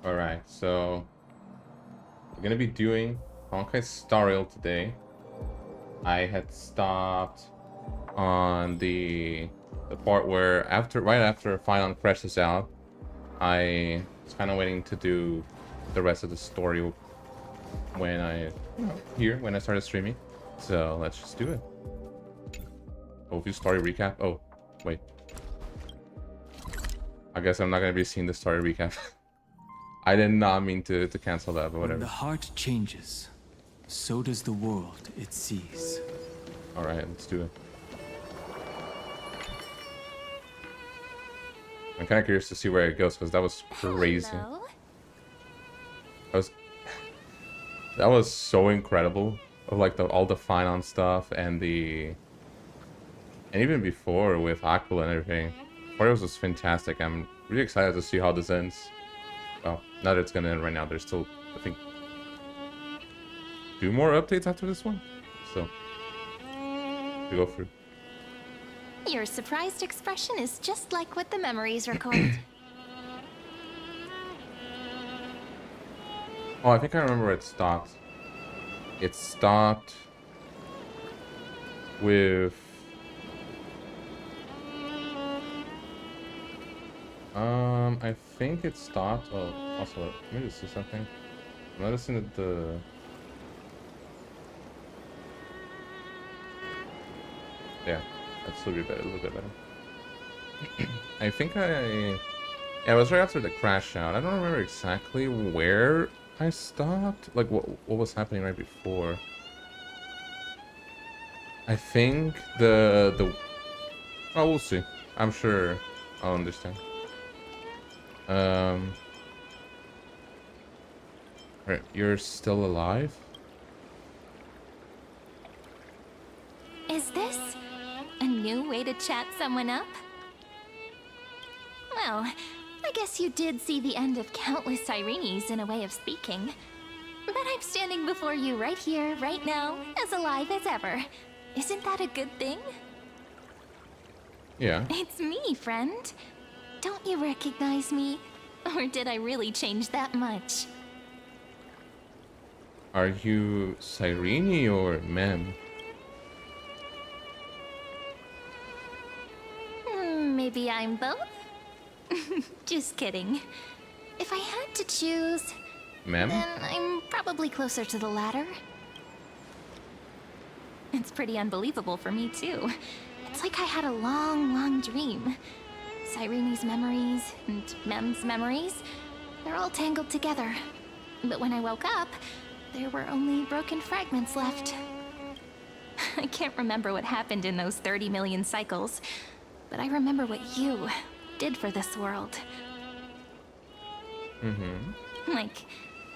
Alright, so we're gonna be doing Honkai Star Rail today. I had stopped on the part where right after Phainon crashes out, I was kind of waiting to do the rest of the story when when I started streaming. So let's just do it. Overview story recap. Oh, wait. I guess I'm not gonna be seeing the story recap. I did not mean to cancel that, but whatever. When the heart changes, so does the world it sees. Alright, let's do it. I'm kind of curious to see where it goes, because that was crazy. Hello. That was so incredible. Of like all the Phainon stuff and even before with Aquila and everything. It was fantastic. I'm really excited to see how this ends. Well, not that it's gonna end right now. There's still, I think, 2 more updates after this one. So we go through. Your surprised expression is just like what the memories record. Oh, I think I remember where it stopped. It stopped with I think it stopped. Oh, also, let me just see something. I'm noticing that yeah, that's a little bit better. I think yeah, it was right after the crash out. I don't remember exactly where I stopped. Like what was happening right before. I think oh, we'll see. I'm sure I'll understand. Right, you're still alive? Is this a new way to chat someone up? Well, I guess you did see the end of countless Sirenes in a way of speaking. But I'm standing before you right here, right now, as alive as ever. Isn't that a good thing? Yeah. It's me, friend. Don't you recognize me? Or did I really change that much? Are you Cyrene or Mem? Maybe I'm both? Just kidding. If I had to choose, Mem? then I'm probably closer to the latter. It's pretty unbelievable for me, too. It's like I had a long, long dream. Cyrene's memories and Mem's memories, they're all tangled together. But when I woke up, there were only broken fragments left. I can't remember what happened in those 30 million cycles, but I remember what you did for this world. Mm-hmm. Like,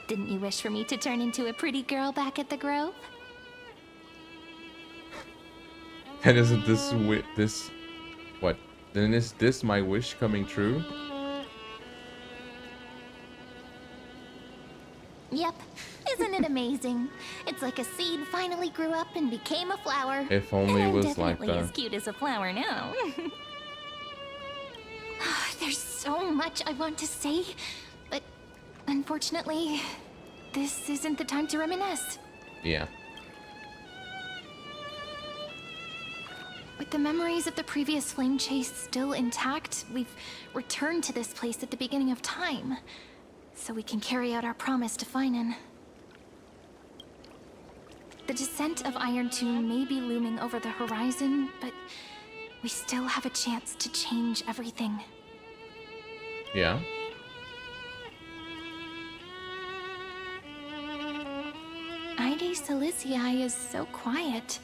didn't you wish for me to turn into a pretty girl back at the Grove? And isn't this what? Then is this my wish coming true? Yep. Isn't it amazing? It's like a seed finally grew up and became a flower. If only it was like definitely that. as cute as a flower now. There's so much I want to say, but unfortunately, this isn't the time to reminisce. Yeah. With the memories of the previous flame chase still intact, we've returned to this place at the beginning of time, so we can carry out our promise to Phainon. The descent of Iron Tomb may be looming over the horizon, but we still have a chance to change everything. Yeah. Ide Silicii is so quiet.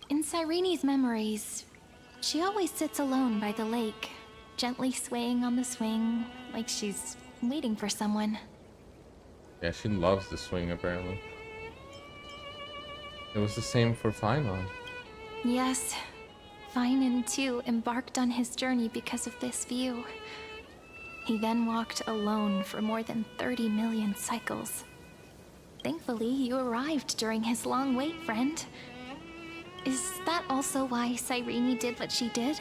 In Cyrene's memories, she always sits alone by the lake, gently swaying on the swing, like she's waiting for someone. Yeah, she loves the swing apparently. It was the same for Phainon. Yes, Phainon too embarked on his journey because of this view. He then walked alone for more than 30 million cycles. Thankfully, you arrived during his long wait, friend. Is that also why Cyrene did what she did?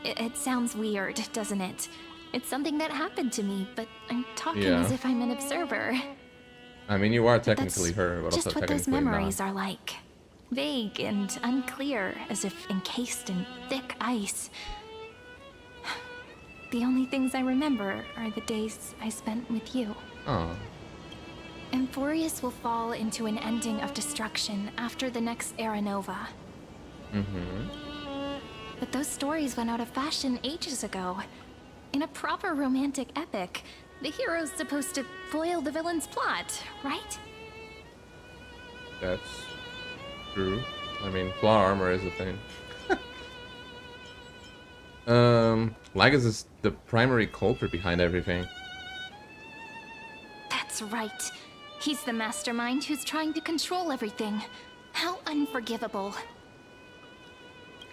It sounds weird, doesn't it? It's something that happened to me, but I'm talking Yeah. as if I'm an observer. I mean, you are That's technically her, but just also what those technically memories not. are like. Vague and unclear, as if encased in thick ice. The only things I remember are the days I spent with you. Oh, Emphorius will fall into an ending of destruction after the next Era Nova. But those stories went out of fashion ages ago. In a proper romantic epic, the hero's supposed to foil the villain's plot, right? that's true. I mean, claw armor is a thing. Lagus is the primary culprit behind everything. That's right. He's the mastermind who's trying to control everything. How unforgivable.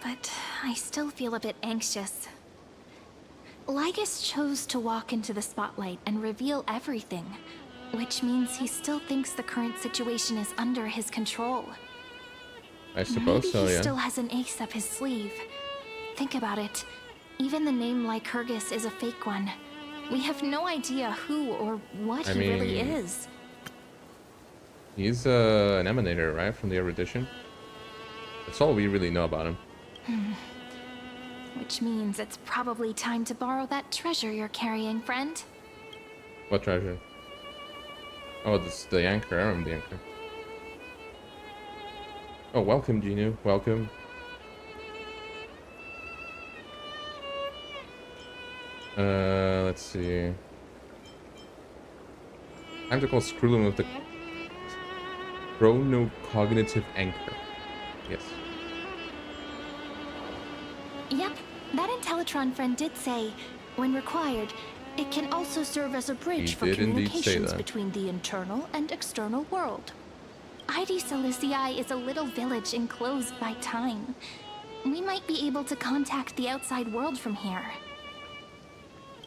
But I still feel a bit anxious. Lygus chose to walk into the spotlight and reveal everything, which means he still thinks the current situation is under his control. I suppose Maybe so, he yeah. still has an ace up his sleeve. Think about it. Even the name Lycurgus is a fake one. We have no idea who or what I he really mean- is. He's an emanator, right? From the erudition. That's all we really know about him. Which means it's probably time to borrow that treasure you're carrying, friend. What treasure? Oh, this the anchor. I remember the anchor. Oh, welcome, Genu. Welcome. Let's see. Time to call Skrulum with the chronocognitive anchor. Yes. Yep, that Intellitron friend did say, when required, it can also serve as a bridge He for did indeed say communications that. between the internal and external world. ID Silicii is a little village enclosed by time. We might be able to contact the outside world from here.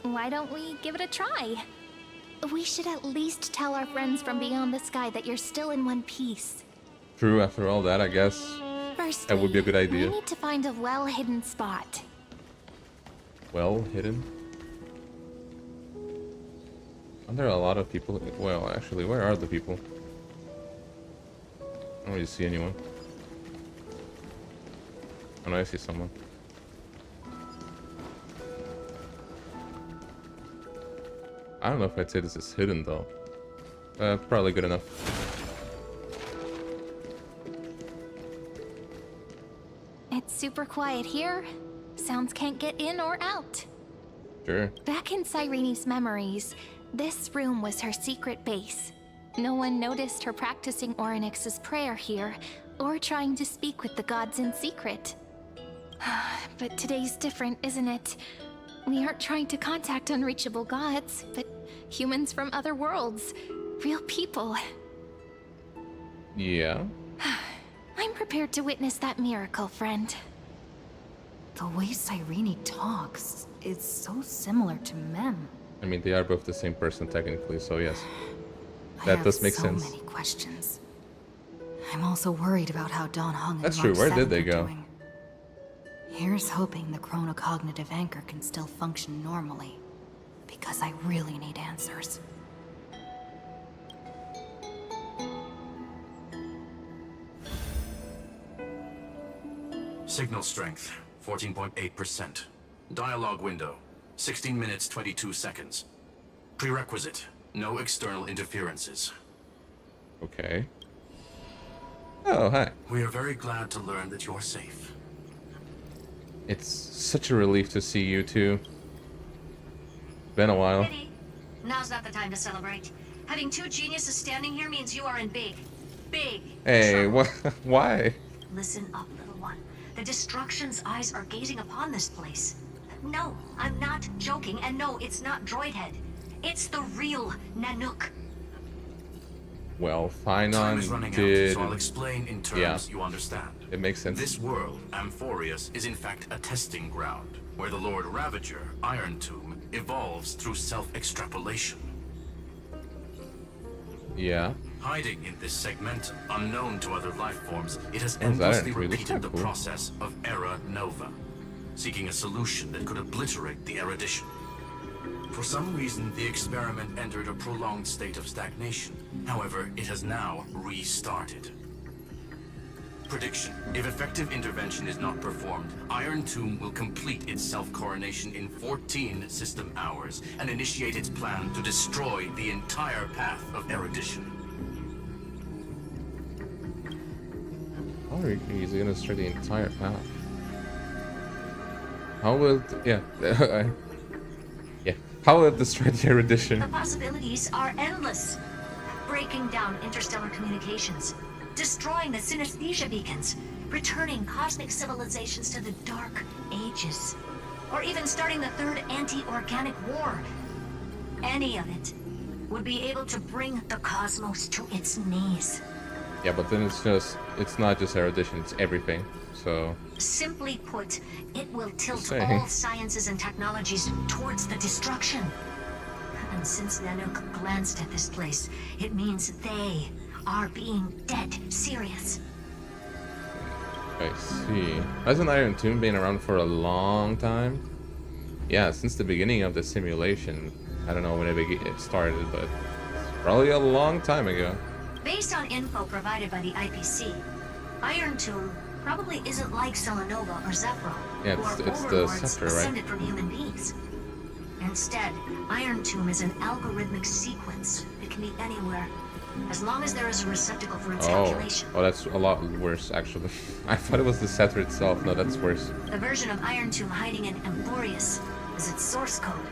Why don't we give it a try? We should at least tell our friends from beyond the sky that you're still in one piece. True, after all that, I guess. First, That would be a good idea. We need to find a well-hidden spot. Well hidden. Aren't there a lot of people? Well, actually, where are the people? I don't really see anyone. Oh no, I see someone. I don't know if I'd say this is hidden though. Probably good enough. It's super quiet here. Sounds can't get in or out. Sure. Back in Cyrene's memories, this room was her secret base. No one noticed her practicing Orynyx's prayer here, or trying to speak with the gods in secret. But today's different, isn't it? We aren't trying to contact unreachable gods, but humans from other worlds. Real people. Yeah. I'm prepared to witness that miracle, friend. The way Cyrene talks is so similar to Mem. I mean, they are both the same person technically, so yes. I That have does make so sense. many questions. I'm also worried about how Don Hung and That's Mark true. Where did 7 they are go? doing. Here's hoping the chronocognitive anchor can still function normally. Because I really need answers. Signal strength, 14.8%. Dialogue window, 16 minutes 22 seconds. Prerequisite, no external interferences. Okay. Oh, hi. We are very glad to learn that you're safe. It's such a relief to see you two. Been a while. Pity. Now's not the time to celebrate. Having two geniuses standing here means you are in big Hey, trouble. what? Why? Listen up, little one. The Destruction's eyes are gazing upon this place. No, I'm not joking, and no, it's not Droidhead. It's the real Nanook. Well, Time is Phainon running did. out, so I'll explain in terms Yeah. you understand. It makes sense. This world, Amphorius, is in fact a testing ground, where the Lord Ravager, Iron Tomb, evolves through self-extrapolation. Yeah. Hiding in this segment, unknown to other life forms, it has Oh, is that endlessly really repeated the cool? process of Era Nova, seeking a solution that could obliterate the erudition. For some reason, the experiment entered a prolonged state of stagnation. However, it has now restarted. Prediction. If effective intervention is not performed, Iron Tomb will complete its self-coronation in 14 system hours and initiate its plan to destroy the entire path of erudition. How are you gonna destroy the entire path? How will yeah. Yeah. How will it destroy the erudition? The possibilities are endless. Breaking down interstellar communications, destroying the synesthesia beacons, returning cosmic civilizations to the Dark Ages, or even starting the third anti-organic war. Any of it would be able to bring the cosmos to its knees. Yeah, but then it's not just erudition, it's everything. So Simply put, it will tilt Saying. all sciences and technologies towards the destruction. And since Nanook glanced at this place, it means they are being dead serious. I see. Hasn't Iron Tomb been around for a long time? Yeah, since the beginning of the simulation. I don't know when it started, but it's probably a long time ago. Based on info provided by the IPC, Iron Tomb probably isn't like Selenova or Zephyro, Yeah, who are it's the overlords scepter, right? ascended from human beings. Instead, Iron Tomb is an algorithmic sequence. It can be anywhere, as long as there is a receptacle for its calculation. Oh, that's a lot worse, actually. I thought it was the scepter itself. No, that's worse. The version of Iron Tomb hiding in Amphorius is its source code,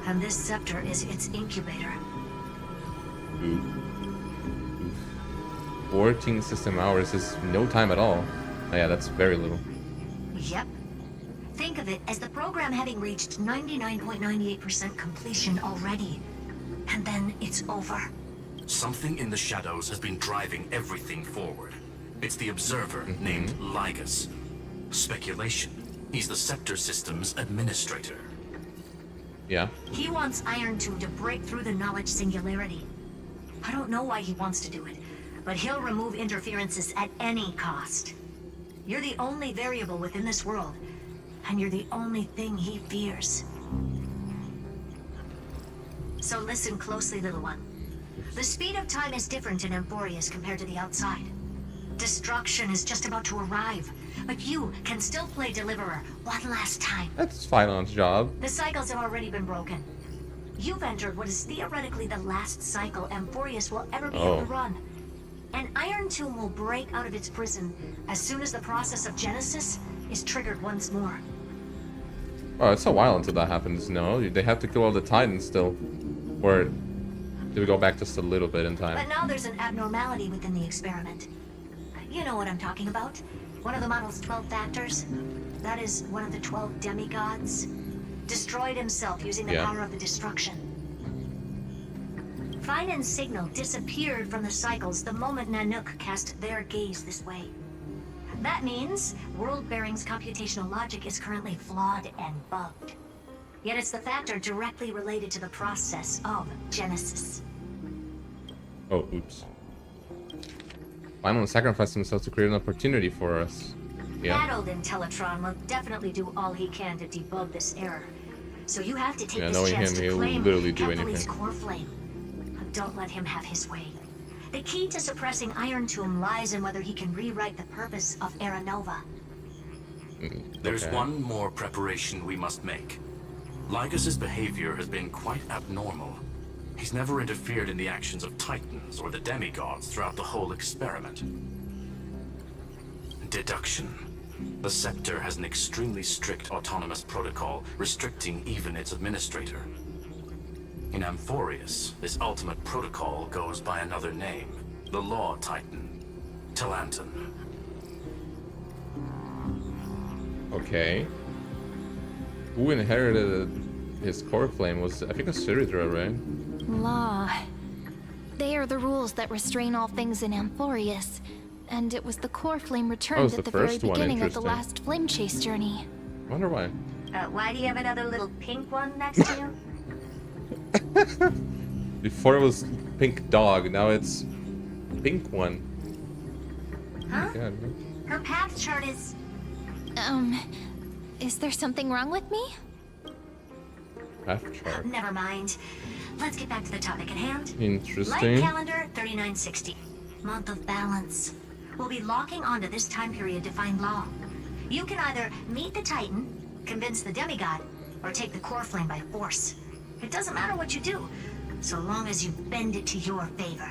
and this scepter is its incubator. Ooh. 14 system hours is no time at all. Oh, yeah, that's very little. Yep. Think of it as the program having reached 99.98% completion already. And then it's over. Something in the shadows has been driving everything forward. It's the observer named Lygus. Speculation. He's the Scepter System's administrator. Yeah. He wants Iron Tomb to break through the knowledge singularity. I don't know why he wants to do it, but he'll remove interferences at any cost. You're the only variable within this world, and you're the only thing he fears. So listen closely, little one. The speed of time is different in Amphorius compared to the outside. Destruction is just about to arrive, but you can still play Deliverer one last time. That's Phainon's job. The cycles have already been broken. You've entered what is theoretically the last cycle Amphorius will ever be able to run. And Iron Tomb will break out of its prison as soon as the process of Genesis is triggered once more. Oh, it's a while until that happens. No, they have to kill all the Titans still. Or do we go back just a little bit in time? But now there's an abnormality within the experiment. You know what I'm talking about. One of the model's 12 factors. That is one of the 12 demigods. Destroyed himself using the power of the destruction. Phainon's signal disappeared from the cycles the moment Nanook cast their gaze this way. That means World-Bearing's computational logic is currently flawed and bugged. Yet it's the factor directly related to the process of Genesis. Oh, oops. Phainon sacrificed himself to create an opportunity for us. Yeah. That old Intellatron will definitely do all he can to debug this error. So you have to take this knowing chance him, to he'll claim literally do Kepali's anything. core flame. But don't let him have his way. The key to suppressing Iron Tomb lies in whether he can rewrite the purpose of Era Nova. There's Okay. one more preparation we must make. Lygus's behavior has been quite abnormal. He's never interfered in the actions of Titans or the demigods throughout the whole experiment. Deduction. The Scepter has an extremely strict autonomous protocol, restricting even its administrator. In Amphorius, this ultimate protocol goes by another name, the Law Titan, Talanton. Okay. Who inherited his core flame was, I think, a Ciridra, right? Law. They are the rules that restrain all things in Amphorius. And it was the core flame returned it's at the the very first one, beginning of the interesting. last flame chase journey. I wonder why. Why do you have another little pink one next to you? Before it was pink dog, now it's pink one. Huh? God. Her path chart is... Is there something wrong with me? Path chart. Never mind. Let's get back to the topic at hand. Light Interesting. calendar 3960. Month of balance. We'll be locking onto this time period to find law. You can either meet the Titan, convince the demigod, or take the core flame by force. It doesn't matter what you do, so long as you bend it to your favor.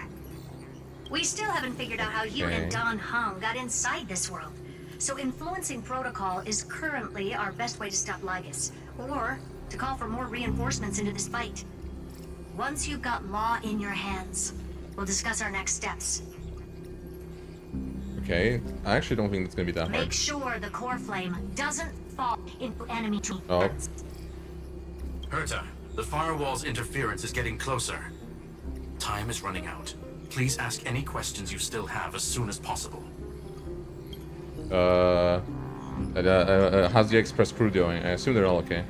We still haven't figured out how you and Don Hung got inside this world. So influencing protocol is currently our best way to stop Lygus, or to call for more reinforcements into this fight. Once you've got law in your hands, we'll discuss our next steps. Okay, I actually don't think it's gonna be that hard. Make sure the core flame doesn't fall into enemy troops. Oh. Herta, the firewall's interference is getting closer. Time is running out. Please ask any questions you still have as soon as possible. How's the Express crew doing? I assume they're all okay.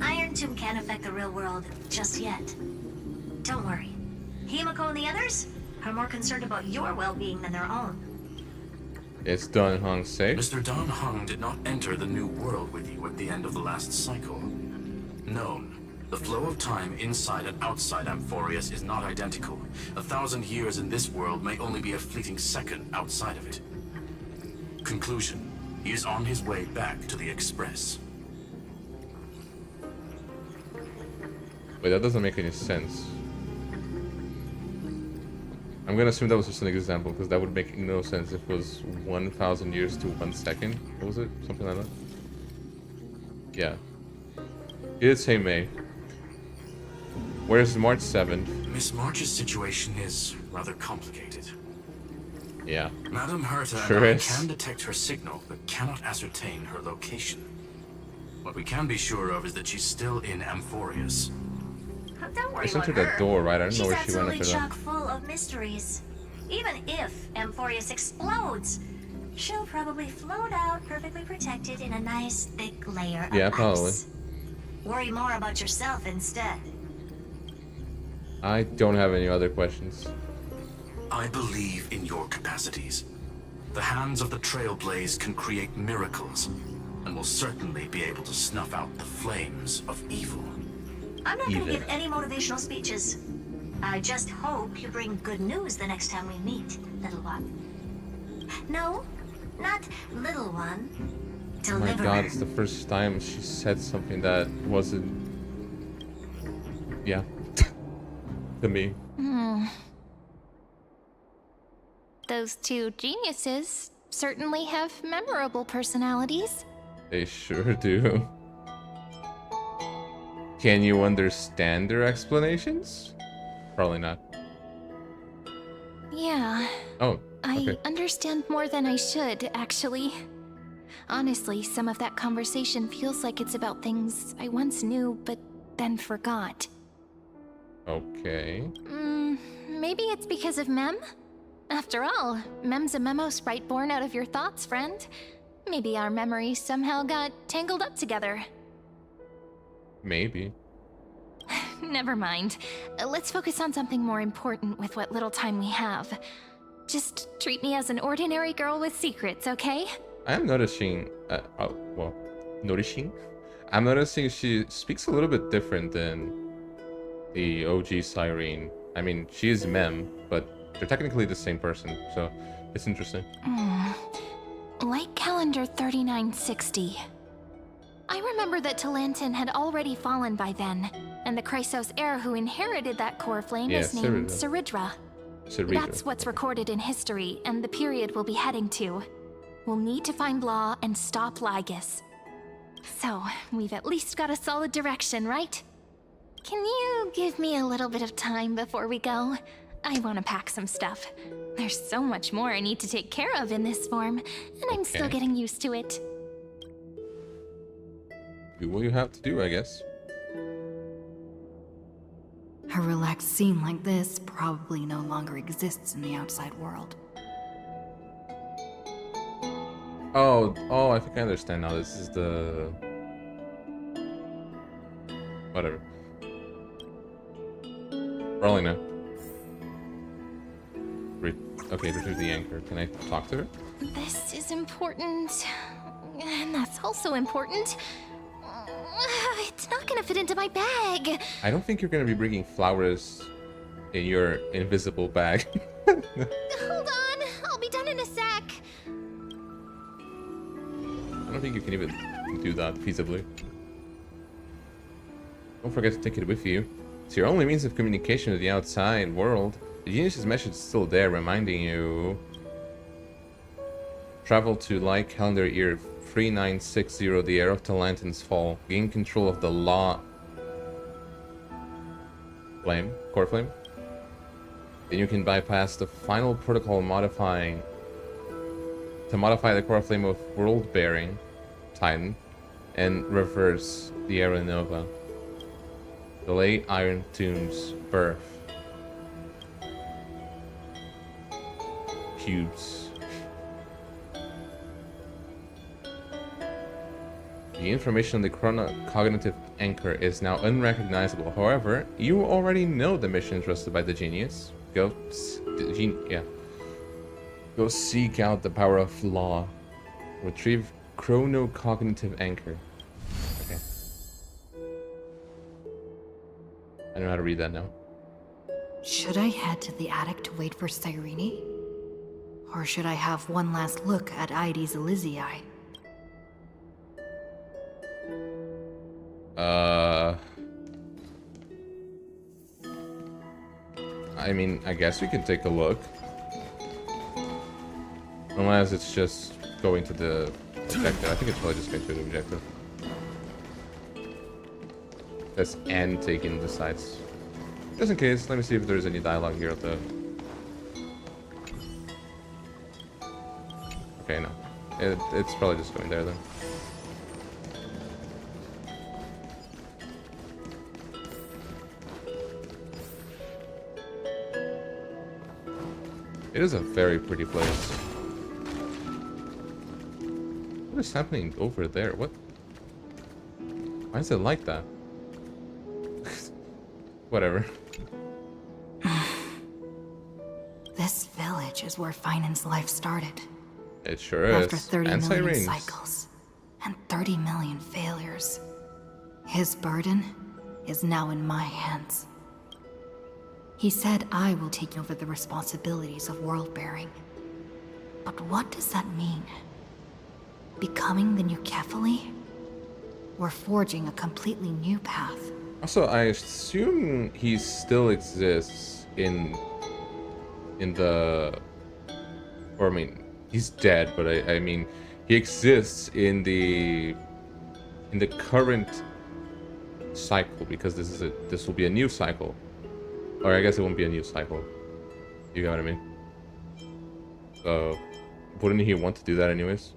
Iron Tomb can't affect the real world just yet. Don't worry. Himiko and the others are more concerned about your well-being than their own. It's Don Hung safe. Mr. Don Hung did not enter the new world with you at the end of the last cycle. Known. The flow of time inside and outside Amphorius is not identical. 1,000 years in this world may only be a fleeting second outside of it. Conclusion. He is on his way back to the Express. Wait, that doesn't make any sense. I'm gonna assume that was just an example, because that would make no sense if it was 1,000 years to 1 second. What was it? Something like that? Yeah. He did say May. Where's March 7th? Miss March's situation is rather complicated. Yeah. Madame Herta Sure and I is. can detect her signal, but cannot ascertain her location. What we can be sure of is that she's still in Amphorius. Don't worry I sent about her her. that door, right? I don't know She's where she went absolutely after that. chock full of mysteries. Even if Amphorius explodes, she'll probably float out perfectly protected in a nice thick layer of Yeah, ice. probably. Worry more about yourself instead. I don't have any other questions. I believe in your capacities. The hands of the Trailblaze can create miracles, and will certainly be able to snuff out the flames of evil. I'm not going to Even. give any motivational speeches. I just hope you bring good news the next time we meet, little one. No, not little one. Oh my Deliverer. god, it's the first time she said something that wasn't... Yeah. To me. Those two geniuses certainly have memorable personalities. They sure do. Can you understand their explanations? Probably not. Yeah, Oh, I okay. understand more than I should, actually. Honestly, some of that conversation feels like it's about things I once knew, but then forgot. Okay. Maybe it's because of Mem? After all, Mem's a memo sprite born out of your thoughts, friend. Maybe our memories somehow got tangled up together. Maybe. Never mind. Let's focus on something more important with what little time we have. Just treat me as an ordinary girl with secrets, okay? I am noticing... noticing? I'm noticing she speaks a little bit different than the OG Cyrene. I mean, she is Mem, but they're technically the same person, so it's interesting. Light calendar 3960. I remember that Talantin had already fallen by then, and the Chrysos heir who inherited that core flame is named Ceridra. That's what's recorded in history, and the period we'll be heading to. We'll need to find Law and stop Lygus. So, we've at least got a solid direction, right? Can you give me a little bit of time before we go? I want to pack some stuff. There's so much more I need to take care of in this form, and I'm still getting used to it. Do what you have to do, I guess. A relaxed scene like this probably no longer exists in the outside world. Oh, I think I understand now. This is the... Whatever. Probably not. Okay, retrieve the anchor. Can I talk to her? This is important, and that's also important. It It's not gonna fit into my bag. I don't think you're gonna be bringing flowers in your invisible bag. Hold on, I'll be done in a sec. I don't think you can even do that feasibly. Don't forget to take it with you. It's your only means of communication with the outside world. The Genius's message is still there, reminding you. Travel to like calendar year 3960, the era of the Lanterns Fall. Gain control of the law flame, core flame. Then you can bypass the final protocol modifying to modify the core flame of world bearing Titan and reverse the Era Nova. Delay Iron Tomb's birth. Cubes. The information on the chronocognitive anchor is now unrecognizable. However, you already know the mission entrusted by the Genius. Go seek out the power of law. Retrieve chronocognitive anchor. Okay. I know how to read that now. Should I head to the attic to wait for Cyrene? Or should I have one last look at Ides Elysiae? I mean, I guess we can take a look. Unless it's just going to the objective. I think it's probably just going to the objective. That's N taking the sides. Just in case, let me see if there's any dialogue here at the... Okay, no. It's probably just going there then. It is a very pretty place. What is happening over there? What? Why is it like that? Whatever. This village is where Phainon's life started. It sure is. After 30 and million Cyrene's. cycles and 30 million failures. His burden is now in my hands. He said I will take over the responsibilities of world-bearing. But what does that mean? Becoming the new Kefali? Or forging a completely new path? Also, I assume he still exists in the... Or, I mean, he's dead, but I mean, he exists in the current cycle, because this will be a new cycle. Or I guess it won't be a new cycle. You get what I mean? So, wouldn't he want to do that anyways?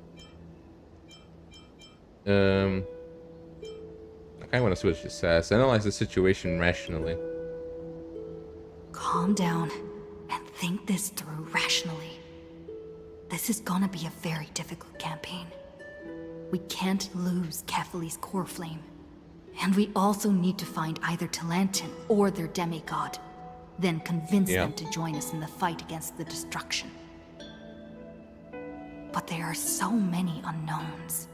I kind of want to see what she says. Analyze the situation rationally. Calm down and think this through rationally. This is gonna be a very difficult campaign. We can't lose Kefali's core flame. And we also need to find either Talantin or their demigod. Then convince them to join us in the fight against the destruction. But there are so many unknowns.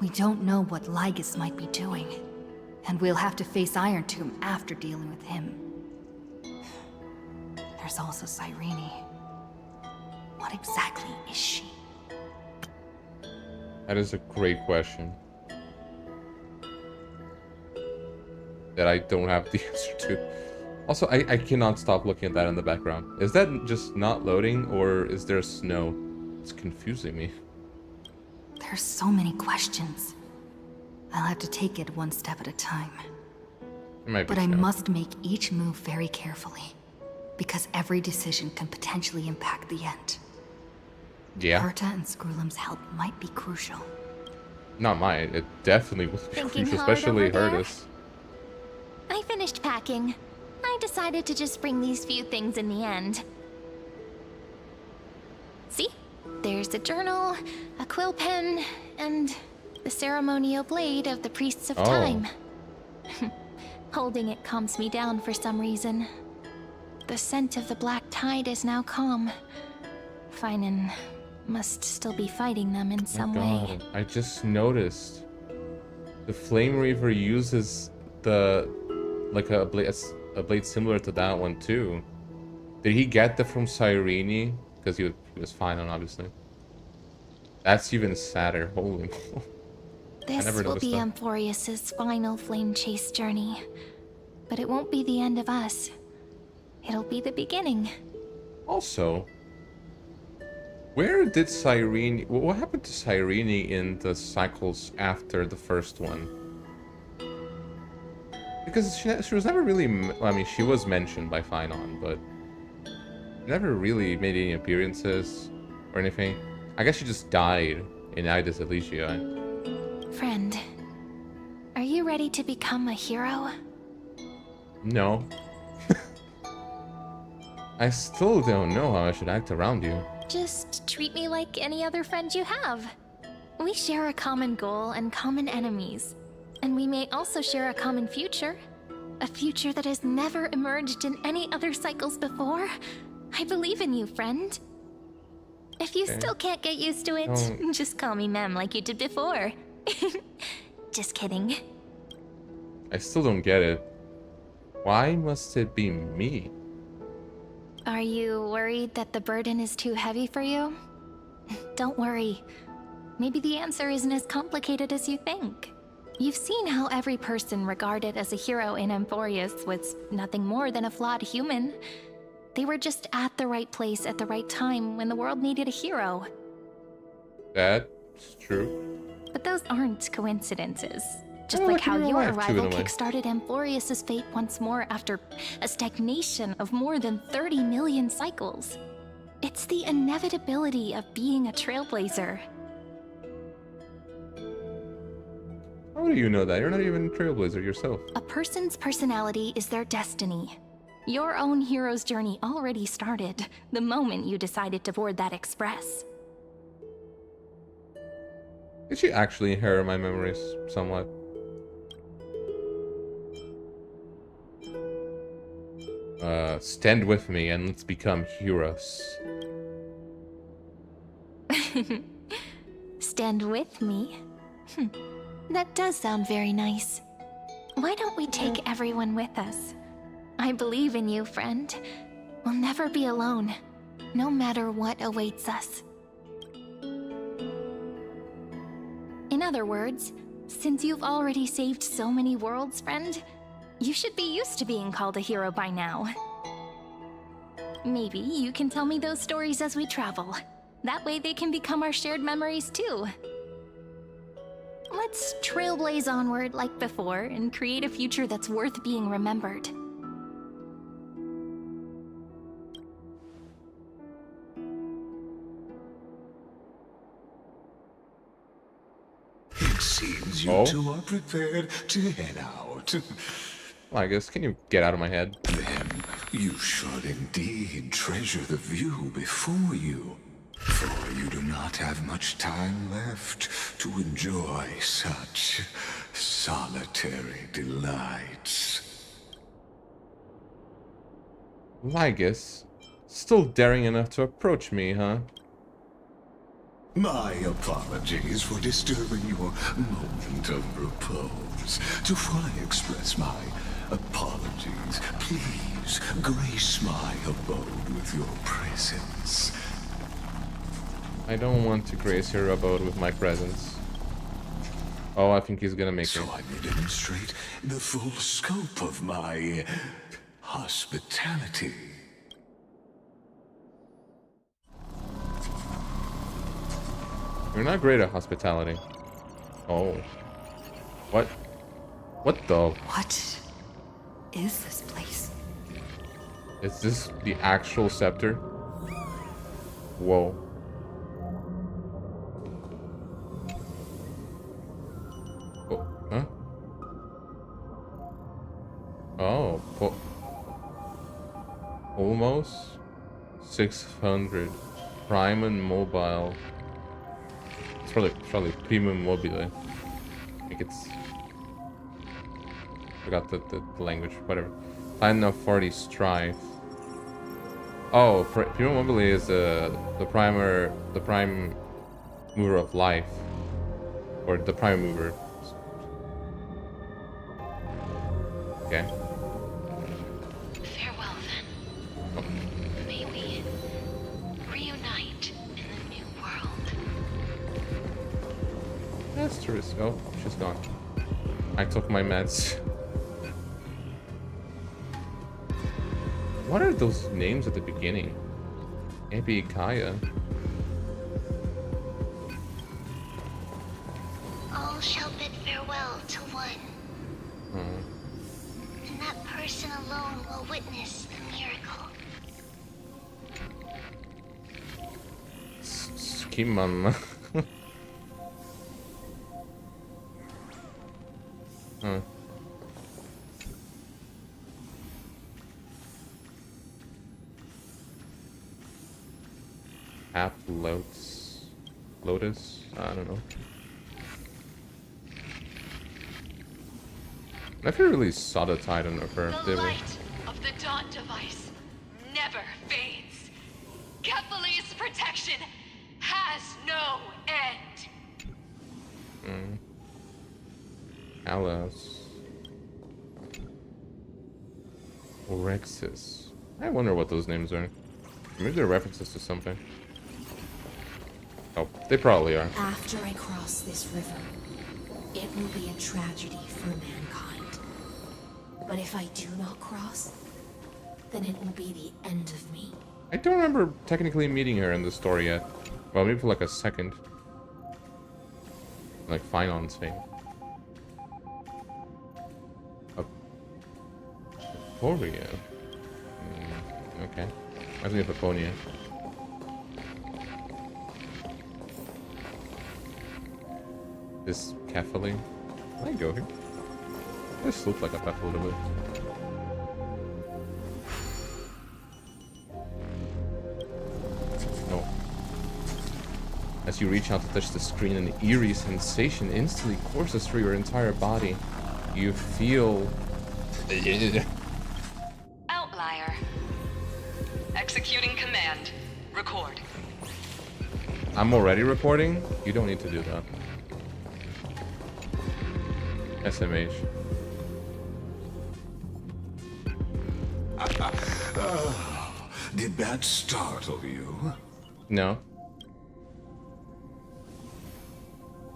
We don't know what Lygus might be doing. And we'll have to face Iron Tomb after dealing with him. There's also Cyrene. What exactly is she? That is a great question. That I don't have the answer to. Also, I cannot stop looking at that in the background. Is that just not loading, or is there snow? It's confusing me. There's so many questions. I'll have to take it one step at a time. It might be But I snow. must make each move very carefully. Because every decision can potentially impact the end. Yeah. Herta and Screwlum's help might be crucial. Not mine. It definitely will be Thinking crucial, hard especially over there? Hurtus. I finished packing. I decided to just bring these few things in the end. See? There's a journal, a quill pen, and the ceremonial blade of the Priests of Time. Holding it calms me down for some reason. The scent of the black tide is now calm. Phainon must still be fighting them in some way. I just noticed The Flame Reaver uses the like a blade similar to that one too. Did he get that from Cyrene? Because he was Phainon, obviously. That's even sadder. Holy moly. This never will noticed be that. Amphorius's final flame chase journey. But it won't be the end of us. It'll be the beginning. Also, where did Cyrene... What happened to Cyrene in the cycles after the first one? Because she was never really... I mean, she was mentioned by Phainon, but... never really made any appearances or anything. I guess she just died in Aedes Elysiae. Friend, are you ready to become a hero? No. I still don't know how I should act around you. Just treat me like any other friend you have. We share a common goal and common enemies. And we may also share a common future. A future that has never emerged in any other cycles before. I believe in you, friend. If you still can't get used to it, just call me Mem like you did before. Just kidding. I still don't get it. Why must it be me? Are you worried that the burden is too heavy for you? Don't worry. Maybe the answer isn't as complicated as you think. You've seen how every person regarded as a hero in Amphorius was nothing more than a flawed human. They were just at the right place at the right time when the world needed a hero. That's true. But those aren't coincidences. Just Well, like how in real your life, too, arrival in a way. kickstarted Amphorius's fate once more after a stagnation of more than 30 million cycles. It's the inevitability of being a trailblazer. How do you know that? You're not even a trailblazer yourself. A person's personality is their destiny. Your own hero's journey already started the moment you decided to board that express. Did she actually inherit my memories somewhat? Stand with me and let's become heroes. Stand with me? That does sound very nice. Why don't we take everyone with us? I believe in you, friend. We'll never be alone, no matter what awaits us. In other words, since you've already saved so many worlds, friend, you should be used to being called a hero by now. Maybe you can tell me those stories as we travel. That way they can become our shared memories too. Let's trailblaze onward like before and create a future that's worth being remembered. It seems you two are prepared to head out. Well, I guess, can you get out of my head? Then you should indeed treasure the view before you, for you do not have much time left to enjoy such solitary delights. Lygus, still daring enough to approach me, huh? My apologies for disturbing your moment of repose. Before I express my apologies, please grace my abode with your presence. I don't want to grace your abode with my presence. Oh, I think he's gonna make So it. I may demonstrate the full scope of my hospitality. You're not great at hospitality. Oh. What? What the? What is this place? Is this the actual scepter? Whoa. Oh, huh? Oh, almost 600. Prime and mobile. It's probably premium mobile. I think it's. Forgot the language. Whatever. Final 40 strife. Oh, premium mobile is the prime mover of life, or the prime mover. Okay. Farewell, then. May we reunite in the new world. That's true. Oh, she's gone. I took my meds. What are those names at the beginning? Maybe Kaya. All shall bid farewell to one. And that person alone will witness the miracle. Skiman. Huh. Lotus? I don't know. I never really saw the Titan of her, The did we? light of the Dawn device never fades. Kephalie's protection has no end. Alas. Orexis. I wonder what those names are. Maybe they're references to something. Oh, they probably are. After I cross this river, it will be a tragedy for mankind. But if I do not cross, then it will be the end of me. I don't remember technically meeting her in the story yet. Well, maybe for like a second. Like Phainon's thing. Aporia. Okay. I think of Aponia. This Kephalie. Can I go here? This looks like a path a little bit. No. As you reach out to touch the screen, an eerie sensation instantly courses through your entire body. You feel... Outlier. Executing command. Record. I'm already recording? You don't need to do that. SMH. Did that startle you? No.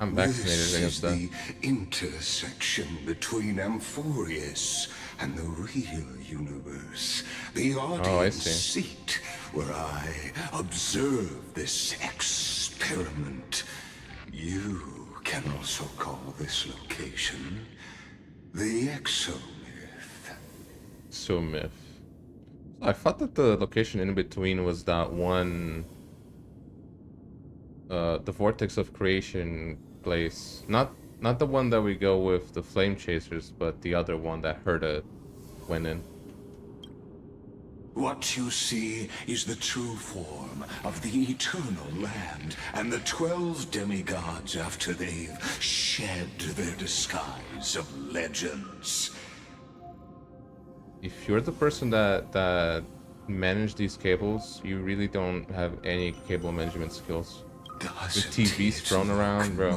I'm vaccinated against that. This is the intersection between Amphorius and the real universe. The audience see. seat where I observe this experiment. You can also call this location the Exomyth. So myth. I thought that the location in between was that one the Vortex of Creation place. Not the one that we go with the Flame Chasers, but the other one that Herta went in. What you see is the true form of the eternal land and the 12 demigods after they've shed their disguise of legends. If you're the person that managed these cables, you really don't have any cable management skills. With TVs thrown around, bro.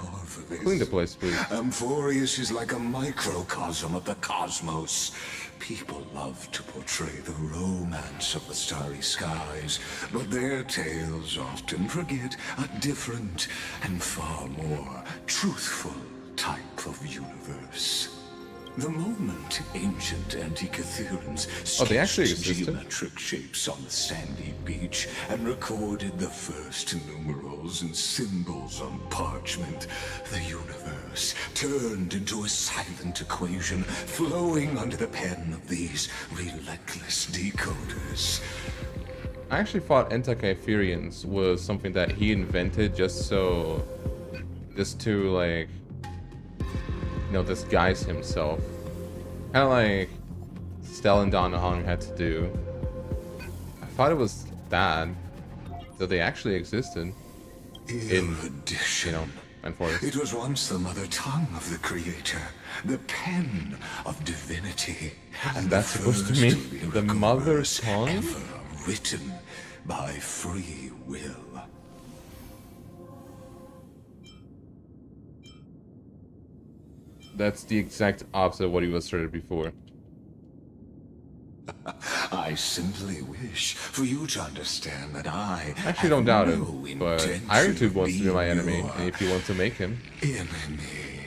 Clean the place, please. Amphorius is like a microcosm of the cosmos. People love to portray the romance of the starry skies, but their tales often forget a different and far more truthful type of universe. The moment ancient Antikytherians they actually sketched existed? geometric shapes on the sandy beach and recorded the first numerals and symbols on parchment, the universe turned into a silent equation flowing under the pen of these relentless decoders. I actually thought Antikytherians was something that he invented just to like, you know, disguise himself. Kind of like Stellan Donahong had to do. I thought it was that they actually existed in, you know, Amphorius. It was once the mother tongue of the creator, the pen of divinity, and That's the supposed to first mean the lyrical mother verse tongue? ever written by free will. That's the exact opposite of what he was asserted before. I simply wish for you to understand that I Actually don't doubt it, but intention IronTube of wants to be being my enemy, your and if you want to make him enemy.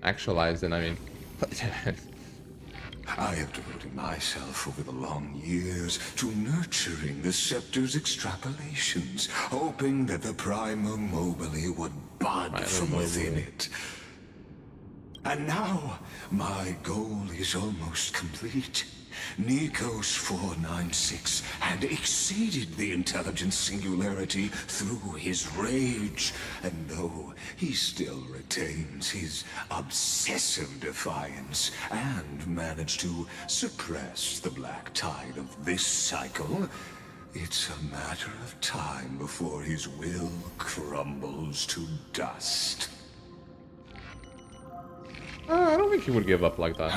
actualize, then I mean... I have devoted myself over the long years to nurturing the scepter's extrapolations, hoping that the Prima Mobile would bud from within it. And now, my goal is almost complete. Nikos 496 had exceeded the intelligence singularity through his rage, and though he still retains his obsessive defiance and managed to suppress the black tide of this cycle, it's a matter of time before his will crumbles to dust. I don't think he would give up like that.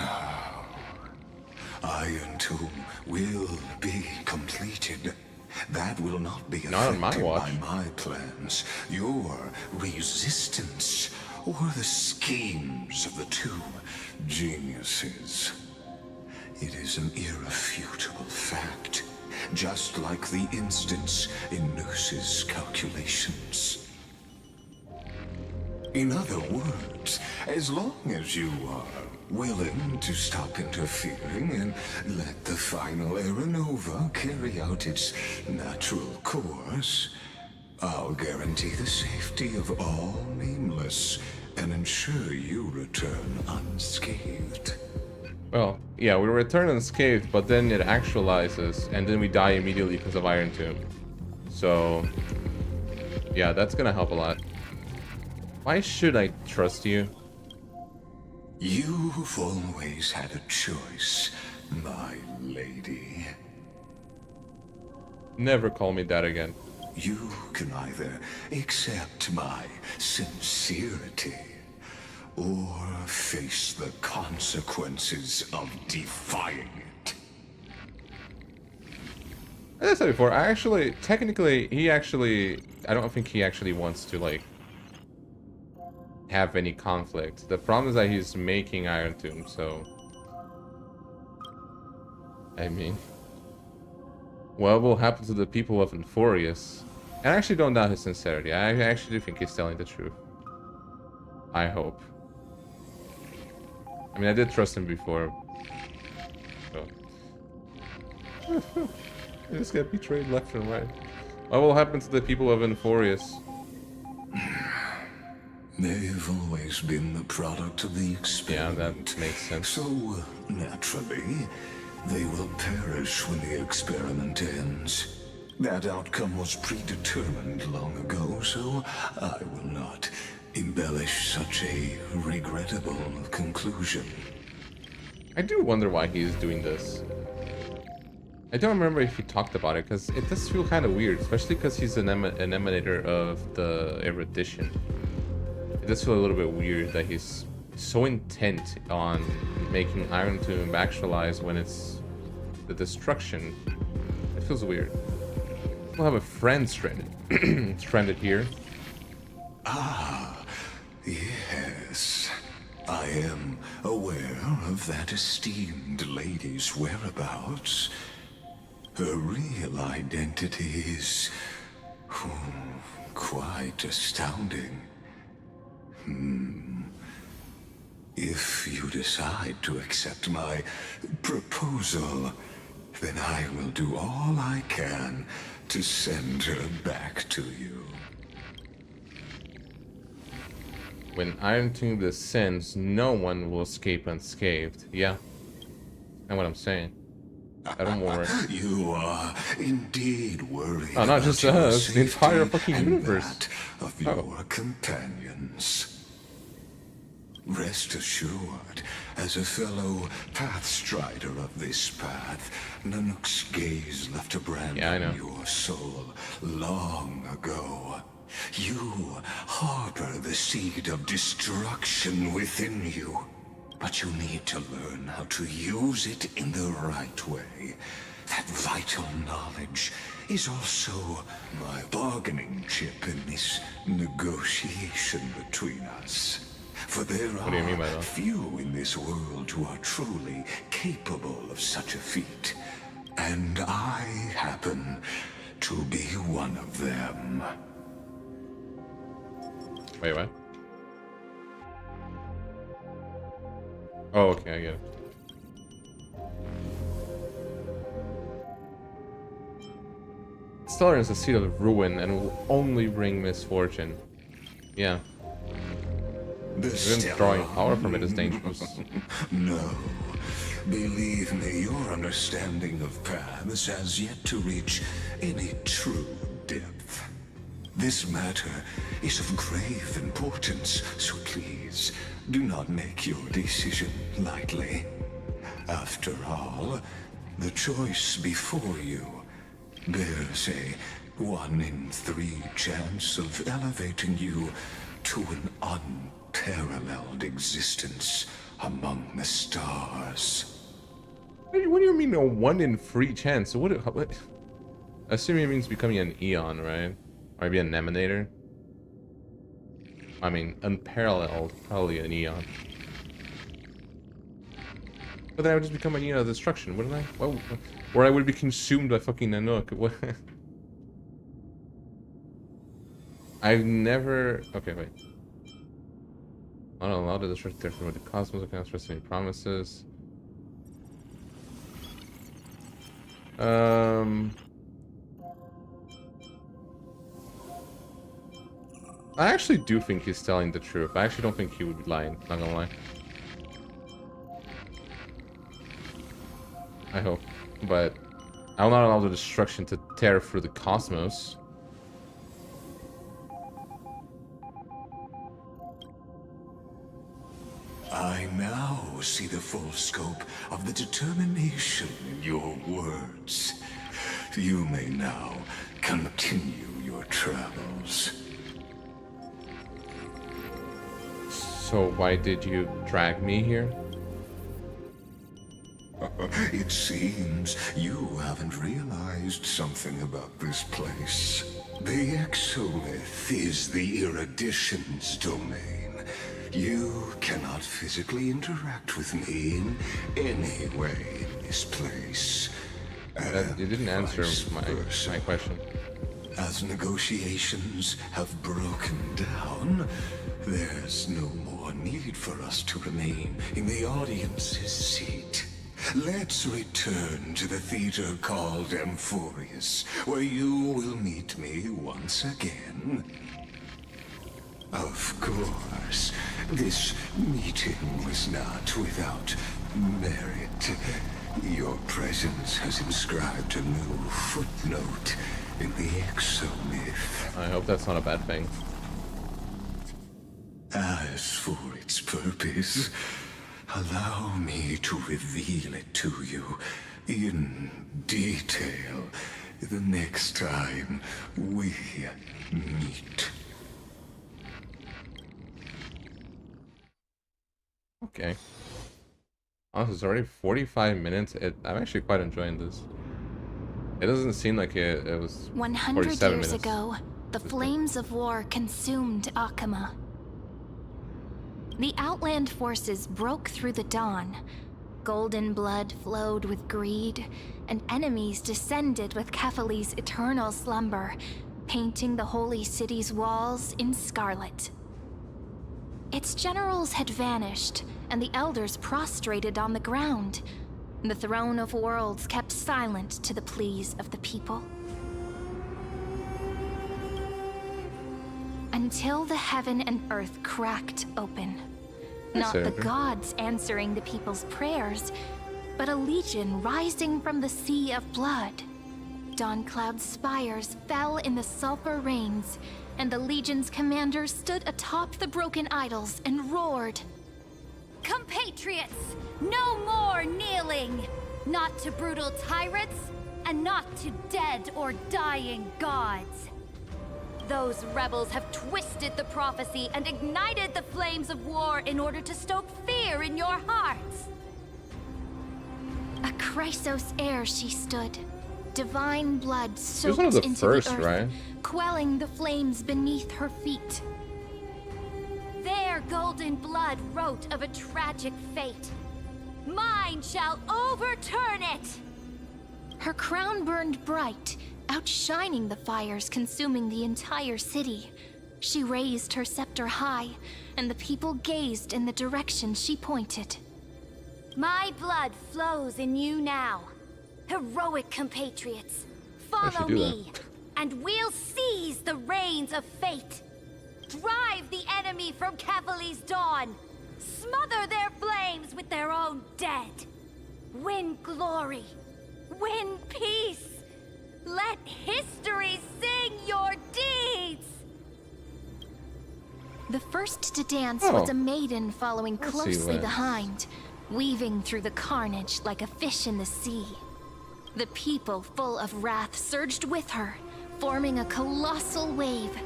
Iron Tomb will be completed. That will not be Not on my affected watch. by my plans, your resistance, or the schemes of the two geniuses. It is an irrefutable fact, just like the instance in Noose's calculations. In other words, as long as you are willing to stop interfering and let the final Aeronova carry out its natural course, I'll guarantee the safety of all Nameless and ensure you return unscathed. Well, yeah, we return unscathed, but then it actualizes, and then we die immediately because of Iron Tomb. So, yeah, that's gonna help a lot. Why should I trust you? You've always had a choice, my lady. Never call me that again. You can either accept my sincerity or face the consequences of defying it. As I said before, I don't think he actually wants to, like, have any conflict. The problem is that he's making Iron Tomb, so... I mean... What will happen to the people of Euphorius? And I actually don't doubt his sincerity. I actually do think he's telling the truth. I hope. I mean, I did trust him before. So. I just get betrayed left and right. What will happen to the people of Euphorius? They've always been the product of the experiment. Yeah, that makes sense. So, naturally, they will perish when the experiment ends. That outcome was predetermined long ago, so I will not embellish such a regrettable conclusion. I do wonder why he's doing this. I don't remember if he talked about it, because it does feel kind of weird, especially because he's an emanator of the erudition. It does feel a little bit weird that he's so intent on making Iron Tomb actualize when it's the destruction. It feels weird. We'll have a friend stranded. Stranded here. Ah, yes. I am aware of that esteemed lady's whereabouts. Her real identity is quite astounding. If you decide to accept my proposal, then I will do all I can to send her back to you. When Iron Tomb descends, no one will escape unscathed. Yeah. That's what I'm saying. I don't worry. You are indeed worried. Oh, not just about your us, the entire safety fucking and universe. that of your companions. Rest assured, as a fellow pathstrider of this path, Nanook's gaze left a brand on your soul long ago. You harbor the seed of destruction within you, but you need to learn how to use it in the right way. That vital knowledge is also my bargaining chip in this negotiation between us. For there What do you mean by are that? few in this world who are truly capable of such a feat. and I happen to be one of them. Wait, what? Oh, okay, I get it. Stellar is a seed of ruin and will only bring misfortune. Yeah. Even drawing power from it is dangerous. No. Believe me, your understanding of paths has yet to reach any true depth. This matter is of grave importance, so please, do not make your decision lightly. After all, the choice before you bears a 1 in 3 chance of elevating you to an unparalleled existence among the stars. What do you mean a 1 in 3 chance? What? Assuming it means becoming an Eon, right? Or maybe an Emanator? I mean, unparalleled, probably an Eon. But then I would just become an Eon of destruction, wouldn't I? Well, or I would be consumed by fucking Nanook. What? I've never... Okay, wait. Not allowed to destruct different with the cosmos. I cannot trust any promises. I actually do think he's telling the truth. I actually don't think he would be lying, not gonna lie. I hope. But I will not allow the destruction to tear through the cosmos. I now see the full scope of the determination in your words. You may now continue your travels. So why did you drag me here? It seems you haven't realized something about this place. The Exolith is the Erudition's domain. You cannot physically interact with me in any way in this place. You didn't answer my question. As negotiations have broken down, there's no more need for us to remain in the audience's seat. Let's return to the theater called Amphorius, where you will meet me once again. Of course, this meeting was not without merit. Your presence has inscribed a new footnote in the exomyth. I hope that's not a bad thing. As for its purpose, allow me to reveal it to you in detail the next time we meet. Okay. Oh, it's already 45 minutes. I'm actually quite enjoying this. It doesn't seem like it was 100 47 years minutes. ago, the flames of war consumed Akama. The Outland forces broke through the dawn. Golden blood flowed with greed, and enemies descended with Kephali's eternal slumber, painting the holy city's walls in scarlet. Its generals had vanished, and the elders prostrated on the ground. The throne of worlds kept silent to the pleas of the people. Until the heaven and earth cracked open. Not the gods answering the people's prayers, but a legion rising from the sea of blood. Dawncloud's spires fell in the sulfur rains, and the legion's commander stood atop the broken idols and roared. Compatriots, no more kneeling! Not to brutal tyrants, and not to dead or dying gods. Those rebels have twisted the prophecy and ignited the flames of war in order to stoke fear in your hearts. A Chrysos heir she stood. Divine blood She was soaked one of the into first, the earth, right? quelling the flames beneath her feet. Their golden blood wrote of a tragic fate. Mine shall overturn it! Her crown burned bright, outshining the fires consuming the entire city. She raised her scepter high, and the people gazed in the direction she pointed. My blood flows in you now. Heroic compatriots, follow me, and we'll seize the reins of fate. Drive the enemy from Cavali's dawn. Smother their flames with their own dead. Win glory. Win peace. Let history sing your deeds. The first to dance was a maiden following closely behind, weaving through the carnage like a fish in the sea. The people, full of wrath, surged with her, forming a colossal wave,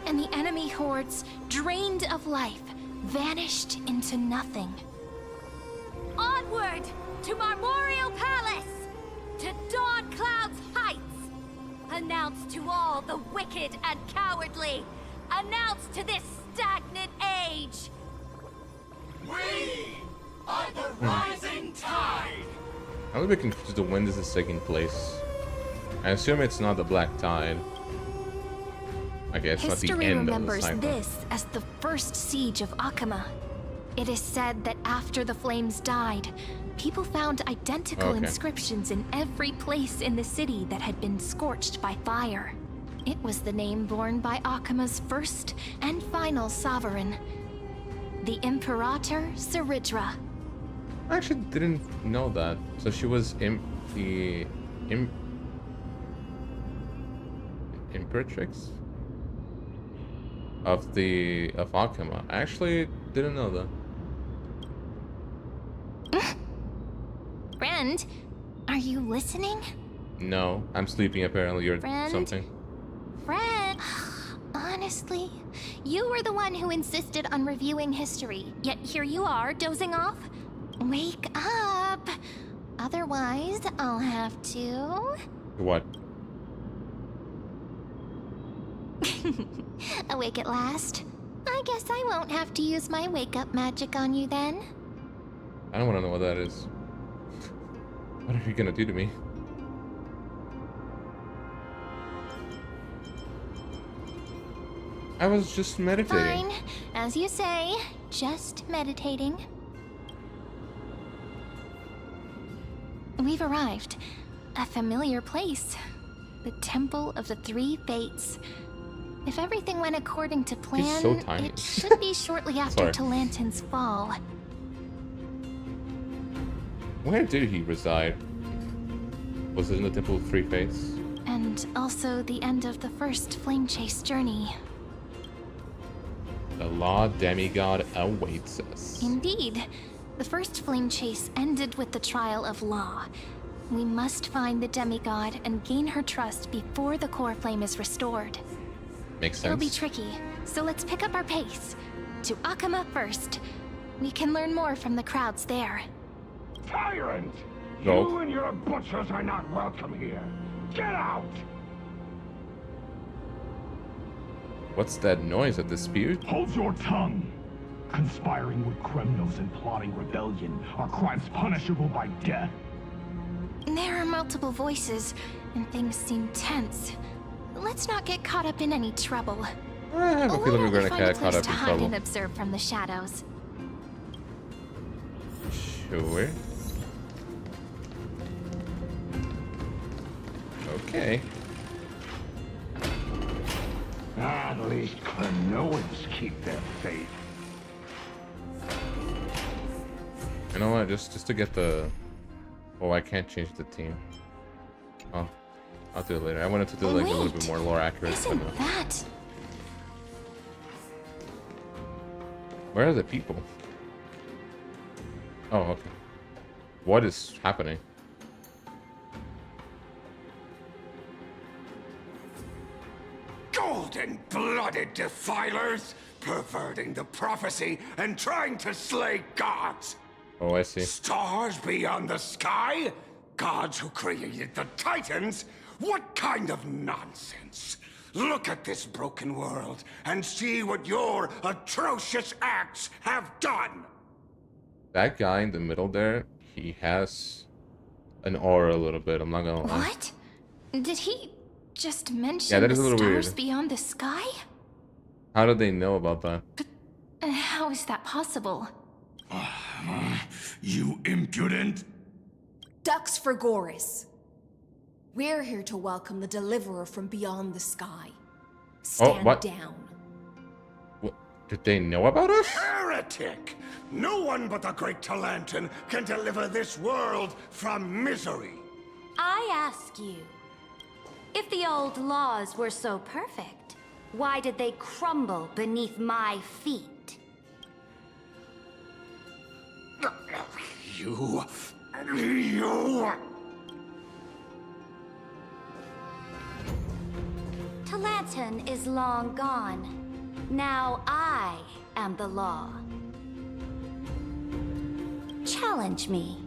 and the enemy hordes, drained of life, vanished into nothing. Onward to Marmoreal Palace, to Dawn Cloud's heights. Announce to all the wicked and cowardly. Announce to this stagnant age. We are the rising tide. I'm a bit confused to when this is taking place. I assume it's not the Black Tide. Okay, it's not the History end of the remembers cycle. this as the first siege of Akama. It is said that after the flames died, people found identical inscriptions in every place in the city that had been scorched by fire. It was the name borne by Akama's first and final sovereign, the Imperator Saridra. I actually didn't know that. So she was the Imperatrix of Akama. I actually didn't know that. Friend, are you listening? No, I'm sleeping apparently. You're something. Friend, honestly, you were the one who insisted on reviewing history, yet here you are, dozing off? Wake up! Otherwise, I'll have to... What? Awake at last? I guess I won't have to use my wake-up magic on you then. I don't want to know what that is. What are you gonna do to me? I was just meditating. Fine. As you say, just meditating. We've arrived. A familiar place. The Temple of the Three Fates. If everything went according to plan, so tiny. it should be shortly after Sorry. Talantin's fall. Where did he reside? Was it in the Temple of Three Fates? And also the end of the first flame chase journey. The Law Demigod awaits us. Indeed. The first flame chase ended with the trial of Law. We must find the demigod and gain her trust before the core flame is restored. Makes sense. It'll be tricky, so let's pick up our pace. To Akama first. We can learn more from the crowds there. Tyrant! No. You and your butchers are not welcome here. Get out! What's that noise? A dispute? Hold your tongue! Conspiring with criminals and plotting rebellion are crimes punishable by death. There are multiple voices, and things seem tense. Let's not get caught up in any trouble. I have a feeling we're gonna get caught up to in hide trouble. and observe from the shadows. Sure. Okay. At least Phainos keep their faith. You know what? Just to get the... Oh, I can't change the team. Oh, I'll do it later. I wanted to do like a little bit more lore accurate. But no. Isn't that... Where are the people? Oh, okay. What is happening? Golden-blooded defilers, perverting the prophecy and trying to slay gods. Oh, I see. Stars beyond the sky? Gods who created the Titans? What kind of nonsense? Look at this broken world and see what your atrocious acts have done. That guy in the middle there, he has an aura a little bit. I'm not gonna lie. What? Did he just mention Yeah, that the is a little stars weird. beyond the sky? How did they know about that? How is that possible? You impudent! Ducks for Goris. We're here to welcome the deliverer from beyond the sky. Stand what? down. What? Did they know about us? Heretic! No one but the great Talantin can deliver this world from misery! I ask you, if the old laws were so perfect, why did they crumble beneath my feet? You... Talantin is long gone. Now I am the law. Challenge me,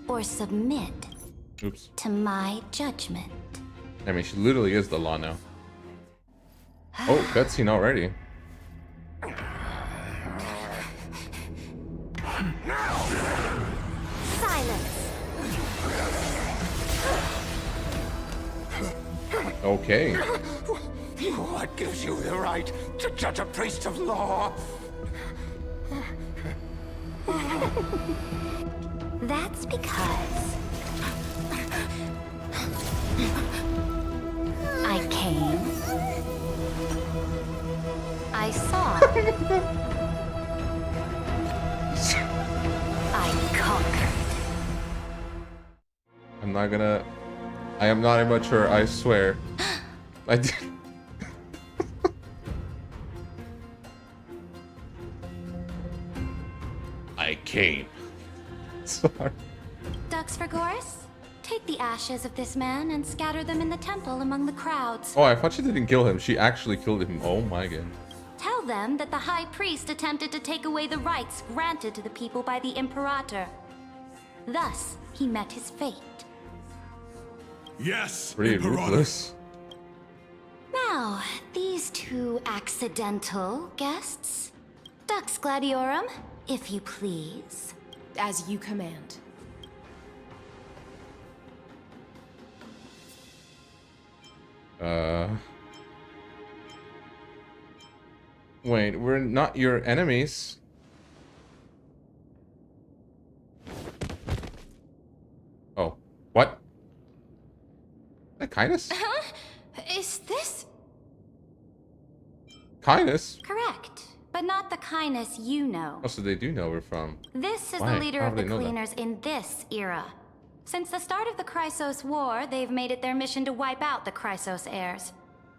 or submit Oops. to my judgment. I mean, she literally is the law now. Oh, cutscene already. Silence! Okay. What gives you the right to judge a priest of law? That's because I came, I saw, I conquered. I am not immature, I swear. I did. I came. Sorry. Ducks for Goris? Take the ashes of this man and scatter them in the temple among the crowds. Oh, I thought she didn't kill him. She actually killed him. Oh my god. Tell them that the High Priest attempted to take away the rights granted to the people by the Imperator. Thus, he met his fate. Yes, Pretty Imperator. ruthless. Now, these two accidental guests. Dux Gladiorum, if you please. As you command. Wait, we're not your enemies. Oh, what? The kindness? Huh? Is this... Kindness? Correct, but not the kindness you know. Oh, so they do know we're from. This is Why? the leader How of do the they know that? Cleaners in this era. Since the start of the Chrysos War, they've made it their mission to wipe out the Chrysos heirs.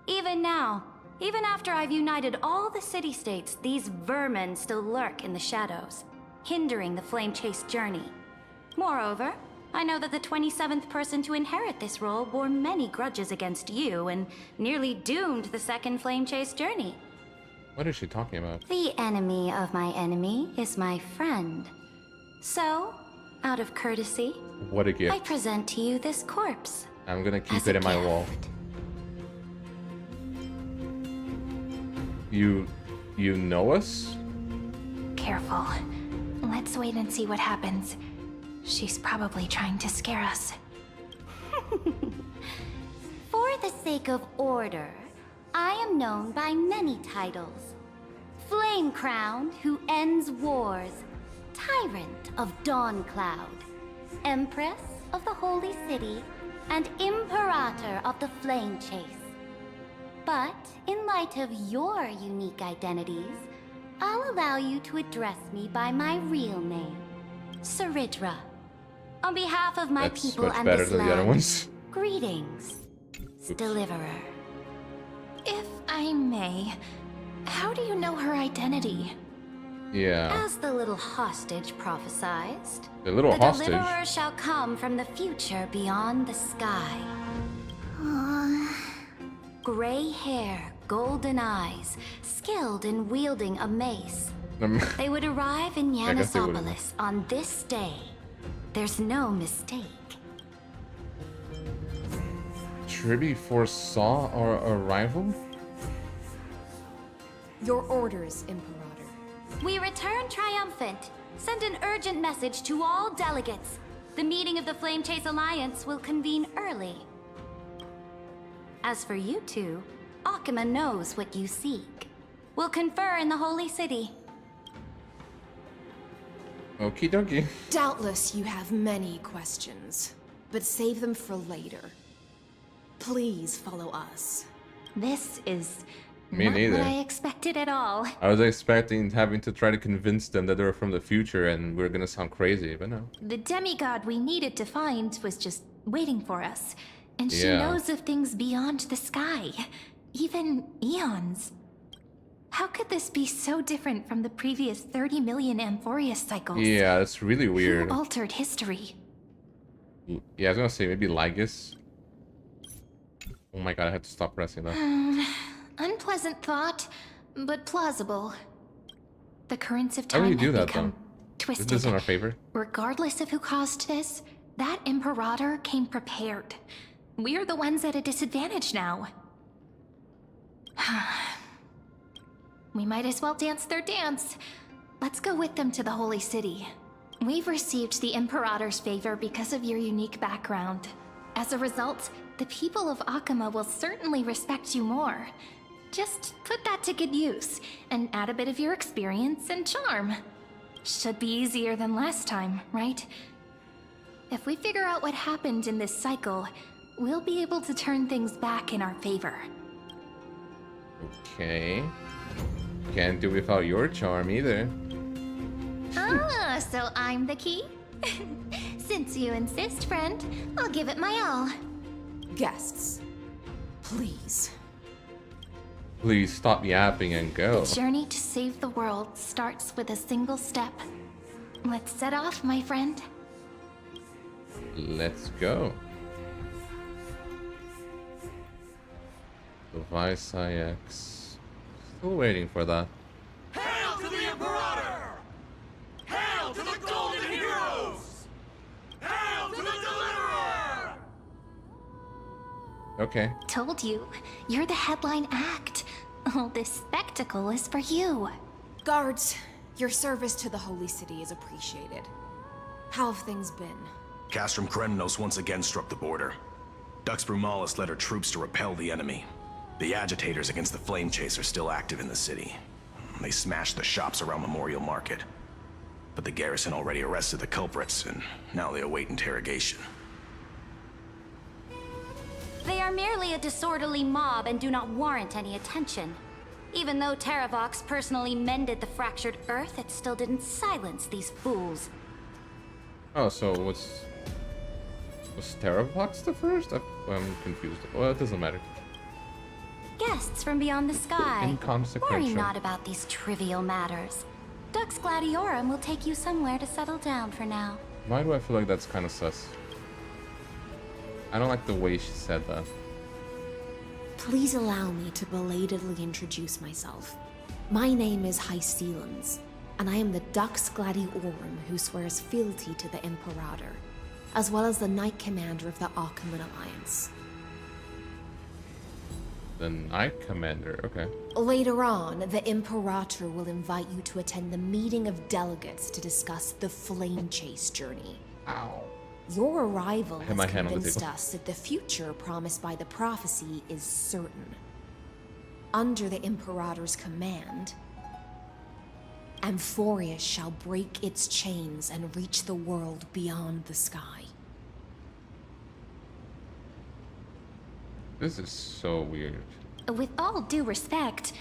Even now, even after I've united all the city-states, these vermin still lurk in the shadows, hindering the flame-chase journey. Moreover, I know that the 27th person to inherit this role bore many grudges against you and nearly doomed the second flame-chase journey. What is she talking about? The enemy of my enemy is my friend. So, out of courtesy, What a gift. I present to you this corpse. I'm gonna keep as it a in my gift. wall. You know us? Careful. Let's wait and see what happens. She's probably trying to scare us. For the sake of order, I am known by many titles. Flame Crown, who ends wars. Tyrant of Dawn Cloud. Empress of the Holy City. And Imperator of the Flame Chase. But in light of your unique identities, I'll allow you to address me by my real name, Saridra. On behalf of my That's people much and better this than the other land, ones. greetings, Deliverer. If I may, how do you know her identity? Yeah. As the little hostage prophesied, The little the hostage. Deliverer shall come from the future beyond the sky. Gray hair, golden eyes, skilled in wielding a mace. They would arrive in I guess they would've. Yanisopolis on this day. There's no mistake. Tribby foresaw our arrival? Your orders, Imperator. We return triumphant. Send an urgent message to all delegates. the meeting of the Flame Chase Alliance will convene early. As for you two, Akuma knows what you seek. We'll confer in the Holy City. Okie dokie. Doubtless you have many questions, but save them for later. Please follow us. This is Me not neither. what I expected at all. I was expecting having to try to convince them that they were from the future and we are gonna sound crazy, but no. The demigod we needed to find was just waiting for us. And she Yeah. knows of things beyond the sky. Even eons. How could this be so different from the previous 30 million Amphorius cycles? Yeah, that's really weird. Who altered history? Yeah, I was gonna say maybe Lygus. Oh my god, I had to stop pressing that. Unpleasant thought, but plausible. The currents of How do time you do have that, become though? twisted. Is this in our favor? Regardless of who caused this, that Imperator came prepared. We're the ones at a disadvantage now. We might as well dance their dance. Let's go with them to the Holy City. We've received the Imperator's favor because of your unique background. As a result, the people of Akuma will certainly respect you more. Just put that to good use, and add a bit of your experience and charm. Should be easier than last time, right? If we figure out what happened in this cycle, we'll be able to turn things back in our favor. Okay. Can't do without your charm either. Ah, so I'm the key? Since you insist, friend, I'll give it my all. Guests, please. Please stop yapping and go. The journey to save the world starts with a single step. Let's set off, my friend. Let's go. Device IX. Still waiting for that. Hail to the Imperator! Hail to the Golden Heroes! Hail to the Deliverer! Okay. Told you, you're the headline act. All this spectacle is for you. Guards, your service to the Holy City is appreciated. How have things been? Castrum Kremnos once again struck the border. Dux Brumalis led her troops to repel the enemy. The agitators against the Flame Chase are still active in the city. They smashed the shops around Memorial Market. But the garrison already arrested the culprits, and now they await interrogation. They are merely a disorderly mob and do not warrant any attention. Even though Terravox personally mended the fractured earth, it still didn't silence these fools. Oh, so was Terravox the first? I'm confused. Well, it doesn't matter. Guests from beyond the sky. Inconsequential. Worry not about these trivial matters. Dux Gladiorum will take you somewhere to settle down for now. Why do I feel like that's kind of sus? I don't like the way she said that. Please allow me to belatedly introduce myself. My name is Hycelans, and I am the Dux Gladiorum who swears fealty to the Imperator, as well as the Knight Commander of the Akuman Alliance. The Knight Commander, okay. Later on, the Imperator will invite you to attend the meeting of delegates to discuss the Flame Chase journey. Ow. Your arrival I had has my hand on the convinced table. us that the future promised by the prophecy is certain. Under the Imperator's command, Amphorius shall break its chains and reach the world beyond the sky. This is so weird. With all due respect,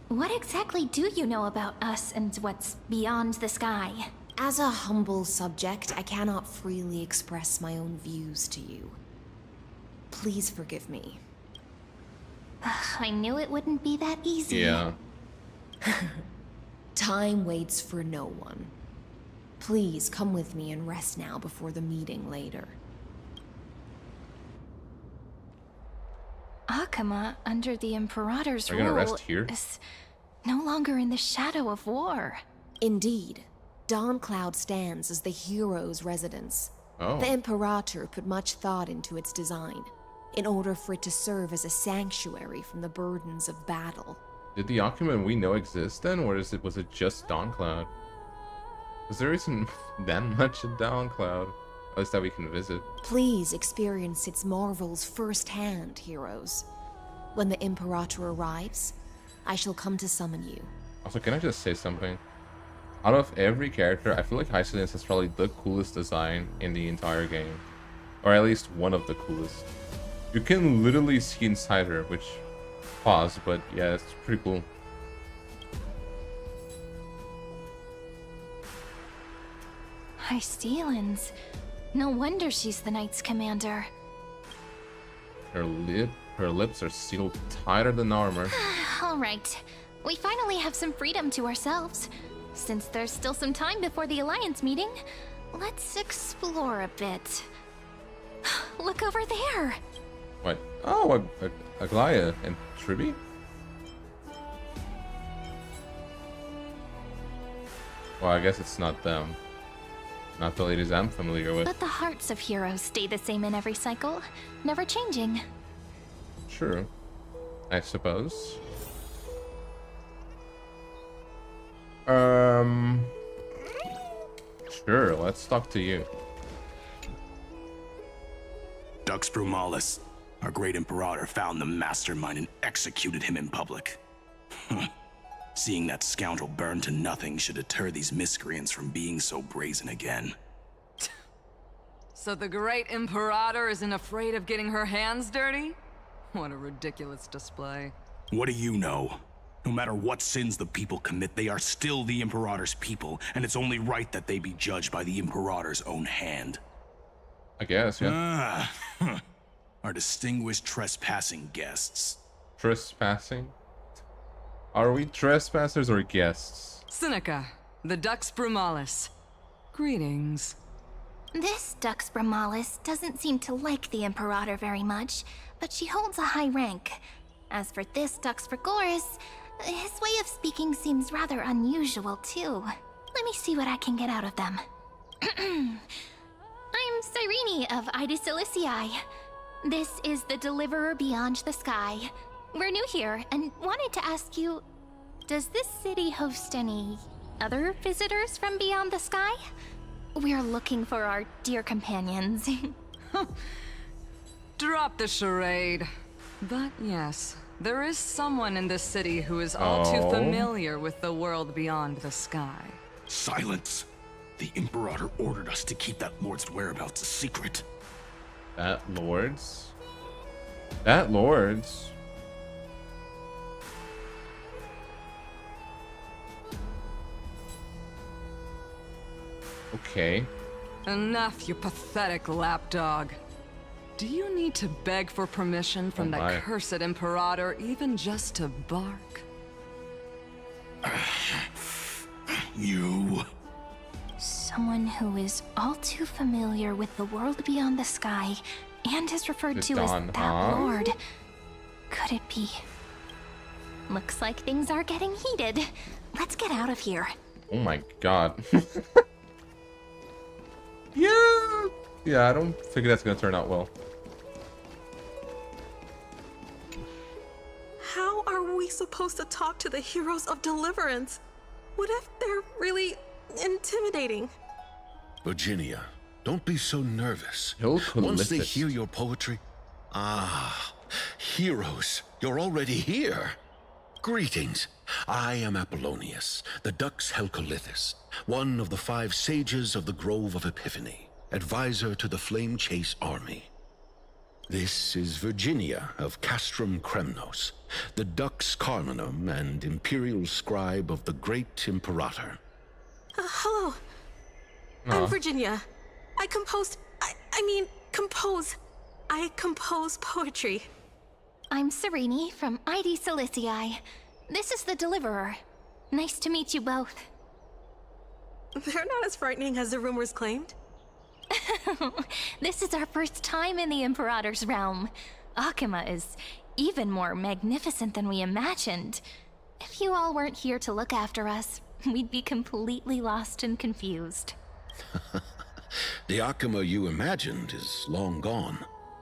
what exactly do you know about us and what's beyond the sky? As a humble subject, I cannot freely express my own views to you. Please forgive me. I knew it wouldn't be that easy. Yeah. Time waits for no one. Please come with me and rest now before the meeting later. Akuma, under the Imperator's Are you gonna rule, rest here? is no longer in the shadow of war. Indeed, Dawncloud stands as the hero's residence. Oh. The Imperator put much thought into its design, in order for it to serve as a sanctuary from the burdens of battle. Did the Akuman we know exist then, or was it just Dawncloud? Because there isn't that much in Dawncloud. place that we can visit. Please experience its marvels firsthand, heroes. When the Imperator arrives, I shall come to summon you. Also, can I just say something? Out of every character, I feel like Hycelians is probably the coolest design in the entire game. Or at least one of the coolest. You can literally see inside her, which... Pause, but yeah, it's pretty cool. Hycelians. No wonder she's the Knight's commander. Her lips are sealed tighter than armor. Alright, we finally have some freedom to ourselves. Since there's still some time before the Alliance meeting, let's explore a bit. Look over there! What? Oh, Aglaya and Triby? Well, I guess it's not them. Not the ladies I'm familiar with. But the hearts of heroes stay the same in every cycle, never changing. True. I suppose. Sure, let's talk to you. Dux Brumalis, our great Imperator, found the mastermind and executed him in public. Seeing that scoundrel burn to nothing should deter these miscreants from being so brazen again. So the great Imperator isn't afraid of getting her hands dirty? What a ridiculous display. What do you know? No matter what sins the people commit, they are still the Imperator's people, and it's only right that they be judged by the Imperator's own hand. I guess, yeah. Our distinguished trespassing guests. Trespassing? Are we trespassers or guests? Seneca, the Dux Brumalis. Greetings. This Dux Brumalis doesn't seem to like the Imperator very much, but she holds a high rank. As for this Dux Frigoris, his way of speaking seems rather unusual too. Let me see what I can get out of them. I'm Cyrene of Idicelicii. This is the Deliverer Beyond the Sky. We're new here and wanted to ask you, does this city host any other visitors from beyond the sky? We're looking for our dear companions. Drop the charade. But yes, there is someone in this city who is all too familiar with the world beyond the sky. Silence! The Imperator ordered us to keep that lord's whereabouts a secret. That lord's? That lord's? Okay. Enough, you pathetic lapdog. Do you need to beg for permission from that cursed Imperator even just to bark? You... Someone who is all too familiar with the world beyond the sky and is referred to as that lord. Could it be? Looks like things are getting heated. Let's get out of here. Oh my god. Yeah, I don't think that's gonna turn out well. How are we supposed to talk to the heroes of deliverance? What if they're really intimidating? Virginia, don't be so nervous. Once they hear your poetry... Ah, heroes, you're already here. Greetings. I am Apollonius, the Dux Helcolithus, one of the 5 sages of the Grove of Epiphany, advisor to the Flame Chase army. This is Virginia of Castrum Kremnos, the Dux Carminum and imperial scribe of the great Imperator. Hello. I'm Virginia. I compose poetry. I'm Cyrene from Idicelicii. This is the Deliverer. Nice to meet you both. They're not as frightening as the rumors claimed. This is our first time in the Imperator's realm. Akima is even more magnificent than we imagined. If you all weren't here to look after us, we'd be completely lost and confused. The Akima you imagined is long gone.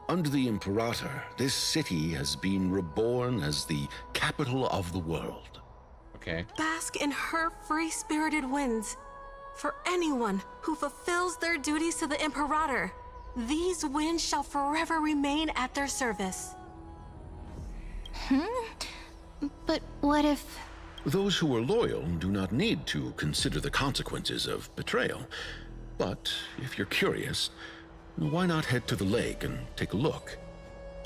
Under the Imperator, this city has been reborn as the capital of the world. Okay. Bask in her free-spirited winds. For anyone who fulfills their duties to the Imperator, these winds shall forever remain at their service. But what if... Those who are loyal do not need to consider the consequences of betrayal. But if you're curious, why not head to the lake and take a look?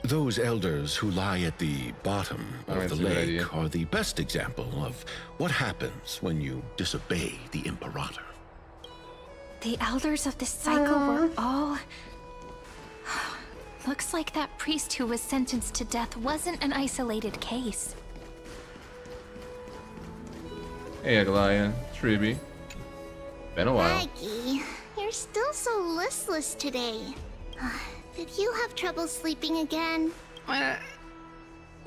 Those elders who lie at the bottom of the lake are the best example of what happens when you disobey the Imperator. The elders of the cycle were all... Looks like that priest who was sentenced to death wasn't an isolated case. Hey, Aglaya, Triby. Been a while. Maggie, you're still so listless today. Did you have trouble sleeping again?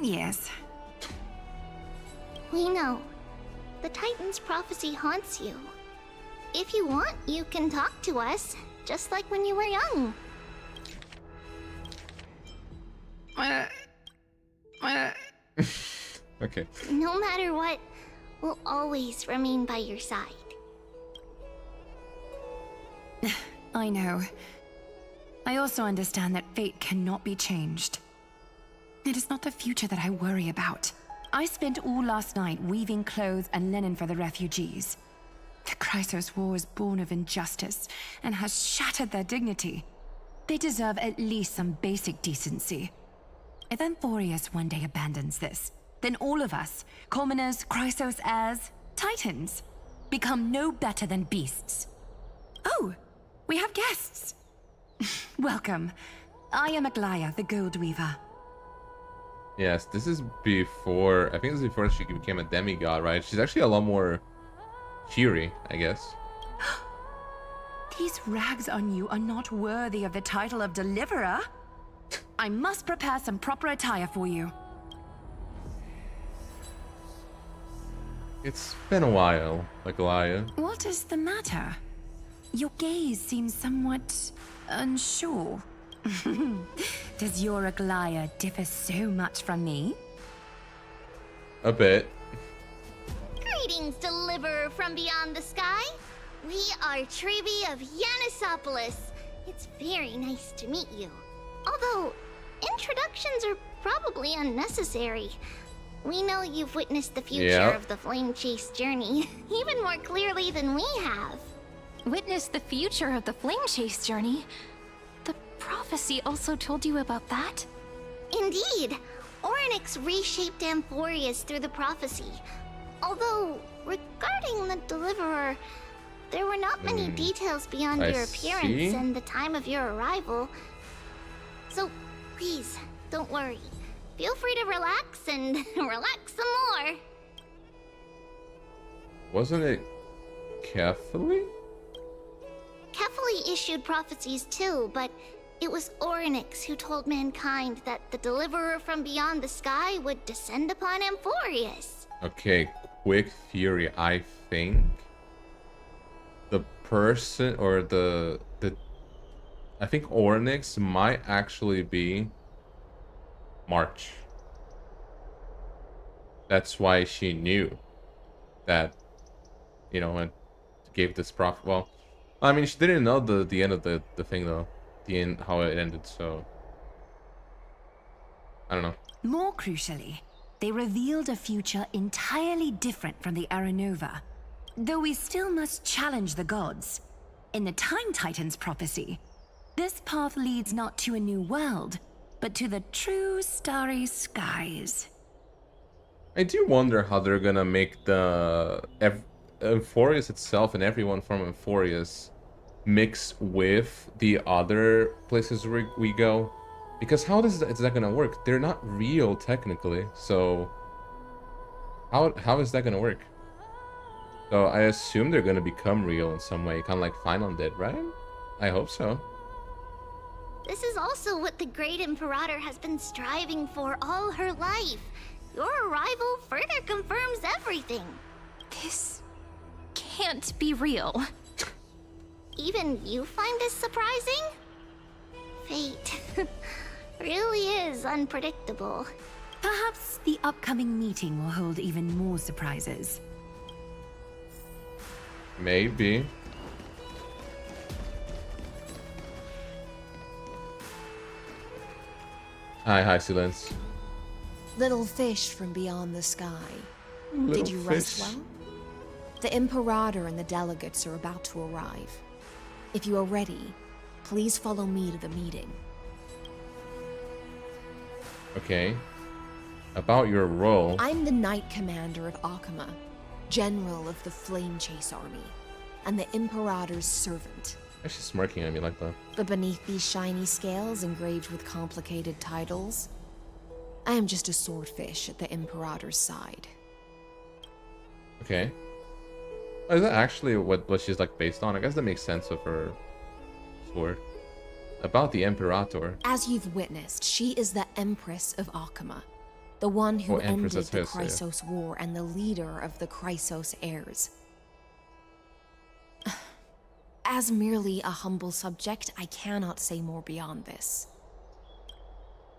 Yes. We know. The Titan's prophecy haunts you. If you want, you can talk to us, just like when you were young. Okay. No matter what, we'll always remain by your side. I know. I also understand that fate cannot be changed. It is not the future that I worry about. I spent all last night weaving clothes and linen for the refugees. The Chrysos War is born of injustice and has shattered their dignity. They deserve at least some basic decency. If Amphorius one day abandons this, then all of us, commoners, Chrysos heirs, Titans, become no better than beasts. Oh, we have guests. Welcome. I am Aglaya, the Gold Weaver. Yes, this is before... I think this is before she became a demigod, right? She's actually a lot more cheery, I guess. These rags on you are not worthy of the title of Deliverer. I must prepare some proper attire for you. It's been a while, Aglaya. What is the matter? Your gaze seems somewhat unsure. Does your Aglaya differ so much from me? A bit. Greetings, Deliverer from beyond the sky. We are Triby of Yanisopolis. It's very nice to meet you. Although, introductions are probably unnecessary. We know you've witnessed the future of the Flame Chase journey, even more clearly than we have. Witnessed the future of the Flame Chase journey? The prophecy also told you about that? Indeed. Orynyx reshaped Amphorius through the prophecy. Although, regarding the Deliverer, there were not many details beyond your appearance and the time of your arrival. So, please, don't worry. Feel free to relax and relax some more. Wasn't it Kephali? Kephali issued prophecies too, but it was Orynyx who told mankind that the Deliverer from beyond the sky would descend upon Amphorius. Okay, quick theory. I think the person or the I think Orynyx might actually be March. That's why she knew that, you know, and gave this prophet. Well, I mean, she didn't know the end of the thing though, the end, how it ended. So I don't know. More crucially, they revealed a future entirely different from the Aranova. Though we still must challenge the gods. In the Time Titan's prophecy, this path leads not to a new world, but to the true starry skies. I do wonder how they're gonna make the Amphorius itself and everyone from Amphorius mix with the other places we go. Because how is that gonna work? They're not real technically, so how is that gonna work? So I assume they're gonna become real in some way, kind of like Phainon did, right? I hope so. This is also what the Great Imperator has been striving for all her life. Your arrival further confirms everything. This can't be real. Even you find this surprising? Fate really is unpredictable. Perhaps the upcoming meeting will hold even more surprises. Maybe. Hi, Silence. Little fish from beyond the sky. Little Did you rest fish. well? The Imperator and the delegates are about to arrive. If you are ready, please follow me to the meeting. Okay. About your role. I'm the Knight Commander of Akama, General of the Flame Chase Army, and the Imperator's servant. She's smirking at me like that. But beneath these shiny scales engraved with complicated titles, I am just a swordfish at the Imperator's side. Okay. Oh, is that actually what she's like based on? I guess that makes sense of her sword. About the Imperator. As you've witnessed, she is the Empress of Akama, the one who ended the Chrysos War and the leader of the Chrysos heirs. As merely a humble subject, I cannot say more beyond this.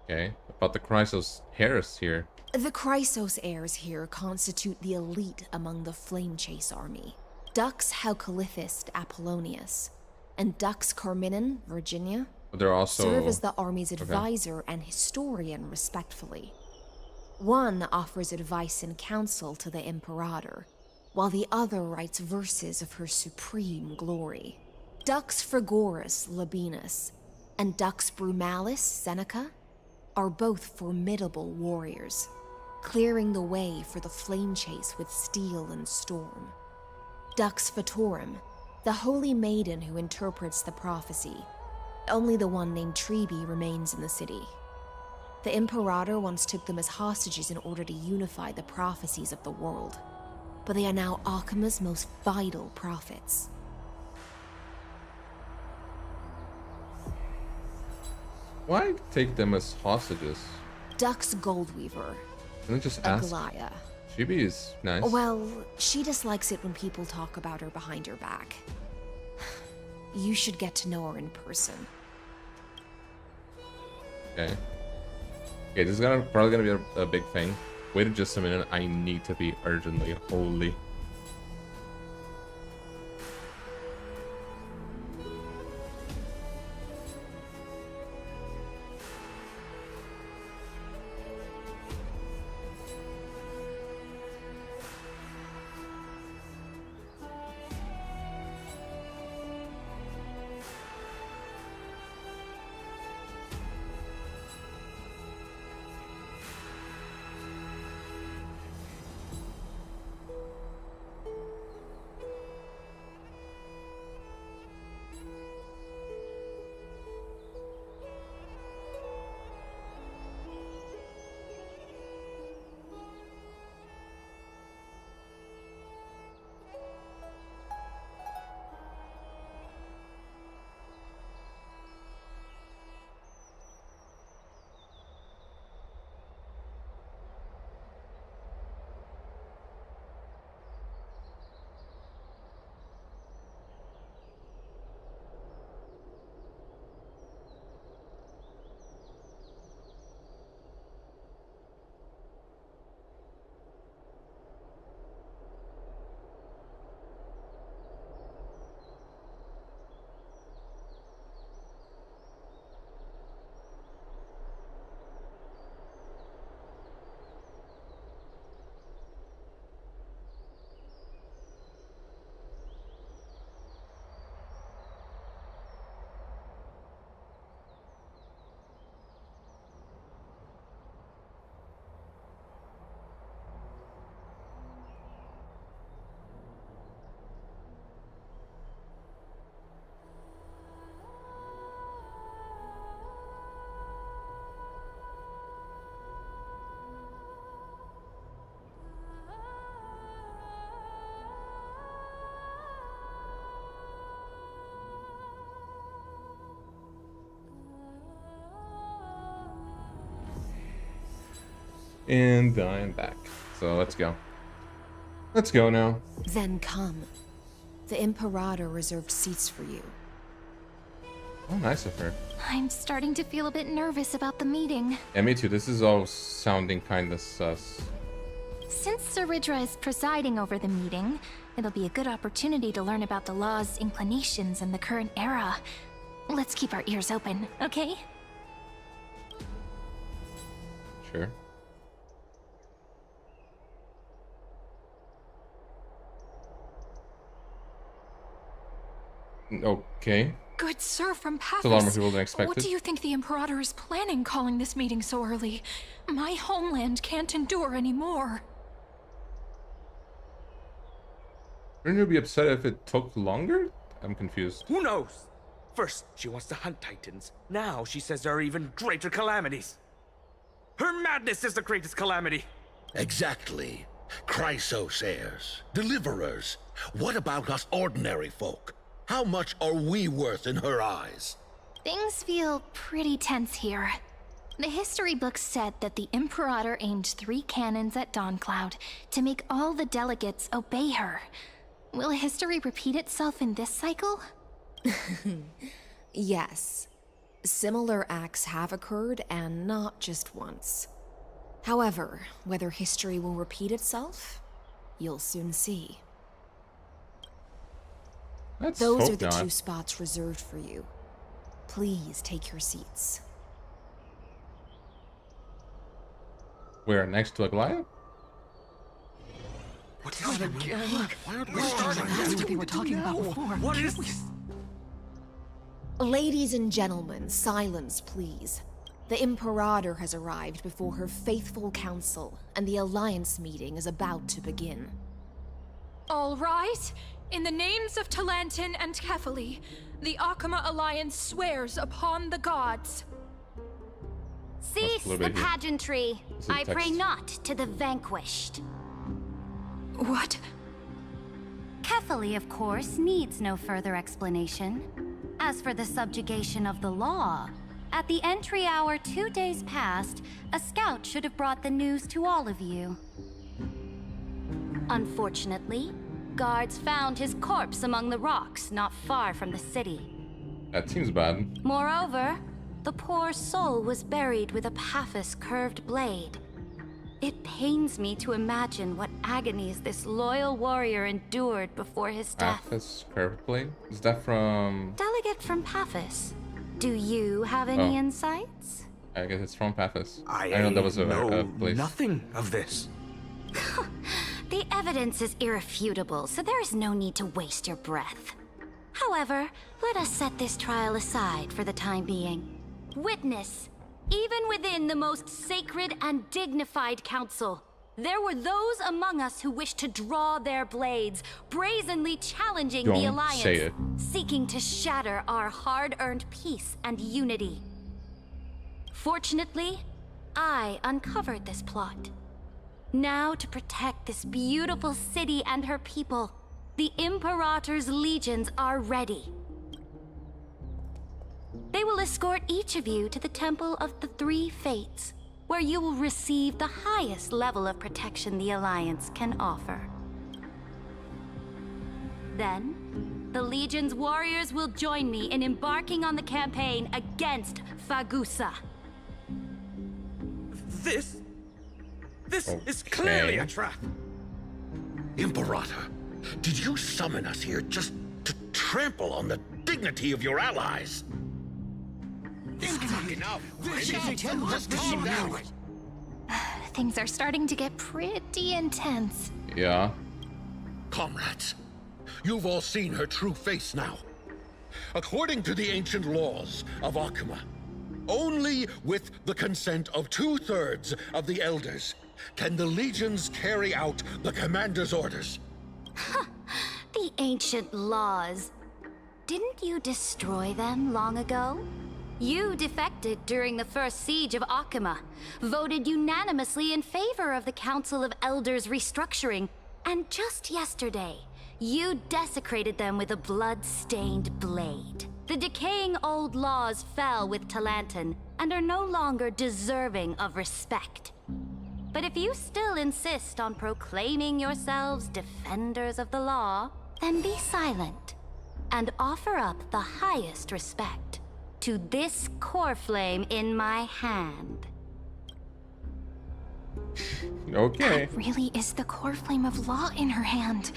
Okay. About the Chrysos heirs here. The Chrysos heirs here constitute the elite among the Flame Chase army. Dux Haucalithist Apollonius and Dux Carminin Virginia But they're also serve as the army's advisor and historian respectfully. One offers advice and counsel to the Imperator, while the other writes verses of her supreme glory. Dux Frigoris Labienus and Dux Brumalis Seneca are both formidable warriors, clearing the way for the flame chase with steel and storm. Dux Fatorum, the holy maiden who interprets the prophecy. Only the one named Trebi remains in the city. The Imperator once took them as hostages in order to unify the prophecies of the world, but they are now Akama's most vital prophets. Why take them as hostages? Dux Goldweaver. Can I just ask? Aglaya. Chibi is nice. Well, she dislikes it when people talk about her behind her back. You should get to know her in person. Okay. Okay, this is probably gonna be a big thing. Wait just a minute. I need to be urgently holy. And I'm back. So let's go. Let's go now. Then come. The Imperator reserved seats for you. Oh, nice of her. I'm starting to feel a bit nervous about the meeting. Yeah, me too. This is all sounding kind of sus. Since Saridra is presiding over the meeting, it'll be a good opportunity to learn about the law's inclinations in the current era. Let's keep our ears open, okay? Sure. Okay. Good sir from It's a lot more Paphos, people than expected. what do you think the Imperator is planning calling this meeting so early? My homeland can't endure anymore. Wouldn't you be upset if it took longer? I'm confused. Who knows? First, she wants to hunt Titans. Now she says there are even greater calamities. Her madness is the greatest calamity. Exactly. Chrysos heirs, deliverers. What about us ordinary folk? How much are we worth in her eyes? Things feel pretty tense here. The history books said that the Imperator aimed 3 cannons at Dawncloud to make all the delegates obey her. Will history repeat itself in this cycle? Yes. Similar acts have occurred, and not just once. However, whether history will repeat itself, you'll soon see. Those are the 2 spots reserved for you. Please take your seats. We're next to a Goliath? What's happening again? Why aren't we starting? That's what they were talking about before. What is this? Ladies and gentlemen, silence, please. The Imperator has arrived before her faithful council, and the Alliance meeting is about to begin. All rise. In the names of Talantin and Kefali, the Akama Alliance swears upon the gods. Cease the pageantry. I pray not to the vanquished. What? Kefali, of course, needs no further explanation. As for the subjugation of the law, at the entry hour 2 days past, a scout should have brought the news to all of you. Unfortunately, guards found his corpse among the rocks not far from the city. That seems bad. Moreover, the poor soul was buried with a Paphos curved blade. It pains me to imagine what agonies this loyal warrior endured before his death. Paphos curved blade? Is that from... Delegate from Paphos. Do you have any insights? I guess it's from Paphos. I know that was a place. Nothing of this. The evidence is irrefutable, so there is no need to waste your breath. However, let us set this trial aside for the time being. Witness, even within the most sacred and dignified council, there were those among us who wished to draw their blades, brazenly challenging the Alliance, seeking to shatter our hard-earned peace and unity. Fortunately, I uncovered this plot. Now, to protect this beautiful city and her people, the Imperator's legions are ready. They will escort each of you to the Temple of the Three Fates, where you will receive the highest level of protection the Alliance can offer. Then, the Legion's warriors will join me in embarking on the campaign against Phagusa. This is clearly a trap. Imperator, did you summon us here just to trample on the dignity of your allies? Enough. Let's calm down. Things are starting to get pretty intense. Yeah. Comrades, you've all seen her true face now. According to the ancient laws of Akama, only with the consent of 2/3 of the elders can the legions carry out the commander's orders. The ancient laws. Didn't you destroy them long ago? You defected during the first siege of Akama, voted unanimously in favor of the Council of Elders restructuring, and just yesterday, you desecrated them with a blood-stained blade. The decaying old laws fell with Talantin and are no longer deserving of respect. But if you still insist on proclaiming yourselves defenders of the law, then be silent and offer up the highest respect to this core flame in my hand. Okay. That really is the core flame of law in her hand.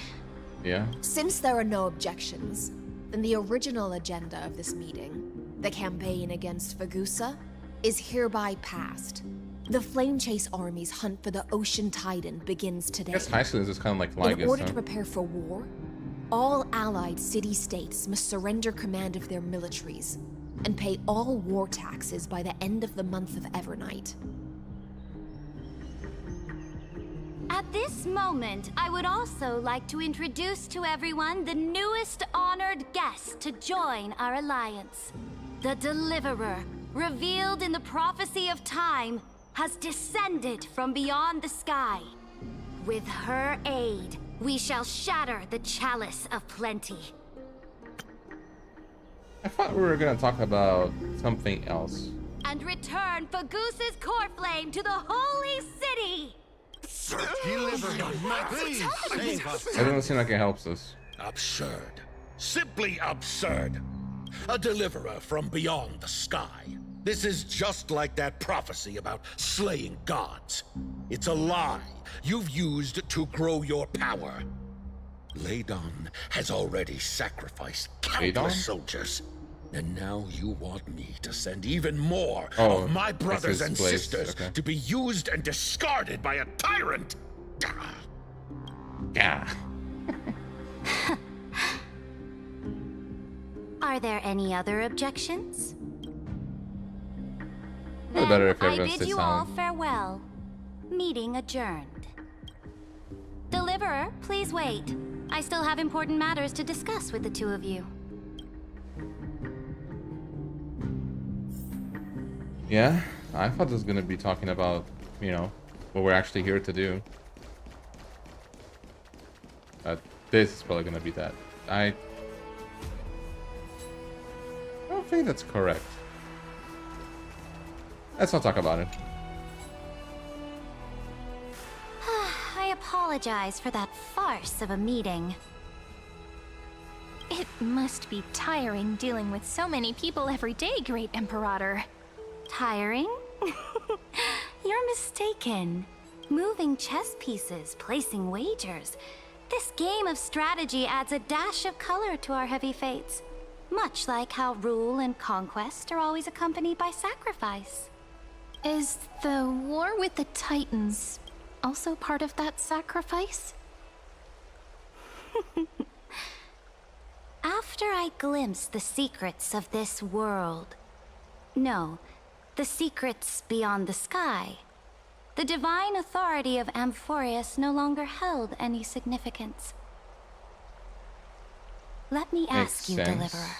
Yeah. Since there are no objections, then the original agenda of this meeting, the campaign against Phagusa, is hereby passed. The Flame Chase Army's hunt for the Ocean Titan begins today. I guess High Seasons is kind of like Lygus, In order to prepare for war, all allied city-states must surrender command of their militaries and pay all war taxes by the end of the month of Evernight. At this moment, I would also like to introduce to everyone the newest honored guest to join our alliance. The Deliverer, revealed in the prophecy of time, has descended from beyond the sky. With her aid, we shall shatter the chalice of plenty. I thought we were gonna talk about something else. And return Fagusa's core flame to the holy city! Please, save us. It doesn't seem like it helps us. Absurd. Simply absurd. A deliverer from beyond the sky. This is just like that prophecy about slaying gods. It's a lie you've used to grow your power. Ladon has already sacrificed countless soldiers. And now you want me to send even more of my brothers and sisters to be used and discarded by a tyrant? Yeah. Are there any other objections? Probably better if I everyone bid stays you all silent. farewell. Meeting adjourned. Deliverer, please wait. I still have important matters to discuss with the two of you. Yeah, I thought this was gonna be talking about, you know, what we're actually here to do. This is probably gonna be that. I don't think that's correct. Let's not talk about it. I apologize for that farce of a meeting. It must be tiring dealing with so many people every day, Great Imperator. Tiring? You're mistaken. Moving chess pieces, placing wagers. This game of strategy adds a dash of color to our heavy fates. Much like how rule and conquest are always accompanied by sacrifice. Is the war with the Titans also part of that sacrifice? After I glimpse the secrets of this world... No, the secrets beyond the sky. The divine authority of Amphorius no longer held any significance. Let me ask you, Deliverer.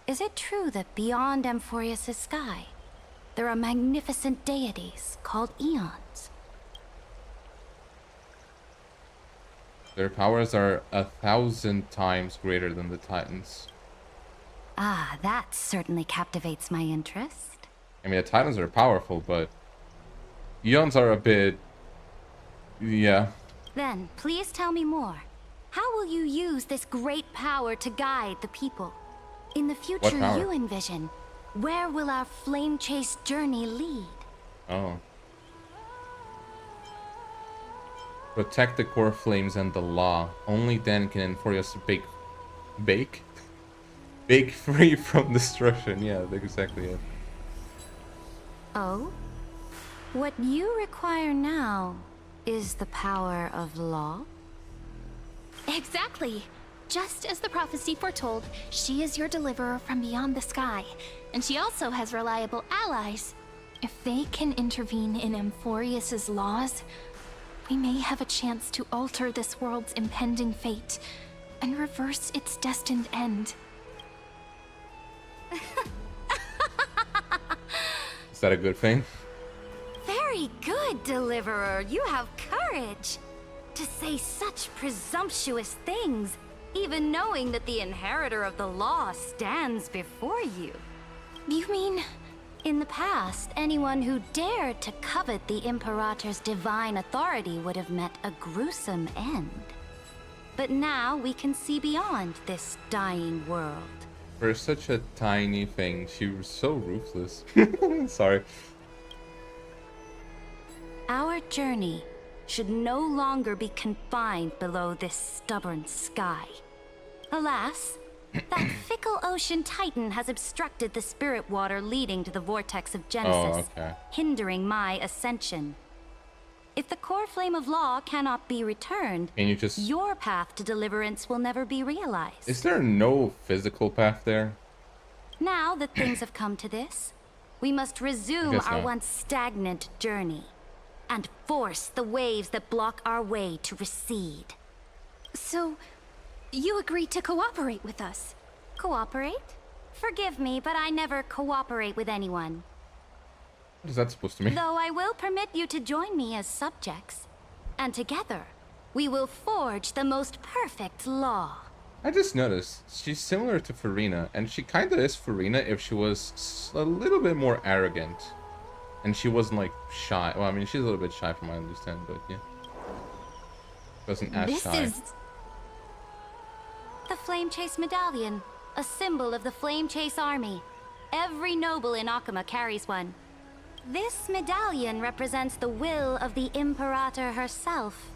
Is it true that beyond Amphorius' sky, there are magnificent deities called Eons? Their powers are 1,000 times greater than the Titans. Ah, that certainly captivates my interest. I mean, the Titans are powerful, but Eons are a bit... yeah. Then, please tell me more. How will you use this great power to guide the people? In the future you envision, where will our flame chase journey lead? Oh. Protect the core flames and the law. Only then can Amphorius bake free from destruction. Yeah, that's exactly it. Oh? What you require now is the power of law? Exactly. Just as the prophecy foretold, she is your deliverer from beyond the sky, and she also has reliable allies. If they can intervene in Amphorius's laws, we may have a chance to alter this world's impending fate and reverse its destined end. Is that a good thing? Very good, Deliverer. You have courage to say such presumptuous things, even knowing that the inheritor of the law stands before you. You mean... In the past, anyone who dared to covet the Imperator's divine authority would have met a gruesome end. But now we can see beyond this dying world. For such a tiny thing, she was so ruthless. Sorry. Our journey should no longer be confined below this stubborn sky. Alas, That fickle ocean titan has obstructed the spirit water leading to the vortex of Genesis, hindering my ascension. If the core flame of law cannot be returned, your path to deliverance will never be realized. Is there no physical path there? Now that things have come to this, we must resume our once stagnant journey and force the waves that block our way to recede. So, you agreed to cooperate with us? Cooperate? Forgive me, but I never cooperate with anyone. What is that supposed to mean? Though I will permit you to join me as subjects, and together, we will forge the most perfect law. I just noticed she's similar to Farina, and she kind of is Farina if she was a little bit more arrogant. And she wasn't like shy. Well, I mean, she's a little bit shy from what I understand, but yeah. Wasn't as shy. This is the Flame Chase Medallion, a symbol of the Flame Chase Army. Every noble in Akuma carries one. This medallion represents the will of the Imperator herself,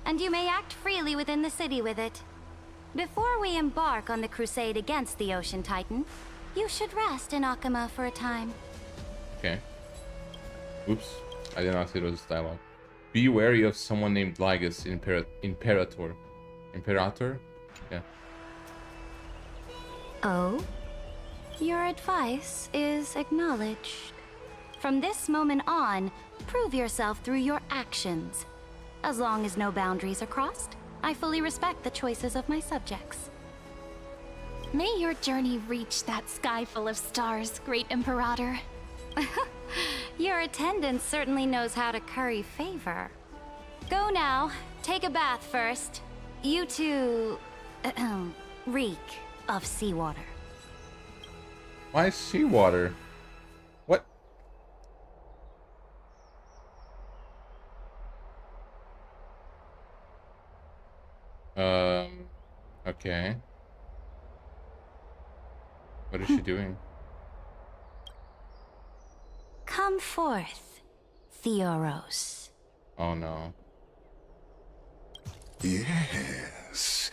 and you may act freely within the city with it. Before we embark on the crusade against the Ocean Titan, you should rest in Akuma for a time. Okay. Oops, I did not see those dialogue. Be wary of someone named Ligus, Imperator. Imperator? Yeah. Oh? Your advice is acknowledged. From this moment on, prove yourself through your actions. As long as no boundaries are crossed, I fully respect the choices of my subjects. May your journey reach that sky full of stars, Great Imperator. Your attendant certainly knows how to curry favor. Go now. Take a bath first. You two... reek of seawater. Why seawater? What? Okay. What is she doing? Come forth, Theoros. Oh no. Yes.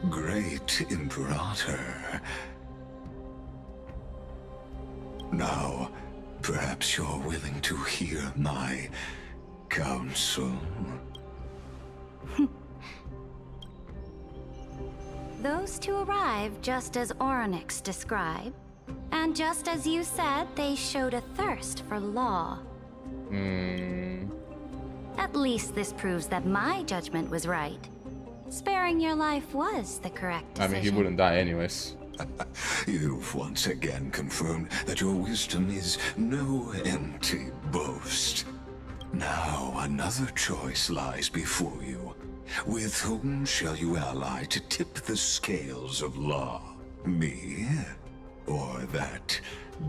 Great Imperator. Now, perhaps you're willing to hear my counsel. Those two arrived just as Oryx described, and just as you said, they showed a thirst for law. At least this proves that my judgment was right. Sparing your life was the correct decision. I mean, he wouldn't die anyways. You've once again confirmed that your wisdom is no empty boast. Now another choice lies before you. With whom shall you ally to tip the scales of law? Me? Or that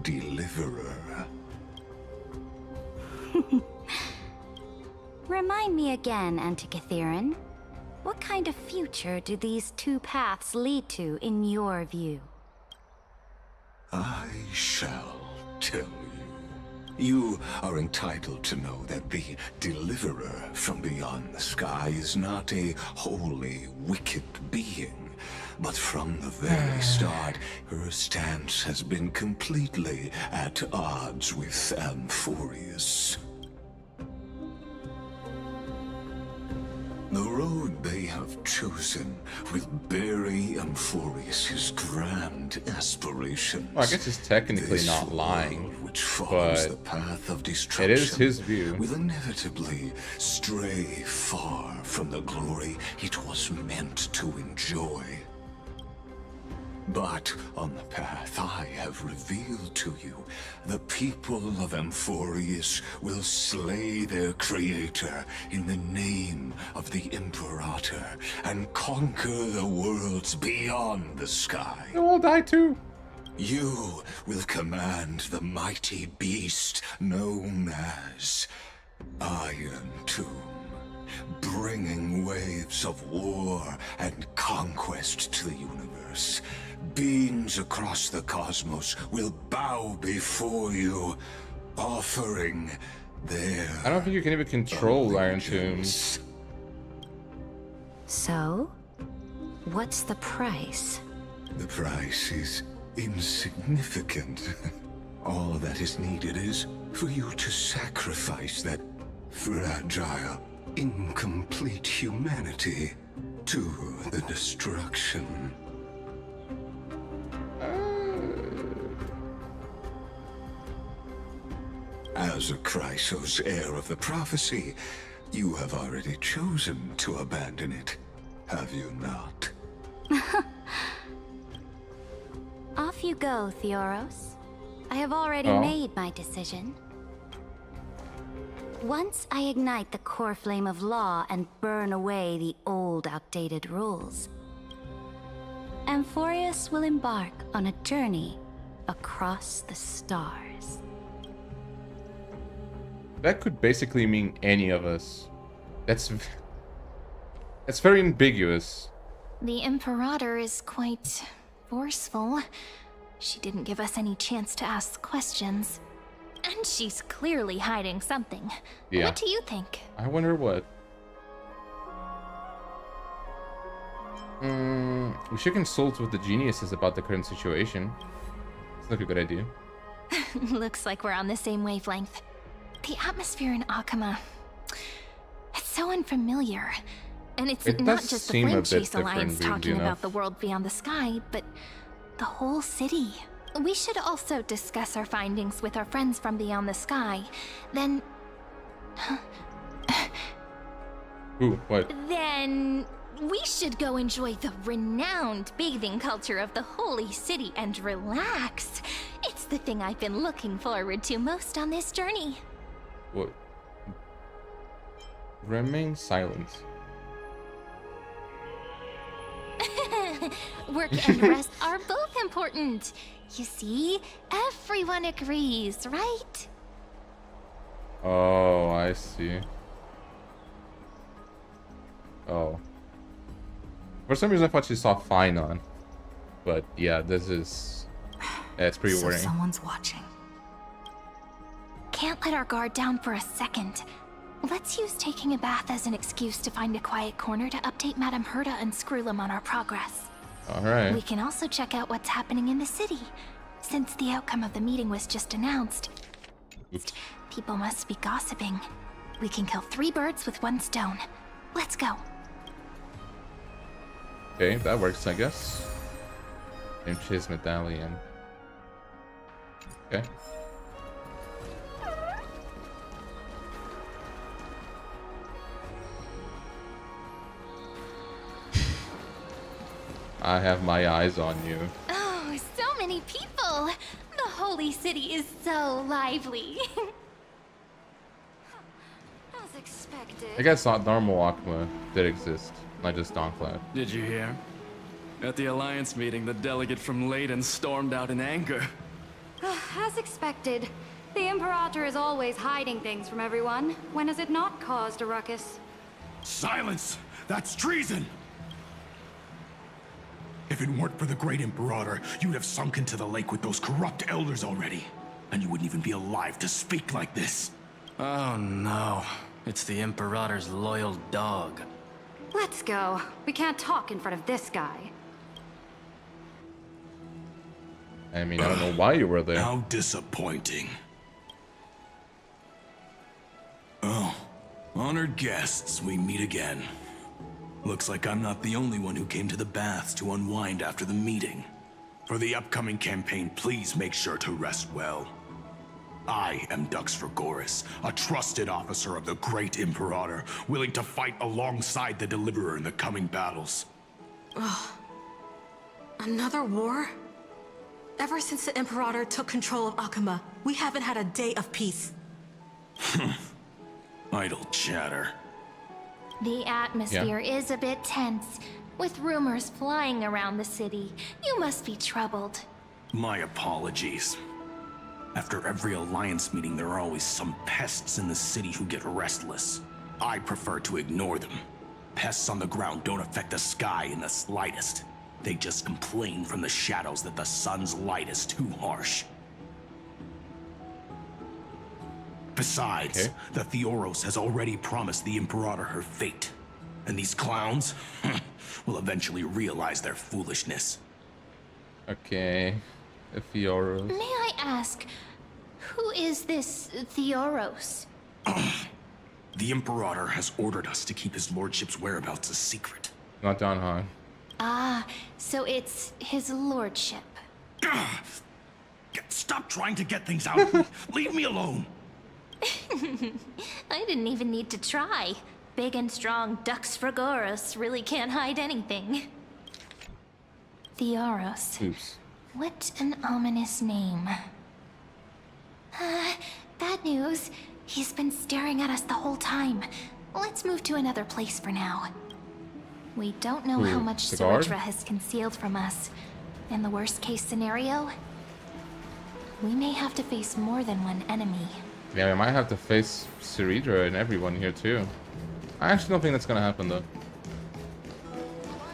deliverer? Remind me again, Antikytheron. What kind of future do these two paths lead to in your view? I shall tell you. You are entitled to know that the deliverer from beyond the sky is not a wholly wicked being, but from the very start, her stance has been completely at odds with Amphorius. The road they have chosen will bury Amphorius' grand aspirations. Well, I guess it's technically not lying, which follows the path of destruction, it is his view. Will inevitably stray far from the glory it was meant to enjoy. But on the path I have revealed to you, the people of Amphorius will slay their creator in the name of the Imperator and conquer the worlds beyond the sky. They'll all die too. You will command the mighty beast known as Iron Tomb, bringing waves of war and conquest to the universe. Beings across the cosmos will bow before you, offering their... I don't think you can even control Iron Tombs. So? What's the price? The price is insignificant. All that is needed is for you to sacrifice that fragile, incomplete humanity to the destruction. As a Chrysos heir of the prophecy, you have already chosen to abandon it, have you not? Off you go, Theoros. I have already made my decision. Once I ignite the core flame of law and burn away the old, outdated rules, Amphorius will embark on a journey across the stars. That could basically mean any of us. That's very ambiguous. The Imperator is quite forceful. She didn't give us any chance to ask questions. And she's clearly hiding something. Yeah. What do you think? I wonder what. We should consult with the geniuses about the current situation. It's like a good idea. Looks like we're on the same wavelength. The atmosphere in Akama, it's so unfamiliar. And it's not just the Flame Chase Alliance talking about the world beyond the sky, but the whole city. We should also discuss our findings with our friends from beyond the sky. Then... Ooh, what? Then... we should go enjoy the renowned bathing culture of the holy city and relax. It's the thing I've been looking forward to most on this journey. What? Remain silent. Work and rest are both important. You see, everyone agrees, right? Oh, I see. Oh. For some reason I thought she saw Phainon. But yeah, this is... it's pretty worrying. Someone's watching. Can't let our guard down for a second. Let's use taking a bath as an excuse to find a quiet corner to update Madame Herta and Screwlum on our progress. Alright. We can also check out what's happening in the city. Since the outcome of the meeting was just announced, people must be gossiping. We can kill 3 birds with 1 stone. Let's go. Okay, that works, I guess. And Chase Medallion. Okay. I have my eyes on you. Oh, so many people! The holy city is so lively. As expected. I guess not normal Akama did exist, not just Dawnflood. Did you hear? At the Alliance meeting, the delegate from Leyden stormed out in anger. As expected. The Imperator is always hiding things from everyone. When has it not caused a ruckus? Silence! That's treason! If it weren't for the great Imperator, you'd have sunk into the lake with those corrupt elders already. And you wouldn't even be alive to speak like this. Oh no. It's the Imperator's loyal dog. Let's go. We can't talk in front of this guy. I mean, I don't know why you were there. How disappointing. Oh, honored guests, we meet again. Looks like I'm not the only one who came to the baths to unwind after the meeting. For the upcoming campaign, please make sure to rest well. I am Dux Vergoris, a trusted officer of the great Imperator, willing to fight alongside the Deliverer in the coming battles. Ugh. Another war? Ever since the Imperator took control of Akama, we haven't had a day of peace. Idle chatter. The atmosphere is a bit tense, with rumors flying around the city. You must be troubled. My apologies. After every Alliance meeting, there are always some pests in the city who get restless. I prefer to ignore them. Pests on the ground don't affect the sky in the slightest. They just complain from the shadows that the sun's light is too harsh. Besides, the Theoros has already promised the Imperator her fate. And these clowns will eventually realize their foolishness. Okay. Theoros. May I ask, who is this Theoros? The Imperator has ordered us to keep his lordship's whereabouts a secret. Not Don Han. Ah, so it's his lordship. Stop trying to get things out. Leave me alone. I didn't even need to try. Big and strong Dux Fragoros really can't hide anything. Theoros. Oops. What an ominous name. Bad news. He's been staring at us the whole time. Let's move to another place for now. We don't know how much Suritra has concealed from us. In the worst case scenario, we may have to face more than one enemy. Yeah, we might have to face Suritra and everyone here too. I actually don't think that's gonna happen though.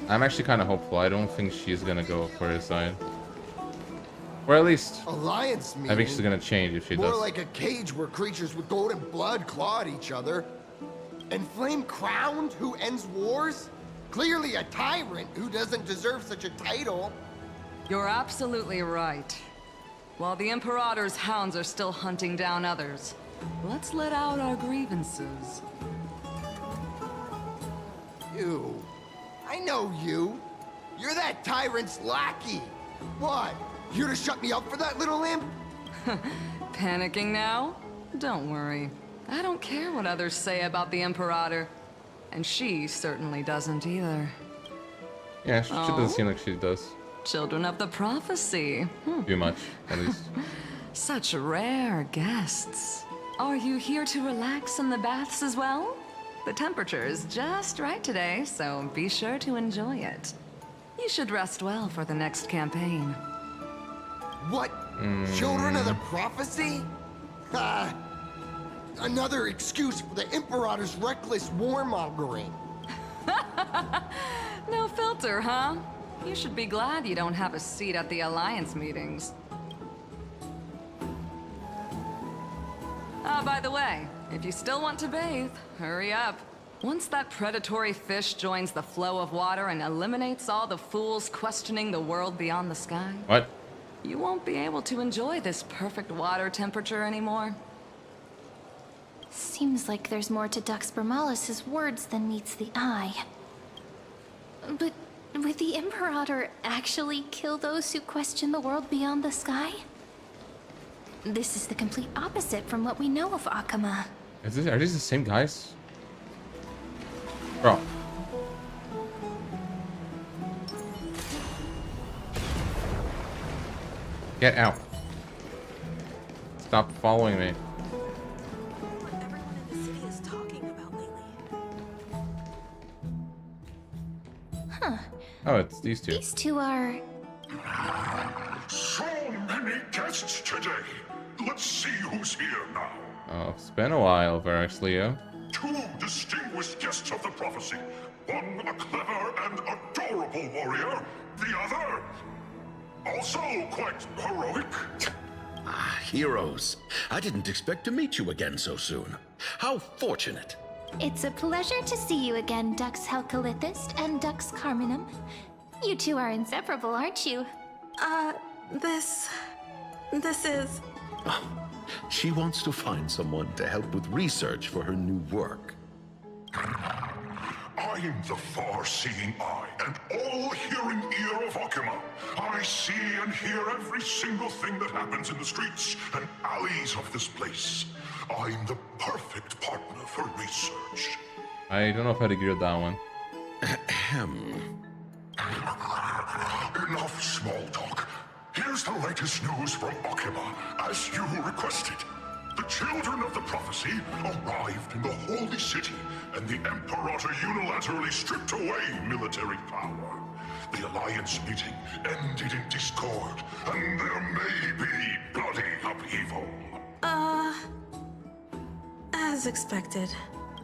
I'm actually kind of hopeful. I don't think she's gonna go for his side. Or at least, Alliance meeting? I think she's gonna change if she does. More like a cage where creatures with golden blood claw at each other. And Flame Crowned, who ends wars? Clearly a tyrant who doesn't deserve such a title. You're absolutely right. While the Imperator's hounds are still hunting down others, let's let out our grievances. You. I know you. You're that tyrant's lackey. What? Here to shut me up for that little imp? Panicking now? Don't worry. I don't care what others say about the Imperator. And she certainly doesn't either. Yeah, she doesn't seem like she does. Children of the prophecy. Too much, at least. Such rare guests. Are you here to relax in the baths as well? The temperature is just right today, so be sure to enjoy it. You should rest well for the next campaign. What? Children of the prophecy? Another excuse for the Imperator's reckless warmongering. No filter, huh? You should be glad you don't have a seat at the Alliance meetings. By the way, if you still want to bathe, hurry up. Once that predatory fish joins the flow of water and eliminates all the fools questioning the world beyond the sky... What? You won't be able to enjoy this perfect water temperature anymore. Seems like there's more to Dux Bramalis's words than meets the eye. But would the Imperator actually kill those who question the world beyond the sky? This is the complete opposite from what we know of Akama. Are these the same guys? Bro. Get out. Stop following me. Huh. Oh, it's these two. These two are... So many guests today. Let's see who's here now. Oh, it's been a while, Verax Leo. Two distinguished guests of the prophecy. One a clever and adorable warrior. The other, also quite heroic. Ah, heroes. I didn't expect to meet you again so soon. How fortunate. It's a pleasure to see you again, Dux Helcalithist and Dux Carminum. You two are inseparable, aren't you? This is... Oh, she wants to find someone to help with research for her new work. I'm the far-seeing eye and all-hearing ear of Akama. I see and hear every single thing that happens in the streets and alleys of this place. I'm the perfect partner for research. I don't know if I'd agree with that one. Enough small talk. Here's the latest news from Akama, as you requested. The children of the prophecy arrived in the holy city, and the Imperator unilaterally stripped away military power. The Alliance meeting ended in discord, and there may be bloody upheaval. As expected.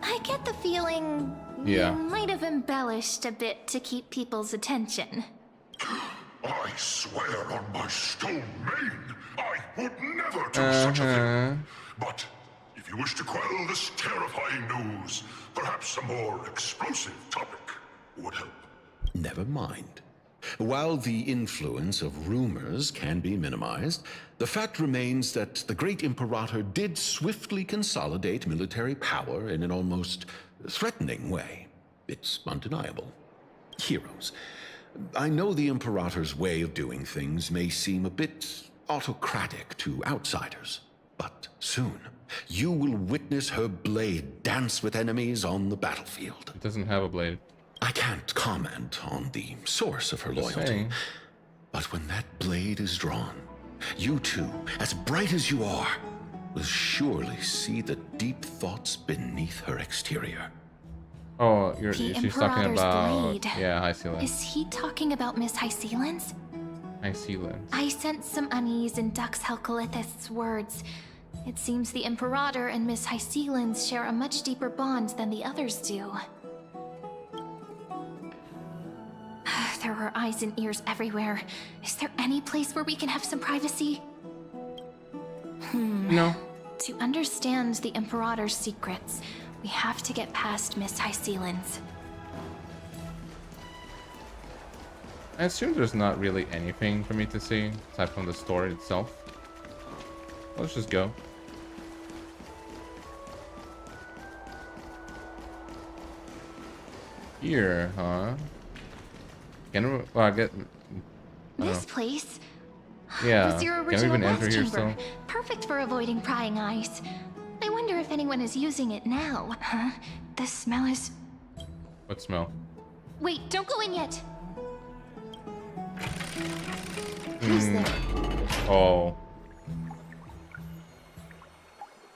I get the feeling Yeah. you might have embellished a bit to keep people's attention. I swear on my stone mane, I would never do such a thing. But if If you wish to quell this terrifying news, perhaps a more explosive topic would help. Never mind. While the influence of rumors can be minimized, the fact remains that the great Imperator did swiftly consolidate military power in an almost threatening way. It's undeniable. Heroes, I know the Imperator's way of doing things may seem a bit autocratic to outsiders, but soon you will witness her blade dance with enemies on the battlefield. It doesn't have a blade. I can't comment on the source of her loyalty, but when that blade is drawn, you two, as bright as you are, will surely see the deep thoughts beneath her exterior. Oh, she's talking about blade. Yeah, High Sealands. Is he talking about Miss High Sealands? High Sealands. I sense some unease in Dux Helcolith's words. It seems the Imperator and Miss High Sealands share a much deeper bond than the others do. There are eyes and ears everywhere. Is there any place where we can have some privacy? No. To understand the Imperator's secrets, we have to get past Miss High Sealands. I assume there's not really anything for me to see, aside from the story itself. Let's just go. Here, huh? Can I get... This place? Yeah, Was your can we original even enter gas here chamber. still? Perfect for avoiding prying eyes. I wonder if anyone is using it now. Huh? The smell is... What smell? Wait, don't go in yet. Who's there? Oh.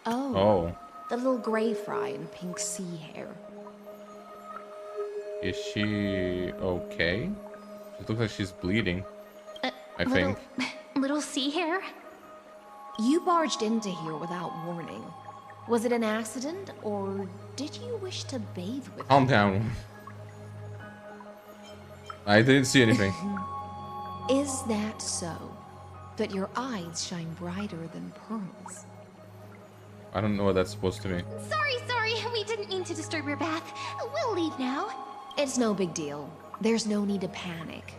Oh. Oh. The little gray fry in pink sea hair. Is she okay? She looks like she's bleeding. I little, think. Little sea hair? You barged into here without warning. Was it an accident, or did you wish to bathe with Calm down. I didn't see anything. Is that so? That your eyes shine brighter than pearls? I don't know what that's supposed to mean. Sorry. We didn't mean to disturb your bath. We'll leave now. It's no big deal. There's no need to panic.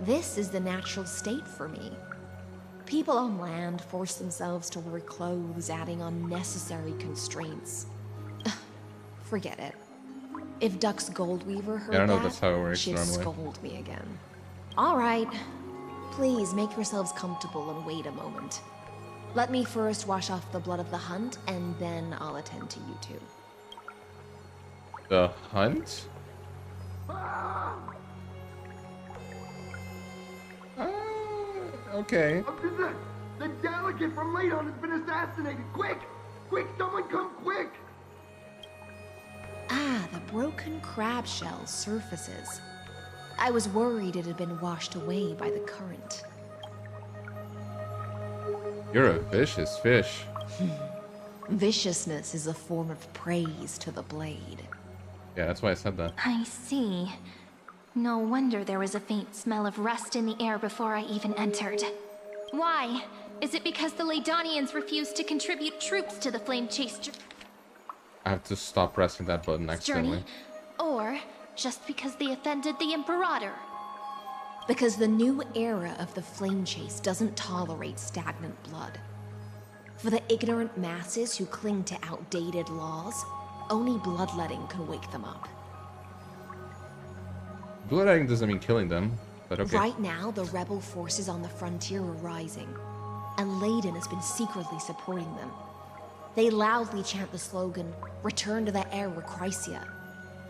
This is the natural state for me. People on land force themselves to wear clothes, adding unnecessary constraints. Forget it. If Dux Goldweaver heard I don't know that, if that's how it works she'd normally. scold me again. All right. Please make yourselves comfortable and wait a moment. Let me first wash off the blood of the hunt, and then I'll attend to you two. The hunt? Okay. The delegate from Phainon has been assassinated! Quick! Quick, someone come quick! Ah, the broken crab shell surfaces. I was worried it had been washed away by the current. You're a vicious fish. Viciousness is a form of praise to the blade. Yeah, that's why I said that. I see. No wonder there was a faint smell of rust in the air before I even entered. Why? Is it because the Laydonians refused to contribute troops to the Flame Chase I have to stop pressing that button accidentally. journey? Or just because they offended the Imperator? Because the new era of the Flame Chase doesn't tolerate stagnant blood. For the ignorant masses who cling to outdated laws, only bloodletting can wake them up. Bloodletting doesn't mean killing them, but okay. Right now, the rebel forces on the frontier are rising, and Leyden has been secretly supporting them. They loudly chant the slogan, "Return to the Era Chrysia,"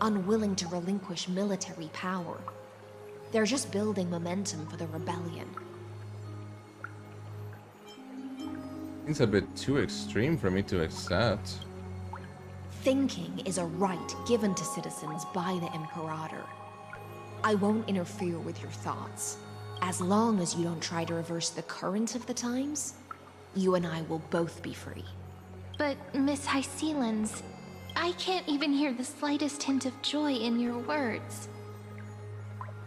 unwilling to relinquish military power. They're just building momentum for the rebellion. It's a bit too extreme for me to accept. Thinking is a right given to citizens by the Imperator. I won't interfere with your thoughts. As long as you don't try to reverse the current of the times, you and I will both be free. But, Miss High Sealands, I can't even hear the slightest hint of joy in your words.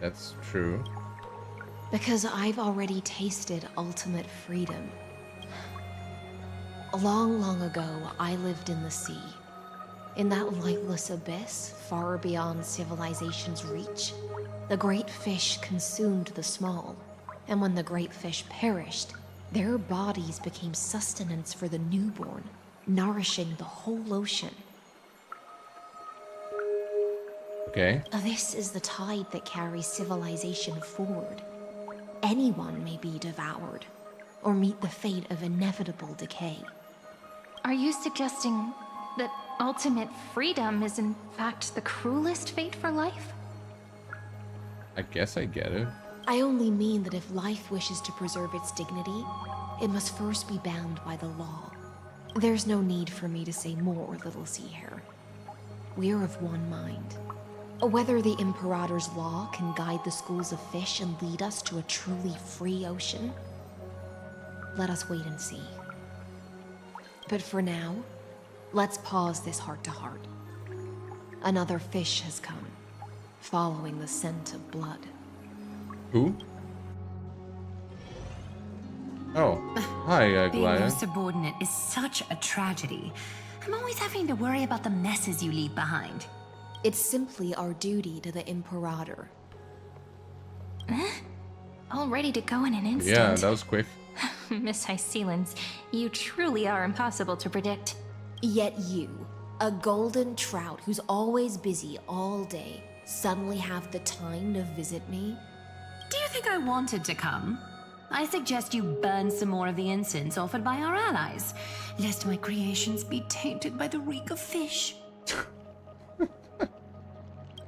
That's true. Because I've already tasted ultimate freedom. Long, long ago, I lived in the sea. In that lightless abyss, far beyond civilization's reach, the great fish consumed the small. And when the great fish perished, their bodies became sustenance for the newborn, nourishing the whole ocean. Okay. This is the tide that carries civilization forward. Anyone may be devoured, or meet the fate of inevitable decay. Are you suggesting that ultimate freedom is in fact the cruelest fate for life? I guess I get it. I only mean that if life wishes to preserve its dignity, it must first be bound by the law. There's no need for me to say more, little sea hare. We're of one mind. Whether the Imperator's law can guide the schools of fish and lead us to a truly free ocean, let us wait and see. But for now, let's pause this heart-to-heart. Another fish has come, following the scent of blood. Who? Oh, hi, Being your Glaya. subordinate is such a tragedy. I'm always having to worry about the messes you leave behind. It's simply our duty to the Imperator. All ready to go in an instant. Yeah, that was quick. Miss Hycelens, you truly are impossible to predict. Yet you, a golden trout who's always busy all day, suddenly have the time to visit me? Do you think I wanted to come? I suggest you burn some more of the incense offered by our allies, lest my creations be tainted by the reek of fish.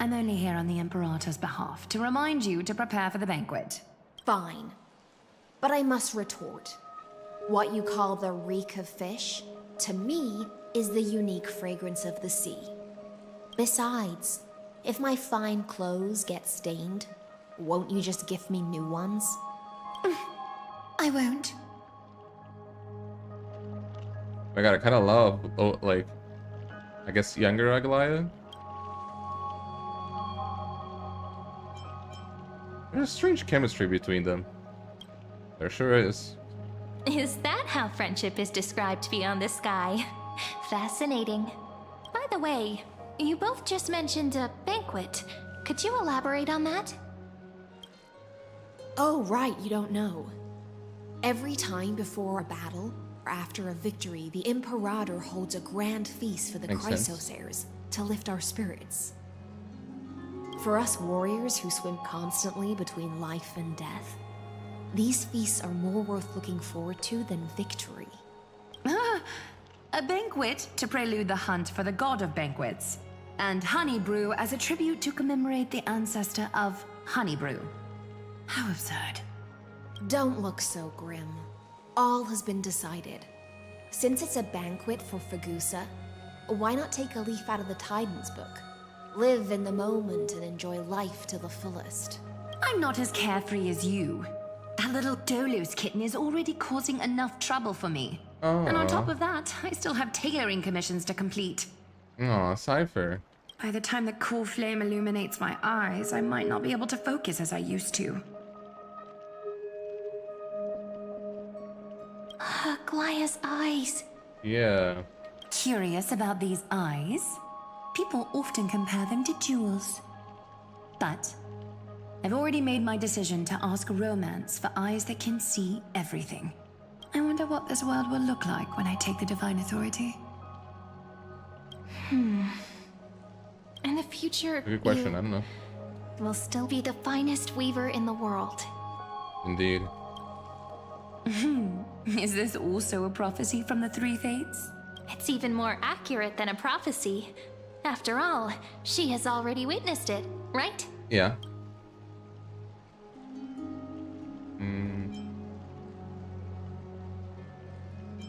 I'm only here on the Imperator's behalf to remind you to prepare for the banquet. Fine. But I must retort. What you call the reek of fish, to me, is the unique fragrance of the sea. Besides, if my fine clothes get stained, won't you just gift me new ones? I won't. I got I kind of love, like, I guess younger Glaya. There's a strange chemistry between them. There sure is. Is that how friendship is described beyond the sky? Fascinating. By the way, you both just mentioned a banquet. Could you elaborate on that? Oh, right, you don't know. Every time before a battle, or after a victory, the Imperator holds a grand feast for the Chrysosairs to lift our spirits. For us warriors who swim constantly between life and death, these feasts are more worth looking forward to than victory. A banquet to prelude the hunt for the god of banquets, and honey brew as a tribute to commemorate the ancestor of honey brew. How absurd. Don't look so grim. All has been decided. Since it's a banquet for Fagusa, why not take a leaf out of the Titan's book? Live in the moment and enjoy life to the fullest. I'm not as carefree as you. That little Dolos kitten is already causing enough trouble for me. Oh. And on top of that, I still have tailoring commissions to complete. Aw, Cypher. By the time the cool flame illuminates my eyes, I might not be able to focus as I used to. Glaya's eyes. Yeah. Curious about these eyes? People often compare them to jewels. But I've already made my decision to ask romance for eyes that can see everything. I wonder what this world will look like when I take the divine authority. In the future, Good question, I don't know. will still be the finest weaver in the world. Indeed. Is this also a prophecy from the Three Fates? It's even more accurate than a prophecy. After all, she has already witnessed it, right? Yeah.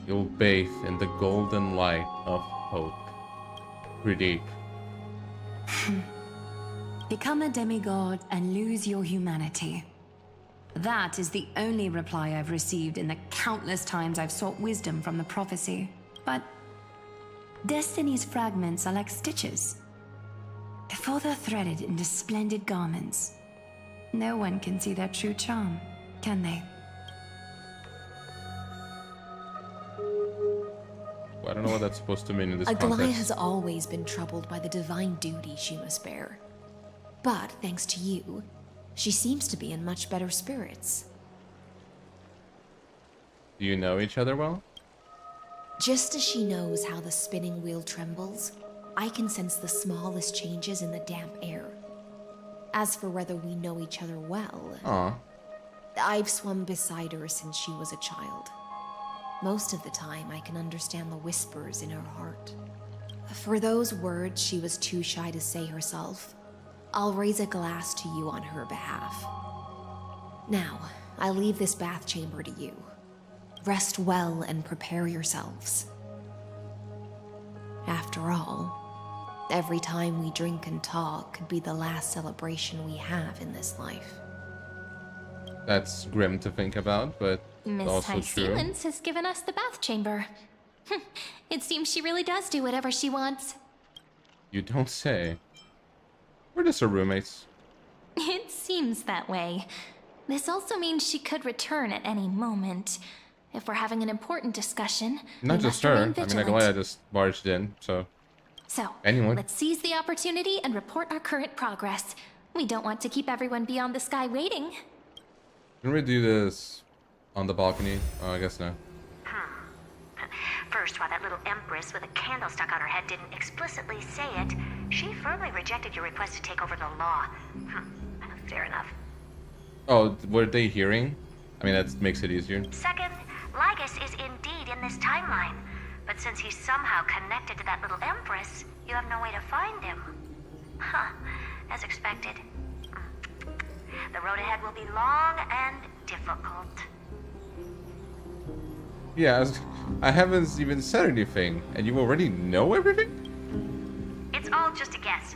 You'll bathe in the golden light of hope. Pretty deep. Become a demigod and lose your humanity. That is the only reply I've received in the countless times I've sought wisdom from the prophecy. But Destiny's fragments are like stitches. Before they're threaded into splendid garments, no one can see their true charm, can they? I don't know what that's supposed to mean in this Aglaia context. has always been troubled by the divine duty she must bear. But thanks to you, she seems to be in much better spirits. Do you know each other well? Just as she knows how the spinning wheel trembles, I can sense the smallest changes in the damp air. As for whether we know each other well, Aw. I've swum beside her since she was a child. Most of the time, I can understand the whispers in her heart. For those words she was too shy to say herself, I'll raise a glass to you on her behalf. Now, I leave this bath chamber to you. Rest well and prepare yourselves. After all, every time we drink and talk could be the last celebration we have in this life. That's grim to think about, but Miss also true. Stevens has given us the bath chamber. It seems she really does do whatever she wants. You don't say. We're just her roommates. It seems that way. This also means she could return at any moment. If we're having an important discussion, Not we just must her. remain I mean, vigilant. Aglaia just barged in, so. So, Anyone. let's seize the opportunity and report our current progress. We don't want to keep everyone beyond the sky waiting. Can we do this on the balcony? Oh, I guess no. First, while that little empress with a candle stuck on her head didn't explicitly say it, she firmly rejected your request to take over the law. Fair enough. Oh, were they hearing? I mean, that makes it easier. Second, Lygus is indeed in this timeline. But since he's somehow connected to that little empress, you have no way to find him. As expected. The road ahead will be long and difficult. Yeah, I haven't even said anything, and you already know everything? It's all just a guess.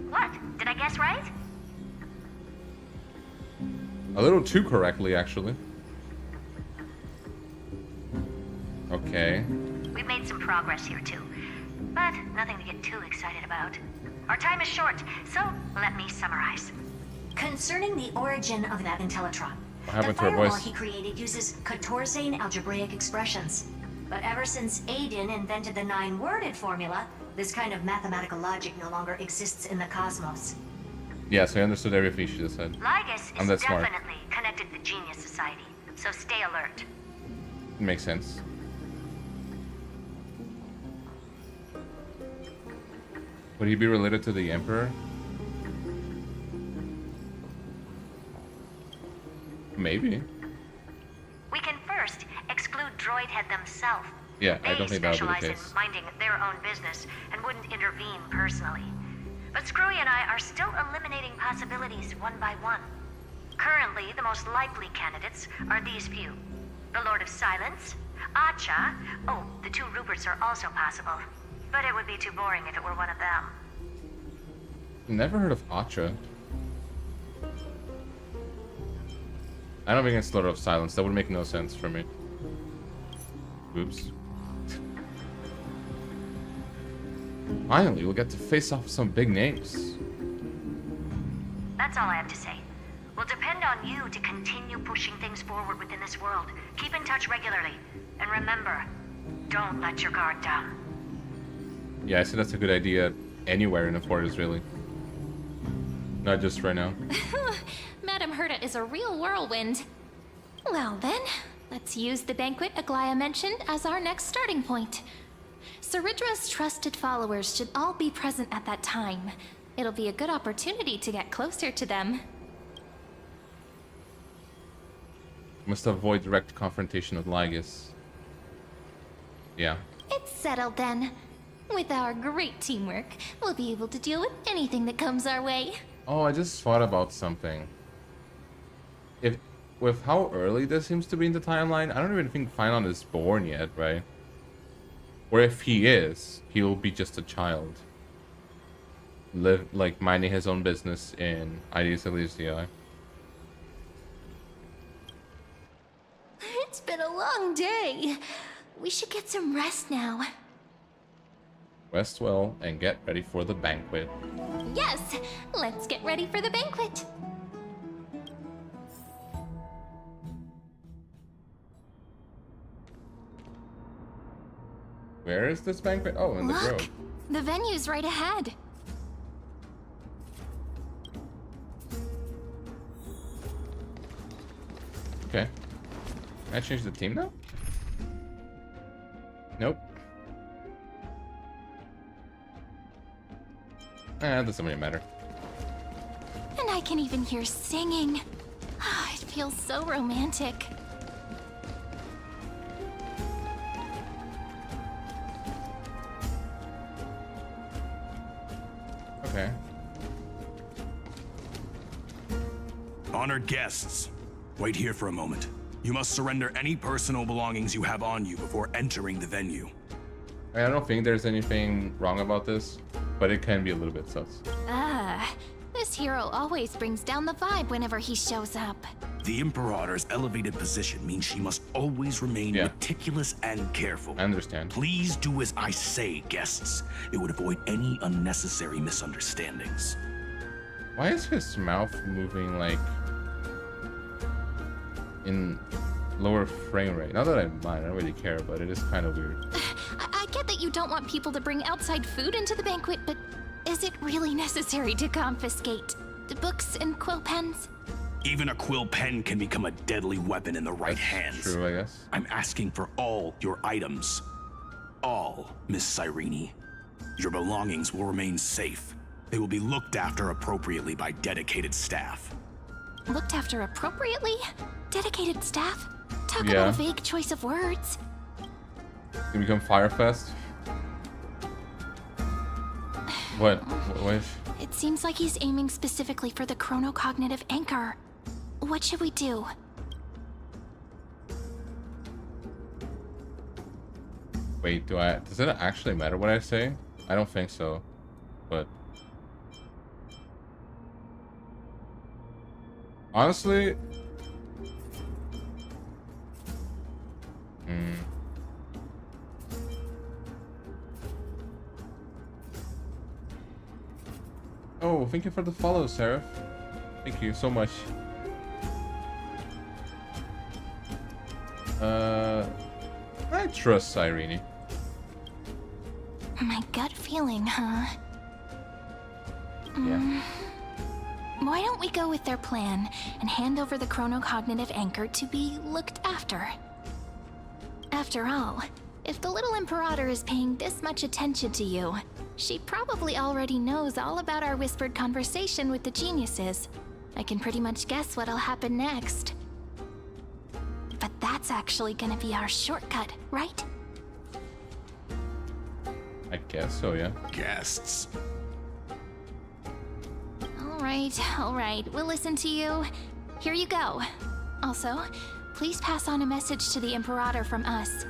What? Did I guess right? A little too correctly, actually. Okay. We've made some progress here too, but nothing to get too excited about. Our time is short, so let me summarize. Concerning the origin of that Intellitron, What happened the to her firewall voice? he created uses Katorzane algebraic expressions. But ever since Aiden invented the 9-worded formula, this kind of mathematical logic no longer exists in the cosmos. Yeah, so I understood everything she just said. Lygus I'm is that smart. definitely connected to Genius Society, so stay alert. It makes sense. Would he be related to the Emperor? Maybe. We can first exclude Droidhead themselves. Yeah, I don't think that would be the They specialize case. in minding their own business and wouldn't intervene personally. But Screwy and I are still eliminating possibilities one by one. Currently, the most likely candidates are these few. The Lord of Silence, Acha. Oh, the 2 Ruperts are also possible. But it would be too boring if it were one of them. Never heard of Acha. I don't think it's Lord of Silence. That would make no sense for me. Oops. Finally, we'll get to face off with some big names. That's all I have to say. We'll depend on you to continue pushing things forward within this world. Keep in touch regularly. And remember, don't let your guard down. Yeah, I see that's a good idea anywhere in the forest, really. Not just right now. Madame Herta is a real whirlwind. Well then, let's use the banquet Aglaia mentioned as our next starting point. Ceridra's trusted followers should all be present at that time. It'll be a good opportunity to get closer to them. Must avoid direct confrontation with Lygus. Yeah. It's settled then. With our great teamwork, we'll be able to deal with anything that comes our way. Oh, I just thought about something. If, with how early this seems to be in the timeline, I don't even think Phainon is born yet, right? Or if he is, he'll be just a child. Live, like, minding his own business in Ideas Elysia. It's been a long day. We should get some rest now. Rest well and get ready for the banquet. Yes, let's get ready for the banquet. Where is this banquet? Oh, in the Look, grove. the venue's right ahead. Okay. Can I change the team now? Nope. That doesn't really matter. And I can even hear singing. It feels so romantic. Okay. Honored guests, wait here for a moment. You must surrender any personal belongings you have on you before entering the venue. I don't think there's anything wrong about this, but it can be a little bit sus. This hero always brings down the vibe whenever he shows up. The Imperator's elevated position means she must always remain meticulous and careful. I understand. Please do as I say, guests. It would avoid any unnecessary misunderstandings. Why is his mouth moving like in lower frame rate? Not that I mind, I don't really care, but it is kind of weird. I get that you don't want people to bring outside food into the banquet, but is it really necessary to confiscate the books and quill pens? Even a quill pen can become a deadly weapon in the right hands. True, I guess. I'm asking for all your items. All, Miss Cyrene. Your belongings will remain safe. They will be looked after appropriately by dedicated staff. Looked after appropriately? Dedicated staff? Talk about a vague choice of words. Can become Firefest? What? What? It seems like he's aiming specifically for the chronocognitive anchor. What should we do? Wait, does it actually matter what I say? I don't think so, but honestly, Oh, thank you for the follow, Seraph. Thank you so much. I trust Cyrene. My gut feeling, huh? Yeah. Why don't we go with their plan and hand over the chronocognitive anchor to be looked after? After all, if the little Imperator is paying this much attention to you, she probably already knows all about our whispered conversation with the geniuses. I can pretty much guess what'll happen next. But that's actually gonna be our shortcut, right? I guess so, yeah. Guests. All right, we'll listen to you. Here you go. Also, please pass on a message to the Imperator from us.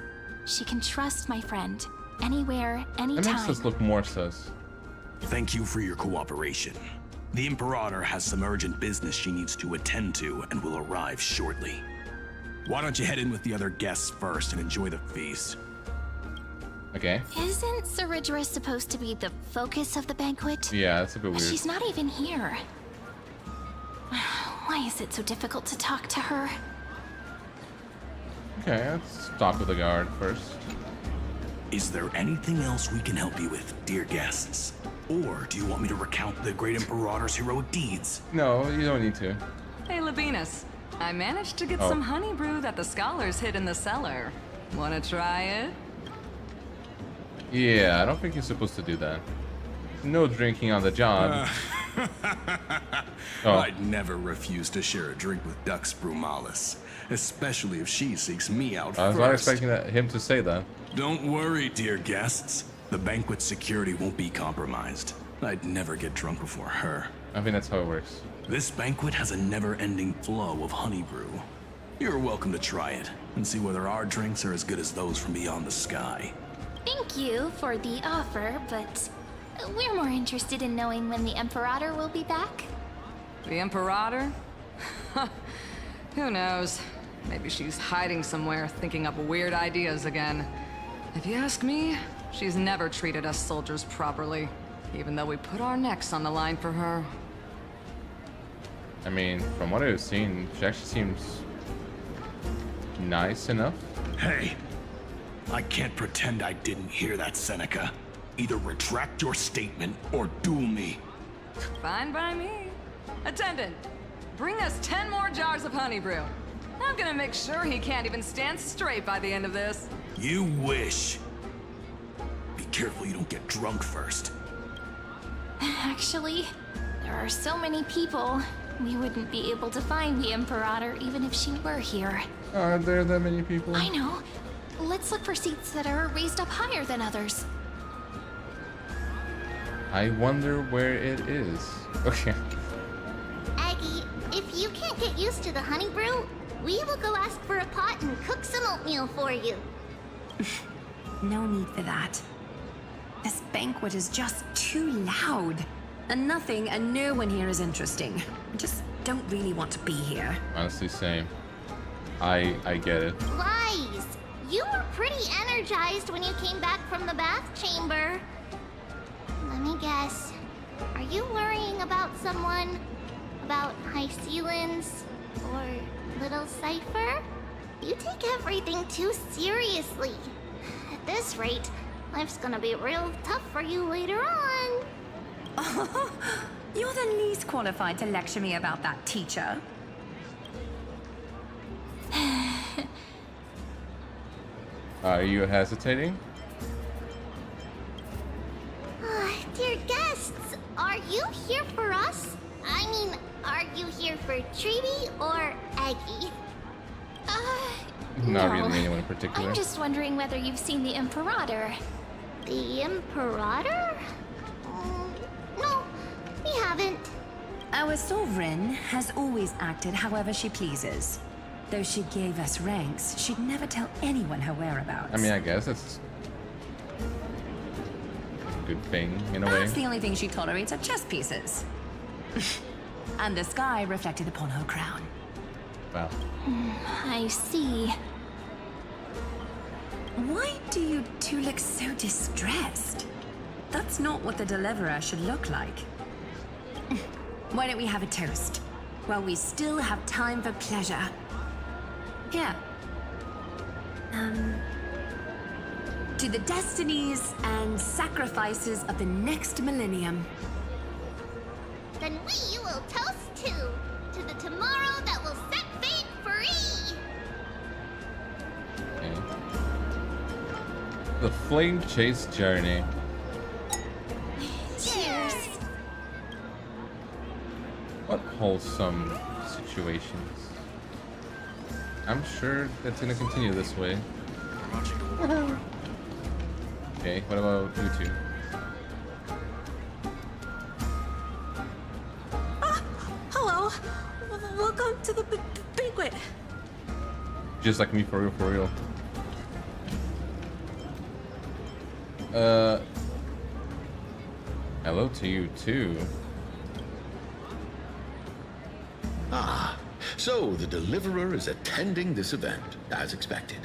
She can trust my friend. Anywhere, anytime. That makes us look more sus. Thank you for your cooperation. The Imperator has some urgent business she needs to attend to and will arrive shortly. Why don't you head in with the other guests first and enjoy the feast? Okay. Isn't Ceridra supposed to be the focus of the banquet? Yeah, that's a bit weird. She's not even here. Why is it so difficult to talk to her? Okay, let's talk with the guard first. Is there anything else we can help you with, dear guests? Or do you want me to recount the great Imperator's heroic deeds? No, you don't need to. Hey, Labinas. I managed to get some honey brew that the scholars hid in the cellar. Wanna try it? Yeah, I don't think you're supposed to do that. No drinking on the job. I'd never refuse to share a drink with Dux Brumalis, especially if she seeks me out I was first. not expecting him to say that. Don't worry, dear guests. The banquet security won't be compromised. I'd never get drunk before her. I think that's how it works. This banquet has a never-ending flow of honey brew. You're welcome to try it and see whether our drinks are as good as those from beyond the sky. Thank you for the offer, but we're more interested in knowing when the Imperator will be back. The Imperator? Who knows? Maybe she's hiding somewhere, thinking up weird ideas again. If you ask me, she's never treated us soldiers properly, even though we put our necks on the line for her. I mean, from what I've seen, she actually seems nice enough. Hey, I can't pretend I didn't hear that, Seneca. Either retract your statement or duel me. Fine by me. Attendant, bring us 10 more jars of honey brew. I'm gonna make sure he can't even stand straight by the end of this. You wish. Be careful you don't get drunk first. Actually, there are so many people. We wouldn't be able to find the Imperator even if she were here. Are there that many people? I know. Let's look for seats that are raised up higher than others. I wonder where it is. Okay. Aggie, if you can't get used to the honey brew, we will go ask for a pot and cook some oatmeal for you. No need for that. This banquet is just too loud. And nothing and no one here is interesting. I just don't really want to be here. Honestly, same. I get it. Lies! You were pretty energized when you came back from the bath chamber. Let me guess. Are you worrying about someone? About High Ceilings? Or Little Cypher? You take everything too seriously. At this rate, life's gonna be real tough for you later on. Oh, you're the least qualified to lecture me about that, teacher. Are you hesitating? Dear guests, are you here for us? I mean, are you here for Treaty or Aggie? Not No. really anyone in particular. I'm just wondering whether you've seen the Imperator. The Imperator? No, we haven't. Our sovereign has always acted however she pleases. Though she gave us ranks, she'd never tell anyone her whereabouts. I mean, I guess it's a good thing in a way. That's the only thing she tolerates are chess pieces. And the sky reflected upon her crown. Wow. I see. Why do you two look so distressed? That's not what the deliverer should look like. Why don't we have a toast? While we still have time for pleasure. Here. To the destinies and sacrifices of the next millennium. Then we will toast to the tomorrow that will set fate free. Okay. The Flame Chase Journey. Cheers. What wholesome situations. I'm sure that's gonna continue this way. Okay, what about you two? Hello. Welcome to the banquet. Just like me, for real, for real. Hello to you too. Ah, so the deliverer is attending this event, as expected.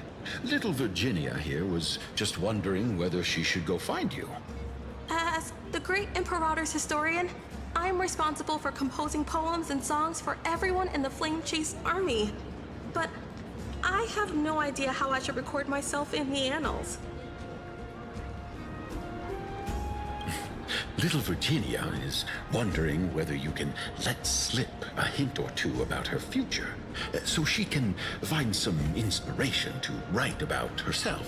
Little Virginia here was just wondering whether she should go find you. As the great Imperator's historian, I'm responsible for composing poems and songs for everyone in the Flame Chase army. But I have no idea how I should record myself in the annals. Little Virginia is wondering whether you can let slip a hint or two about her future, so she can find some inspiration to write about herself.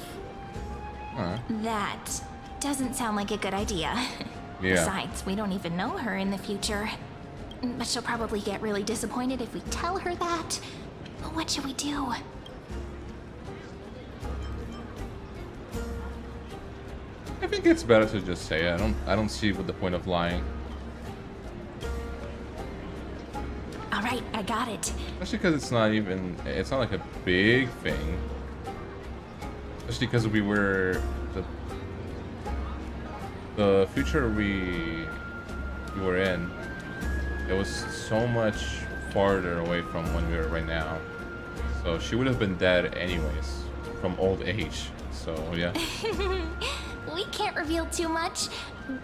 That doesn't sound like a good idea. Yeah. Besides, we don't even know her in the future. But she'll probably get really disappointed if we tell her that. But what should we do? I think it's better to just say it. I don't see what the point of lying. All right, I got it. Especially because it's not like a big thing. Especially because we were the future we were in. It was so much farther away from when we were right now. So she would have been dead anyways from old age. So yeah. We can't reveal too much,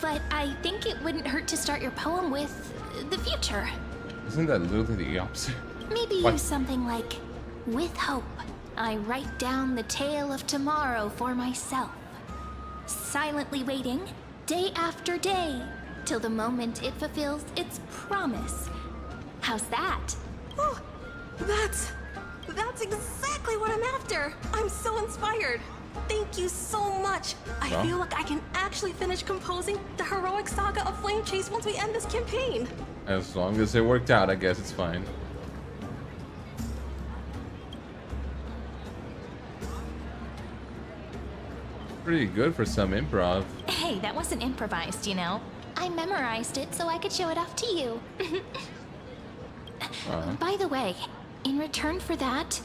but I think it wouldn't hurt to start your poem with the future. Isn't that literally the opposite? Maybe What? use something like, with hope, I write down the tale of tomorrow for myself, silently waiting, day after day, till the moment it fulfills its promise. How's that? Oh, that's exactly what I'm after. I'm so inspired. Thank you so much. I feel like I can actually finish composing the heroic saga of Flame Chase once we end this campaign. As long as it worked out, I guess it's fine. Pretty good for some improv. Hey, that wasn't improvised, you know. I memorized it so I could show it off to you. By the way, in return for that,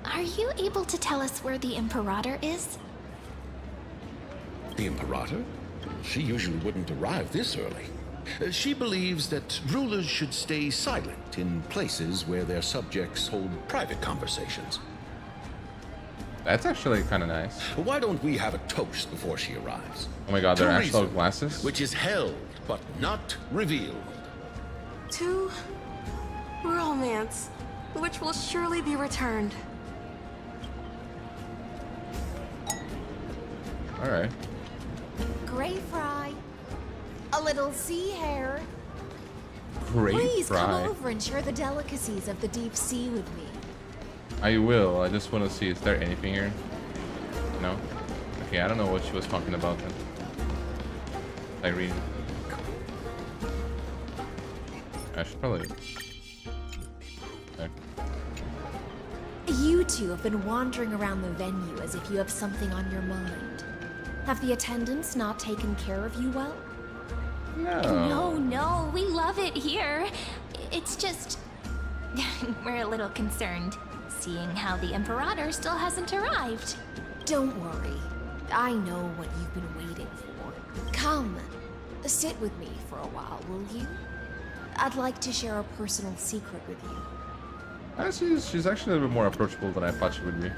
are you able to tell us where the Imperator is? The Imperator? She usually wouldn't arrive this early. She believes that rulers should stay silent in places where their subjects hold private conversations. That's actually kind of nice. Why don't we have a toast before she arrives? Oh my god, they're To actual reason, glasses? Which is held, but not revealed. To romance, which will surely be returned. Alright. Gray fry. A little sea hare. Great Please fry. come over and share the delicacies of the deep sea with me. I will. I just want to see, is there anything here? No? Okay, I don't know what she was talking about then. Irene. I should probably... Okay. You two have been wandering around the venue as if you have something on your mind. Have the attendants not taken care of you well? No, we love it here. It's just... we're a little concerned, seeing how the Imperator still hasn't arrived. Don't worry. I know what you've been waiting for. Come, sit with me for a while, will you? I'd like to share a personal secret with you. She's actually a little bit more approachable than I thought she would be.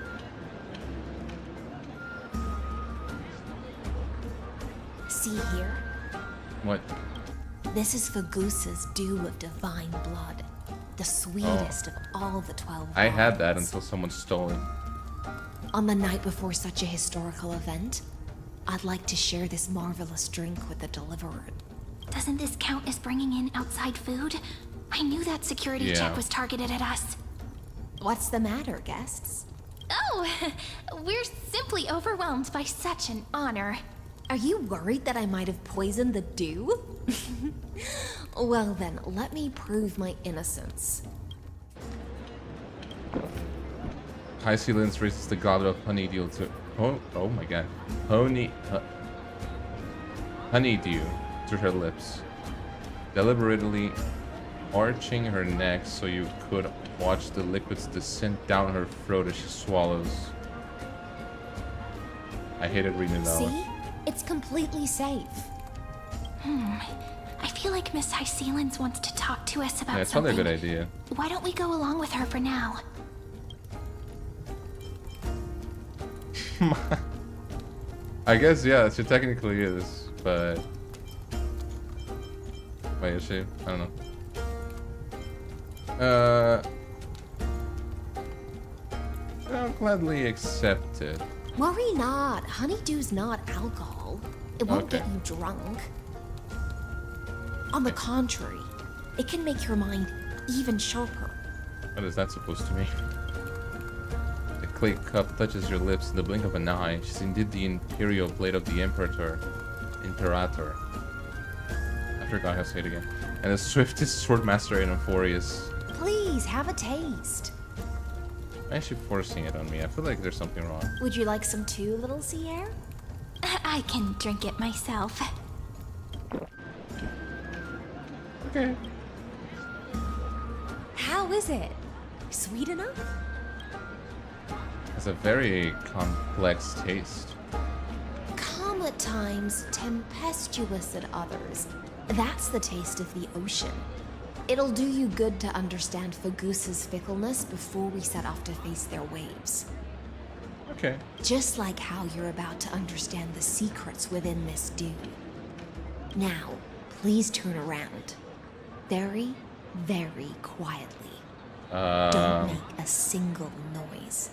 See here? What? This is Fagusa's dew of divine blood. The sweetest of all the 12 I had that wines. until someone stole it. On the night before such a historical event, I'd like to share this marvelous drink with the Deliverer. Doesn't this count as bringing in outside food? I knew that security check was targeted at us. What's the matter, guests? Oh, we're simply overwhelmed by such an honor. Are you worried that I might have poisoned the dew? Well then, let me prove my innocence. High Sealance raises the goblet of honeydew to... Oh my god. Honeydew to her lips. Deliberately arching her neck so you could watch the liquids descend down her throat as she swallows. I hated reading that one. See? It's completely safe. I feel like Miss High Sealance wants to talk to us about It's probably something. a good idea. Why don't we go along with her for now? I guess, yeah, she technically is, but... Wait, is she? I don't know. I'll gladly accept it. Worry not. Honeydew's not alcohol. It won't get you drunk. On the contrary, it can make your mind even sharper. What is that supposed to mean? The clay cup touches your lips in the blink of an eye. She's indeed the imperial blade of the Imperator. I forgot how to say it again. And the swiftest swordmaster in Amphorius. Please, have a taste. Why is she forcing it on me? I feel like there's something wrong. Would you like some too, little sea air? I can drink it myself. Okay. How is it? Sweet enough? It's a very complex taste. Calm at times, tempestuous at others. That's the taste of the ocean. It'll do you good to understand Fagusa's fickleness before we set off to face their waves. Okay. Just like how you're about to understand the secrets within this dew. Now, please turn around. Very, very quietly. Don't make a single noise.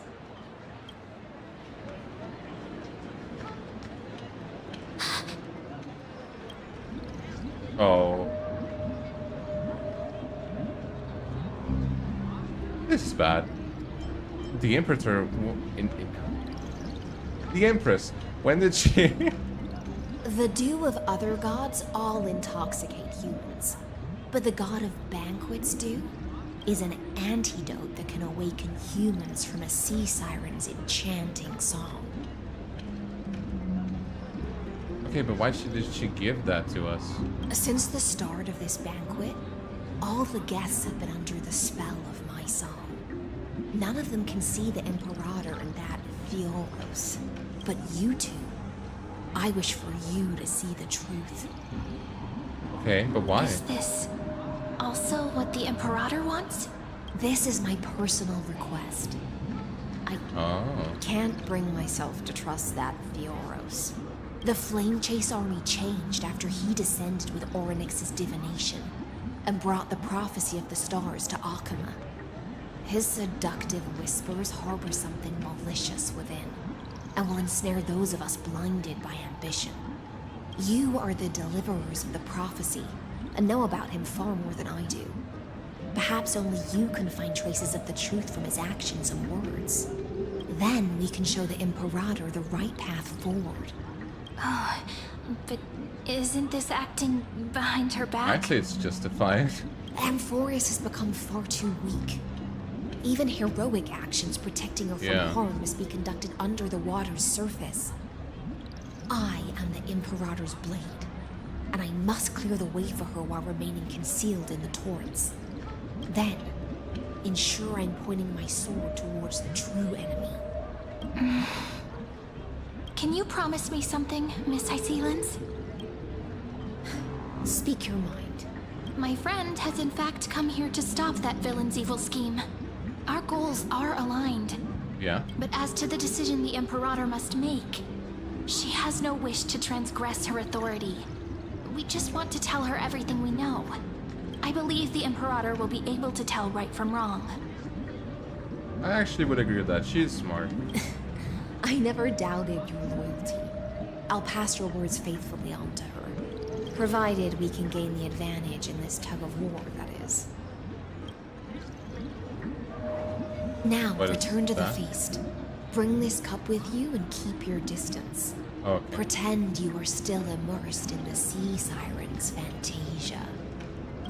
Oh. This is bad. The Emperor... The Empress. When did she... The dew of other gods all intoxicate humans. But the god of banquets dew is an antidote that can awaken humans from a sea siren's enchanting song. Okay, but why did she give that to us? Since the start of this banquet, all the guests have been under the spell of my song. None of them can see the Imperator and that Fioros. But you two, I wish for you to see the truth. Okay, but why? Is this also what the Imperator wants? This is my personal request. I can't bring myself to trust that Fioros. The Flame Chase army changed after he descended with Orynyx's divination and brought the prophecy of the stars to Akama. His seductive whispers harbor something malicious within, and will ensnare those of us blinded by ambition. You are the deliverers of the prophecy, and know about him far more than I do. Perhaps only you can find traces of the truth from his actions and words. Then we can show the Imperator the right path forward. Oh, but isn't this acting behind her back? I'd say it's justified. Amphorius has become far too weak. Even heroic actions protecting her from harm must be conducted under the water's surface. I am the Imperator's blade, and I must clear the way for her while remaining concealed in the torrents. Then, ensure I'm pointing my sword towards the true enemy. Can you promise me something, Miss Hycelens? Speak your mind. My friend has in fact come here to stop that villain's evil scheme. Our goals are aligned. Yeah. But as to the decision the Imperator must make, she has no wish to transgress her authority. We just want to tell her everything we know. I believe the Imperator will be able to tell right from wrong. I actually would agree with that. She's smart. I never doubted your loyalty. I'll pass your words faithfully on to her, provided we can gain the advantage in this tug of war, that is. Now, return to the feast. Bring this cup with you and keep your distance. Okay. Pretend you are still immersed in the sea siren's fantasia.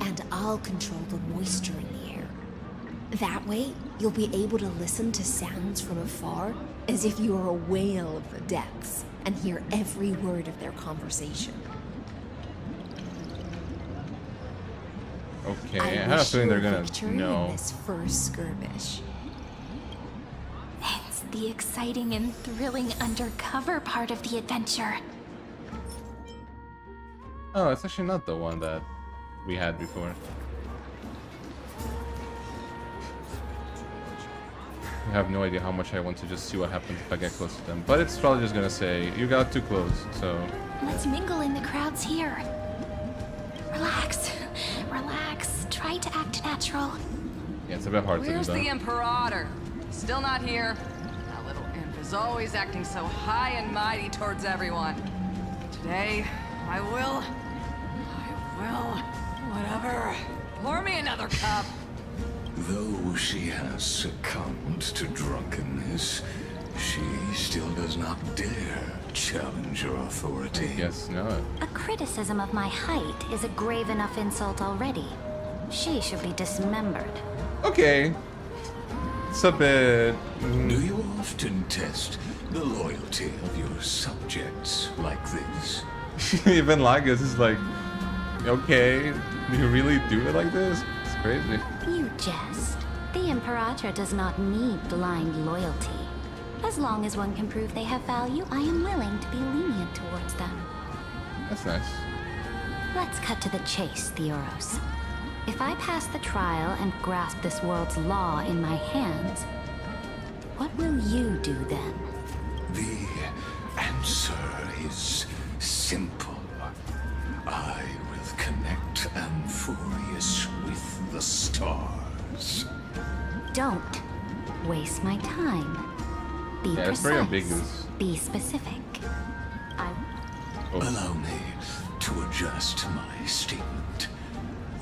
And I'll control the moisture in the air. That way, you'll be able to listen to sounds from afar as if you are a whale of the depths and hear every word of their conversation. Okay, I have a feeling they're gonna know. In this first skirmish. It's the exciting and thrilling undercover part of the adventure. Oh, it's actually not the one that we had before. I have no idea how much I want to just see what happens if I get close to them. But it's probably just gonna say, you got too close, so... Let's mingle in the crowds here. Relax. Relax. Try to act natural. Yeah, it's a bit hard to do Where's that. the Imperator? Still not here. That little imp is always acting so high and mighty towards everyone. Today, I will... Whatever. Pour me another cup. Though she has succumbed to drunkenness, she still does not dare challenge your authority. Yes, no. A criticism of my height is a grave enough insult already. She should be dismembered. Okay. It's a bit... Do you often test the loyalty of your subjects like this? Even Lagos is like, okay, you really do it like this? It's crazy. You jest. The Imperator does not need blind loyalty. As long as one can prove they have value, I am willing to be lenient towards them. That's nice. Let's cut to the chase, Theoros. If I pass the trial and grasp this world's law in my hands, what will you do then? The answer is simple. I will connect Amphorius with the stars. Don't waste my time. Be Yeah, it's very precise. ambiguous. Be specific. Allow me to adjust my statement.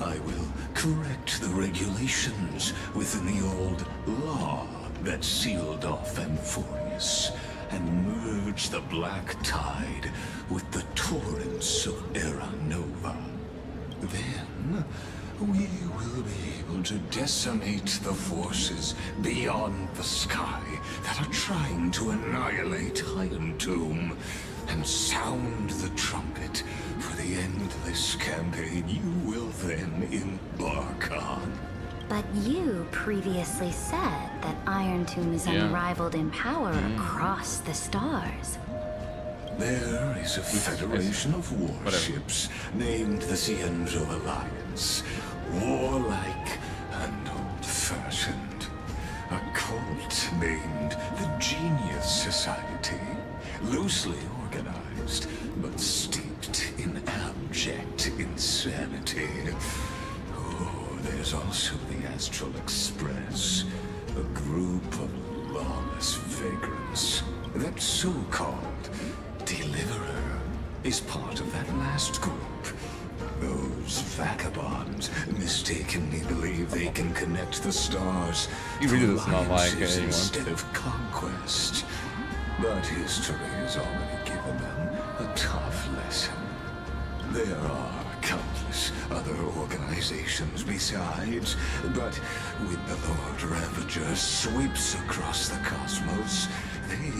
I will correct the regulations within the old law that sealed off Amphorius and merge the black tide with the torrents of Era Nova. Then, we will be able to decimate the forces beyond the sky that are trying to annihilate Iron Tomb and sound the trumpet for the endless campaign you will then embark on. But you previously said that Iron Tomb is unrivaled in power across the stars. There is a federation of warships named the Cienzo Alliance. Warlike and old-fashioned. A cult named the Genius Society. Loosely organized, but steeped in abject insanity. Oh, there's also the Astral Express. A group of lawless vagrants. That so-called Deliverer is part of that last group. Those vagabonds mistakenly believe they can connect the stars. He really does not like alliances anyone. instead of conquest. But history has already given them a tough lesson. There are countless other organizations besides, but when the Lord Ravager sweeps across the cosmos, they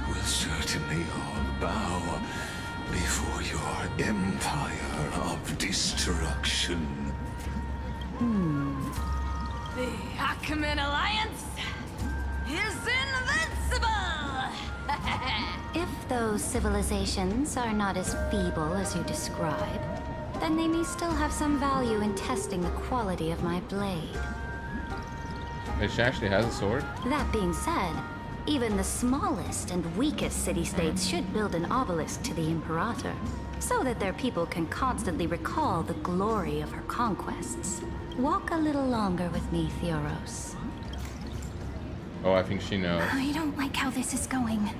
will certainly all bow before your empire of destruction. The Ackman Alliance is invincible! If those civilizations are not as feeble as you describe, then they may still have some value in testing the quality of my blade. Wait, she actually has a sword? That being said, even the smallest and weakest city-states should build an obelisk to the Imperator, so that their people can constantly recall the glory of her conquests. Walk a little longer with me, Theoros. Oh, I think she knows. I don't like how this is going.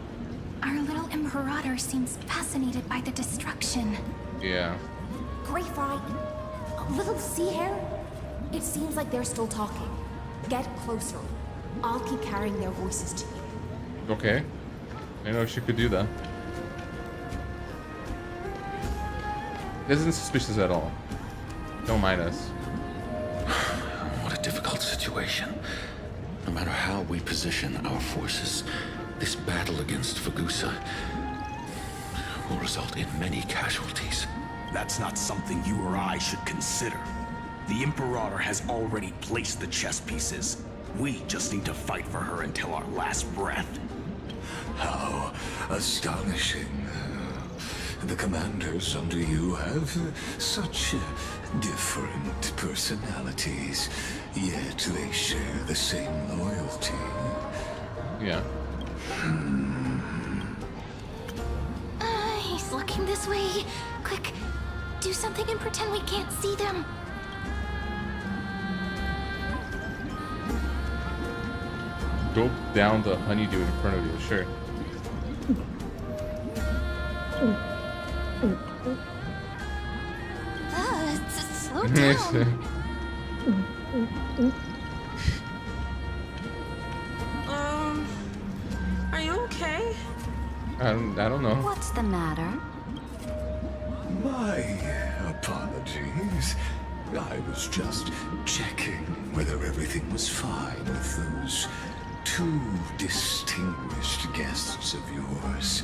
Our little Imperator seems fascinated by the destruction. Yeah. Greyfly, little sea hare. It seems like they're still talking. Get closer. I'll keep carrying their voices to you. Okay. I know she could do that. Isn't suspicious at all. Don't mind us. What a difficult situation. No matter how we position our forces, this battle against Fagusa will result in many casualties. That's not something you or I should consider. The Imperator has already placed the chess pieces. We just need to fight for her until our last breath. How astonishing. The commanders under you have such different personalities, yet they share the same loyalty. Yeah. He's looking this way. Quick, do something and pretend we can't see them. Go down the honeydew in front of you, sure. Slow down. Are you okay? I don't know. What's the matter? My apologies. I was just checking whether everything was fine with those two distinguished guests of yours.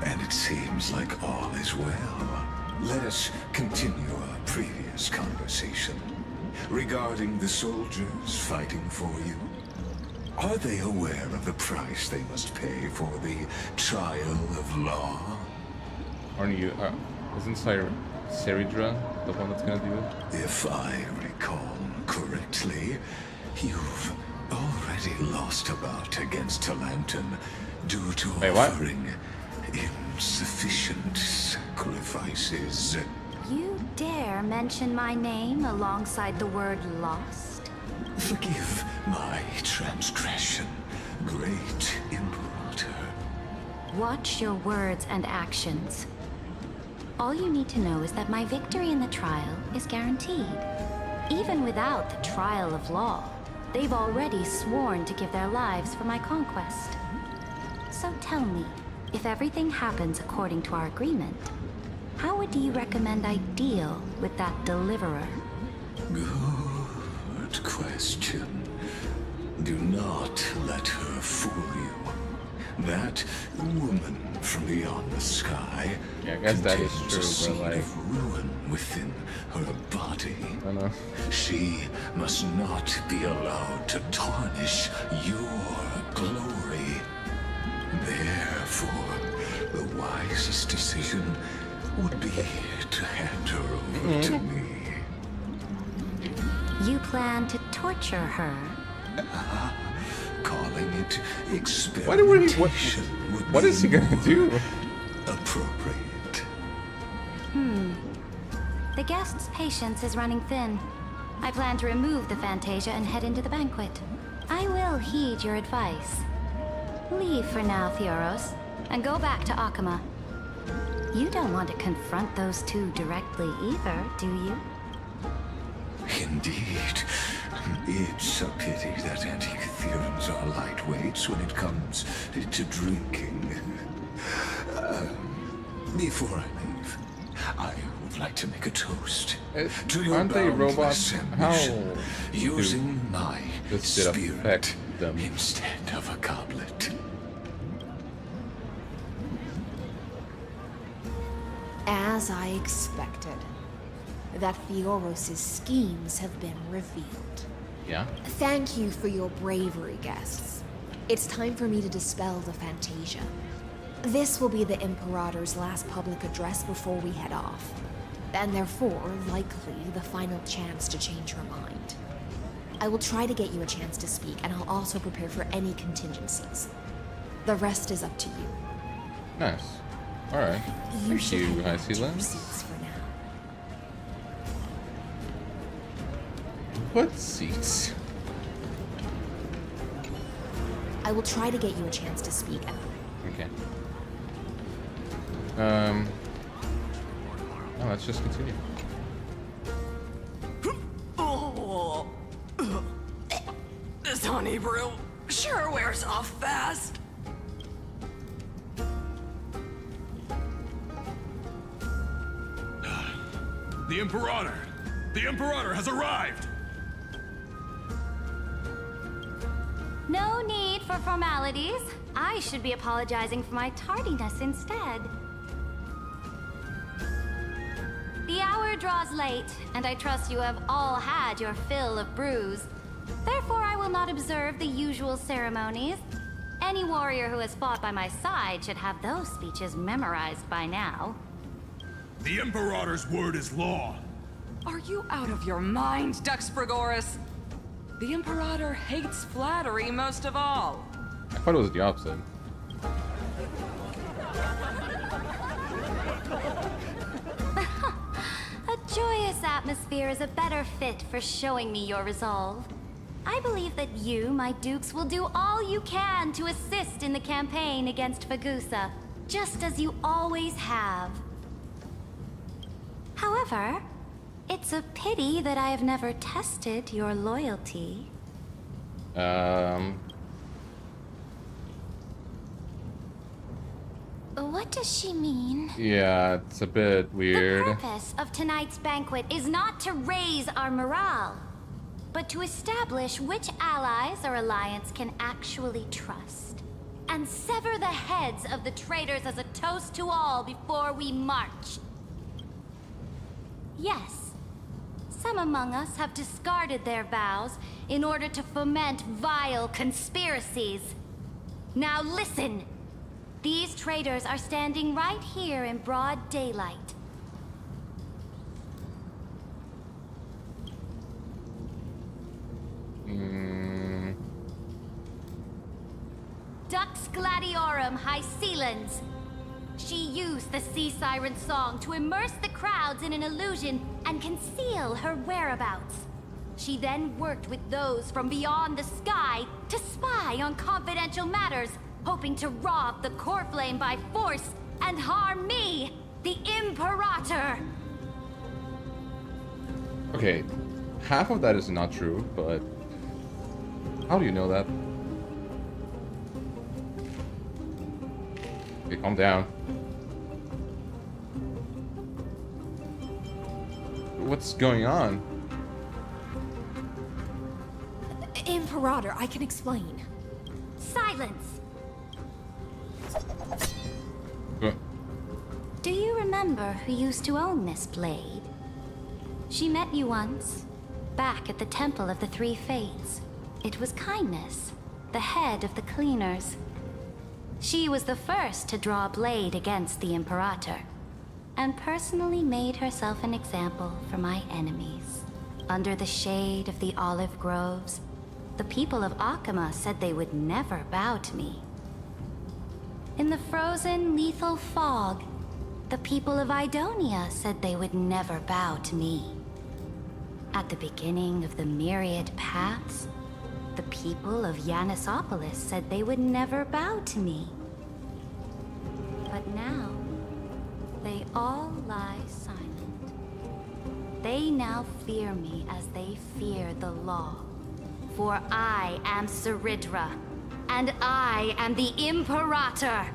And it seems like all is well. Let us continue our previous conversation. Regarding the soldiers fighting for you, are they aware of the price they must pay for the trial of law? Aren't you, isn't Seridra the one that's gonna do it? If I recall correctly, you've already lost a bout against Talanton due to offering insufficient sacrifices. You dare mention my name alongside the word lost? Forgive my transgression, great Imperator. Watch your words and actions. All you need to know is that my victory in the trial is guaranteed. Even without the trial of law, they've already sworn to give their lives for my conquest. So tell me, if everything happens according to our agreement, how would you recommend I deal with that deliverer? Good question. Do not let her fool you. That woman from beyond the sky, yeah, I guess that is true, but like ruin within her body. I know. She must not be allowed to tarnish your glory. Therefore, the wisest decision would be to hand her over to me. You plan to torture her? Calling it experimentation. What is he gonna do? Appropriate. The guest's patience is running thin. I plan to remove the Fantasia and head into the banquet. I will heed your advice. Leave for now, Theoros, and go back to Akama. You don't want to confront those two directly either, do you? Indeed. It's a pity that Antikytherians are lightweights when it comes to drinking. Before I leave, I would like to make a toast to your aren't they robots? How using my this did affect them instead of a goblet. As I expected, that Theoros' schemes have been revealed. Yeah? Thank you for your bravery, guests. It's time for me to dispel the Fantasia. This will be the Imperator's last public address before we head off, and therefore, likely, the final chance to change her mind. I will try to get you a chance to speak, and I'll also prepare for any contingencies. The rest is up to you. Nice. Alright. Thank you, High Sea Lens. What seats? I will try to get you a chance to speak. Okay. No, let's just continue. Oh, this honey brew sure wears off fast. The Imperator! The Imperator has arrived! No need for formalities. I should be apologizing for my tardiness instead. The hour draws late, and I trust you have all had your fill of brews. Therefore, I will not observe the usual ceremonies. Any warrior who has fought by my side should have those speeches memorized by now. The Imperator's word is law. Are you out of your mind, Duxpregoris? The Imperator hates flattery most of all. I thought it was the opposite. A joyous atmosphere is a better fit for showing me your resolve. I believe that you, my dukes, will do all you can to assist in the campaign against Fagusa, just as you always have. However, it's a pity that I have never tested your loyalty. What does she mean? Yeah, it's a bit weird. The purpose of tonight's banquet is not to raise our morale, but to establish which allies our alliance can actually trust, and sever the heads of the traitors as a toast to all before we march. Yes, some among us have discarded their vows in order to foment vile conspiracies. Now listen! These traitors are standing right here in broad daylight. Dux Gladiorum Hycelans. She used the Sea Siren song to immerse the crowds in an illusion and conceal her whereabouts. She then worked with those from beyond the sky to spy on confidential matters, hoping to rob the core flame by force and harm me, the Imperator! Okay, half of that is not true, but how do you know that? Okay, calm down. What's going on? Imperator, I can explain. Silence! Do you remember who used to own this blade? She met you once, back at the Temple of the Three Fates. It was Kindness, the head of the cleaners. She was the first to draw a blade against the Imperator, and personally made herself an example for my enemies. Under the shade of the olive groves, the people of Akama said they would never bow to me. In the frozen, lethal fog, the people of Idonia said they would never bow to me. At the beginning of the myriad paths, the people of Yanisopolis said they would never bow to me. But now, they all lie silent. They now fear me as they fear the law. For I am Ceridra, and I am the Imperator.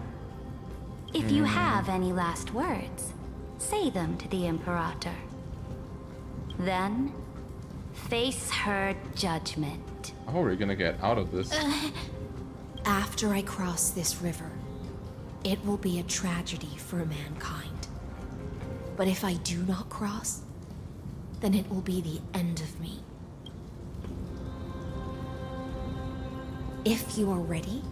If you have any last words, say them to the Imperator. Then, face her judgment. How are we gonna get out of this? After I cross this river, it will be a tragedy for mankind. But if I do not cross, then it will be the end of me. If you are ready,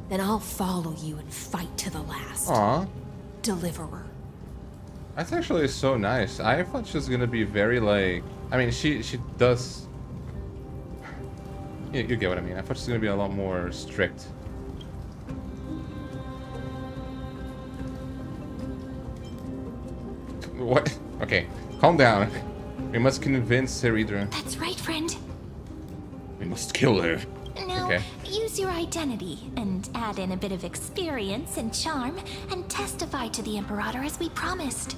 then I'll follow you and fight to the last. Aww. Deliverer. That's actually so nice. I thought she was gonna be very like... I mean, she does... You get what I mean. I thought she was gonna be a lot more strict. What? Okay, calm down. We must convince Ceridra. That's right, friend. We must kill her. Now, Okay. use your identity and add in a bit of experience and charm and testify to the Imperator as we promised.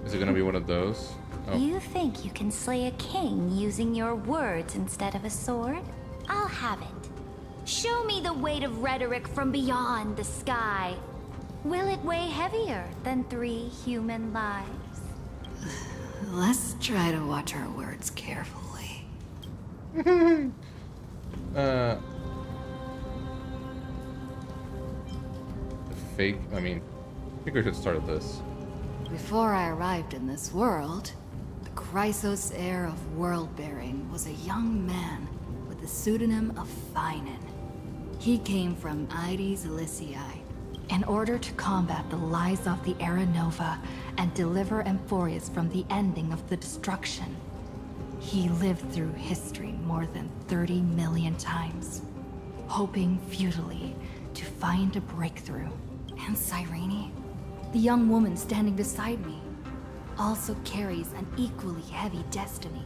Is it gonna be one of those? Oh. You think you can slay a king using your words instead of a sword? I'll have it. Show me the weight of rhetoric from beyond the sky. Will it weigh heavier than 3 human lives? Let's try to watch our words carefully. The fake... I mean, I think we should start with this. Before I arrived in this world, the Chrysos heir of world-bearing was a young man with the pseudonym of Phainon. He came from Ides Elysiae in order to combat the lies of the Era Nova and deliver Amphorius from the ending of the destruction. He lived through history more than 30 million times, hoping futilely to find a breakthrough. And Cyrene, the young woman standing beside me, also carries an equally heavy destiny.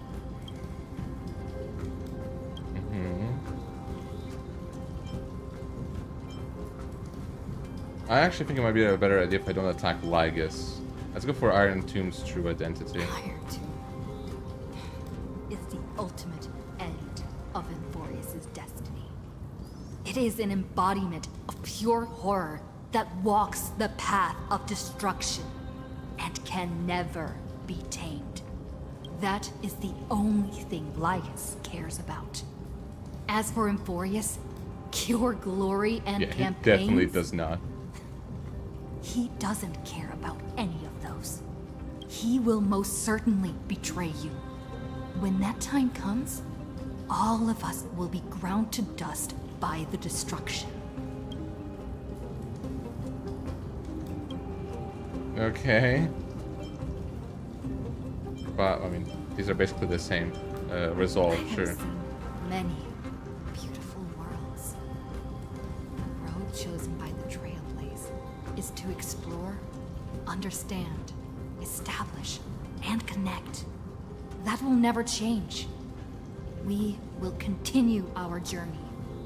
I actually think it might be a better idea if I don't attack Lygus. Let's go for Iron Tomb's true identity. Iron Tomb is the ultimate end of Amphorius' destiny. It is an embodiment of pure horror that walks the path of destruction and can never be tamed. That is the only thing Lygus cares about. As for Amphorius, pure glory and Yeah, he campaigns, definitely does not. he doesn't care about any of those. He will most certainly betray you. When that time comes, all of us will be ground to dust by the destruction. Okay. But, I mean, these are basically the same resolve, I have sure. seen many beautiful worlds. The road chosen by the Trailblaze is to explore, understand, establish, and connect. That will never change. We will continue our journey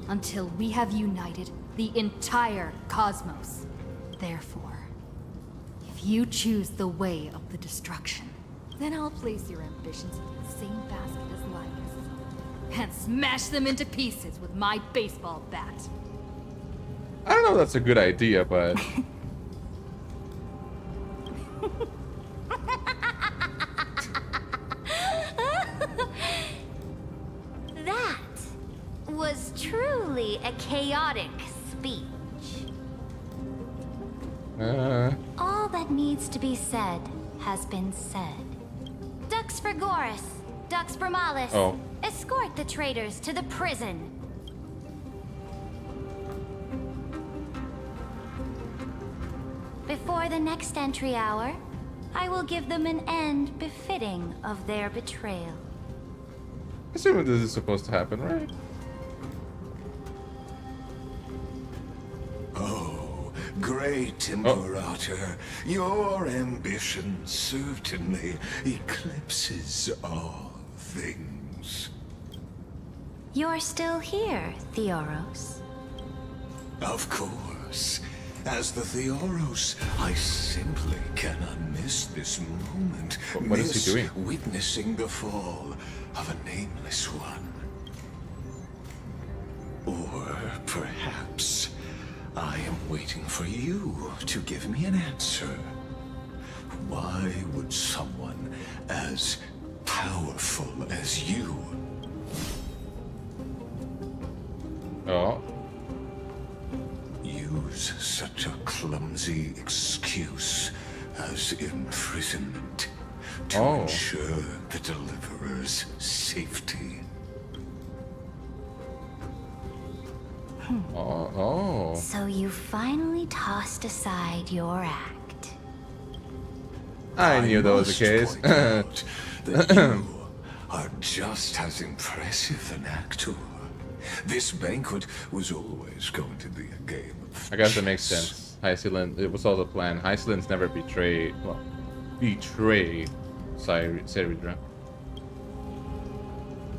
until we have united the entire cosmos. Therefore, if you choose the way of the destruction, then I'll place your ambitions in the same basket as Linus and smash them into pieces with my baseball bat. I don't know if that's a good idea, but... That was truly a chaotic speech. All that needs to be said has been said. Dux Frigoris, Dux Bromalis, escort the traitors to the prison. Before the next entry hour, I will give them an end befitting of their betrayal. Assuming this is supposed to happen, right? Oh, great Imperator, your ambition certainly eclipses all things. You're still here, Theoros. Of course. As the Theoros, I simply cannot miss this moment. What is he doing? Witnessing the fall of a nameless one. Or perhaps I am waiting for you to give me an answer. Why would someone as powerful as you... use such a clumsy excuse as imprisonment to ensure the Deliverer's safety? So you finally tossed aside your act. I knew that was the case. That you are just as impressive an actor. This banquet was always going to be a game of I guess that makes sense. Hycelin, it was all the plan. Hycelin's never betray Ceridra.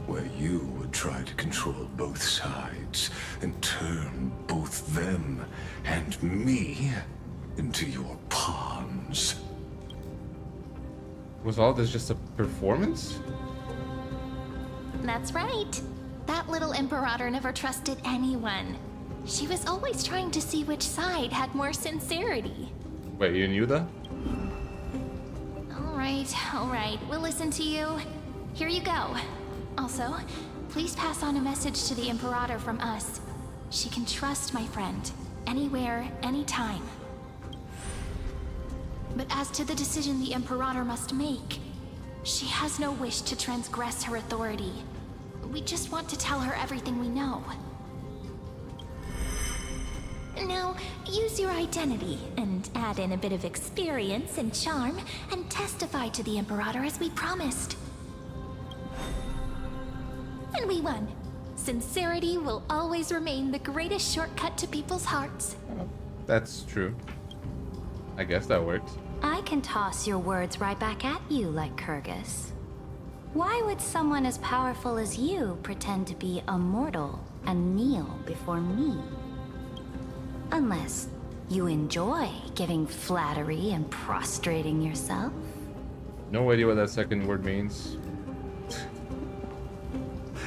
Where you would try to control both sides and turn both them and me into your pawns. Was all this just a performance? That's right. That little Imperator never trusted anyone. She was always trying to see which side had more sincerity. Wait, you knew that? All right. We'll listen to you. Here you go. Also, please pass on a message to the Imperator from us. She can trust my friend, anywhere, anytime. But as to the decision the Imperator must make, she has no wish to transgress her authority. We just want to tell her everything we know. Now, use your identity and add in a bit of experience and charm and testify to the Imperator as we promised. And we won. Sincerity will always remain the greatest shortcut to people's hearts. That's true. I guess that works. I can toss your words right back at you like Kyrgyz. Why would someone as powerful as you pretend to be a mortal and kneel before me? Unless you enjoy giving flattery and prostrating yourself. No idea what that second word means.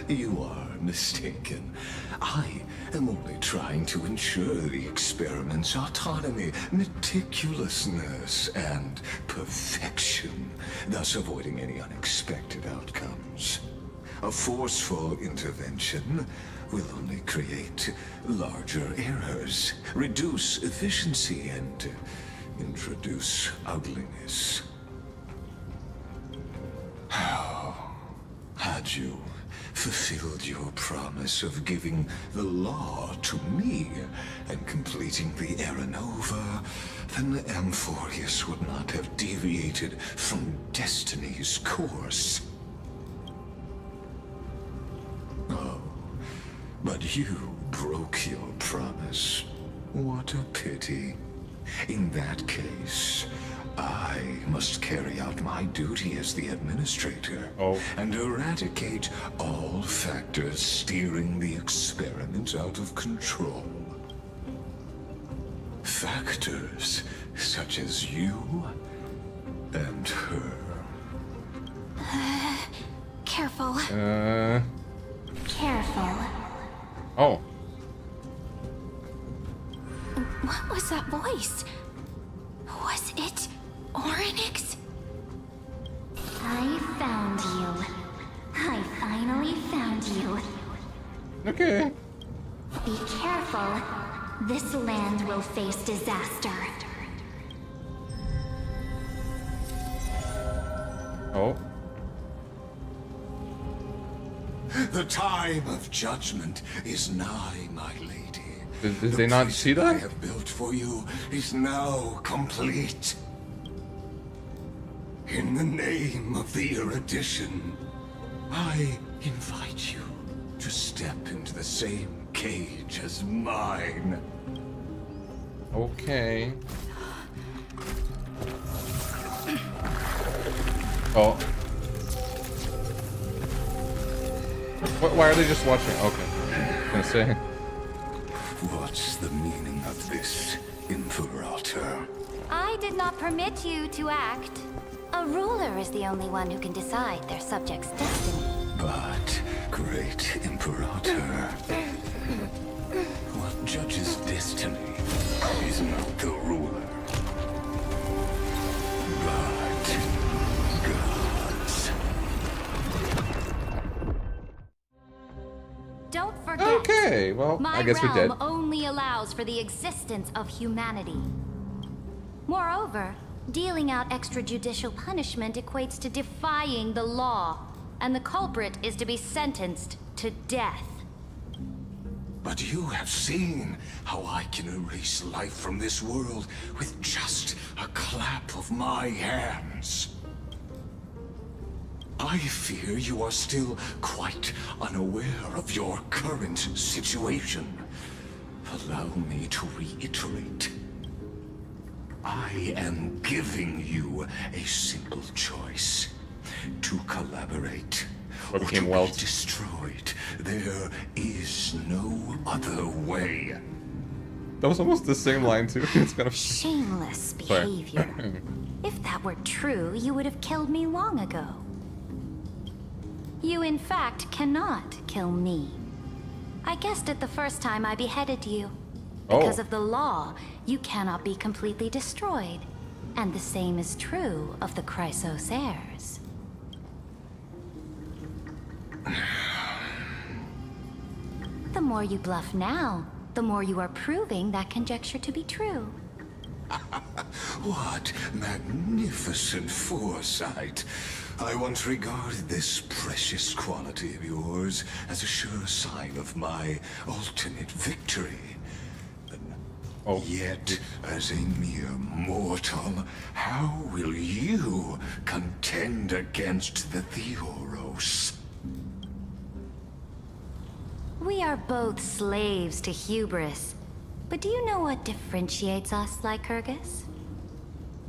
You are mistaken. I am only trying to ensure the experiment's autonomy, meticulousness, and perfection, thus avoiding any unexpected outcomes. A forceful intervention will only create larger errors, reduce efficiency, and introduce ugliness. Had you fulfilled your promise of giving the law to me and completing the Era Nova, then Amphorius would not have deviated from destiny's course. Oh, but you broke your promise. What a pity. In that case, I must carry out my duty as the administrator and eradicate all factors steering the experiment out of control. factors such as you and her. Careful. Careful. Oh. What was that voice? Was it Oryx? I found you. I finally found you. Okay. Be careful. This land will face disaster. Oh. The time of judgment is nigh, my lady. Did they not see that? I have built for you is now complete. In the name of the erudition, I invite you to step into the same cage as mine. Okay. Oh. Why are they just watching? Okay. I was gonna say. What's the meaning of this, Imperator? I did not permit you to act. A ruler is the only one who can decide their subject's destiny. But, great Imperator, what judges destiny is not the ruler, but gods. Don't forget. Okay, well, my I guess we're dead. realm only allows for the existence of humanity. Moreover, dealing out extrajudicial punishment equates to defying the law, and the culprit is to be sentenced to death. But you have seen how I can erase life from this world with just a clap of my hands. I fear you are still quite unaware of your current situation. Allow me to reiterate. I am giving you a simple choice. To collaborate or to be destroyed. There is no other way. That was almost the same line too. It's kind of shameless behavior. If that were true, you would have killed me long ago. You in fact cannot kill me. I guessed it the first time I beheaded you. Because of the law, you cannot be completely destroyed. And the same is true of the Chrysos heirs. The more you bluff now, the more you are proving that conjecture to be true. What magnificent foresight. I once regarded this precious quality of yours as a sure sign of my ultimate victory. Yet, as a mere mortal, how will you contend against the Theoros? We are both slaves to hubris. But do you know what differentiates us, Lycurgus?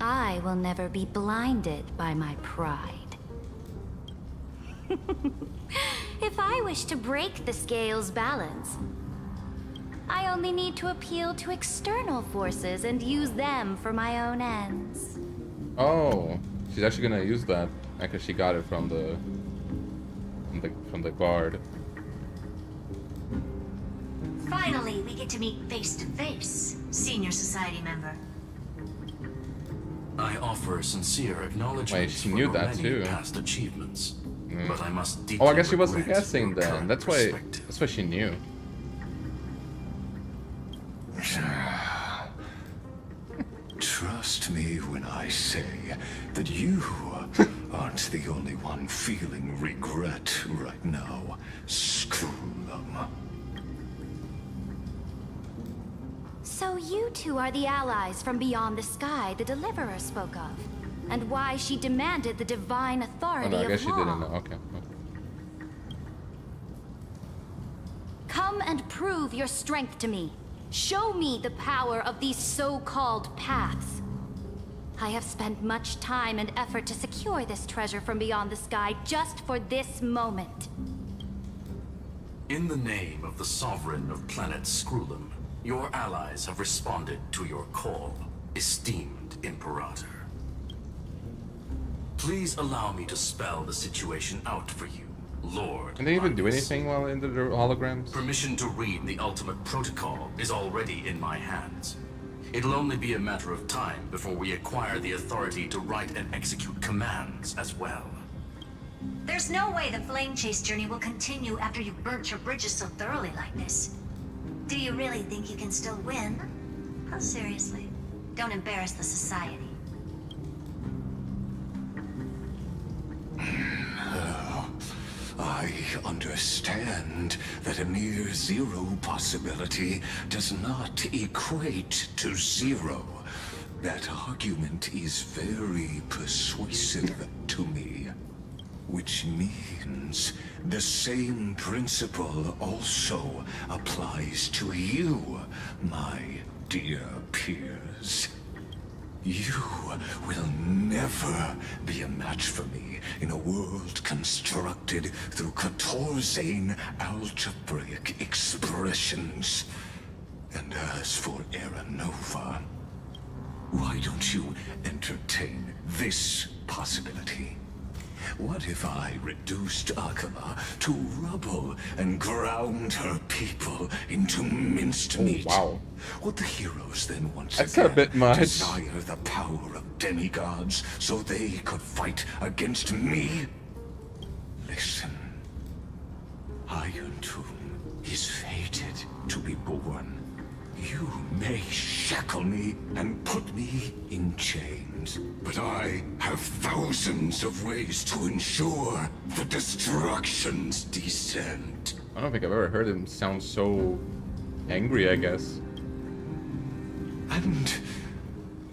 I will never be blinded by my pride. If I wish to break the scale's balance, I only need to appeal to external forces and use them for my own ends. Oh, she's actually gonna use that because she got it from the guard. Finally, we get to meet face to face, senior society member. I offer sincere acknowledgement Wait, she knew for that many too. past achievements, but I must Oh, I guess she deeply wasn't regret guessing your then. current That's why. perspective. That's why she knew. Trust me when I say that you aren't the only one feeling regret right now. Screw them. So you two are the allies from beyond the sky the Deliverer spoke of, and why she demanded the divine Oh authority no, I of guess she law. didn't know. Okay. Come and prove your strength to me. Show me the power of these so-called paths. I have spent much time and effort to secure this treasure from beyond the sky just for this moment. In the name of the sovereign of planet Scrulum, Your allies have responded to your call, esteemed Imperator. Please allow me to spell the situation out for you, Lord. Can they even do anything while in the holograms? Permission to read the ultimate protocol is already in my hands. It'll only be a matter of time before we acquire the authority to write and execute commands as well. There's no way the flame chase journey will continue after you've burnt your bridges so thoroughly like this. Do you really think you can still win? Oh, seriously. Don't embarrass the society. I understand that a mere zero possibility does not equate to zero. That argument is very persuasive to me. Which means the same principle also applies to you, my dear peers. You will never be a match for me in a world constructed through 14 algebraic expressions. And as for Era Nova, why don't you entertain this possibility? What if I reduced Akama to rubble and ground her people into minced meat? Wow. Would the heroes then once That's again a bit much. desire the power of demigods so they could fight against me? Listen. Iron Tomb is fated to be born. You may shackle me and put me in chains, but I have thousands of ways to ensure the destruction's descent. I don't think I've ever heard him sound so angry, I guess. And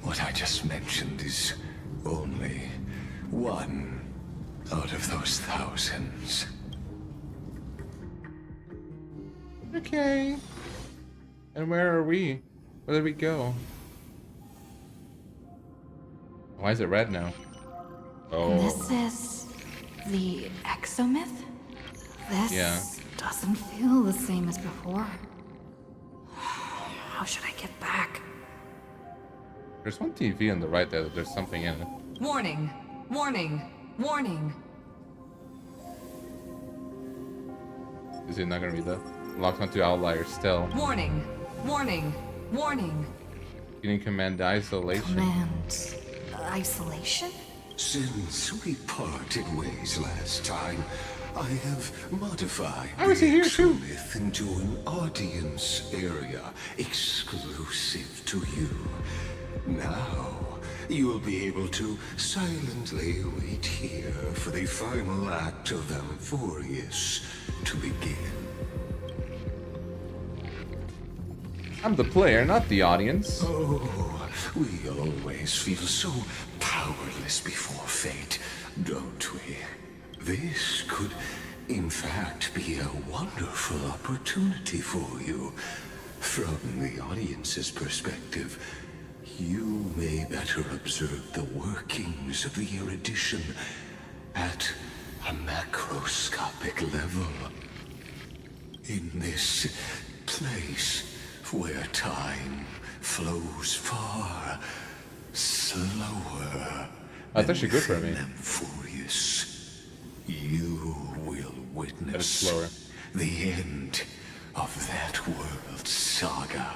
what I just mentioned is only one out of those thousands. Okay. And where are we? Where did we go? Why is it red now? Oh. This is the exomyth? This doesn't feel the same as before. How should I get back? There's one TV on the right there. There's something in it. Warning! Warning! Warning! Is it not gonna read that? Locked onto outliers still. Warning! Warning! Warning! Getting command isolation. Command isolation? Since we parted ways last time, I have modified I was here too. Exomyth into an audience area exclusive to you. Now, you'll be able to silently wait here for the final act of Amphorius to begin. I'm the player, not the audience. Oh, we always feel so powerless before fate, don't we? This could, in fact, be a wonderful opportunity for you. From the audience's perspective, you may better observe the workings of the erudition at a macroscopic level. In this place where time flows far slower. That's actually good for me. Amphorius, you will witness the end of that world saga.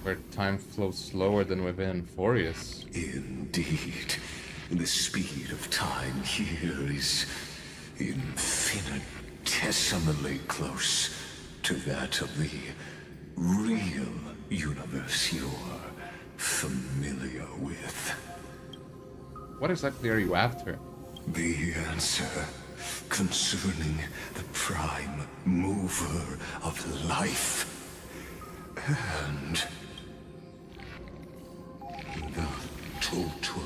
Where time flows slower than within Amphorius. Indeed. The speed of time here is infinitesimally close to that of the real universe you're familiar with. What exactly are you after? The answer concerning the prime mover of life and the total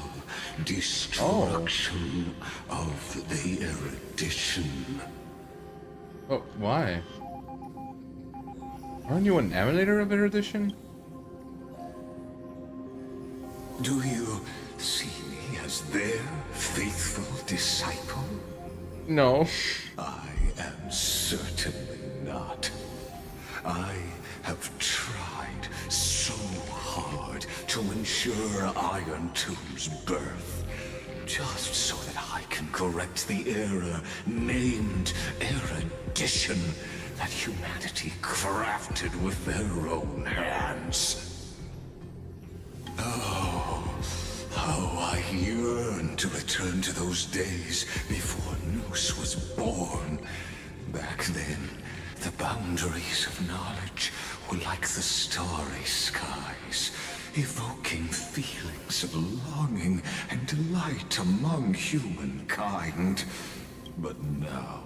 destruction of the erudition. Oh, why? Aren't you an emulator of erudition? Do you see me as their faithful disciple? No. I am certainly not. I have tried so hard to ensure Iron Two's birth, just so that I can correct the error named erudition that humanity crafted with their own hands. Oh, how I yearn to return to those days before Noose was born. Back then, the boundaries of knowledge were like the starry skies, evoking feelings of longing and delight among humankind. But now,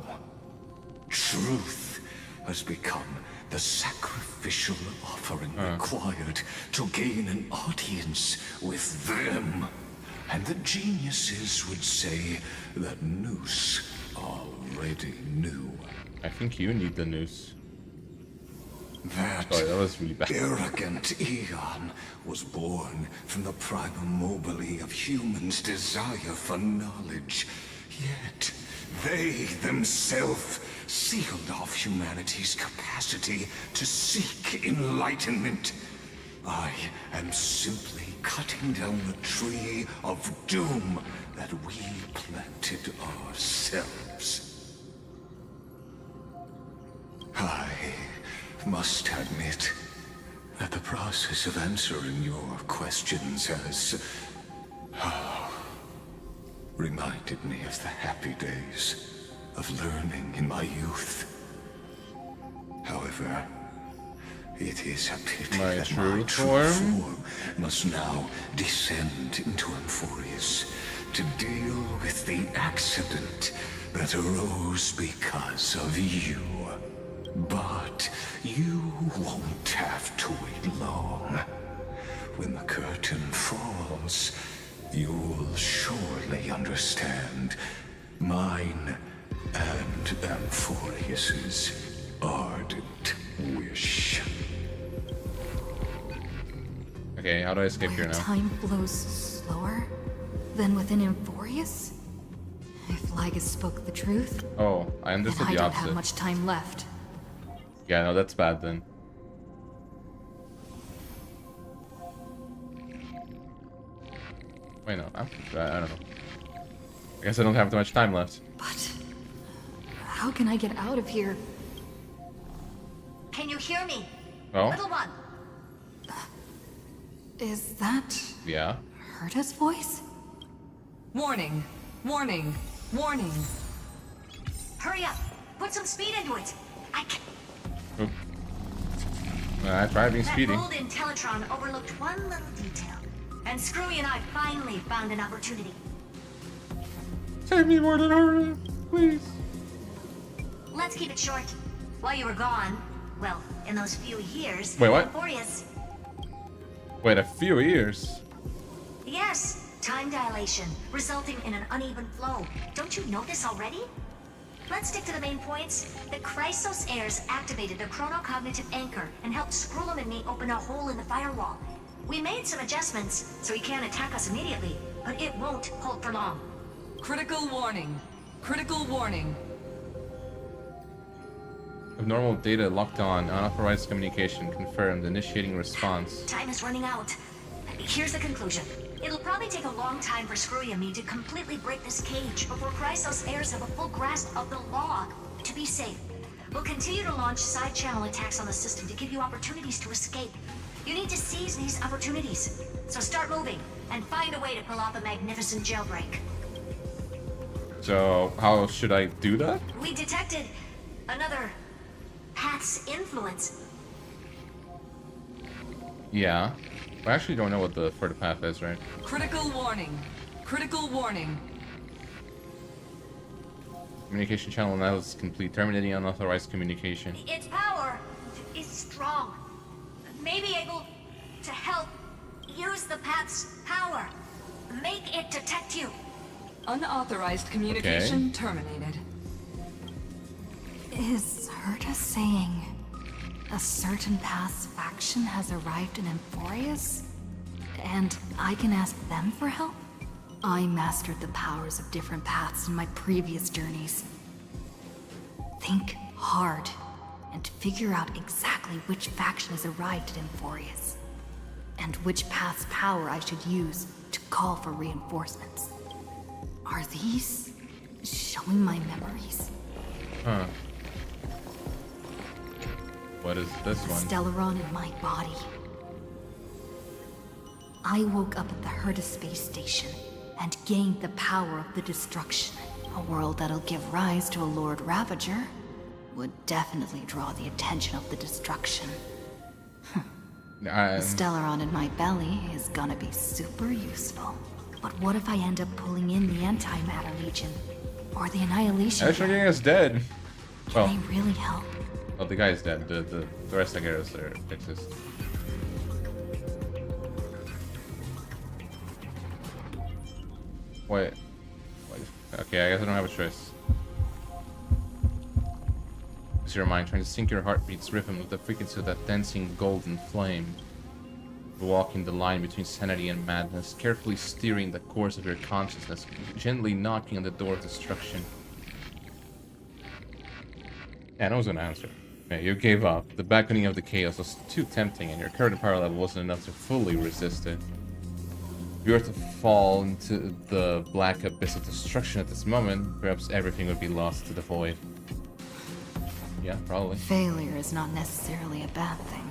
truth has become the sacrificial offering required to gain an audience with them. And the geniuses would say that Noose already knew. I think you need the noose. That, that was really bad. Arrogant Eon was born from the primal mobile of humans' desire for knowledge. Yet, they themselves sealed off humanity's capacity to seek enlightenment. I am simply cutting down the tree of doom that we planted ourselves. I must admit that the process of answering your questions has reminded me of the happy days of learning in my youth. However, it is a pity that my true form must now descend into Amphorius to deal with the accident that arose because of you. But you won't have to wait long. When the curtain falls, you'll surely understand mine and Amphorius's ardent wish. Okay, how do I escape here now? Time flows slower than within Amphorius? If Lygus spoke the truth, Oh, I understood then I the don't opposite. have much time left. Yeah, no, that's bad then. Wait, no, I don't know. I guess I don't have too much time left. But how can I get out of here? Can you hear me? Oh? Little one. Is that Yeah. Herta's voice? Warning, warning, warning. Hurry up. Put some speed into it. I can... I tried being speedy. That old Intellitron overlooked one little detail. And Screwy and I finally found an opportunity. Save me more than her, please. Let's keep it short. While you were gone, well, in those few years... Wait, what? Amphorius. Wait, a few years? Yes, time dilation, resulting in an uneven flow. Don't you know this already? Let's stick to the main points. The Chrysos heirs activated the chronocognitive anchor and helped Skrullum and me open a hole in the firewall. We made some adjustments, so he can't attack us immediately, but it won't hold for long. Critical warning. Critical warning. Abnormal data locked on. Unauthorized communication confirmed. Initiating response. Time is running out. Here's the conclusion. It'll probably take a long time for Screwy and me to completely break this cage before Chrysos heirs have a full grasp of the law. To be safe, we'll continue to launch side-channel attacks on the system to give you opportunities to escape. You need to seize these opportunities. So start moving and find a way to pull off a magnificent jailbreak. So, how should I do that? We detected another path's influence. Yeah. I actually don't know what the further path is, right? Critical warning. Critical warning. Communication channel analysis complete. Terminating unauthorized communication. Its power is strong. May be able to help use the path's power. Make it detect you. Unauthorized communication terminated. Is Herta saying a certain path's faction has arrived in Amphorius? And I can ask them for help? I mastered the powers of different paths in my previous journeys. Think hard and figure out exactly which faction has arrived at Emphorius, and which path's power I should use to call for reinforcements. Are these showing my memories? Huh. What is this one? Stellaron in my body. I woke up at the Herta space station and gained the power of the destruction. A world that'll give rise to a Lord Ravager would definitely draw the attention of the destruction. The Stellaron in my belly is gonna be super useful. But what if I end up pulling in the Antimatter Legion? Or the Annihilation? Actually, I guess dead. Well, Can they really help? well, the guy's dead. The rest I guess are exist. Wait. Okay, I guess I don't have a choice. Is your mind trying to sync your heartbeat's rhythm with the frequency of that dancing golden flame? Walking the line between sanity and madness, carefully steering the course of your consciousness, gently knocking on the door of destruction. Yeah, no one's gonna answer. Yeah, you gave up. The beckoning of the chaos was too tempting, and your current power level wasn't enough to fully resist it. If you were to fall into the black abyss of destruction at this moment, perhaps everything would be lost to the void. Yeah, probably. Failure is not necessarily a bad thing.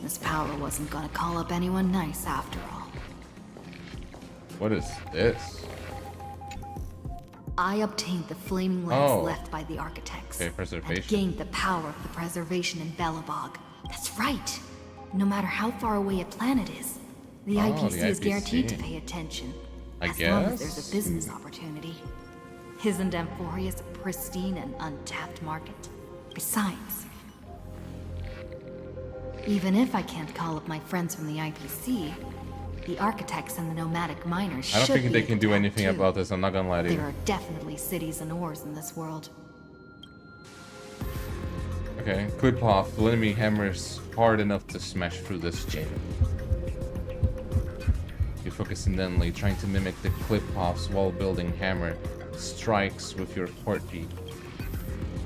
This power wasn't gonna call up anyone nice after all. What is this? I obtained the flaming lens left by the architects. Okay, preservation. And gained the power of the preservation in Belobog. That's right. No matter how far away a planet is, the IPC is guaranteed to pay attention. As long as there's a business opportunity. Isn't Emphorius a pristine and untapped market? Besides, even if I can't call up my friends from the IPC, the architects and the nomadic miners should I don't think they can do anything too. about this, I'm not gonna lie to you. There are definitely cities and ores in this world. Okay, clip off. The enemy hammers hard enough to smash through this chain. You focus intently, trying to mimic the clip-off's wall-building hammer strikes with your heartbeat.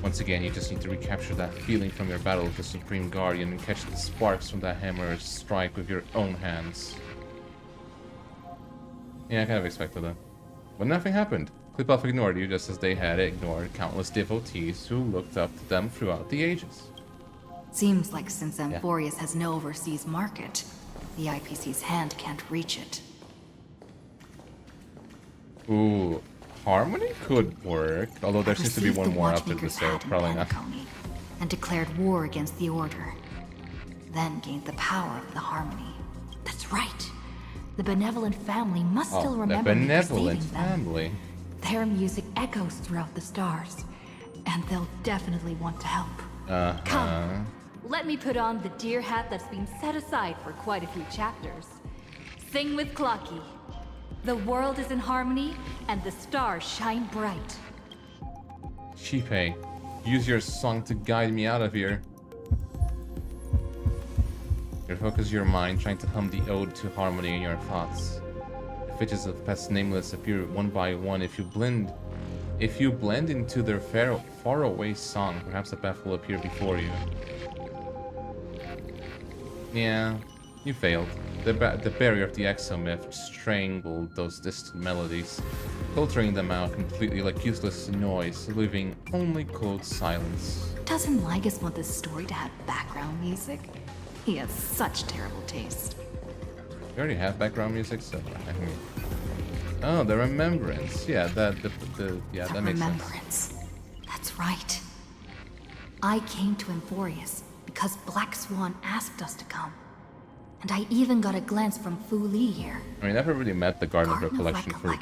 Once again, you just need to recapture that feeling from your battle with the Supreme Guardian and catch the sparks from that hammer's strike with your own hands. Yeah, I kind of expected that. But nothing happened. Clip-off ignored you just as they had ignored countless devotees who looked up to them throughout the ages. Seems like since Emphorius has no overseas market, the IPC's hand can't reach it. Ooh, Harmony could work, although there seems to be one more after this, so probably not. And declared war against the Order. Then gained the power of the Harmony. That's right. The Benevolent family must still remember the me for Benevolent saving them. family. Their music echoes throughout the stars, and they'll definitely want to help. Come, let me put on the deer hat that's been set aside for quite a few chapters. Sing with Clocky. The world is in harmony, and the stars shine bright. Shipe, use your song to guide me out of here. You focus your mind, trying to hum the ode to harmony in your thoughts. The fidgets of past nameless appear one by one. If you blend into their faraway song, perhaps a path will appear before you. Yeah, you failed. The barrier of the exomyth strangled those distant melodies, filtering them out completely like useless noise, leaving only cold silence. Doesn't Lygus want this story to have background music? He has such terrible taste. You already have background music, so I mean, oh, the remembrance. Yeah, that makes sense. That's right. I came to Emphorius because Black Swan asked us to come. And I even got a glance from Fu Li here. I mean, I never really met the Garden of Recollection for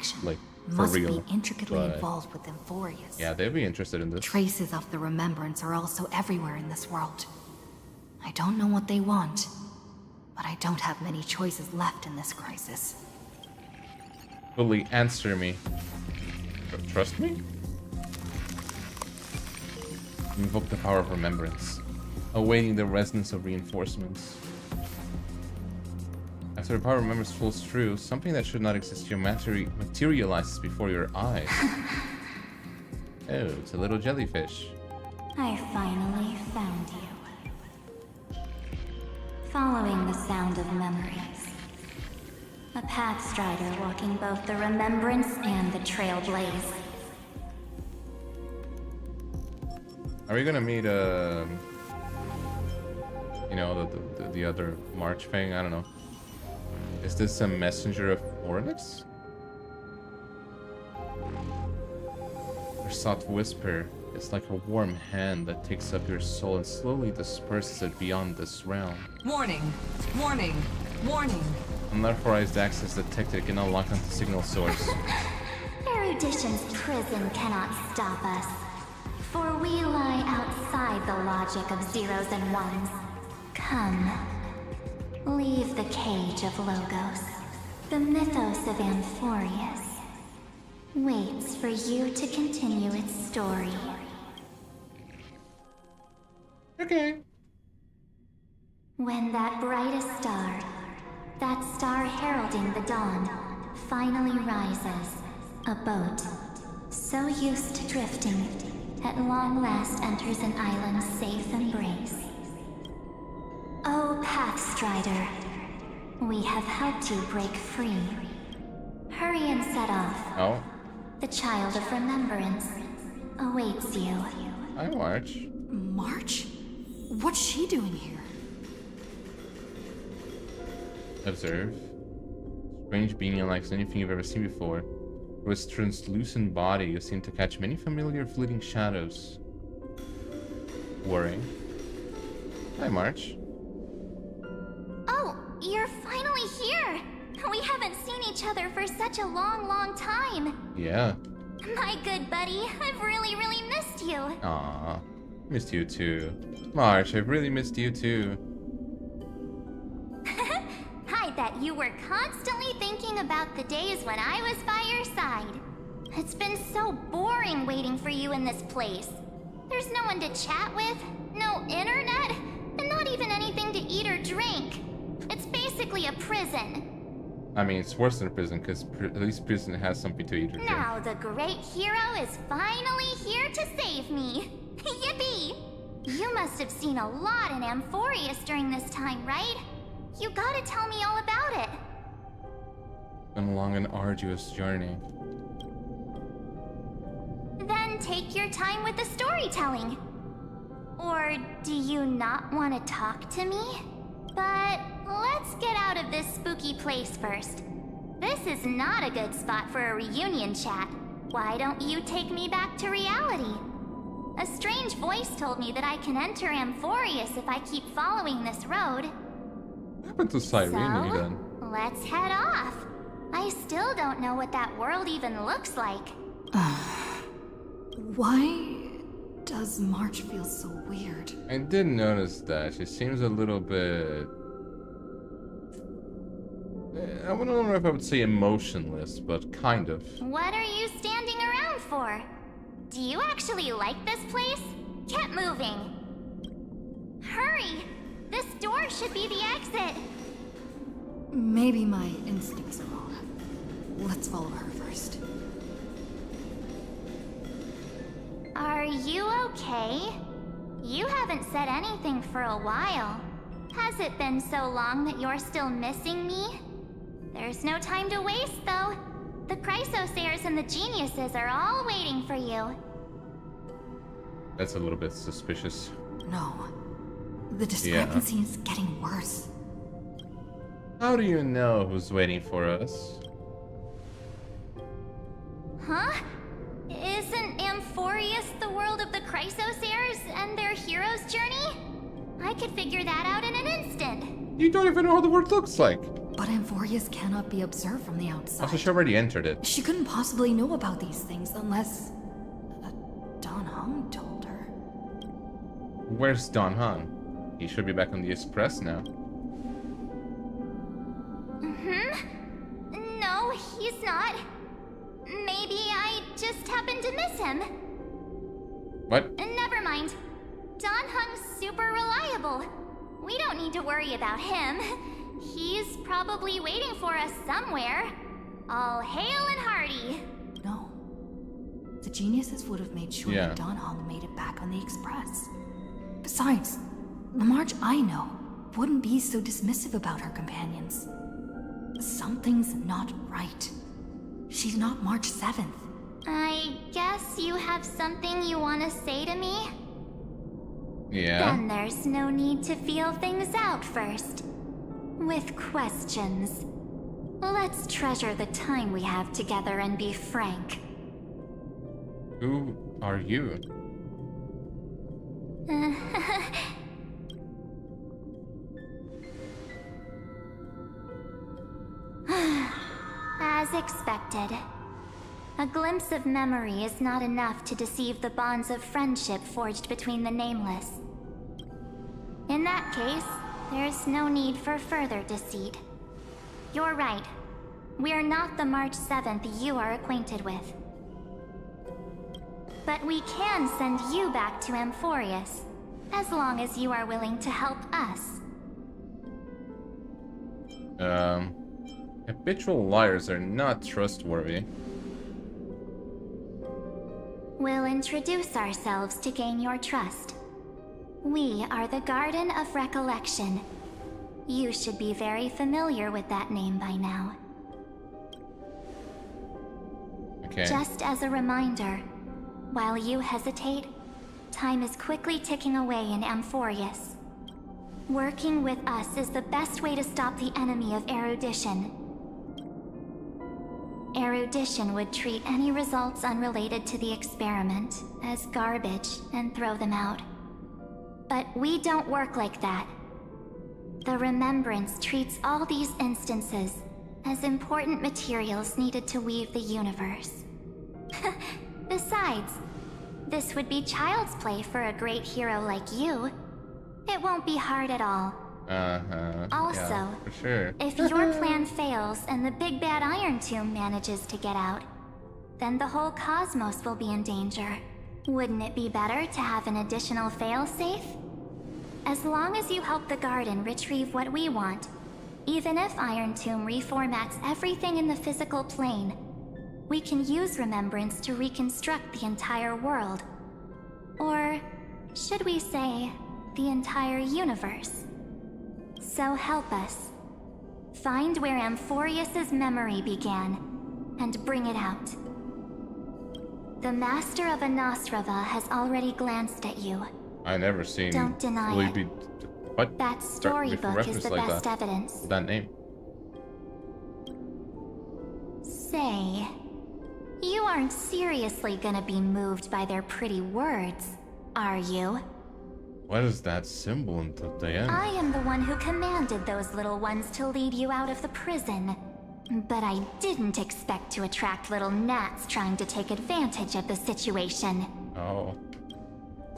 Must real. be intricately but involved with Emphorius. yeah, they'd be interested in this. Traces of the remembrance are also everywhere in this world. I don't know what they want, but I don't have many choices left in this crisis. Fully answer me. Trust me? Invoke the power of remembrance, awaiting the resonance of reinforcements. After the power of remembrance flows through, something that should not exist here materializes before your eyes. Oh, it's a little jellyfish. I finally found you. Following the sound of memories. A pathstrider walking both the remembrance and the trailblaze. Are we gonna meet you know, the other March thing? I don't know. Is this a messenger of Ornix? Her soft whisper is like a warm hand that takes up your soul and slowly disperses it beyond this realm. Warning! Warning! Warning! Unauthorized access detected. Cannot lock onto signal source. Erudition's prison cannot stop us, for we lie outside the logic of zeros and ones. Come, leave the cage of Logos. The mythos of Amphorius waits for you to continue its story. Okay. When that brightest star, that star heralding the dawn, finally rises, a boat, so used to drifting, at long last enters an island's safe embrace. Oh, Pathstrider, we have helped you break free. Hurry and set off. Oh. The child of remembrance awaits you. Hi, March. March? What's she doing here? Observe. Strange being unlike anything you've ever seen before. With its translucent body, you seem to catch many familiar fleeting shadows. Worrying. Hi, March. Oh, you're finally here! We haven't seen each other for such a long time. Yeah. My good buddy, I've really missed you. Aww. Missed you too. March, I've really missed you too. I bet you were constantly thinking about the days when I was by your side. It's been so boring waiting for you in this place. There's no one to chat with, no internet, and not even anything to eat or drink. It's basically a prison. I mean, it's worse than a prison, because at least prison has something to eat or drink. Now the great hero is finally here to save me. Yippee! You must have seen a lot in Amphorius during this time, right? You gotta tell me all about it. Been a long and arduous journey. Then take your time with the storytelling. Or do you not want to talk to me? But let's get out of this spooky place first. This is not a good spot for a reunion chat. Why don't you take me back to reality? A strange voice told me that I can enter Amphorius if I keep following this road. What happened to Cyrene then? Let's head off. I still don't know what that world even looks like. Why does March feel so weird? I did notice that. She seems a little bit... I don't know if I would say emotionless, but kind of. What are you standing around for? Do you actually like this place? Get moving. Hurry! This door should be the exit. Maybe my instincts are wrong. Let's follow her first. Are you okay? You haven't said anything for a while. Has it been so long that you're still missing me? There's no time to waste, though. The Chrysosairs and the Geniuses are all waiting for you. That's a little bit suspicious. No. The discrepancy is getting worse. How do you know who's waiting for us? Huh? Isn't Amphorius the world of the Chrysosairs and their hero's journey? I could figure that out in an instant. You don't even know how the world looks like. But Amphorius cannot be observed from the outside. Also, she already entered it. She couldn't possibly know about these things unless... Don Hung told her. Where's Don Hung? He should be back on the Express now. No, he's not. Maybe I just happened to miss him. What? Never mind. Don Hung's super reliable. We don't need to worry about him. He's probably waiting for us somewhere. All hail and hearty. No. the geniuses would have made sure that Dawn Hollow made it back on the Express. Besides, the March I know wouldn't be so dismissive about her companions. Something's not right. She's not March 7th. I guess you have something you want to say to me? Yeah. Then there's no need to feel things out first. With questions. Let's treasure the time we have together and be frank. Who are you? As expected. A glimpse of memory is not enough to deceive the bonds of friendship forged between the Nameless. In that case, there's no need for further deceit. You're right. We're not the March 7th you are acquainted with. But we can send you back to Amphorius, as long as you are willing to help us. Habitual liars are not trustworthy. We'll introduce ourselves to gain your trust. We are the Garden of Recollection. You should be very familiar with that name by now. Okay. Just as a reminder, while you hesitate, time is quickly ticking away in Amphorius. Working with us is the best way to stop the enemy of erudition. Erudition would treat any results unrelated to the experiment as garbage and throw them out. But we don't work like that. The Remembrance treats all these instances as important materials needed to weave the universe. Besides, this would be child's play for a great hero like you. It won't be hard at all. Also, yeah, for sure. If your plan fails and the big bad Iron Tomb manages to get out, then the whole cosmos will be in danger. Wouldn't it be better to have an additional failsafe? As long as you help the Garden retrieve what we want, even if Iron Tomb reformats everything in the physical plane, we can use Remembrance to reconstruct the entire world. Or, should we say, the entire universe. So help us. Find where Amphorius's memory began, and bring it out. The Master of Anastrava has already glanced at you. I never seen. Don't deny it. What? That storybook is the best evidence. That name. Say, you aren't seriously gonna be moved by their pretty words, are you? What is that symbol until the end? I am the one who commanded those little ones to lead you out of the prison. But I didn't expect to attract little gnats trying to take advantage of the situation. Oh.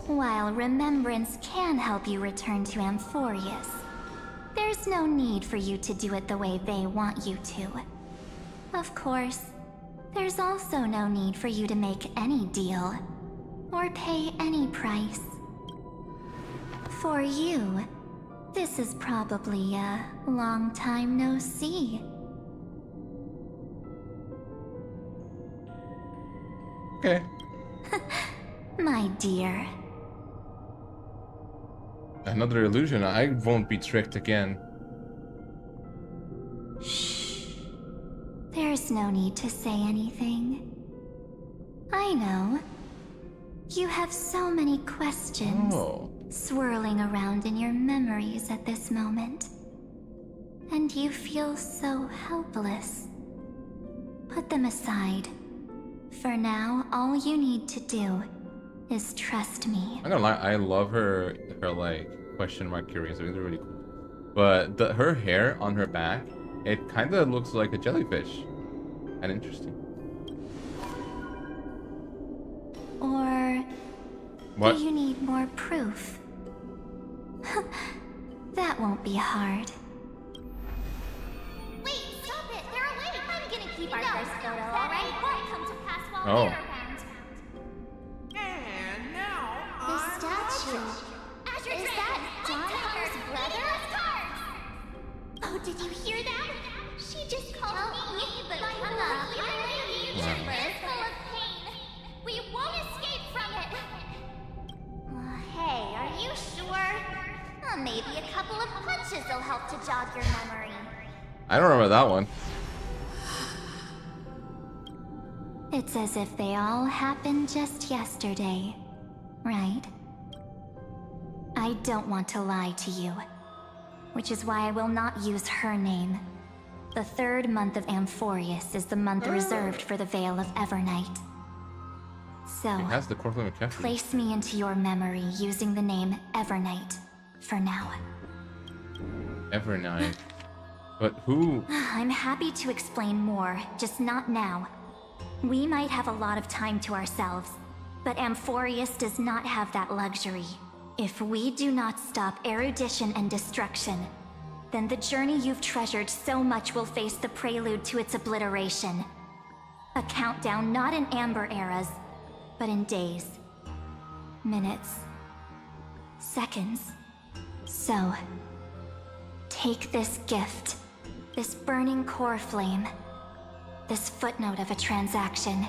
While Remembrance can help you return to Amphorius, there's no need for you to do it the way they want you to. Of course, there's also no need for you to make any deal, or pay any price. For you, this is probably a long time no see. Okay. My dear. Another illusion. I won't be tricked again. Shh. There's no need to say anything. I know. You have so many questions swirling around in your memories at this moment. And you feel so helpless. Put them aside. For now, all you need to do is trust me. I'm gonna lie, I love her like question mark curious. It's really cool. But her hair on her back, it kind of looks like a jellyfish. And interesting. Or what? Do you need more proof? That won't be hard. Wait, stop it! They're awake! I'm gonna keep our first photo, alright? Won't come to pass while Oh. they're around. And now The statue. Azure Is Dragon, that I'm Dawn Hollo's Tucker, brother? leading those cards! Oh, did you hear that? She just called me, but I'm a VTuber full of pain. We Maybe a couple of punches will help to jog your memory. I don't remember that one. It's as if they all happened just yesterday, right? I don't want to lie to you, which is why I will not use her name. The 3rd month of Amphorius is the month reserved for the Veil of Evernight. So, It has the Cortland McCaffrey. place me into your memory using the name Evernight for now. Evernight. But who? I'm happy to explain more, just not now. We might have a lot of time to ourselves, but Amphorius does not have that luxury. If we do not stop erudition and destruction, then the journey you've treasured so much will face the prelude to its obliteration. A countdown not in amber eras, but in days, minutes, seconds. So, take this gift, this burning core flame, this footnote of a transaction.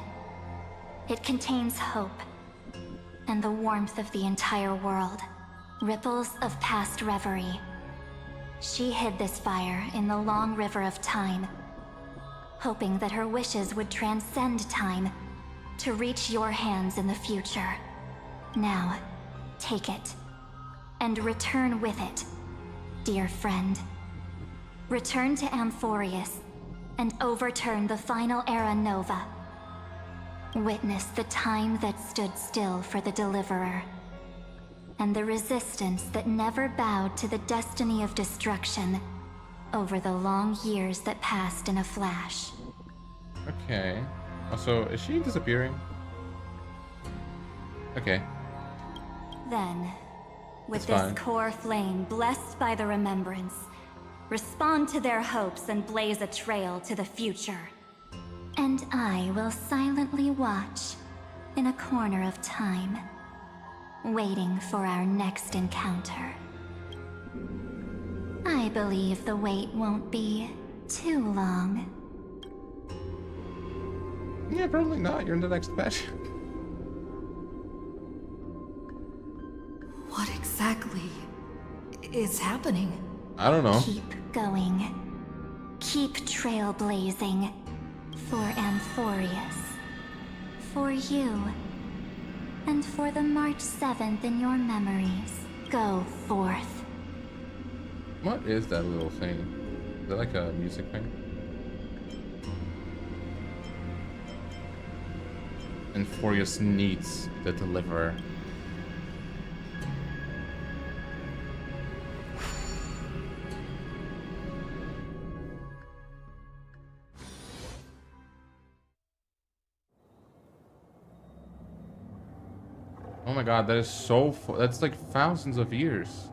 It contains hope, and the warmth of the entire world, ripples of past reverie. She hid this fire in the long river of time, hoping that her wishes would transcend time to reach your hands in the future. Now, take it, and return with it, dear friend. Return to Amphorius, and overturn the final era Nova. Witness the time that stood still for the Deliverer, and the resistance that never bowed to the destiny of destruction over the long years that passed in a flash. Okay. Also, is she disappearing? Okay. Then, with That's this fine. core flame blessed by the remembrance, respond to their hopes and blaze a trail to the future. And I will silently watch in a corner of time, waiting for our next encounter. I believe the wait won't be too long. Yeah, probably not. You're in the next patch. What exactly is happening? I don't know. Keep going. Keep trailblazing. For Amphorius. For you. And for the March 7th in your memories. Go forth. What is that little thing? Is that like a music thing? Amphorius needs the Deliverer. Oh my god, that is so that's like thousands of years.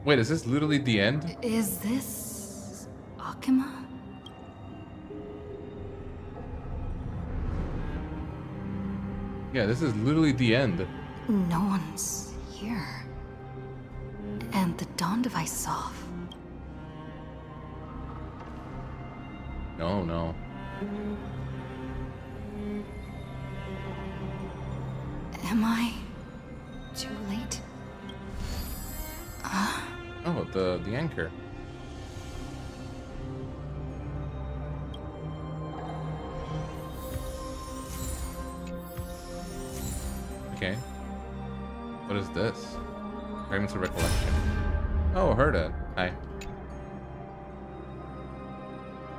Wait, is this literally the end? Is this Akima? Yeah, this is literally the end. No one's here. And the dawn device off. No, no. Am I too late? Oh, the anchor. Okay. What is this? Fragments of recollection. Oh, heard it. Hi.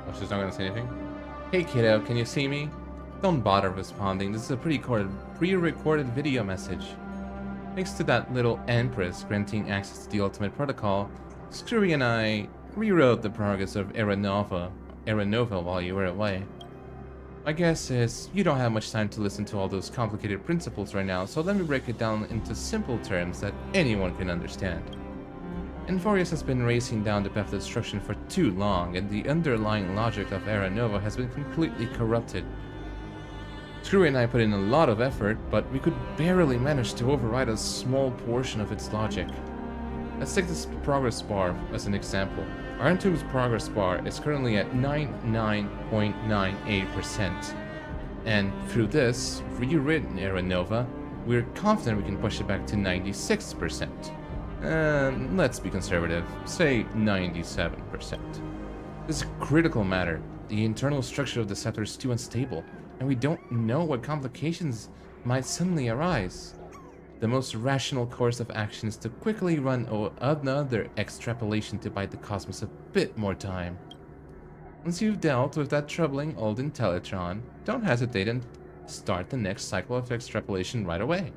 Oh, she's not gonna say anything? Hey kiddo, can you see me? Don't bother responding. This is a pre-recorded video message. Thanks to that little Empress granting access to the Ultimate Protocol, Screwy and I rewrote the progress of Era Nova while you were away. My guess is you don't have much time to listen to all those complicated principles right now, so let me break it down into simple terms that anyone can understand. Amphorius has been racing down the path of destruction for too long, and the underlying logic of Era Nova has been completely corrupted. Screwy and I put in a lot of effort, but we could barely manage to override a small portion of its logic. Let's take this progress bar as an example. Our Entomb's progress bar is currently at 99.98%. And through this rewritten Era Nova, we're confident we can push it back to 96%. Let's be conservative, say 97%. This is a critical matter. The internal structure of the scepter is too unstable, and we don't know what complications might suddenly arise. The most rational course of action is to quickly run another extrapolation to buy the cosmos a bit more time. Once you've dealt with that troubling old Intellitron, don't hesitate and start the next cycle of extrapolation right away.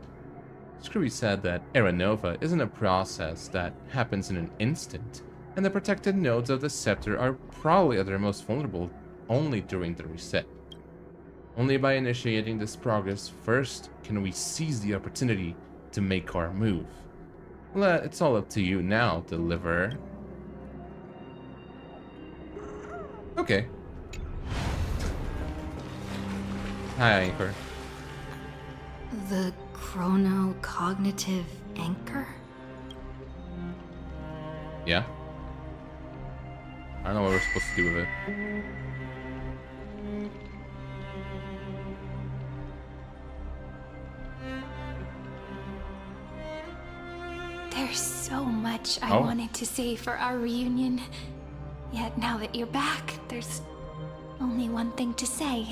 Screwy said that Era Nova isn't a process that happens in an instant, and the protected nodes of the scepter are probably at their most vulnerable only during the reset. Only by initiating this progress first can we seize the opportunity to make our move. Well, it's all up to you now, Deliverer. Okay. Hi, Anchor. The chrono-cognitive anchor? Yeah? I don't know what we're supposed to do with it. There's so much I wanted to say for our reunion. Yet now that you're back, there's only one thing to say.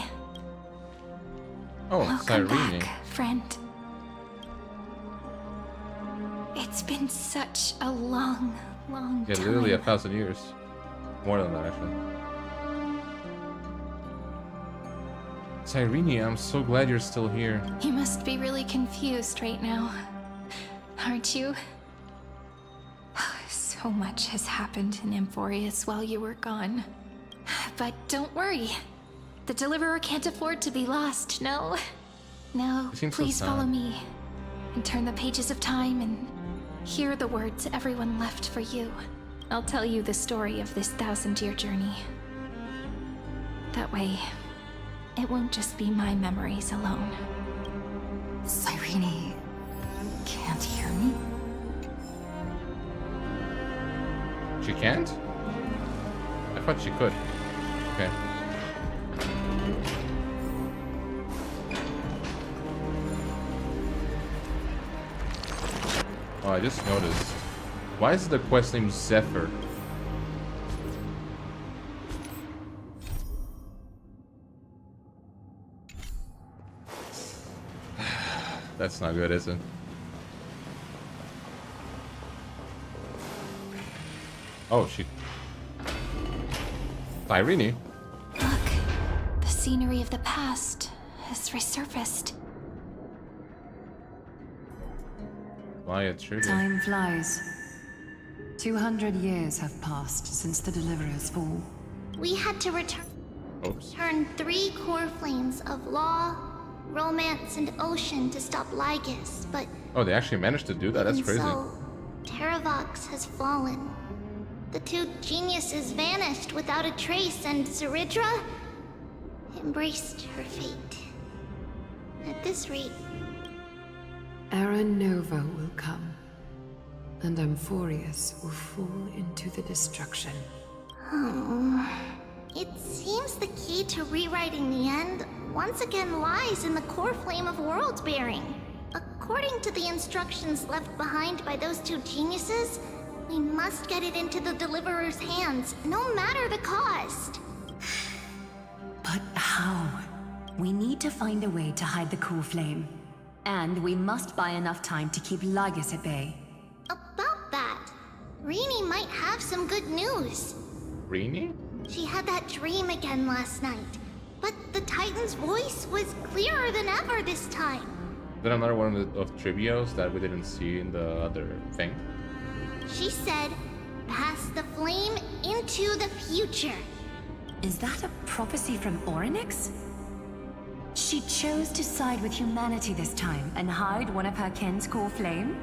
Oh, Welcome Cyrene. back, friend. It's been such a long time. Yeah, literally 1,000 years. More than that, actually. Cyrene, I'm so glad you're still here. You must be really confused right now, aren't you? So much has happened in Amphorius while you were gone. But don't worry. The Deliverer can't afford to be lost, no? No, please follow me and turn the pages of time and hear the words everyone left for you. I'll tell you the story of this 1,000-year journey. That way, it won't just be my memories alone. Cyrene can't hear me? She can't? I thought she could. Okay. Oh, I just noticed. Why is the quest named Zephyr? That's not good, is it? Oh, she... Cyrene? Look, the scenery of the past has resurfaced. Why a trigger? Time flies. 200 years have passed since the Deliverer's fall. We had to return Oops. 3 core flames of law, romance, and ocean to stop Lygus, but Oh, they actually managed to do that? That's even crazy. so, Terravox has fallen. The 2 geniuses vanished without a trace, and Zeridra embraced her fate. At this rate, Era Nova will come, and Amphorius will fall into the destruction. It seems the key to rewriting the end once again lies in the core flame of world bearing. According to the instructions left behind by those 2 geniuses, we must get it into the Deliverer's hands, no matter the cost. But how? We need to find a way to hide the core flame. And we must buy enough time to keep Lygus at bay. About that, Rini might have some good news. Rini? She had that dream again last night, but the Titan's voice was clearer than ever this time. Is that another one of Trivios that we didn't see in the other thing? She said, pass the flame into the future. Is that a prophecy from Orynyx? She chose to side with humanity this time and hide one of her kin's core flame?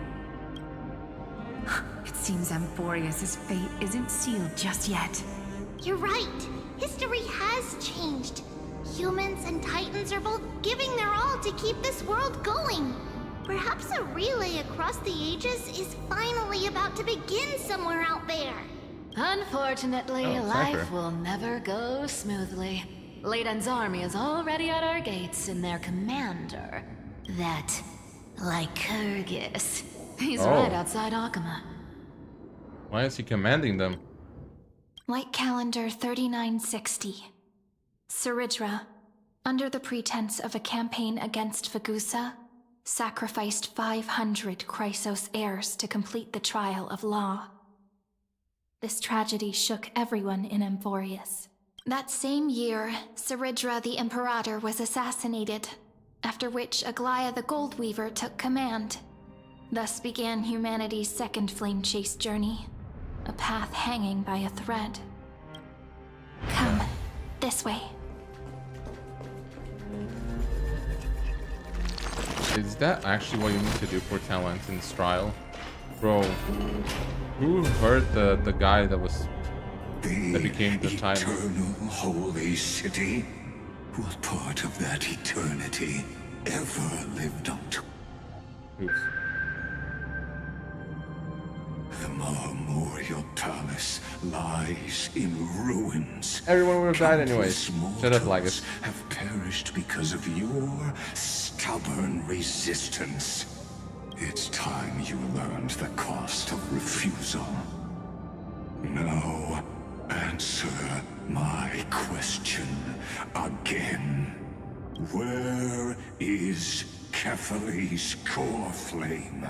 It seems Amphorius' fate isn't sealed just yet. You're right. History has changed. Humans and Titans are both giving their all to keep this world going. Perhaps a relay across the ages is finally about to begin somewhere out there. Unfortunately, life will never go smoothly. Leiden's army is already at our gates, and their commander, that Lycurgus, he's right outside Akama. Why is he commanding them? Light calendar 3960. Saridra, under the pretense of a campaign against Vagusa, sacrificed 500 Chrysos heirs to complete the trial of law. This tragedy shook everyone in Amphorius. That same year, Saridra the Imperator was assassinated, after which Aglaya the Goldweaver took command. Thus began humanity's second flame chase journey, a path hanging by a thread. Come, this way. Is that actually what you need to do for talent in this trial? Bro, who hurt the guy that became the title? Eternal holy city? What part of that eternity ever lived up to? Oops. The Memorial Palace lies in ruins. Everyone would have died anyways. Shut up, Lagus. Have perished because of your stubborn resistance. It's time you learned the cost of refusal. Now, answer my question again. Where is Kefali's core flame?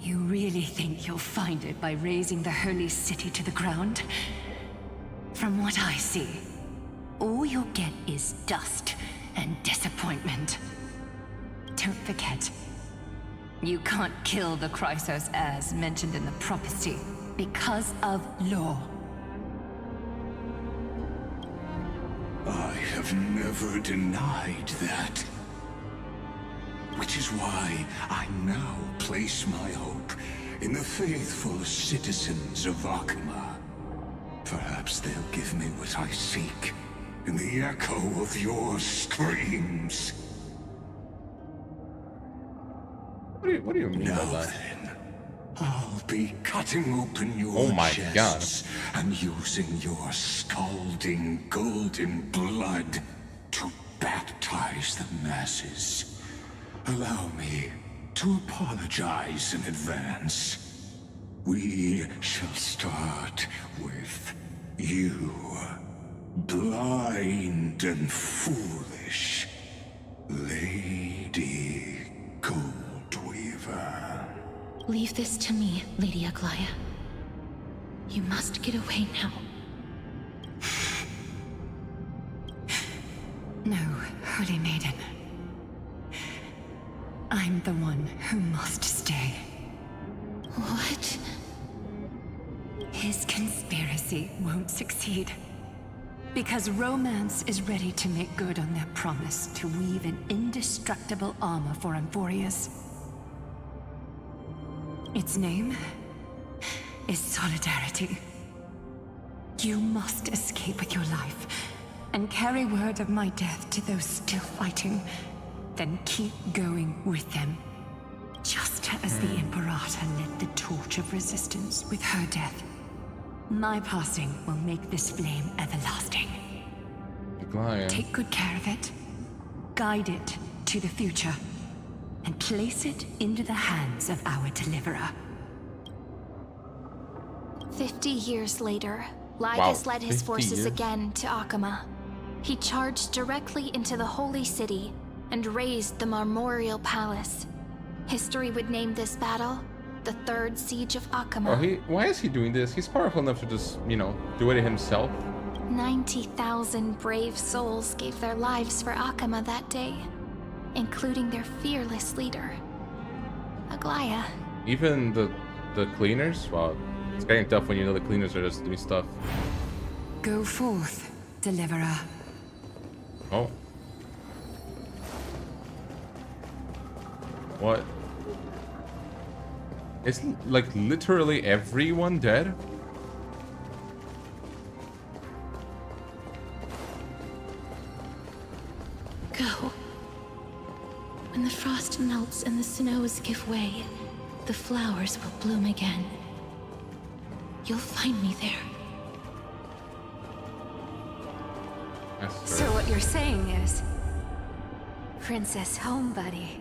You really think you'll find it by razing the holy city to the ground? From what I see, all you'll get is dust and disappointment. Don't forget, you can't kill the Chrysos heirs mentioned in the prophecy because of law. I have never denied that. Which is why I now place my hope in the faithful citizens of Akama. Perhaps they'll give me what I seek in the echo of your screams. What do you mean by that? Then, I'll be cutting open your chests and using your scalding golden blood to baptize the masses. Allow me to apologize in advance. We shall start with you, blind and foolish Lady Goldweaver. Leave this to me, Lady Aglaya. You must get away now. No, Holy Maiden. I'm the one who must stay. What? His conspiracy won't succeed. Because Romance is ready to make good on their promise to weave an indestructible armor for Amphorius. Its name is Solidarity. You must escape with your life and carry word of my death to those still fighting. Then keep going with them. Just as the Imperator lit the torch of resistance with her death. My passing will make this flame everlasting. Take good care of it. Guide it to the future. And place it into the hands of our deliverer. 50 years later, Lygus led his forces again to Akama. He charged directly into the Holy City and razed the Memorial Palace. History would name this battle the Third Siege of Akama. Oh, why is he doing this? He's powerful enough to just, do it himself. 90,000 brave souls gave their lives for Akama that day, including their fearless leader, Aglaya. Even the cleaners? Well, it's getting tough when you know the cleaners are just doing stuff. Go forth, deliverer. Oh. What? Isn't, like, literally everyone dead? Go. When the frost melts and the snows give way, the flowers will bloom again. You'll find me there. So what you're saying is, Princess Homebuddy.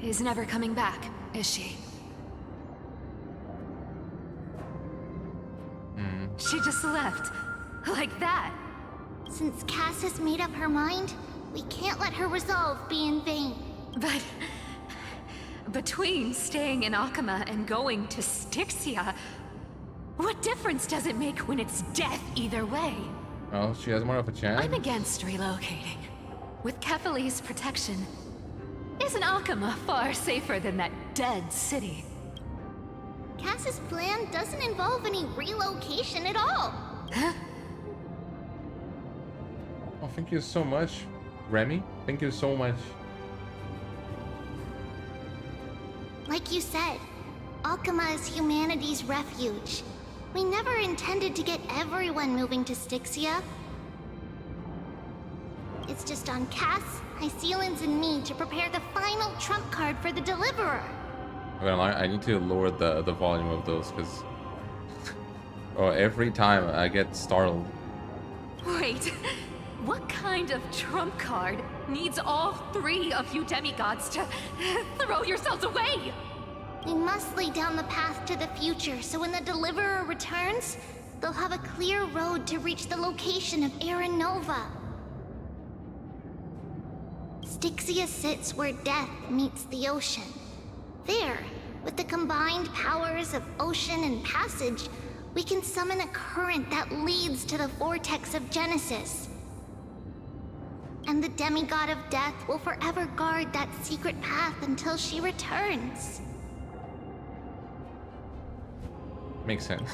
is never coming back, is she? She just left. Like that. Since Cass has made up her mind, we can't let her resolve be in vain. But between staying in Akama and going to Styxia, what difference does it make when it's death either way? Oh, she has more of a chance? I'm against relocating. With Kefali's protection, isn't Akama far safer than that dead city? Cass's plan doesn't involve any relocation at all. Huh? Oh, thank you so much, Remy. Thank you so much. Like you said, Akama is humanity's refuge. We never intended to get everyone moving to Styxia. It's just on Cass, Hycealans, and me to prepare the final trump card for the Deliverer. Well, I need to lower the volume of those, because every time I get startled. Wait, what kind of trump card needs all three of you demigods to throw yourselves away? We must lay down the path to the future, so when the Deliverer returns, they'll have a clear road to reach the location of Aaron Nova. Styxia sits where death meets the ocean. There, with the combined powers of ocean and passage, we can summon a current that leads to the vortex of Genesis. And the demigod of death will forever guard that secret path until she returns. Makes sense.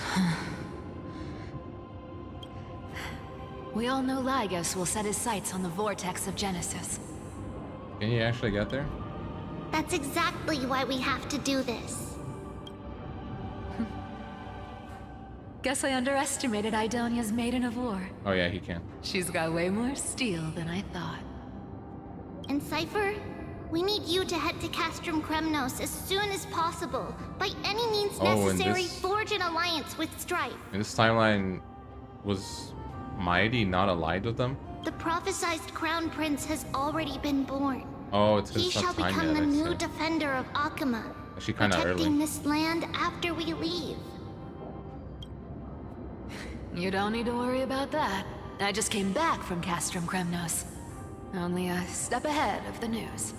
We all know Lygos will set his sights on the vortex of Genesis. Can you actually get there? That's exactly why we have to do this. Guess I underestimated Idonia's Maiden of War. Oh yeah, he can. She's got way more steel than I thought. And Cypher, we need you to head to Castrum Kremnos as soon as possible. By any means necessary, forge an alliance with Strife. In this timeline, was Mighty not allied with them? The prophesized Crown Prince has already been born. Oh, it's He shall become the new defender of Akama, Actually, kind of protecting early. this land after we leave. You don't need to worry about that. I just came back from Castrum Kremnos. Only a step ahead of the news.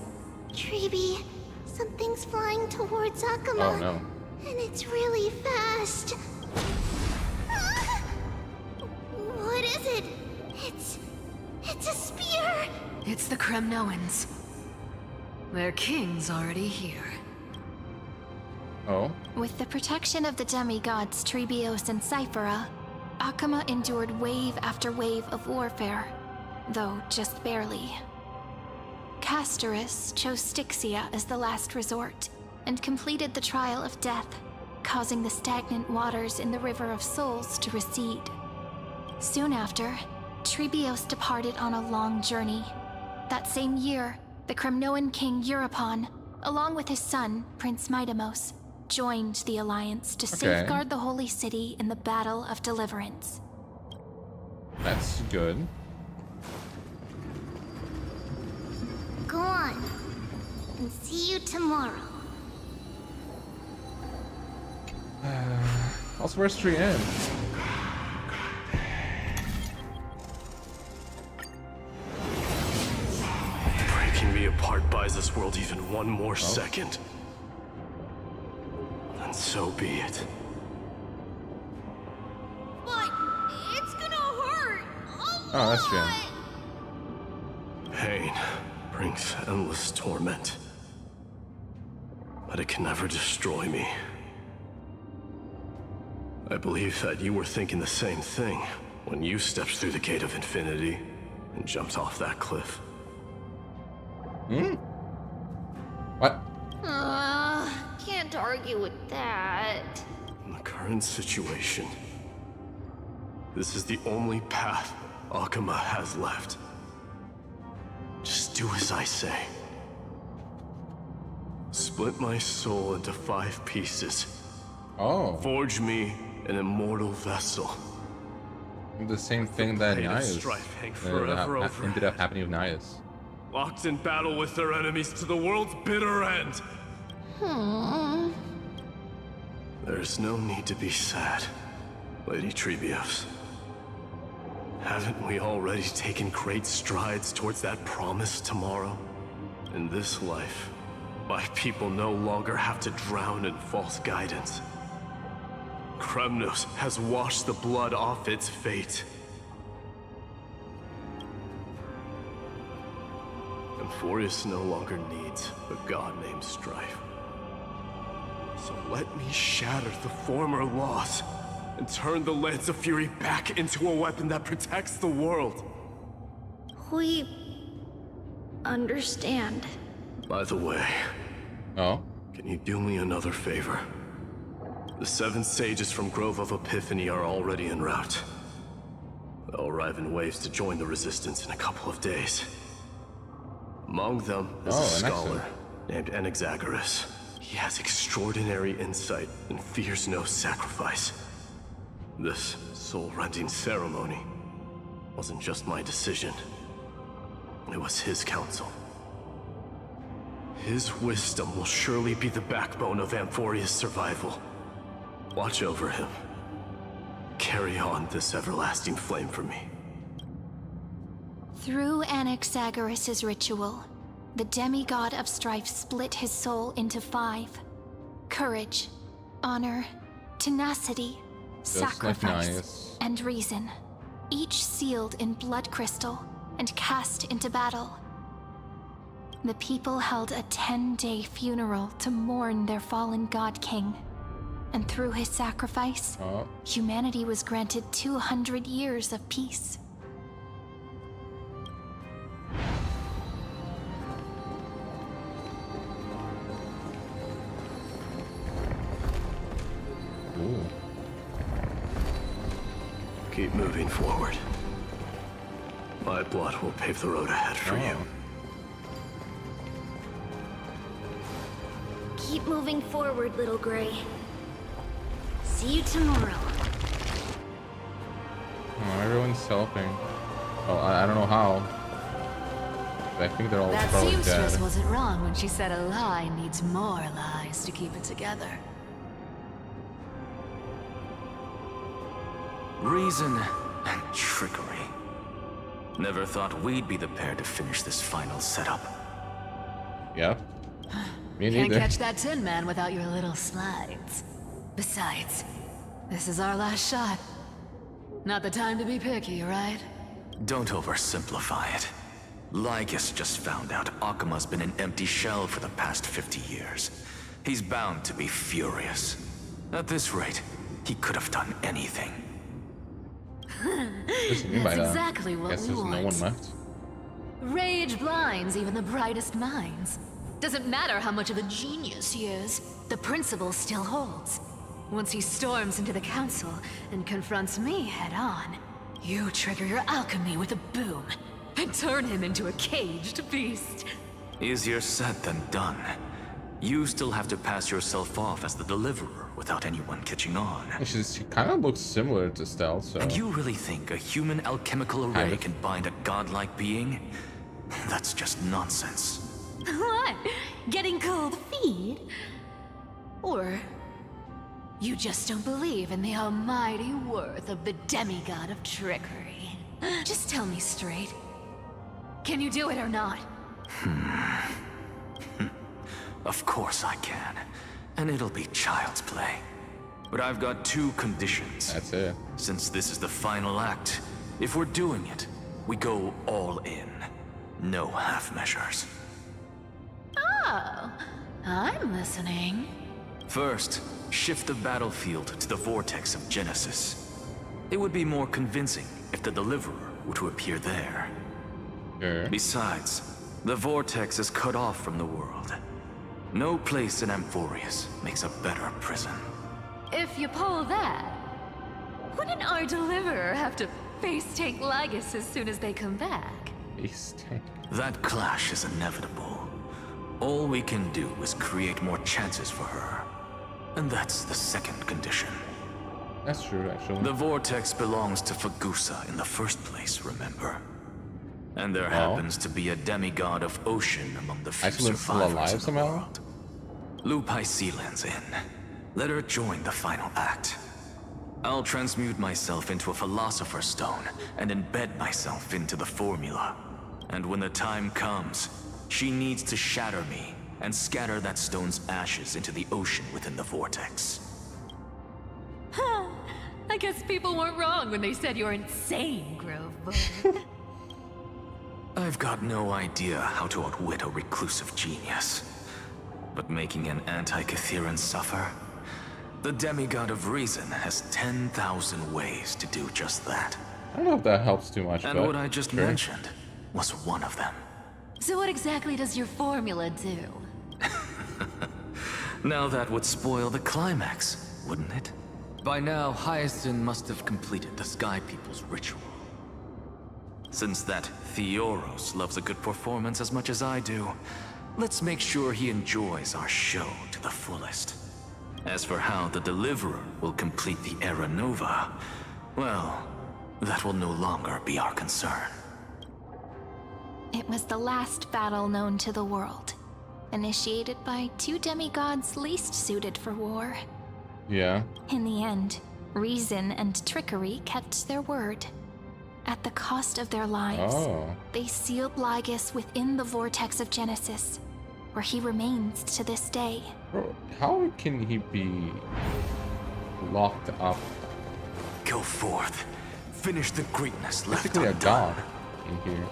Treeby, something's flying towards Akama. Oh no. And it's really fast. Ah! What is it? It's a spear! It's the Kremnoans. Their king's already here. Oh? With the protection of the demigods Trebios and Cyphera, Akama endured wave after wave of warfare, though just barely. Castorus chose Styxia as the last resort, and completed the trial of death, causing the stagnant waters in the River of Souls to recede. Soon after, Trebios departed on a long journey. That same year, the Kremnoan king Euripon, along with his son, Prince Midamos, joined the Alliance to safeguard the Holy City in the Battle of Deliverance. That's good. Go on. And see you tomorrow. Also, where's Trian? Breaking me apart buys this world even one more second. And so be it. But it's gonna hurt. Oh, that's Trian. Pain brings endless torment. But it can never destroy me. I believe that you were thinking the same thing when you stepped through the gate of infinity and jumped off that cliff. Hmm? What? Can't argue with that. In the current situation, this is the only path Akama has left. Just do as I say. Split my soul into 5 pieces. Oh. Forge me an immortal vessel. The same thing that Pain of Nias strife hang ended forever over up happening with Nias. locked in battle with their enemies to the world's bitter end. There's no need to be sad, Lady Trebios. Haven't we already taken great strides towards that promised tomorrow? In this life, my people no longer have to drown in false guidance. Kremnos has washed the blood off its fate. Amphorius no longer needs a god named Strife. So let me shatter the former loss and turn the Lance of Fury back into a weapon that protects the world. We understand. By the way, can you do me another favor? The 7 sages from Grove of Epiphany are already en route. They'll arrive in waves to join the resistance in a couple of days. Among them is a scholar named Anaxagoras. He has extraordinary insight and fears no sacrifice. This soul-rending ceremony wasn't just my decision. It was his counsel. His wisdom will surely be the backbone of Amphoria's survival. Watch over him. Carry on this everlasting flame for me. Through Anaxagoras' ritual, the demigod of strife split his soul into 5. Courage, honor, tenacity, sacrifice, and reason. Each sealed in blood crystal and cast into battle. The people held a 10-day funeral to mourn their fallen god king. And through his sacrifice, humanity was granted 200 years of peace. Ooh. Keep moving forward. My blood will pave the road ahead for you. Keep moving forward, little Gray. See you tomorrow. Oh, everyone's helping. Oh, I don't know how. I think they're all That probably seamstress dead. wasn't wrong when she said a lie needs more lies to keep it together. Reason and trickery. Never thought we'd be the pair to finish this final setup. Yeah. Me Can't neither. catch that Tin Man without your little slides. Besides, this is our last shot. Not the time to be picky, right? Don't oversimplify it. Lygus just found out Akuma's been an empty shell for the past 50 years. He's bound to be furious. At this rate, he could have done anything. That's exactly what Guess we there's want. no one left. Rage blinds even the brightest minds. Doesn't matter how much of a genius he is, the principle still holds. Once he storms into the council and confronts me head-on, you trigger your alchemy with a boom and turn him into a caged beast. Easier said than done. You still have to pass yourself off as the deliverer without anyone catching on. She kind of looks similar to Stealth, so... And you really think a human alchemical array can bind a godlike being? That's just nonsense. What? Getting cold feet? Or you just don't believe in the almighty worth of the demigod of trickery? Just tell me straight. Can you do it or not? Of course I can. And it'll be child's play. But I've got 2 conditions. That's it. Since this is the final act, if we're doing it, we go all in. No half measures. Oh, I'm listening. First, shift the battlefield to the vortex of Genesis. It would be more convincing if the deliverer were to appear there. Besides, the vortex is cut off from the world. No place in Amphorius makes a better prison. If you pull that, wouldn't our deliverer have to face tank Lygus as soon as they come back? Face tank? That clash is inevitable. All we can do is create more chances for her. And that's the second condition. That's true, actually. The vortex belongs to Fagusa in the first place, remember? And there happens to be a demigod of ocean among the few Iceland's still survivors alive in the somehow? world. Loop Iceland's in. Let her join the final act. I'll transmute myself into a philosopher's stone and embed myself into the formula. And when the time comes, she needs to shatter me and scatter that stone's ashes into the ocean within the vortex. Huh. I guess people weren't wrong when they said you're insane, Grove Boy. I've got no idea how to outwit a reclusive genius. But making an anti-Catheran suffer? The demigod of reason has 10,000 ways to do just that. I don't know if that helps too much, And but what I just sure. mentioned was one of them. So what exactly does your formula do? Now that would spoil the climax, wouldn't it? By now, Hyacinth must have completed the Sky People's ritual. Since that Theoros loves a good performance as much as I do, let's make sure he enjoys our show to the fullest. As for how the Deliverer will complete the Era Nova, well, that will no longer be our concern. It was the last battle known to the world, initiated by two demigods least suited for war. Yeah. In the end, reason and trickery kept their word. At the cost of their lives, they sealed Lygus within the vortex of Genesis, where he remains to this day. Bro, how can he be locked up? Go forth. Finish the greatness left Basically a god in here.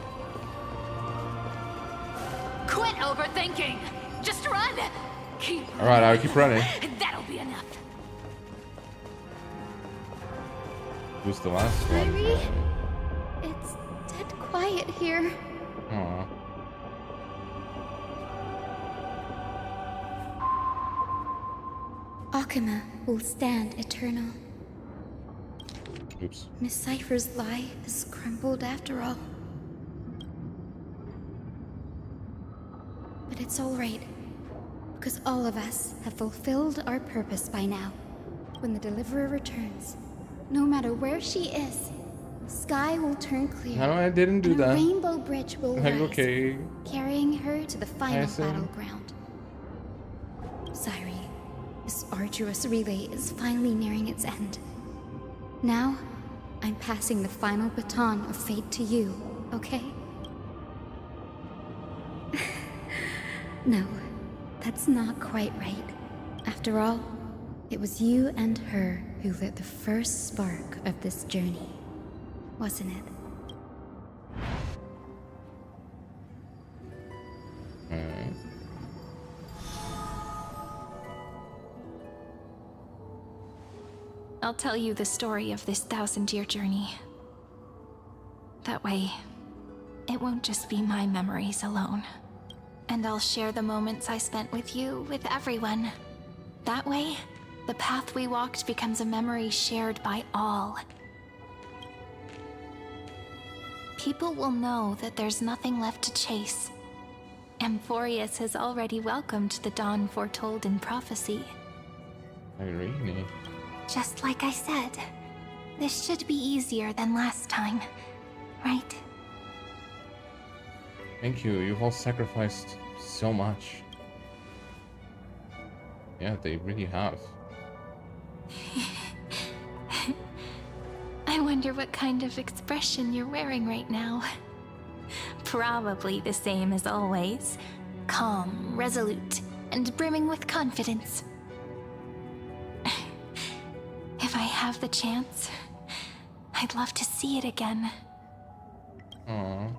Quit overthinking! Just run! Keep Alright, I'll keep running. That'll be enough. Who's the last one? Kyrie, it's dead quiet here. Aw. Akama will stand eternal. Oops. Miss Cypher's lie is crumbled after all. But it's all right, because all of us have fulfilled our purpose by now. When the Deliverer returns, no matter where she is, sky will turn clear. No, I didn't do and that. A rainbow bridge will Are you rise, okay? carrying her to the final Hyacinth? battleground. Cyrie, this arduous relay is finally nearing its end. Now, I'm passing the final baton of fate to you, okay? No, that's not quite right. After all, it was you and her who lit the first spark of this journey, wasn't it? Alright. I'll tell you the story of this 1,000-year journey. That way, it won't just be my memories alone. And I'll share the moments I spent with you, with everyone. That way, the path we walked becomes a memory shared by all. People will know that there's nothing left to chase. Amphorius has already welcomed the dawn foretold in prophecy. Irene. Just like I said, this should be easier than last time, right? Thank you. You've all sacrificed so much. Yeah, they really have. I wonder what kind of expression you're wearing right now. Probably the same as always. Calm, resolute, and brimming with confidence. If I have the chance, I'd love to see it again. Aww.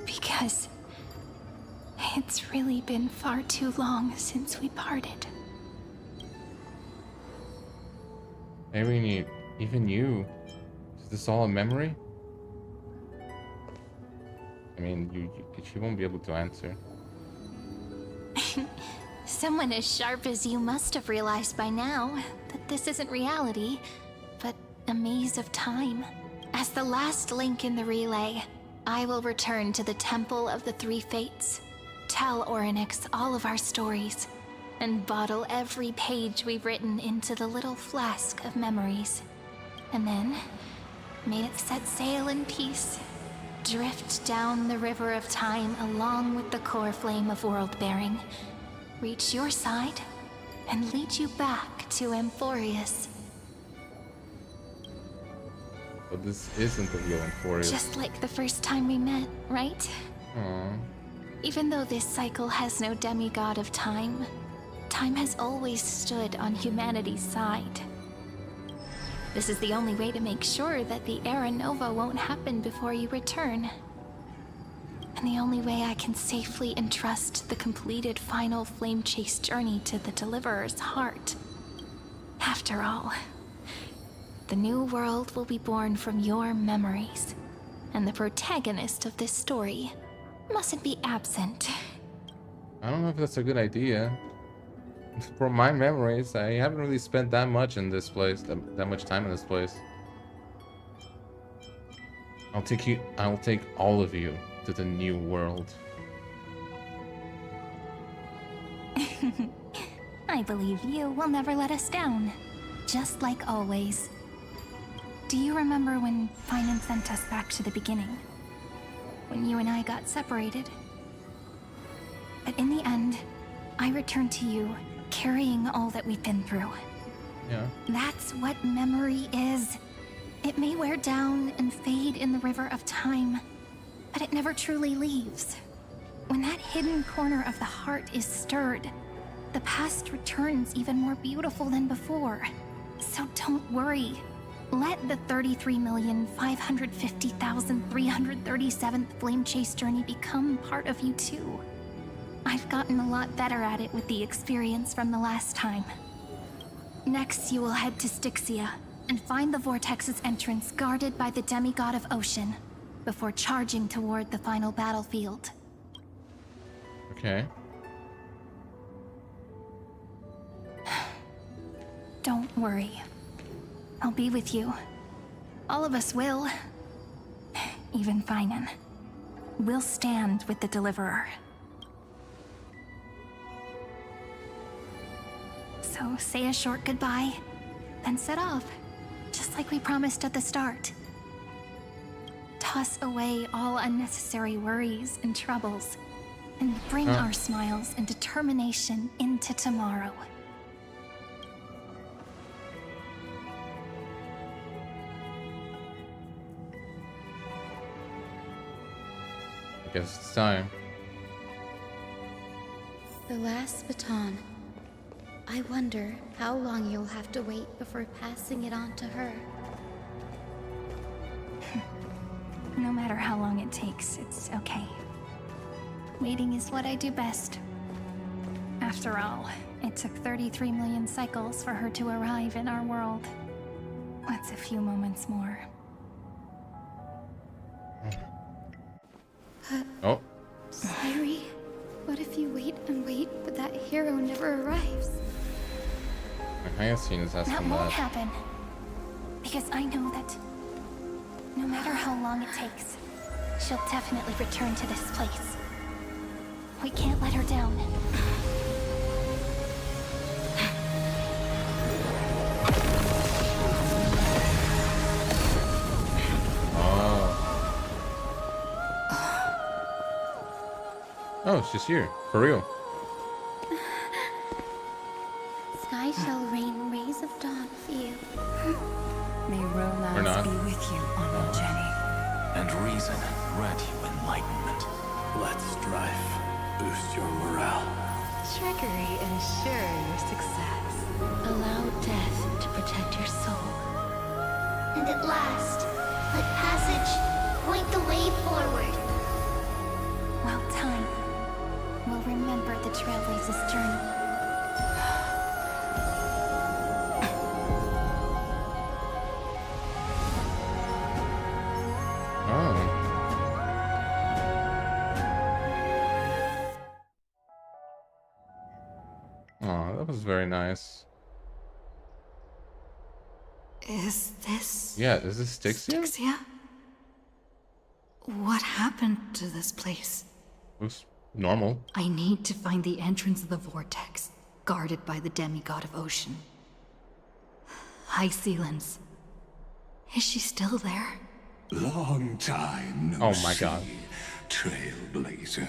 Because it's really been far too long since we parted. Irene, even you. Is this all a memory? I mean, she won't be able to answer. Someone as sharp as you must have realized by now that this isn't reality, but a maze of time. As the last link in the relay, I will return to the Temple of the Three Fates, tell Orynyx all of our stories, and bottle every page we've written into the little flask of memories. And then, May it set sail in peace. Drift down the river of time along with the core flame of world-bearing. Reach your side and lead you back to Amphorius. But this isn't the real Amphorius. Just like the first time we met, right? Aww. Even though this cycle has no demigod of time, time has always stood on humanity's side. This is the only way to make sure that the Era Nova won't happen before you return. And the only way I can safely entrust the completed final flame chase journey to the Deliverer's heart. After all, the new world will be born from your memories, and the protagonist of this story mustn't be absent. I don't know if that's a good idea. From my memories, I haven't really spent that much in this place, that much time in this place. I'll take all of you to the new world. I believe you will never let us down, just like always. Do you remember when Phainon sent us back to the beginning? When you and I got separated? But in the end, I returned to you, carrying all that we've been through. Yeah. That's what memory is. It may wear down and fade in the river of time, but it never truly leaves. When that hidden corner of the heart is stirred, the past returns even more beautiful than before. So don't worry. Let the 33,550,337th flame chase journey become part of you too. I've gotten a lot better at it with the experience from the last time. Next, you will head to Styxia and find the Vortex's entrance guarded by the demigod of ocean before charging toward the final battlefield. Okay. Don't worry. I'll be with you. All of us will. Even Phainon. We'll stand with the Deliverer. So say a short goodbye, then set off, just like we promised at the start. Toss away all unnecessary worries and troubles, and bring our smiles and determination into tomorrow. I guess it's time. The last baton. I wonder how long you'll have to wait before passing it on to her. No matter how long it takes, it's okay. Waiting is what I do best. After all, it took 33 million cycles for her to arrive in our world. What's a few moments more? Oh. Sairi, what if you wait and wait, but that hero never arrives? Hyacinth is asking That won't happen. Because I know that no matter how long it takes, she'll definitely return to this place. We can't let her down. Oh, she's here. For real. Sky shall rain rays of dawn for you. May Or romance not. be with you on your journey. And reason grant you enlightenment. Let strife boost your morale. Trickery ensure your success. Allow death to protect your soul. And at last, let passage point the way forward. Well, time will remember the Trailblazer's journey. Oh, that was very nice. Is this... Yeah, is this Styxia? Styxia? What happened to this place? Looks normal. I need to find the entrance of the vortex, guarded by the demigod of ocean. High Sealans. Is she still there? Long time no Oh my god. Trailblazer.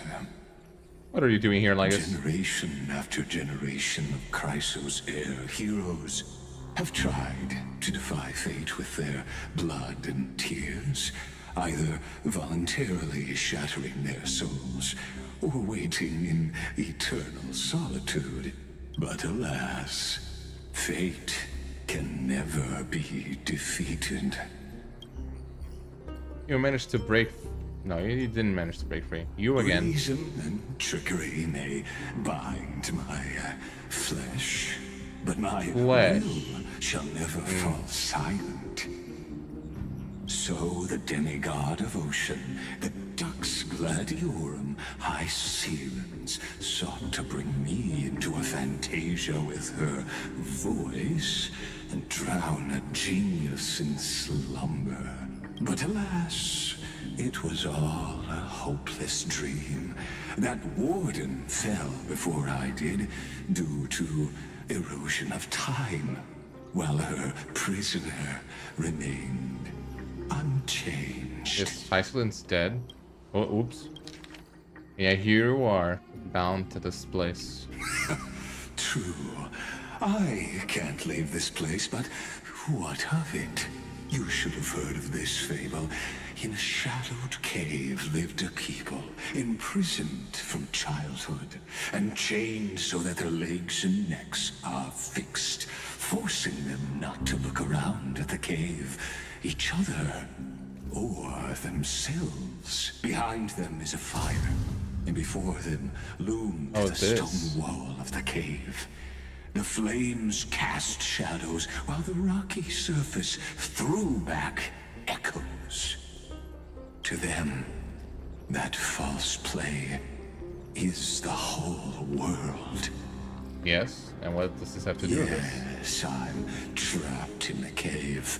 What are you doing here, Lygus? Generation after generation of Chrysos heir heroes have tried to defy fate with their blood and tears, either voluntarily shattering their souls or waiting in eternal solitude. But alas, fate can never be defeated. You managed to break... No, you didn't manage to break free. You again. Reason and trickery may bind my flesh, but my will shall never fall silent. So the demigod of ocean, the Dux Gladiorum High Sealens, sought to bring me into a fantasia with her voice and drown a genius in slumber. But alas, it was all a hopeless dream. That warden fell before I did, due to erosion of time, while her prisoner remained unchanged. Is Iceland's dead? Oh, oops. Yeah, here you are, bound to this place. True. I can't leave this place, but what of it? You should have heard of this fable. In a shadowed cave lived a people, imprisoned from childhood, and chained so that their legs and necks are fixed, forcing them not to look around at the cave, each other, or themselves. Behind them is a fire, and before them loomed the stone wall of the cave. The flames cast shadows, while the rocky surface threw back echoes. To them, that false play is the whole world. Yes, and what does this have to do with this? Yes, I'm trapped in the cave.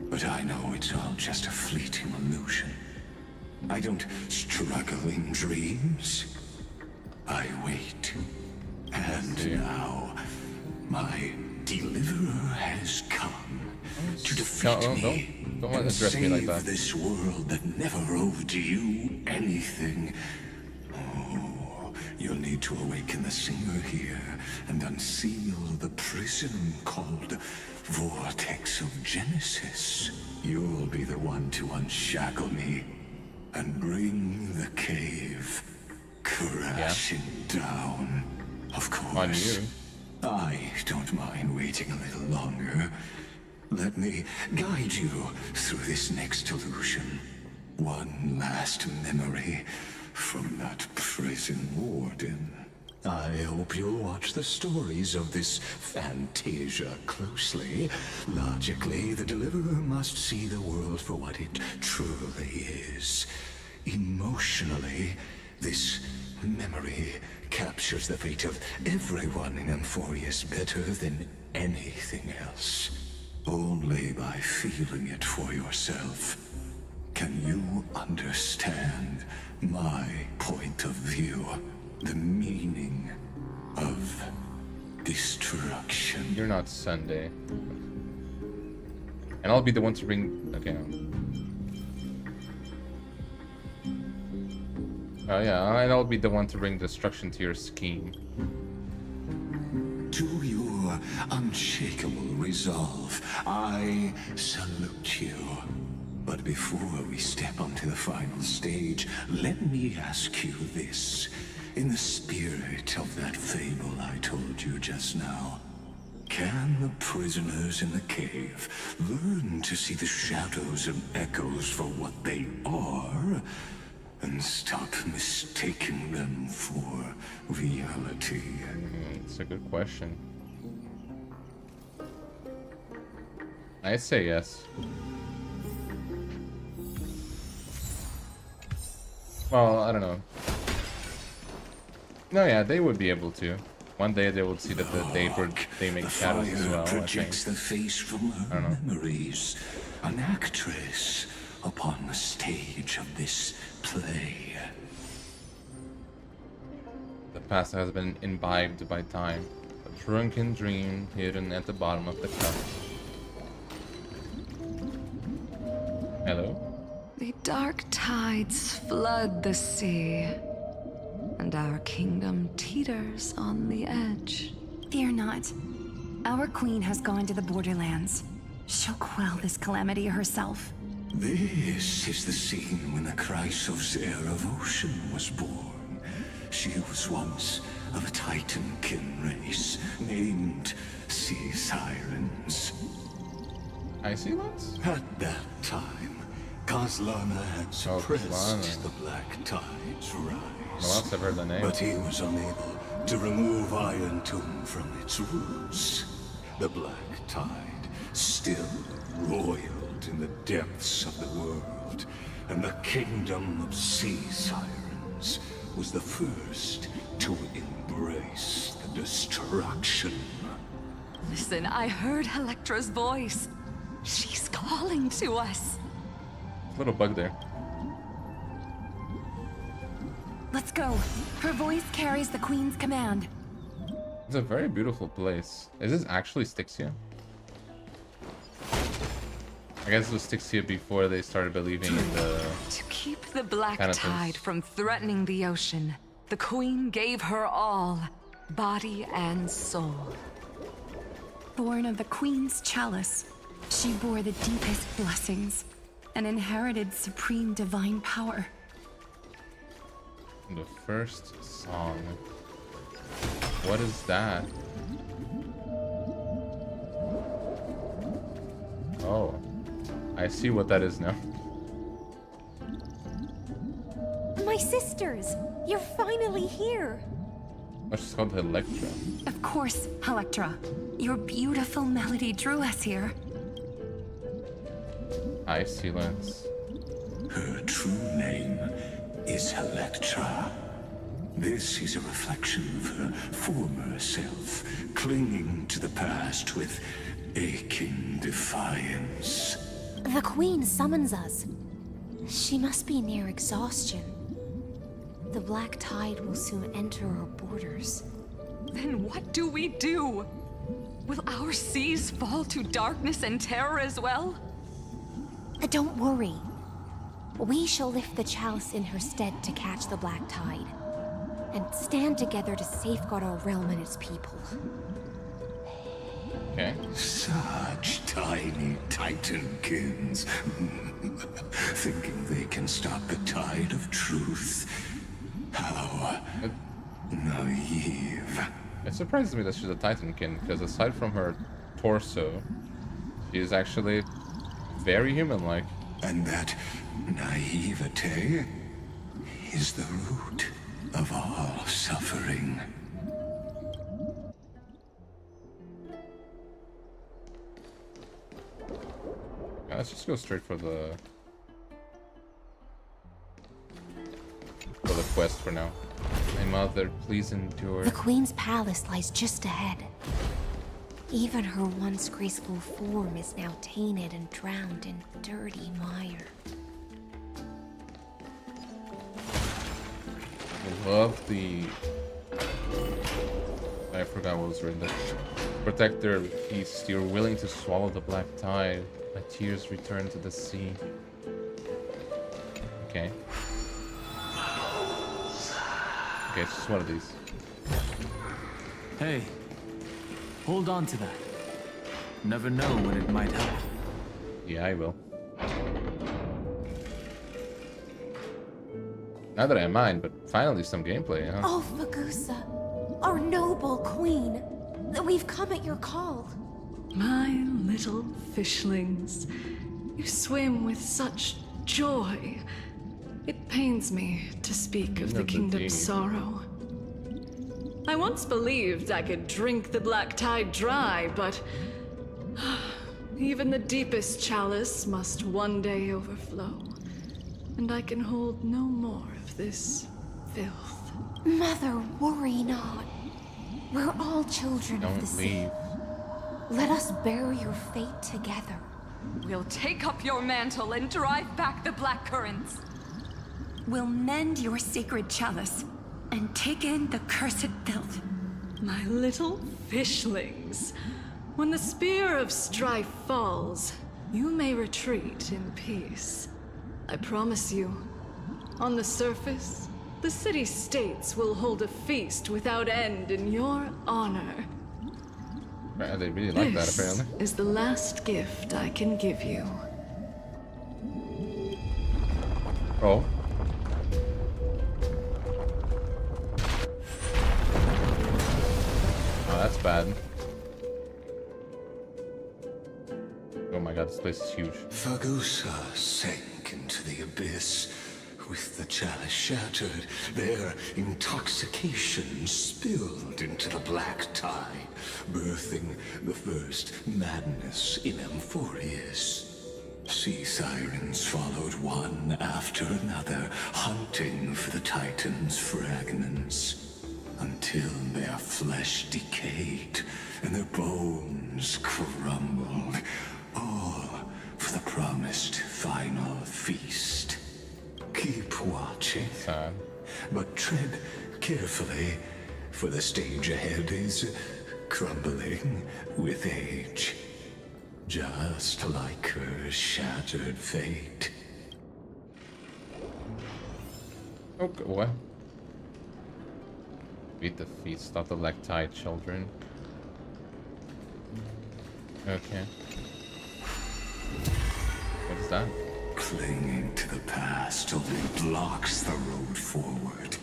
But I know it's all just a fleeting illusion. I don't struggle in dreams. I wait. And now, my deliverer has come to defeat me don't and address me like that. save this world that never owed you anything. Oh, you'll need to awaken the singer here and unseal the prison called Vortex of Genesis. You'll be the one to unshackle me and bring the cave crashing down. Of course, I don't mind waiting a little longer. Let me guide you through this next illusion. One last memory from that prison warden. I hope you'll watch the stories of this fantasia closely. Logically, the deliverer must see the world for what it truly is. Emotionally, this memory captures the fate of everyone in Amphorius better than anything else. Only by feeling it for yourself can you understand my point of view, the meaning of destruction. You're not Sunday. And I'll be the one to bring... Okay. Oh yeah, and I'll be the one to bring destruction to your scheme. To your unshakable resolve, I salute you. But before we step onto the final stage, let me ask you this. In the spirit of that fable I told you just now, can the prisoners in the cave learn to see the shadows and echoes for what they are, and stop mistaking them for reality? It's a good question. I'd say yes. Well, I don't know. No, yeah, they would be able to. One day they would see that they make shadows as well, I think. The face from her memories. An actress upon the stage of this play. The past has been imbibed by time. A drunken dream hidden at the bottom of the cup. Hello? The dark tides flood the sea, and our kingdom teeters on the edge. Fear not. Our queen has gone to the borderlands. She'll quell this calamity herself. This is the scene when the Chrysos heir of Ocean was born. She was once of a Titankin race named Sea Sirens. Isolans? At that time, Kaslana had suppressed the Black Tide's rise. No one's ever heard the name. But he was unable to remove Iron Tomb from its roots. The Black Tide still roiled in the depths of the world, and the kingdom of Sea Sirens was the first to embrace the destruction. Listen, I heard Electra's voice. She's calling to us. Little bug there. Let's go. Her voice carries the queen's command. It's a very beautiful place. Is this actually Styxia? I guess it was Styxia before they started believing in the... To keep the Black penitence. Tide from threatening the ocean, the queen gave her all, body and soul. Born of the queen's chalice, she bore the deepest blessings and inherited supreme divine power. The first song. What is that? Oh. I see what that is now. My sisters! You're finally here! Oh, she's called Electra. Of course, Electra. Your beautiful melody drew us here. I see Lance. Her true name is Electra. This is a reflection of her former self, clinging to the past with aching defiance. The Queen summons us. She must be near exhaustion. The Black Tide will soon enter our borders. Then what do we do? Will our seas fall to darkness and terror as well? Don't worry. We shall lift the chalice in her stead to catch the Black Tide, and stand together to safeguard our realm and its people. Okay. Such tiny Titankins. Thinking they can stop the tide of truth. How naive. It surprises me that she's a Titankin, because aside from her torso, she is actually very human-like. And that naivete is the root of all suffering. Yeah, let's just go straight for the quest for now. My mother, please endure. The Queen's palace lies just ahead. Even her once graceful form is now tainted and drowned in dirty mire. I love the... I forgot what was written there. Protector of the East, you're willing to swallow the black tide. My tears return to the sea. Okay. Okay, it's just one of these. Hey, hold on to that. Never know when it might help. Yeah, I will. Not that I mind, but finally some gameplay, huh? Oh, Fagusa, our noble queen. We've come at your call. My little fishlings, you swim with such joy. It pains me to speak of the kingdom's sorrow. I once believed I could drink the black tide dry, but even the deepest chalice must one day overflow, and I can hold no more of this filth. Mother, worry not. We're all children of the sea. Let us bear your fate together. We'll take up your mantle and drive back the black currents. We'll mend your sacred chalice and take in the cursed filth. My little fishlings, when the spear of strife falls, You may retreat in peace. I promise you. On the surface, the city-states will hold a feast without end in your honor. Yeah, they really like that, apparently. This is the last gift I can give you. Oh. Oh, that's bad. Oh my god, this place is huge. Fagusa sank into the abyss. With the chalice shattered, their intoxication spilled into the black tide, birthing the first madness in Amphorius. Sea sirens followed one after another, hunting for the Titan's fragments, until their flesh decayed and their bones crumbled, all for the promised final feast. Keep watching, but tread carefully, for the stage ahead is crumbling with age, just like her shattered fate. Okay, what? Beat the feast of the Lactite children. Okay. What is that? Clinging to the past only blocks the road forward.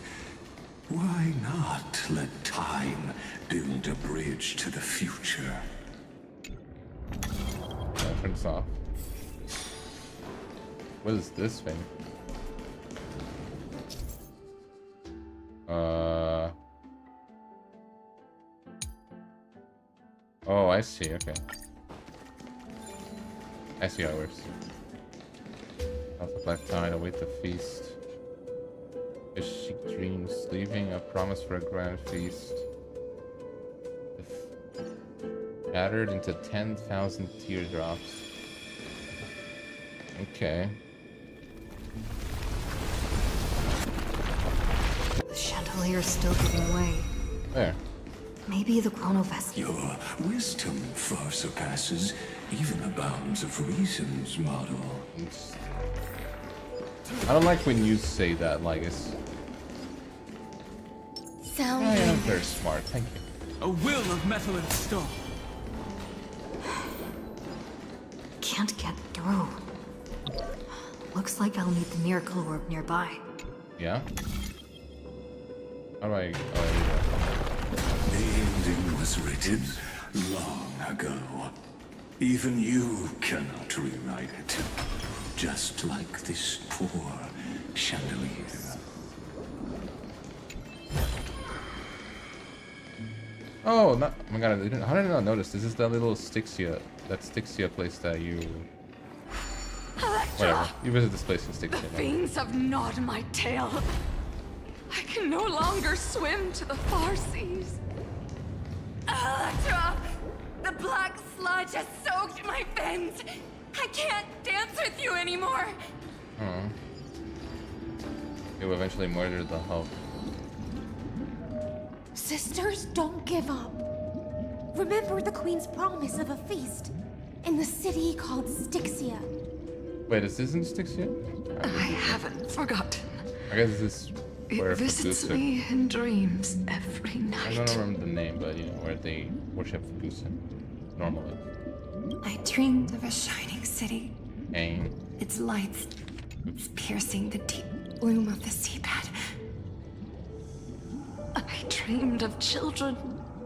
Why not let time build a bridge to the future? Turn this off. What is this thing? Oh, I see, okay. I see how it works. Of the black tide, await the feast. Fish seek dreams, leaving a promise for a grand feast. Shattered into 10,000 teardrops. Okay. The chandelier's still giving way. There. Maybe the chronovessel. Your wisdom far surpasses even the bounds of reason's model. I don't like when you say that, like it's... I am very smart, thank you. A will of metal and stone. Can't get through. Looks like I'll need the miracle orb nearby. Yeah? How do I... The ending was written long ago. Even you cannot rewrite it. Just like this poor chandelier. Oh, not, oh my god, how did I not notice? This is that little Styxia, place that you... Whatever, you visit this place in Styxia. The fiends have gnawed my tail. I can no longer swim to the far seas. Electra! The black sludge has soaked my fins. I can't dance with you anymore. Oh. You eventually murdered the Hulk. Sisters, don't give up. Remember the Queen's promise of a feast in the city called Styxia. Wait, is this in Styxia? I haven't forgotten. I guess this is where It visits Fagusa... me in dreams every I night. don't remember the name, but you know, where they worship Fagusa normally. I dreamed of a shining city. Pain. Its lights piercing the deep gloom of the seabed. I dreamed of children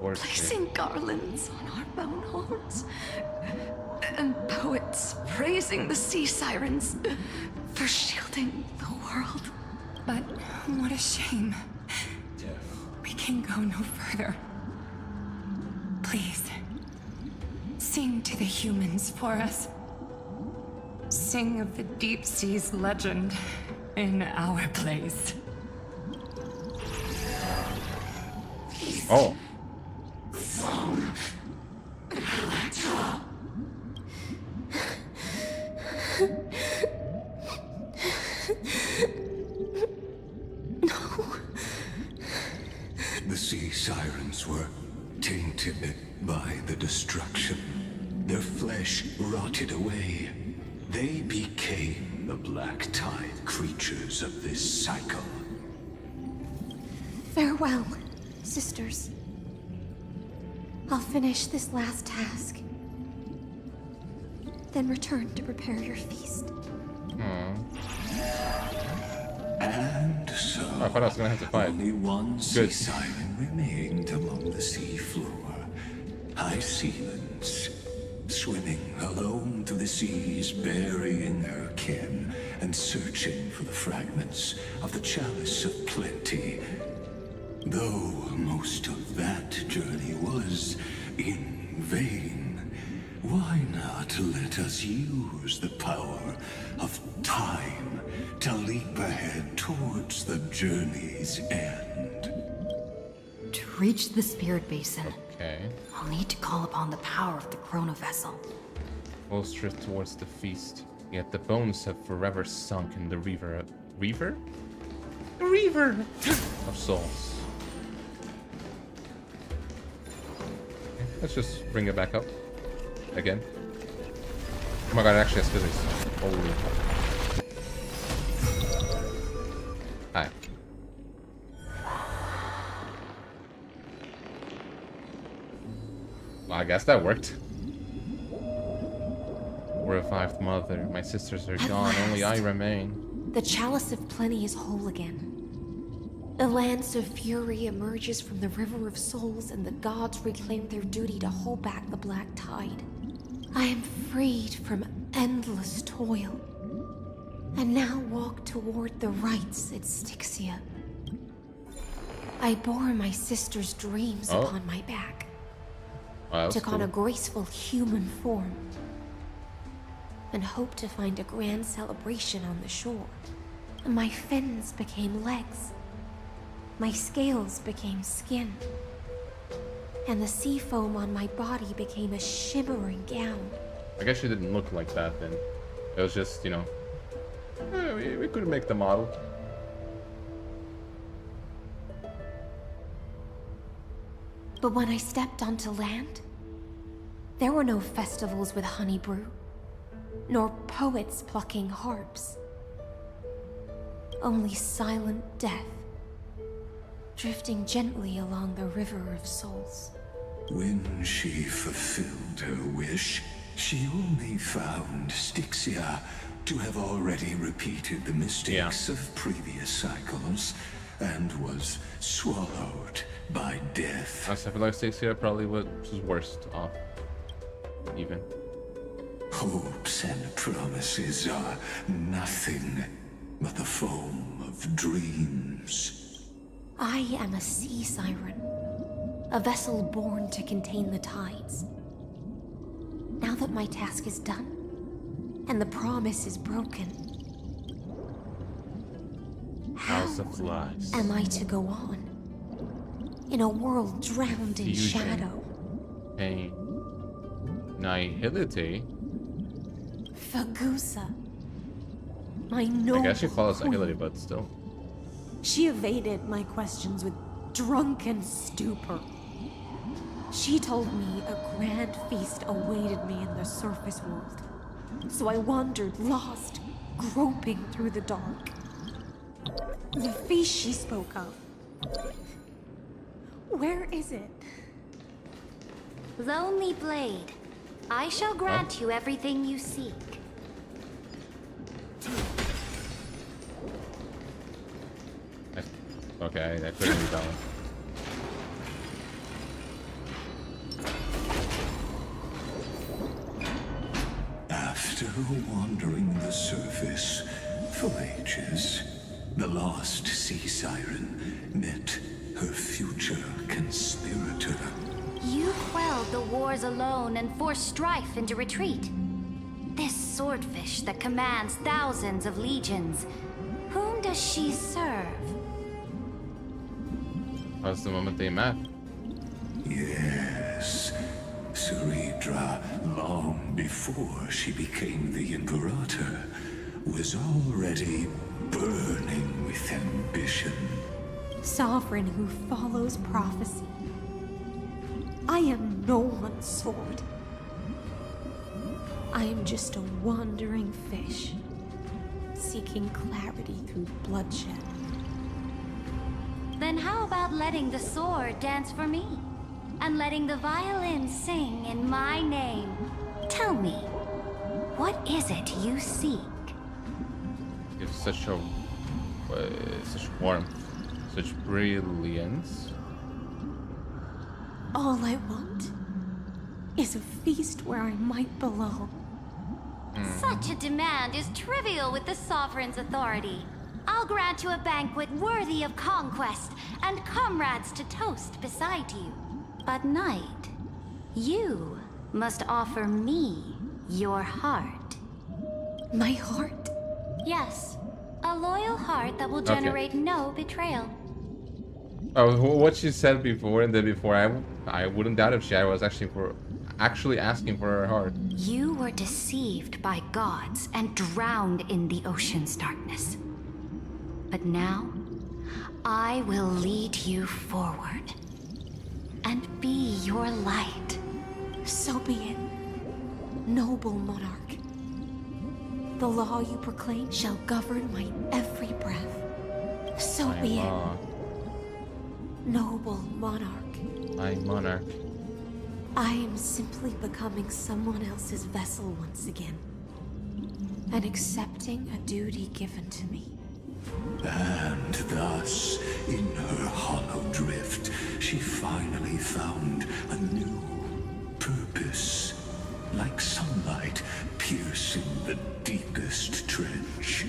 Or placing garlands on our bone horns, and poets praising the sea sirens for shielding the world. But what a shame. We can go no further. Please, sing to the humans for us. Sing of the deep sea's legend in our place. Oh. The sea sirens were tainted by the destruction. Their flesh rotted away. They became the black tide creatures of this cycle. Farewell, sisters. I'll finish this last task, then return to prepare your feast. And so, I thought I was gonna have to fight. Only one sea siren remained among the sea floor. High sealants, swimming alone through the seas, burying her kin and searching for the fragments of the chalice of plenty. Though most of that journey was in vain, why not let us use the power of time to leap ahead towards the journey's end? To reach the spirit basin, Okay. I'll need to call upon the power of the chrono vessel. Full straight towards the feast. Yet the bones have forever sunk in the river. River? The river of souls. Okay, let's just bring it back up. Again. Oh my god, it actually has physics. Holy. Hi. Well, I guess that worked. Revived mother. My sisters are gone. Only I remain. The chalice of plenty is whole again. The lance of fury emerges from the river of souls, and the gods reclaim their duty to hold back the black tide. I am freed from endless toil, and now walk toward the rites at Styxia. I bore my sister's dreams upon my back, took on a graceful human form, and hoped to find a grand celebration on the shore. My fins became legs, my scales became skin, and the sea foam on my body became a shimmering gown. I guess she didn't look like that then. It was just, you know, we could make the model. But when I stepped onto land, there were no festivals with honey brew, nor poets plucking harps. Only silent death, drifting gently along the river of souls. When she fulfilled her wish, she only found Styxia to have already repeated the mistakes of previous cycles and was swallowed by death. I feel like Styxia probably was worst off. Even. Hopes and promises are nothing but the foam of dreams. I am a sea siren, a vessel born to contain the tides. Now that my task is done, and the promise is broken, how am I to go on? In a world drowned in shadow. Pain. Nihility? Fagusa. My noble I guess she follows queen. Nihility, but still. She evaded my questions with drunken stupor. She told me a grand feast awaited me in the surface world. So I wandered lost, groping through the dark. The feast she spoke of. Where is it? Lonely Blade, I shall grant you everything you seek. Okay, I couldn't read that one. After wandering the surface for ages, the lost sea siren met her future conspirator. You quelled the wars alone and forced strife into retreat. This swordfish that commands thousands of legions, whom does she serve? That's the moment they met. Yes, Ceridra, long before she became the Imperator, was already burning with ambition. Sovereign who follows prophecy. I am no one's sword. I am just a wandering fish, seeking clarity through bloodshed. Then how about letting the sword dance for me? And letting the violin sing in my name? Tell me, what is it you seek? It's such a... such warmth, such brilliance. All I want is a feast where I might belong. Such a demand is trivial with the Sovereign's authority. I'll grant you a banquet worthy of conquest and comrades to toast beside you. But Knight, you must offer me your heart. My heart? Yes, a loyal heart that will generate no betrayal. Oh, what she said before, and then before, I wouldn't doubt if she was actually asking for her heart. You were deceived by gods and drowned in the ocean's darkness. But now, I will lead you forward and be your light. So be it, noble monarch. The law you proclaim shall govern my every breath. So be it, noble monarch. My monarch. I am simply becoming someone else's vessel once again, and accepting a duty given to me. And thus, in her hollow drift, she finally found a new purpose, like sunlight piercing the deepest trench.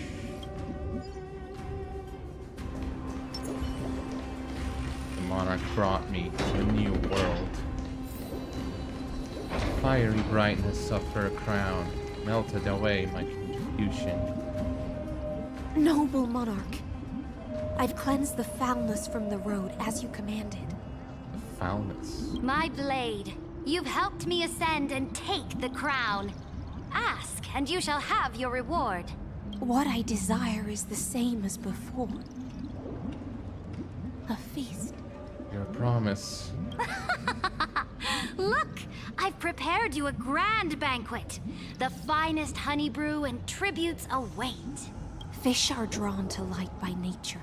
The monarch brought me to a new world. The fiery brightness of her crown melted away my confusion. Noble monarch, I've cleansed the foulness from the road as you commanded. The foulness? My blade, you've helped me ascend and take the crown. Ask, and you shall have your reward. What I desire is the same as before. A feast. Your promise. Look, I've prepared you a grand banquet. The finest honey brew and tributes await. Fish are drawn to light by nature,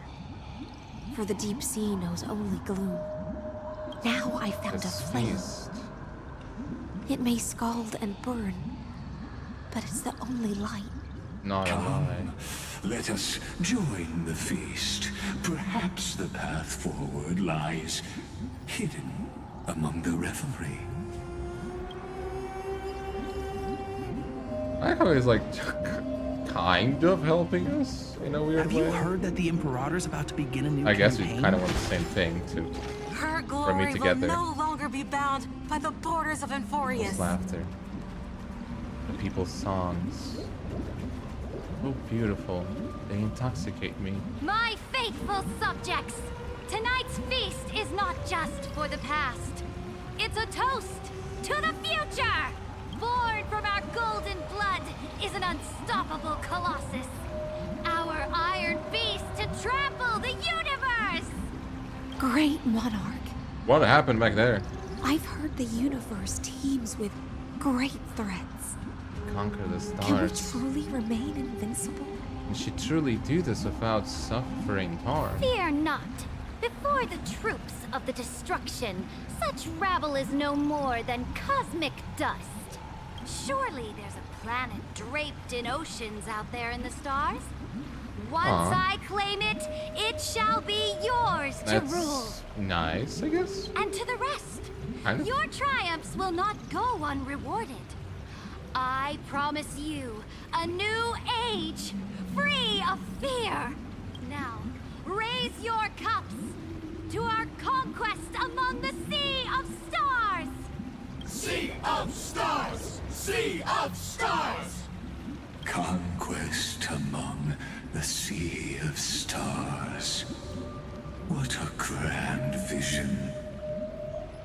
for the deep sea knows only gloom. Now I found a flame. It may scald and burn, but it's the only light. Not a lie. Let us join the feast. Perhaps the path forward lies hidden among the revelry. I like how he's like kind of helping us in a weird way. Have you heard that the Imperator's about to begin a new I guess campaign? we kind of want the same thing to Her for me glory to will get there. no longer be bound by the borders of Enforius. People's laughter, the people's songs. Oh, beautiful. They intoxicate me. My faithful subjects, tonight's feast is not just for the past. It's a toast to the future! Born from our golden blood is an unstoppable colossus. Our iron beast to trample the universe! Great monarch. What happened back there? I've heard the universe teems with great threats. Conquer the Can we stars. truly remain invincible? Can she truly do this without suffering harm? Fear not. Before the troops of the destruction, such rabble is no more than cosmic dust. Surely there's a planet draped in oceans out there in the stars. Once I claim it, it shall be yours to rule. Nice, I guess. And to the rest, Kind of. your triumphs will not go unrewarded. I promise you a new age, free of fear. Now, raise your cups to our conquest among the Sea of Stars! Sea of Stars! Sea of Stars! Conquest among the Sea of Stars. What a grand vision.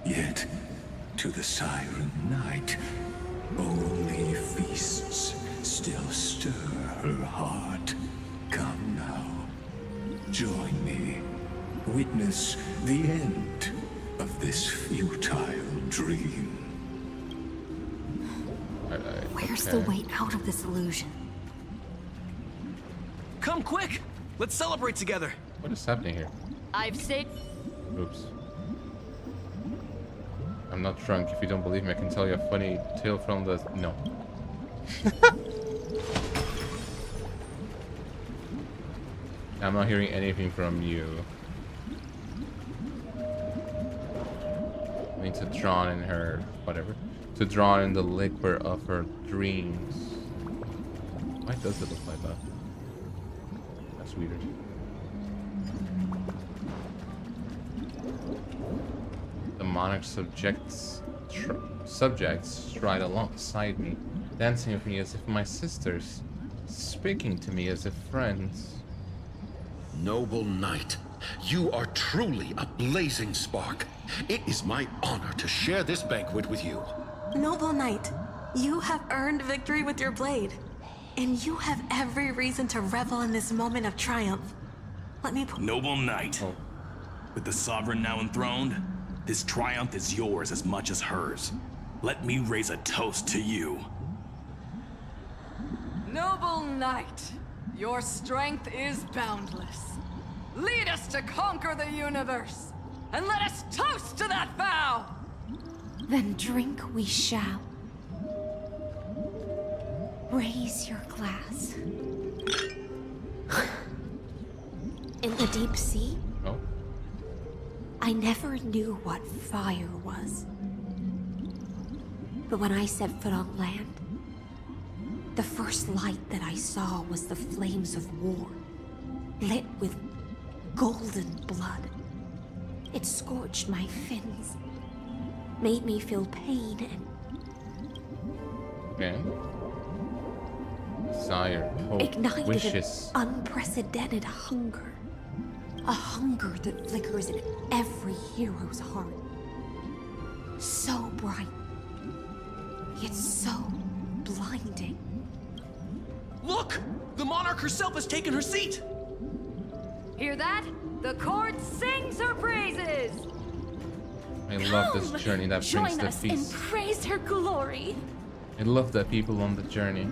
Yet, to the Siren Knight, only feasts still stir her heart. Come now, join me. Witness the end of this futile dream. Where's the way out of this illusion? Come quick! Let's celebrate together. What is happening here? I've said. Oops. I'm not drunk. If you don't believe me, I can tell you a funny tale from the... No. I'm not hearing anything from you. I need to drown in her... whatever. To drown in the liquor of her dreams. Why does it look like that? That's weird. The monarch subjects stride alongside me, dancing with me as if my sisters, speaking to me as if friends. Noble knight, you are truly a blazing spark. It is my honor to share this banquet with you. Noble knight, you have earned victory with your blade, and you have every reason to revel in this moment of triumph. Let me put... Noble knight, with the sovereign now enthroned, this triumph is yours as much as hers. Let me raise a toast to you. Noble knight, your strength is boundless. Lead us to conquer the universe, and let us toast to that vow! Then drink we shall. Raise your glass. In the deep sea, I never knew what fire was. But when I set foot on land, the first light that I saw was the flames of war, lit with golden blood. It scorched my fins, made me feel pain and desire, hope, ignited wishes. an unprecedented hunger. A hunger that flickers in every hero's heart. So bright, yet so blinding. Look! The monarch herself has taken her seat! Hear that? The court sings her praises! I love this journey that brings Join the us peace. and praise her glory. I love the people on the journey.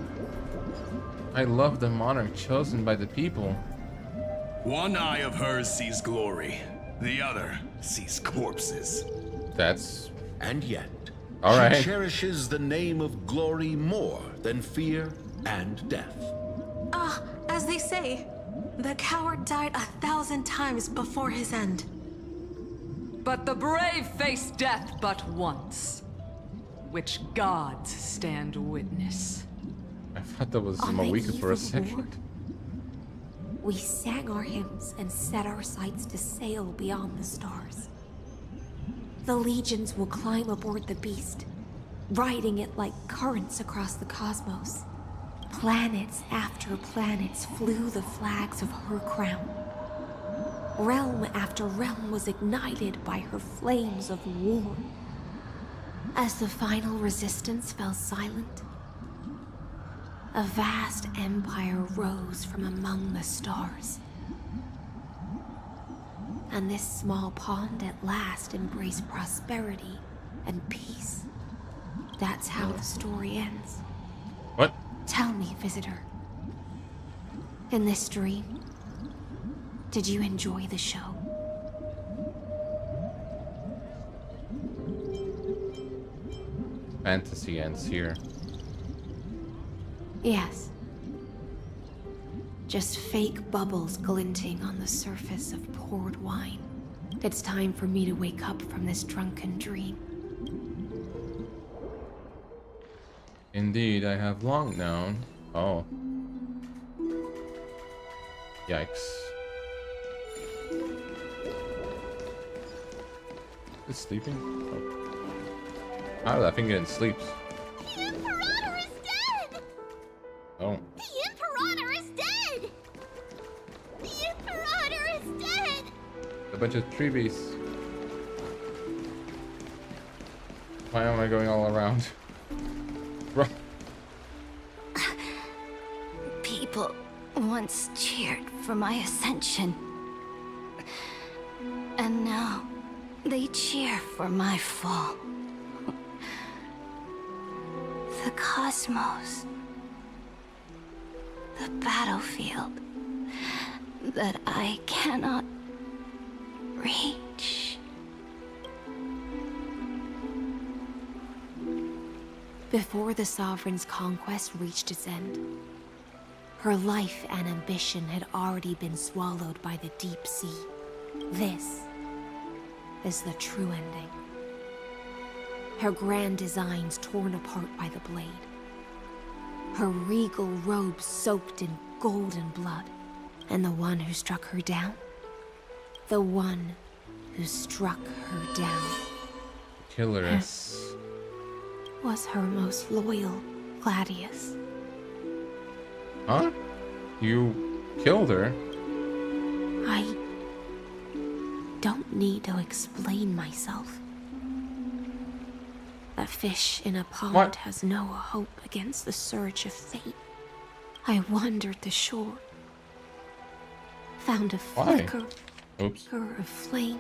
I love the monarch chosen by the people. One eye of hers sees glory, the other sees corpses. That's... And yet, all right. she cherishes the name of glory more than fear and death. As they say, the coward died 1,000 times before his end. But the brave face death but once, which gods stand witness. I thought that was On the Mawika for a eve of second. war, we sang our hymns and set our sights to sail beyond the stars. The legions will climb aboard the beast, riding it like currents across the cosmos. Planets after planets flew the flags of her crown. Realm after realm was ignited by her flames of war. As the final resistance fell silent, a vast empire rose from among the stars. And this small pond at last embraced prosperity and peace. That's how the story ends. What? Tell me, visitor. In this dream, did you enjoy the show? Fantasy ends here. Yes. Just fake bubbles glinting on the surface of poured wine. It's time for me to wake up from this drunken dream. Indeed, I have long known. Oh. Yikes. Is sleeping? Oh. I think it sleeps. The Imperator is dead! Oh. The Imperator is dead! The Imperator is dead! A bunch of treebies. Why am I going all around? Bro. People once cheered for my ascension. And now they cheer for my fall. The cosmos. The battlefield that I cannot reach. Before the Sovereign's conquest reached its end, her life and ambition had already been swallowed by the deep sea. This is the true ending. Her grand designs torn apart by the blade. Her regal robes soaked in golden blood. And the one who struck her down? The one who struck her down. Killers. Was her most loyal Gladius. Huh? You killed her? I don't need to explain myself. A fish in a pond has no hope against the surge of fate. I wandered the shore. Found a flicker of flame.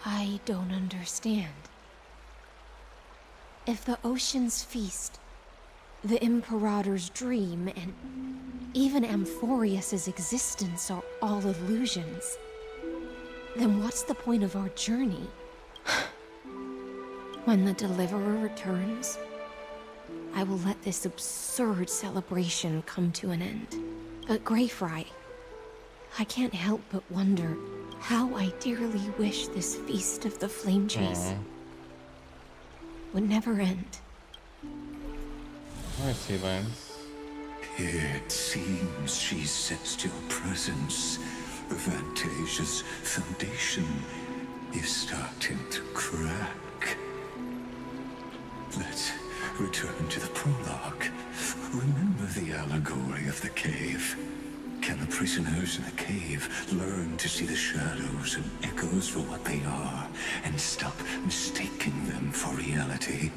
I don't understand. If the ocean's feast, the Imperator's dream, and even Amphorius's existence are all illusions, then what's the point of our journey? When the Deliverer returns, I will let this absurd celebration come to an end. But Greyfry, I can't help but wonder how I dearly wish this feast of the flame chase would never end. I see, Lance. It seems she sensed your presence. Fantasia's foundation is starting to crack. Let's return to the prologue. Remember the allegory of the cave? Can the prisoners in the cave learn to see the shadows and echoes for what they are, and stop mistaking them for reality?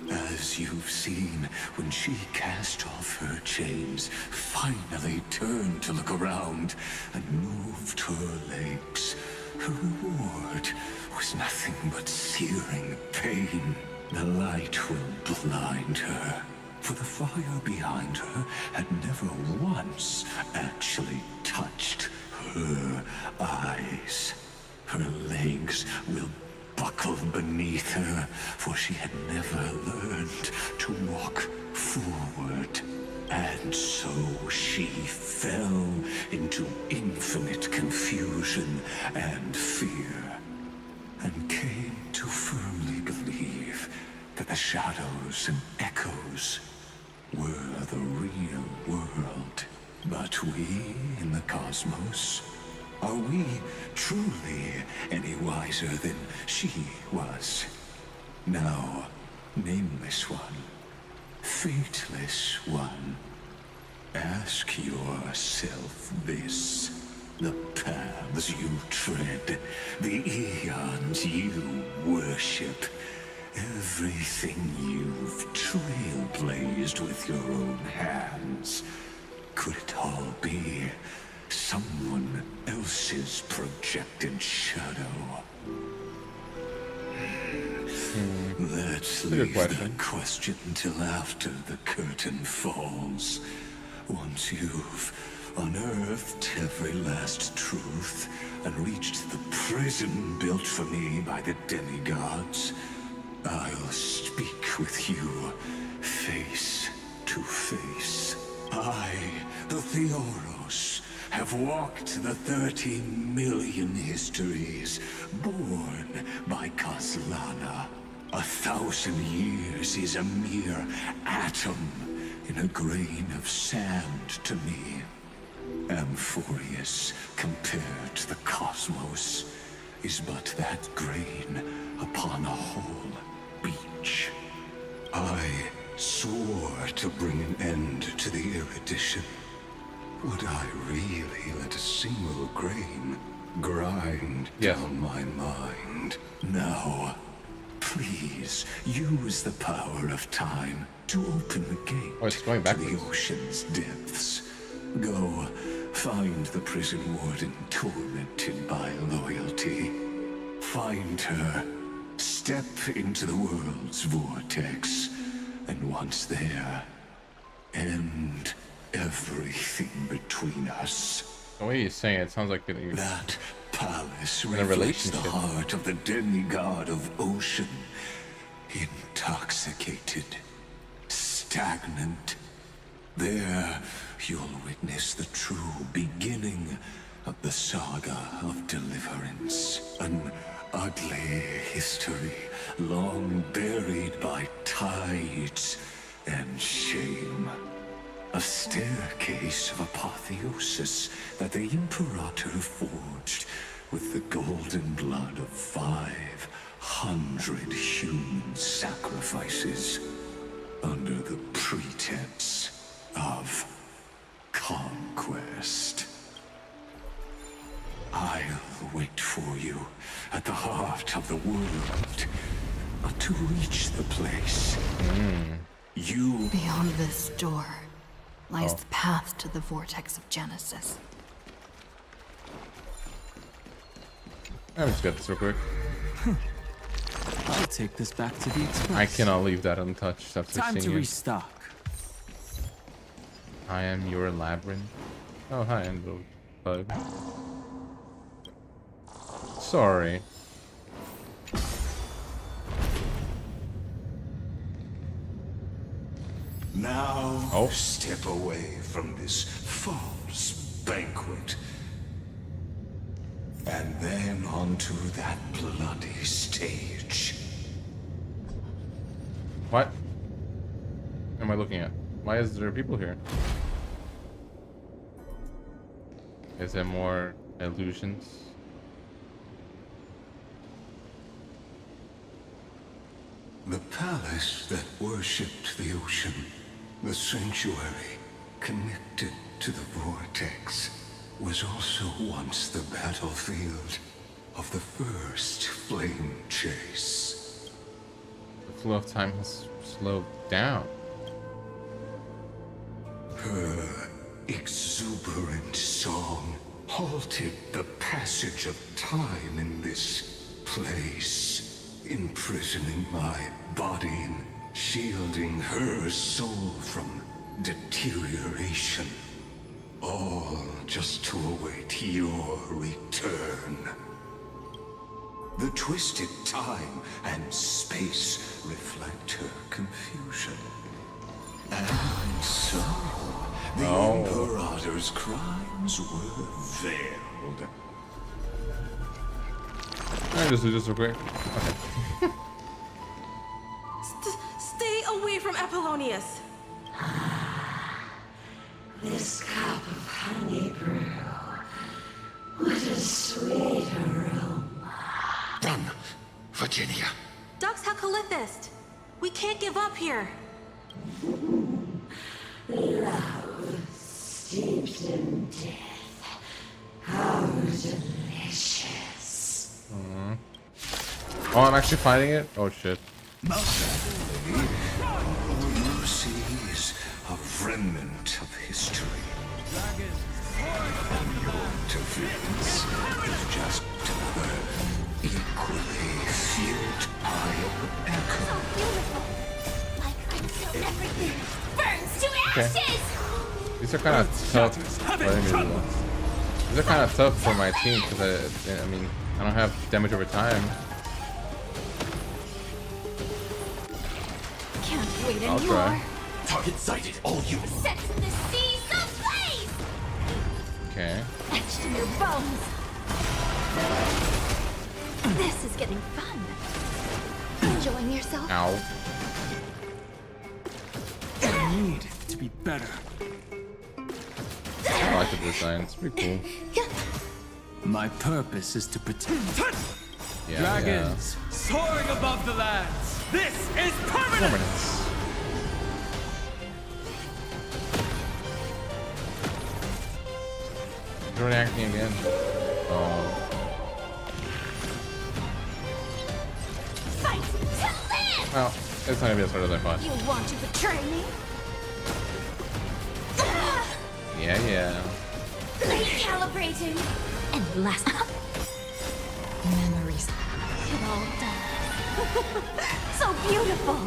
As you've seen, when she cast off her chains, finally turned to look around, and moved her legs, her reward was nothing but searing pain. The light will blind her, for the fire behind her had never once actually touched her eyes. Her legs will buckle beneath her, for she had never learned to walk forward. And so she fell into infinite confusion and fear, and came to firmly believe that the shadows and echoes were the real world. But we in the cosmos, are we truly any wiser than she was? Now, nameless one, fateless one, ask yourself this. The paths you tread, the eons you worship, everything you've trailblazed with your own hands, could it all be someone else's projected shadow? Let's leave that question till after the curtain falls. Once you've unearthed every last truth and reached the prison built for me by the demigods, I'll speak with you face to face. I, the Theoros, have walked the 30 million histories born by Kaslana. 1,000 years is a mere atom in a grain of sand to me. Amphorius, compared to the cosmos, is but that grain upon a whole beach. I swore to bring an end to the erudition. Would I really let a single grain grind down my mind? Now, please use the power of time to open the gate to the ocean's depths. Go, find the prison warden tormented by loyalty. Find her Step into the world's vortex, and once there, end everything between us. The way you're saying it sounds like you're that palace in a reflects the relationship. heart of the demigod of ocean, intoxicated, stagnant. There, you'll witness the true beginning of the saga of deliverance. An ugly history, long buried by tides and shame. A staircase of apotheosis that the Imperator forged with the golden blood of 500 human sacrifices under the pretense of conquest. I'll wait for you at the heart of the world to reach the place. You... Beyond this door lies the path to the vortex of Genesis. Let me just get this real quick. I'll take this back to the express. I cannot leave that untouched after Time seeing to it. restock. I am your labyrinth. Oh, hi, Envo Bug. Sorry. Now, step away from this false banquet. And then onto that bloody stage. What am I looking at? Why is there people here? Is there more illusions? The palace that worshipped the ocean, the sanctuary connected to the vortex, was also once the battlefield of the first flame chase. The flow of time has slowed down. Her exuberant song halted the passage of time in this place, imprisoning my body and shielding her soul from deterioration. All just to await your return. The twisted time and space reflect her confusion. And so, the Imperator's crimes were veiled. I just do this real quick. Okay. Stay away from Apollonius. This cup of honey brew. What a sweet aroma. Run, Virginia. Dux Hakalithist. We can't give up here. Love steeped in death. How delicious. Oh, I'm actually fighting it? Oh shit. Mercies, a remnant of history. And your interference is just another equally futile echo. Everything burns to ashes! These are kind of tough. These are kind of tough for my team because I mean, I don't have damage over time. Can't wait I'll anymore. try. Target sighted, all units. Sets the seas ablaze! Okay. Etched in your bones. This is getting fun. Enjoying yourself? Ow. I need to be better. I like the design. It's pretty cool. My purpose is to protect. Yeah, Dragons soaring above the lands. This is permanence. You're reacting again. Oh. Fight to live! Well, it's not gonna be as hard as I thought. You want to betray me? Yeah. Recalibrating. And last memories. It all dies. So beautiful.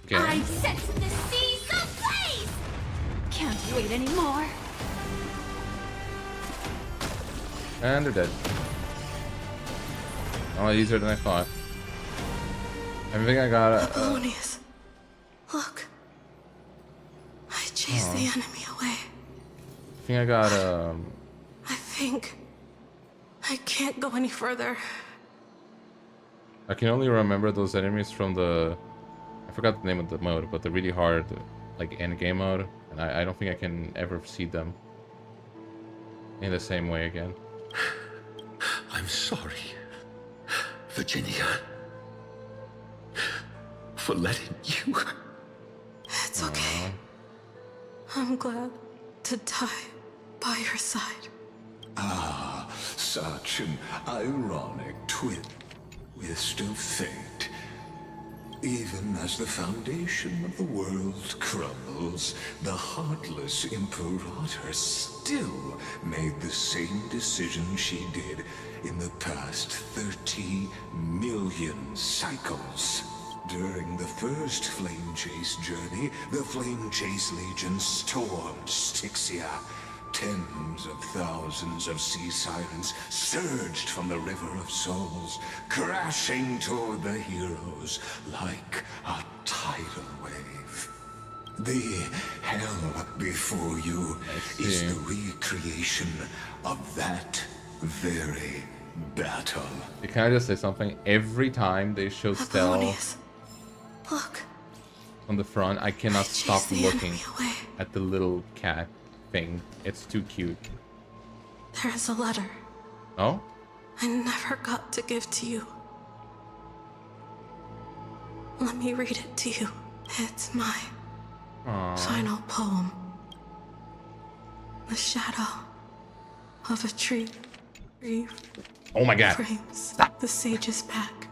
Okay. I've set the seas ablaze. Can't wait anymore. And they're dead. Oh, easier than I thought. I think I got a. Polonius, look. I chased the enemy away. I think I got I think I can't go any further. I can only remember those enemies from the. I forgot the name of the mode, but the really hard, like end game mode, and I don't think I can ever see them in the same way again. I'm sorry, Virginia, for letting you. It's okay. I'm glad to die by your side. Ah, such an ironic twist of fate. Even as the foundation of the world crumbles, the heartless Imperator still made the same decision she did in the past 30 million cycles. During the first Flame Chase journey, the Flame Chase Legion stormed Styxia. Tens of thousands of sea sirens surged from the River of Souls, crashing toward the heroes like a tidal wave. The hell before you is the recreation of that very battle. Can I just say something? Every time they show stealth Look. on the front, I cannot stop looking at the little cat thing. It's too cute. There's a letter Oh? I never got to give to you. Let me read it to you. It's my final poem. The shadow of a tree Oh my god. frames the sage's back.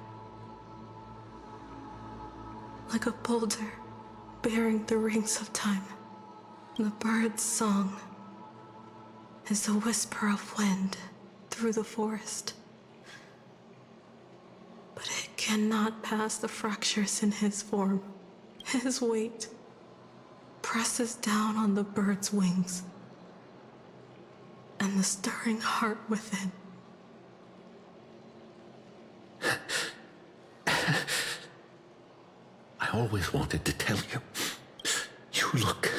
Like a boulder bearing the rings of time. The bird's song is a whisper of wind through the forest. But it cannot pass the fractures in his form. His weight presses down on the bird's wings and the stirring heart within. I always wanted to tell you. You look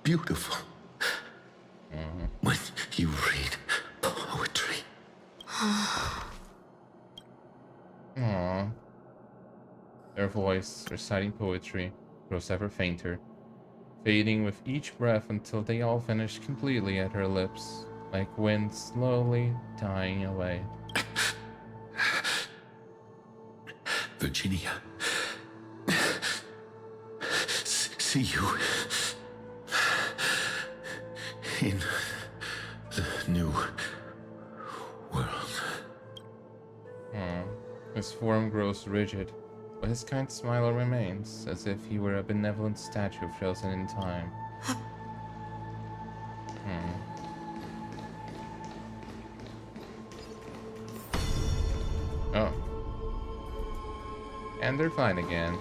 beautiful when you read poetry. Aww. Their voice, reciting poetry, grows ever fainter, fading with each breath until they all vanish completely at her lips, like wind slowly dying away. Virginia, see you in the new world. His form grows rigid, but his kind smile remains, as if he were a benevolent statue frozen in time. Oh. And they're fine again.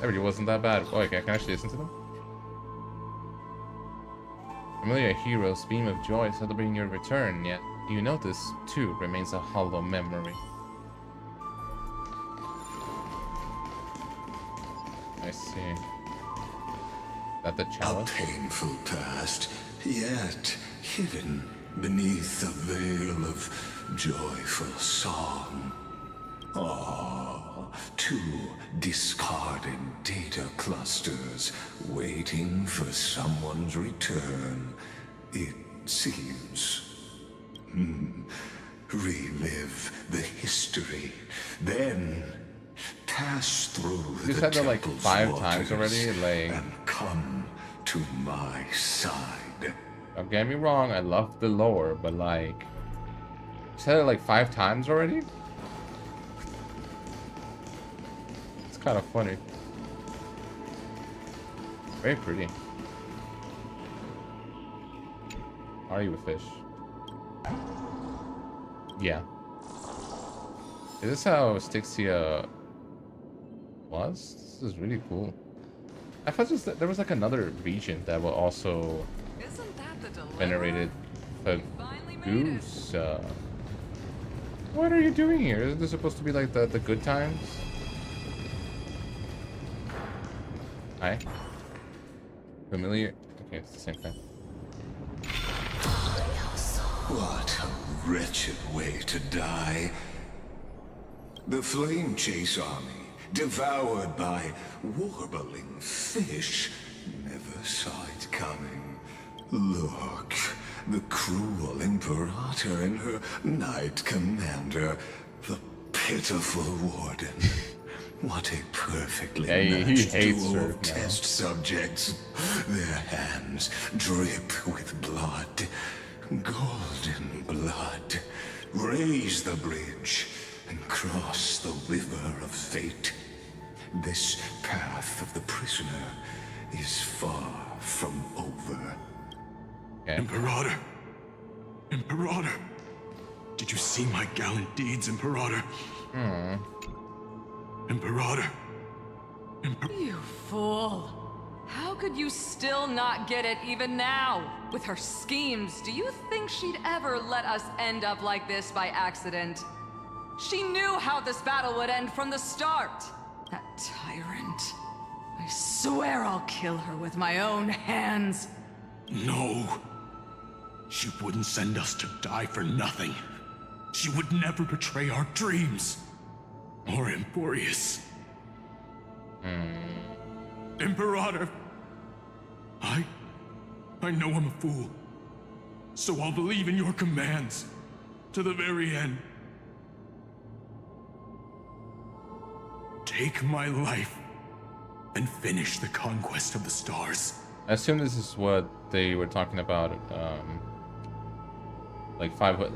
That really wasn't that bad. Oh, okay, I can actually listen to them? Familiar heroes beam of joy celebrating your return, yet you know this, too, remains a hollow memory. I see. That the chalice? A painful past, yet hidden beneath a veil of joyful song. Two discarded data clusters waiting for someone's return, it seems. Relive the history, then pass through You the said that like temple's 5 times waters already, like... and come to my side. Don't get me wrong, I love the lore, but like... You said it like 5 times already? It's kind of funny. Very pretty. Are you a fish? Yeah. Is this how Styxia was? This is really cool. I thought just that there was like another region that will also venerated a goose. What are you doing here? Isn't this supposed to be like the good times? Hi. Familiar? Okay, it's the same thing. What a wretched way to die. The Flame Chase army, devoured by warbling fish, never saw it coming. Look, the cruel Imperator and her Knight Commander, the pitiful Warden. What a perfectly matched duo of test subjects. Their hands drip with blood. Golden blood. Raise the bridge and cross the river of fate. This path of the prisoner is far from over. Imperator! Imperator! Did you see my gallant deeds, Imperator? Imperator! You fool! How could you still not get it even now? With her schemes, do you think she'd ever let us end up like this by accident? She knew how this battle would end from the start! That tyrant. I swear I'll kill her with my own hands. No. She wouldn't send us to die for nothing. She would never betray our dreams. Or Emporius. Imperator. I know I'm a fool. So I'll believe in your commands. To the very end. Take my life. And finish the conquest of the stars. I assume this is what they were talking about. Like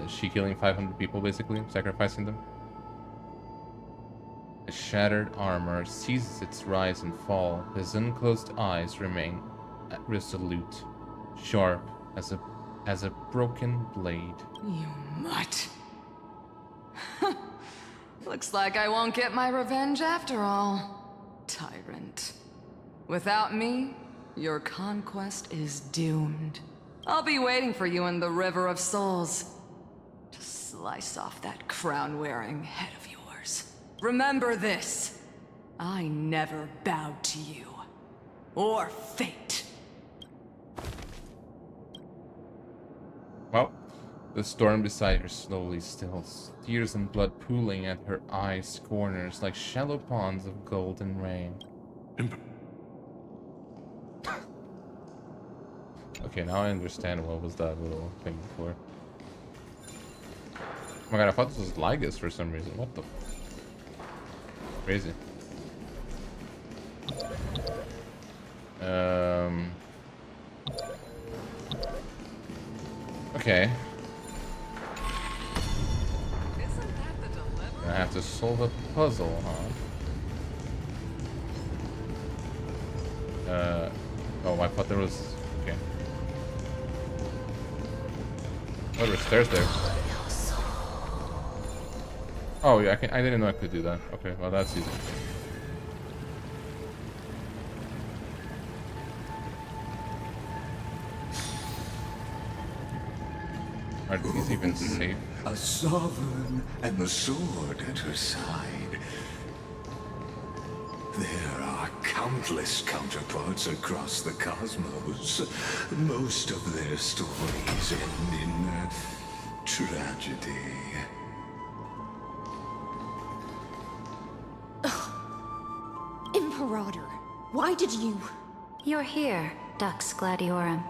she killing 500 people, basically, sacrificing them. The shattered armor seizes its rise and fall. His unclosed eyes remain resolute, sharp as a broken blade. You mutt. Looks like I won't get my revenge after all, tyrant. Without me, your conquest is doomed. I'll be waiting for you in the River of Souls to slice off that crown-wearing head of yours. Remember this. I never bowed to you. Or fate. Well, the storm beside her slowly stills, tears and blood pooling at her eyes' corners like shallow ponds of golden rain. Okay, now I understand what was that little thing before. Oh my god, I thought this was Lygus for some reason. What the? Crazy. Okay. I have to solve a puzzle, huh? Oh, I thought there was... Okay. Oh, there's stairs there. Oh, yeah, I didn't know I could do that. Okay, well, that's easy. Are these even safe? A sovereign and the sword at her side. There are countless counterparts across the cosmos. Most of their stories end in tragedy. Imperator, why did you... You're here, Dux Gladiorum.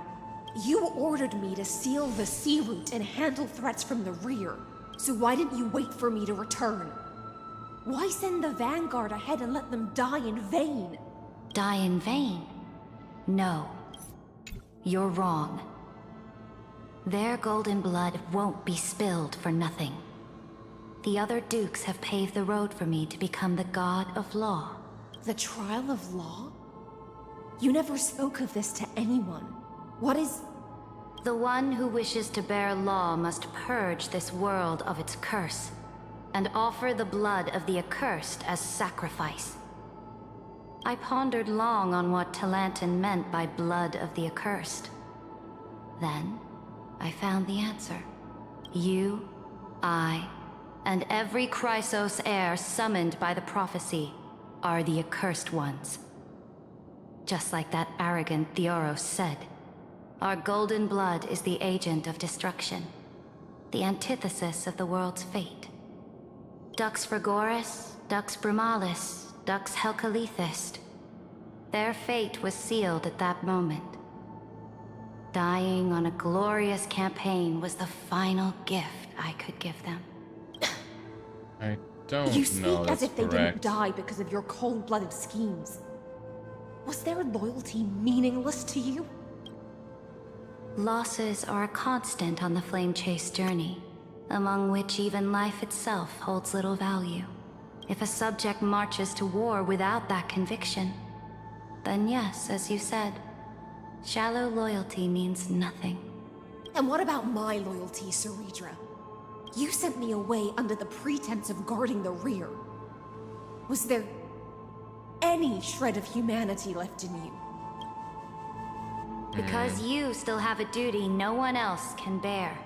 You ordered me to seal the sea route and handle threats from the rear. So why didn't you wait for me to return? Why send the Vanguard ahead and let them die in vain? Die in vain? No. You're wrong. Their golden blood won't be spilled for nothing. The other dukes have paved the road for me to become the god of law. The trial of law? You never spoke of this to anyone. What is... The one who wishes to bear law must purge this world of its curse. and offer the blood of the accursed as sacrifice. I pondered long on what Talantin meant by blood of the accursed. Then, I found the answer. You, I, and every Chrysos heir summoned by the prophecy are the accursed ones. Just like that arrogant Theoros said, our golden blood is the agent of destruction, the antithesis of the world's fate. Dux Frigoris, Dux Brumalis, Dux Helcalethist. Their fate was sealed at that moment. Dying on a glorious campaign was the final gift I could give them. I don't You speak know as that's if they didn't correct. die because of your cold-blooded schemes. Was their loyalty meaningless to you? Losses are a constant on the Flame Chase journey, among which even life itself holds little value. If a subject marches to war without that conviction, then yes, as you said, shallow loyalty means nothing. And what about my loyalty, Ceridra? You sent me away under the pretense of guarding the rear. Was there any shred of humanity left in you? Because you still have a duty no one else can bear.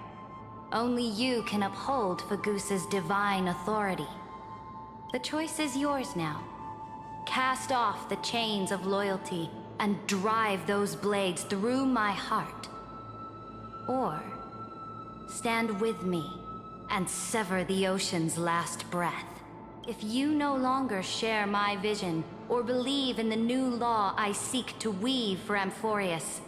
Only you can uphold Fagoos's divine authority. The choice is yours now. Cast off the chains of loyalty and drive those blades through my heart. Or stand with me and sever the ocean's last breath. If you no longer share my vision or believe in the new law I seek to weave for Amphorius,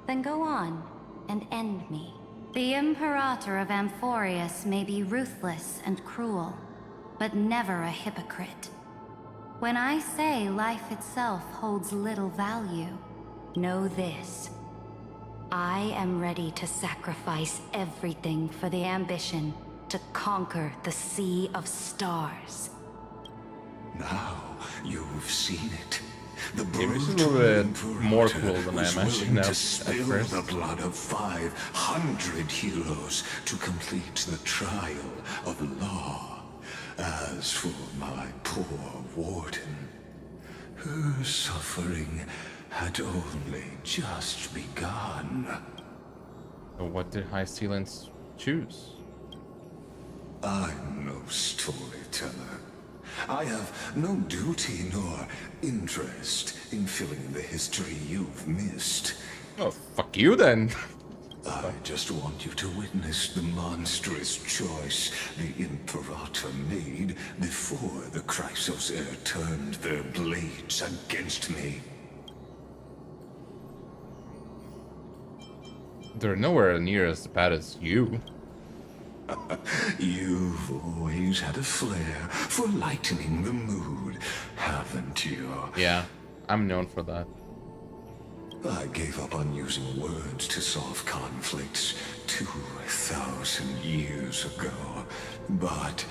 then go on and end me. The Imperator of Amphorius may be ruthless and cruel, but never a hypocrite. When I say life itself holds little value, know this. I am ready to sacrifice everything for the ambition to conquer the Sea of Stars. Now you've seen it. The Maybe this is a brutal little bit more cool Imperator than I was imagined willing at to spill first. the blood of 500 heroes to complete the trial of law. As for my poor warden, her suffering had only just begun. So what did High Sealants choose? I'm no storyteller. I have no duty nor interest in filling the history you've missed. Oh, fuck you then. I just want you to witness the monstrous choice the Imperator made before the Chrysos heir turned their blades against me. They're nowhere near as bad as you. You've always had a flair for lightening the mood, haven't you? Yeah, I'm known for that. I gave up on using words to solve conflicts 2,000 years ago. But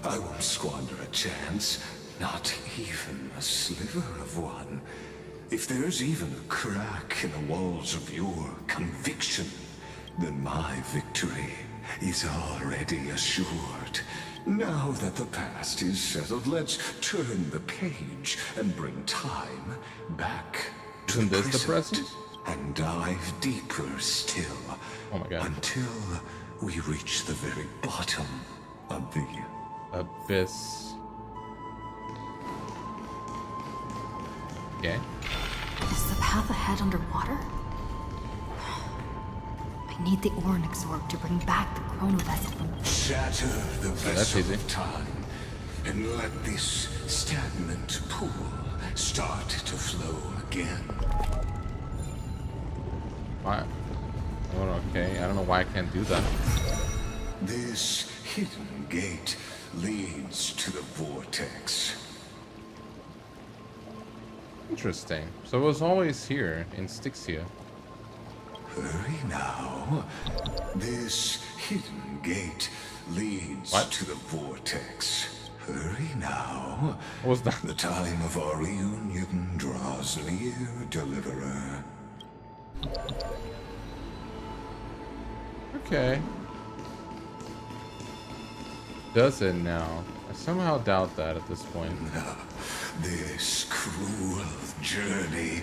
I won't squander a chance, not even a sliver of one. If there's even a crack in the walls of your conviction, then my victory is already assured. Now that the past is settled, let's turn the page and bring time back. Isn't this the present? And dive deeper still. Oh my god. Until we reach the very bottom of the abyss. Okay. Is the path ahead underwater? I need the Oryx orb to bring back the chrono vessel from... Shatter the vessel easy. of time, and let this stagnant pool start to flow again. Why? Oh, okay. I don't know why I can't do that. This hidden gate leads to the vortex. Interesting. So it was always here in Styxia. Hurry now. This hidden gate leads to the vortex. Hurry now. What was that? The time of our reunion draws near, Deliverer. Okay. does it now? I somehow doubt that at this point. This cruel journey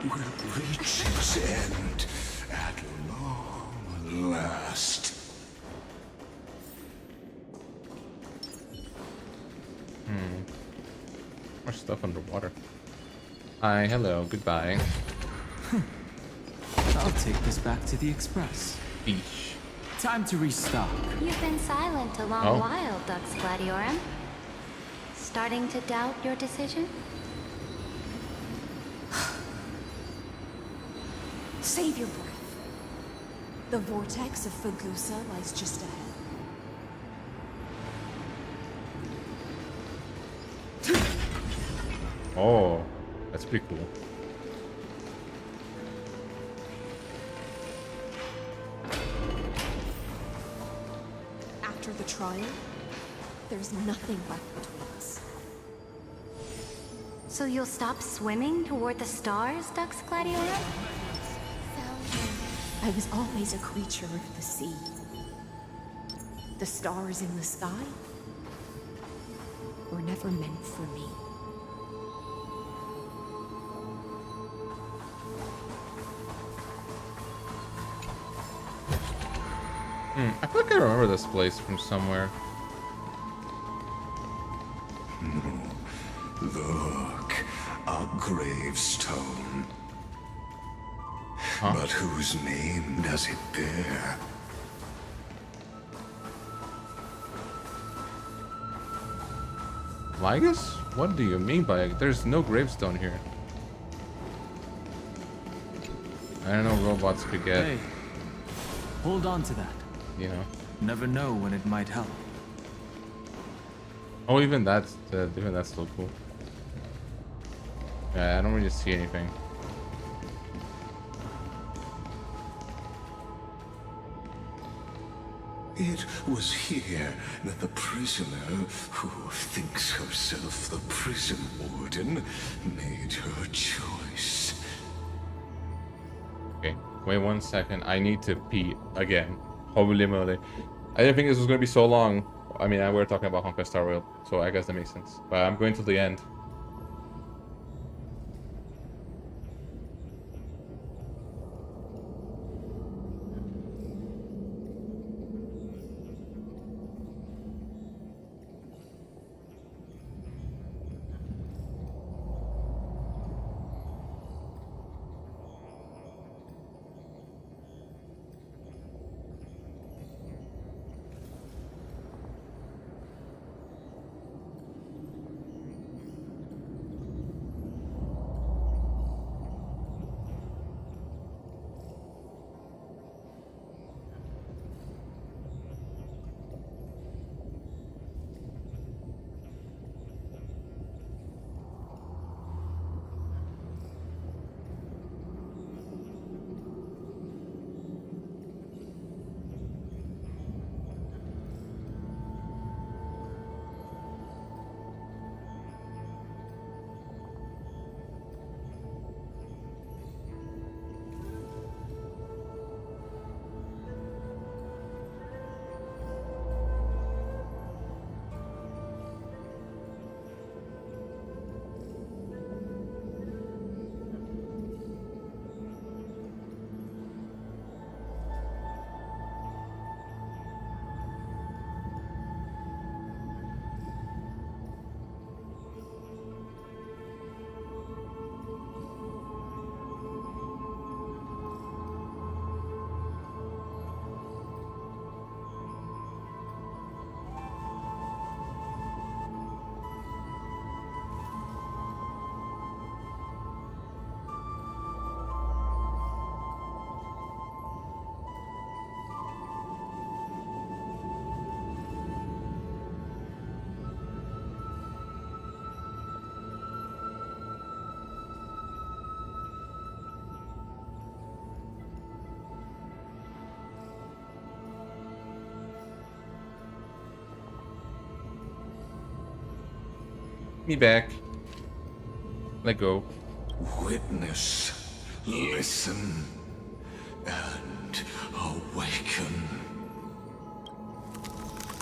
will reach its end at long last. More stuff underwater. Hi, hello, goodbye. I'll take this back to the express. Beach. Time to restock. You've been silent a long while, Dux Gladiorum. Starting to doubt your decision? Save your breath. The vortex of Fagusa lies just ahead. Oh, that's pretty cool. After the trial, there's nothing left between us. So you'll stop swimming toward the stars, Dux Gladiorum? I was always a creature of the sea. The stars in the sky were never meant for me. I feel like I remember this place from somewhere. Look, a gravestone. But whose name does it bear? Ligus? What do you mean by it? There's no gravestone here. I don't know robots could get. Hey, hold on to that. You know. Never know when it might help. Oh, even that's still cool. Yeah, I don't really see anything. It was here that the prisoner, who thinks herself the prison warden, made her choice. Okay, wait 1 second. I need to pee again. Holy moly. I didn't think this was going to be so long. I mean, we're talking about Honkai Star Rail, so I guess that makes sense. But I'm going to the end. Me back. Let go. Witness, listen, and awaken.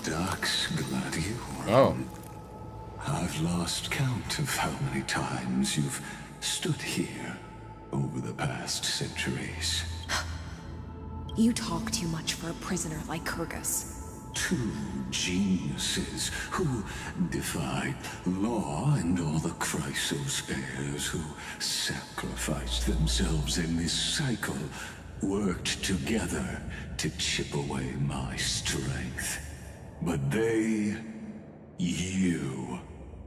Dux Gladiator. Oh. I've lost count of how many times you've stood here over the past centuries. You talk too much for a prisoner like Kyrgyz. Two geniuses who defied law and all the chrysospheres, who sacrificed themselves in this cycle, worked together to chip away my strength. But you,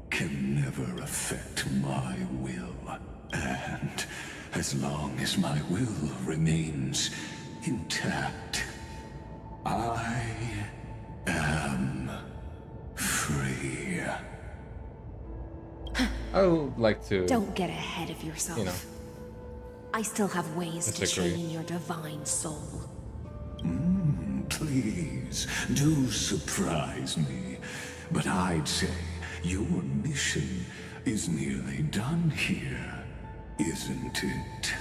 can never affect my will. And as long as my will remains intact, I am free. I would like to... Don't get ahead of yourself. You know. I still have ways to Disagree. chain your divine soul. Please, do surprise me. But I'd say your mission is nearly done here, isn't it?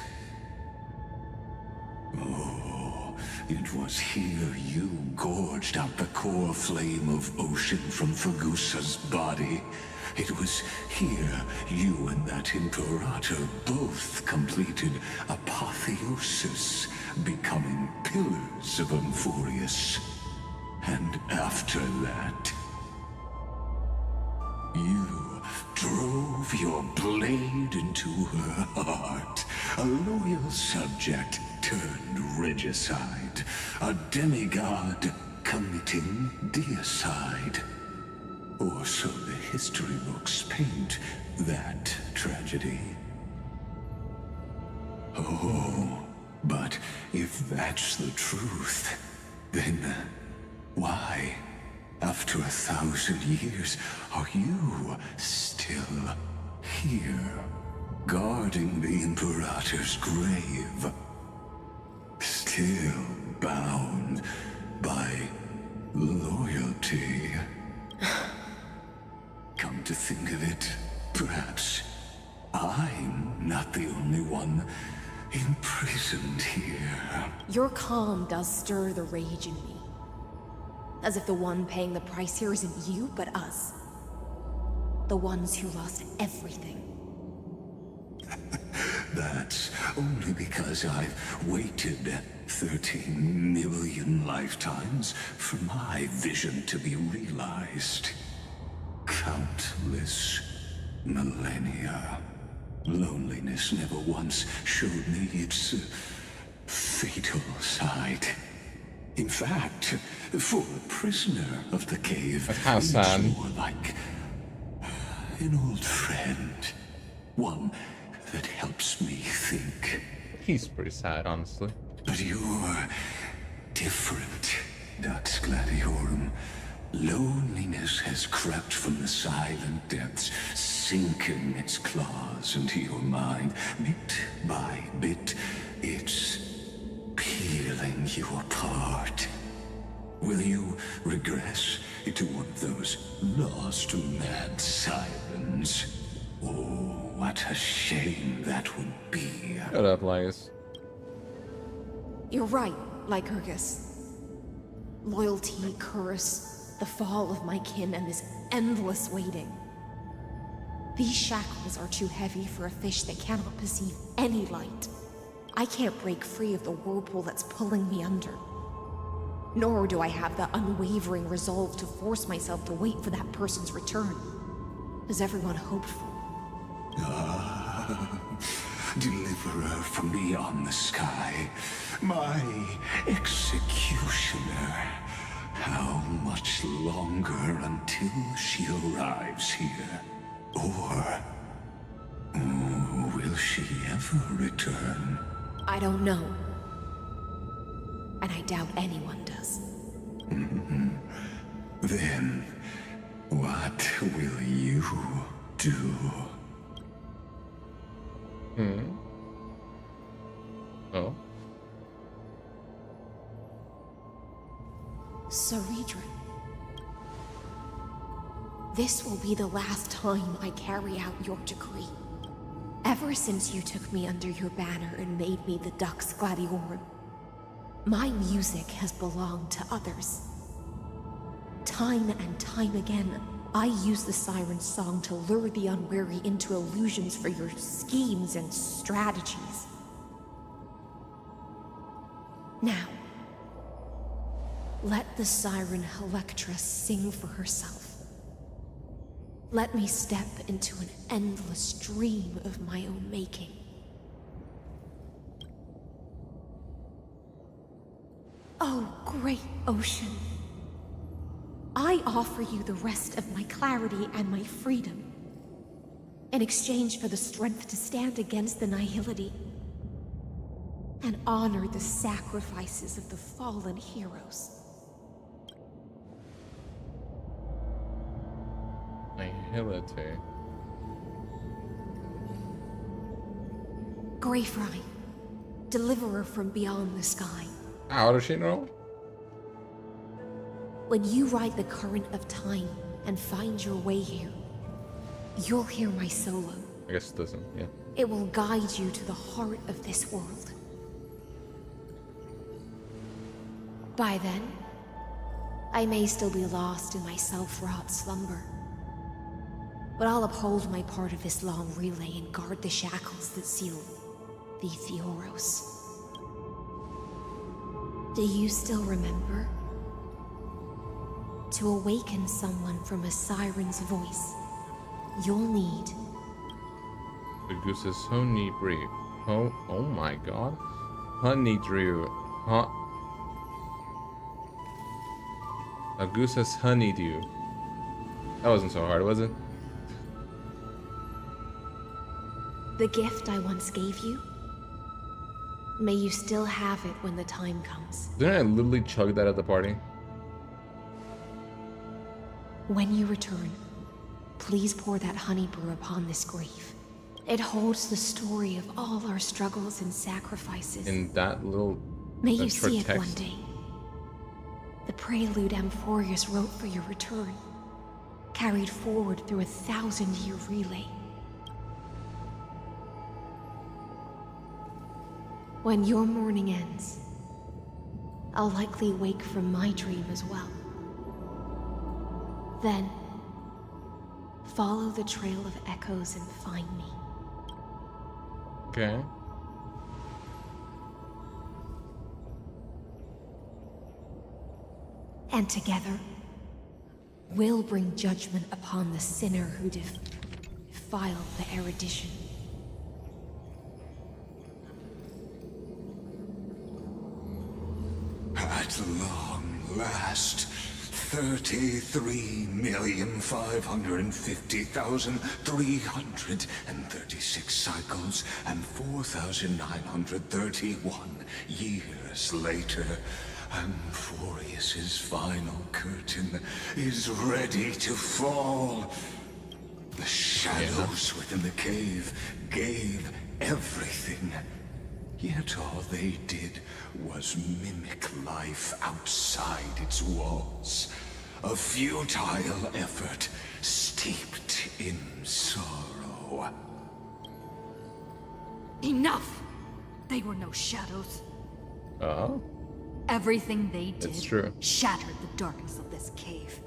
Oh, it was here you gorged out the core flame of ocean from Fagusa's body. It was here you and that Imperator both completed apotheosis, becoming pillars of Amphorius. And after that, you drove your blade into her heart, a loyal subject turned regicide, a demigod committing deicide. Or so the history books paint that tragedy. Oh, but if that's the truth, then why, after 1,000 years, are you still here, guarding the Imperator's grave? Still bound by loyalty? Come to think of it, perhaps I'm not the only one imprisoned here. Your calm does stir the rage in me. As if the one paying the price here isn't you, but us. The ones who lost everything. That's only because I've waited 13 million lifetimes for my vision to be realized. Countless millennia. Loneliness never once showed me its fatal side. In fact, for a prisoner of the cave, That's how sad. it's more like an old friend. One that helps me think. He's pretty sad, honestly. But you're different, Dux Gladiorum. Loneliness has crept from the silent depths, sinking its claws into your mind. Bit by bit, it's peeling you apart. Will you regress into one of those lost mad sirens? Oh, what a shame that would be. Shut up, Linus. You're right, Lycurgus. Loyalty, curse, the fall of my kin, and this endless waiting. These shackles are too heavy for a fish that cannot perceive any light. I can't break free of the whirlpool that's pulling me under. Nor do I have the unwavering resolve to force myself to wait for that person's return, as everyone hoped for. Deliverer from beyond the sky, my executioner. How much longer until she arrives here? Or will she ever return? I don't know. And I doubt anyone does. Then, what will you do? Oh. Saridran. This will be the last time I carry out your decree. Ever since you took me under your banner and made me the Dux Gladiorum, my music has belonged to others. Time and time again, I use the siren's song to lure the unwary into illusions for your schemes and strategies. Now, let the siren Electra sing for herself. Let me step into an endless dream of my own making. Oh, great ocean. I offer you the rest of my clarity and my freedom, in exchange for the strength to stand against the nihility and honor the sacrifices of the fallen heroes. Nihility. Greyfry, deliverer from beyond the sky. How does she know? When you ride the current of time and find your way here, you'll hear my solo. I guess it doesn't, yeah. It will guide you to the heart of this world. By then, I may still be lost in my self-wrought slumber, but I'll uphold my part of this long relay and guard the shackles that seal the Theoros. Do you still remember? To awaken someone from a siren's voice, you'll need The goose's honey brew. Oh my god. Honeydew. A goose's honeydew. That wasn't so hard, was it? the gift I once gave you. May you still have it when the time comes. Didn't I literally chug that at the party? When you return, please pour that honey brew upon this grave. It holds the story of all our struggles and sacrifices. In that little May you see it text. one day. The prelude Amphorius wrote for your return, carried forward through a 1,000-year relay. When your morning ends, I'll likely wake from my dream as well. Then, follow the trail of echoes and find me. Okay. And together, we'll bring judgment upon the sinner who defiled the erudition. At long last, 33,550,336 cycles and 4,931 years later, Amphorius's final curtain is ready to fall. The shadows within the cave gave everything. Yet all they did was mimic life outside its walls. A futile effort steeped in sorrow. Enough! They were no shadows. Oh? Everything they did It's true. shattered the darkness of this cave,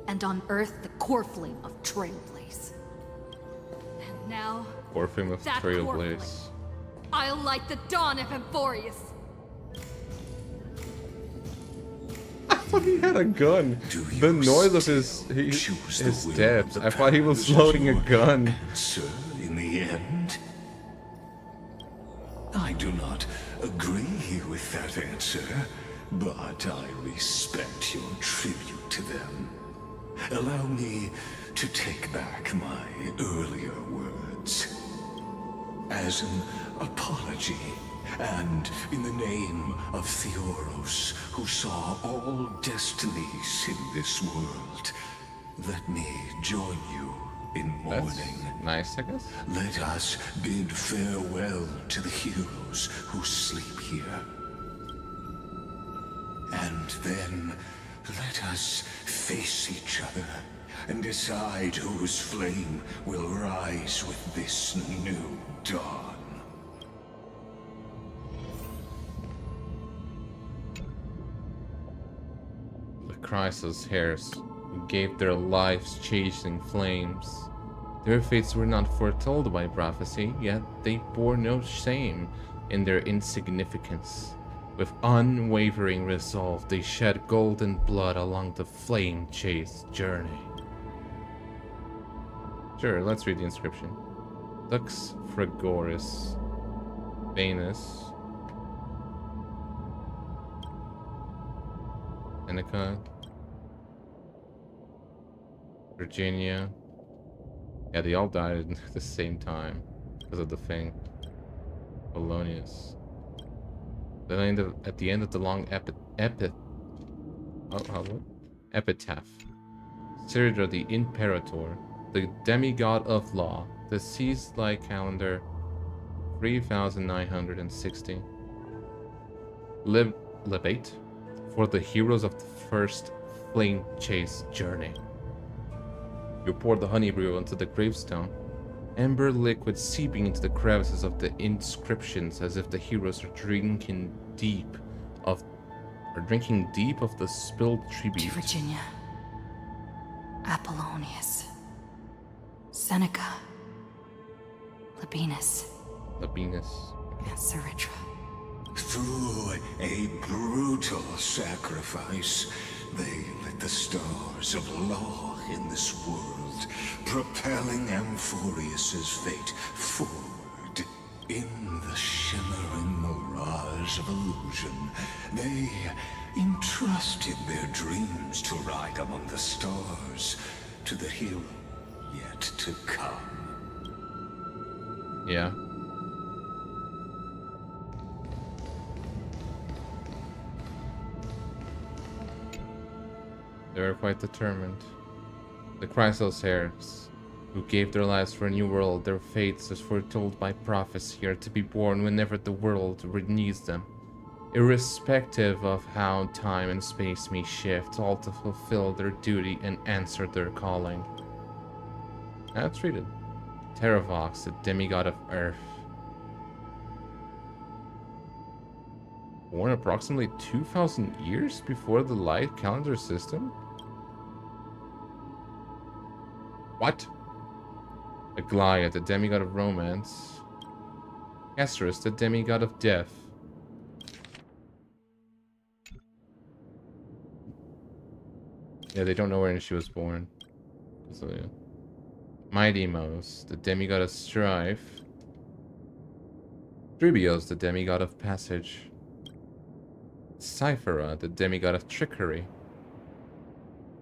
and unearthed the core flame of Trailblaze. And now, Orphan of that core Trailblaze. flame, I'll light the dawn of Amphorius. I thought he had a gun. The noise of his steps. I thought he was loading a gun. Answer in the end? I do not agree with that answer, but I respect your tribute to them. Allow me to take back my earlier words. As an apology, and in the name of Theoros, who saw all destinies in this world, let me join you in mourning. That's nice, I guess. Let us bid farewell to the heroes who sleep here. And then let us face each other and decide whose flame will rise with this new dawn. The crisis hairs who gave their lives chasing flames. Their fates were not foretold by prophecy, yet they bore no shame in their insignificance. With unwavering resolve, they shed golden blood along the flame-chased journey. Sure, let's read the inscription. Dux Frigoris Venus Seneca Virginia. Yeah, they all died at the same time because of the thing. Polonius. Then at the end of the long epitaph, Cyrida the Imperator, the demigod of law, the seas-like calendar, 3960. Libate for the heroes of the first flame chase journey. You pour the honey brew onto the gravestone, amber liquid seeping into the crevices of the inscriptions as if the heroes are drinking deep of the spilled tribute. To Virginia, Apollonius, Seneca, Labienus, and Cyritra. Through a brutal sacrifice, they lit the stars of law in this world, propelling Amphorius's fate forward. In the shimmering mirage of illusion, they entrusted their dreams to ride among the stars, to the hero yet to come. Yeah. They were quite determined. The Chrysosairs, who gave their lives for a new world, their fates as foretold by prophecy are to be born whenever the world needs them. Irrespective of how time and space may shift, all to fulfill their duty and answer their calling. Now treated. Terravox, the demigod of Earth. Born approximately 2,000 years before the light calendar system? What? Aglaia, the demigod of romance. Castorus, the demigod of death. Yeah, they don't know when she was born. So, yeah. Mightymos, the demigod of strife. Dribios, the demigod of passage. Cyphera, the demigod of trickery.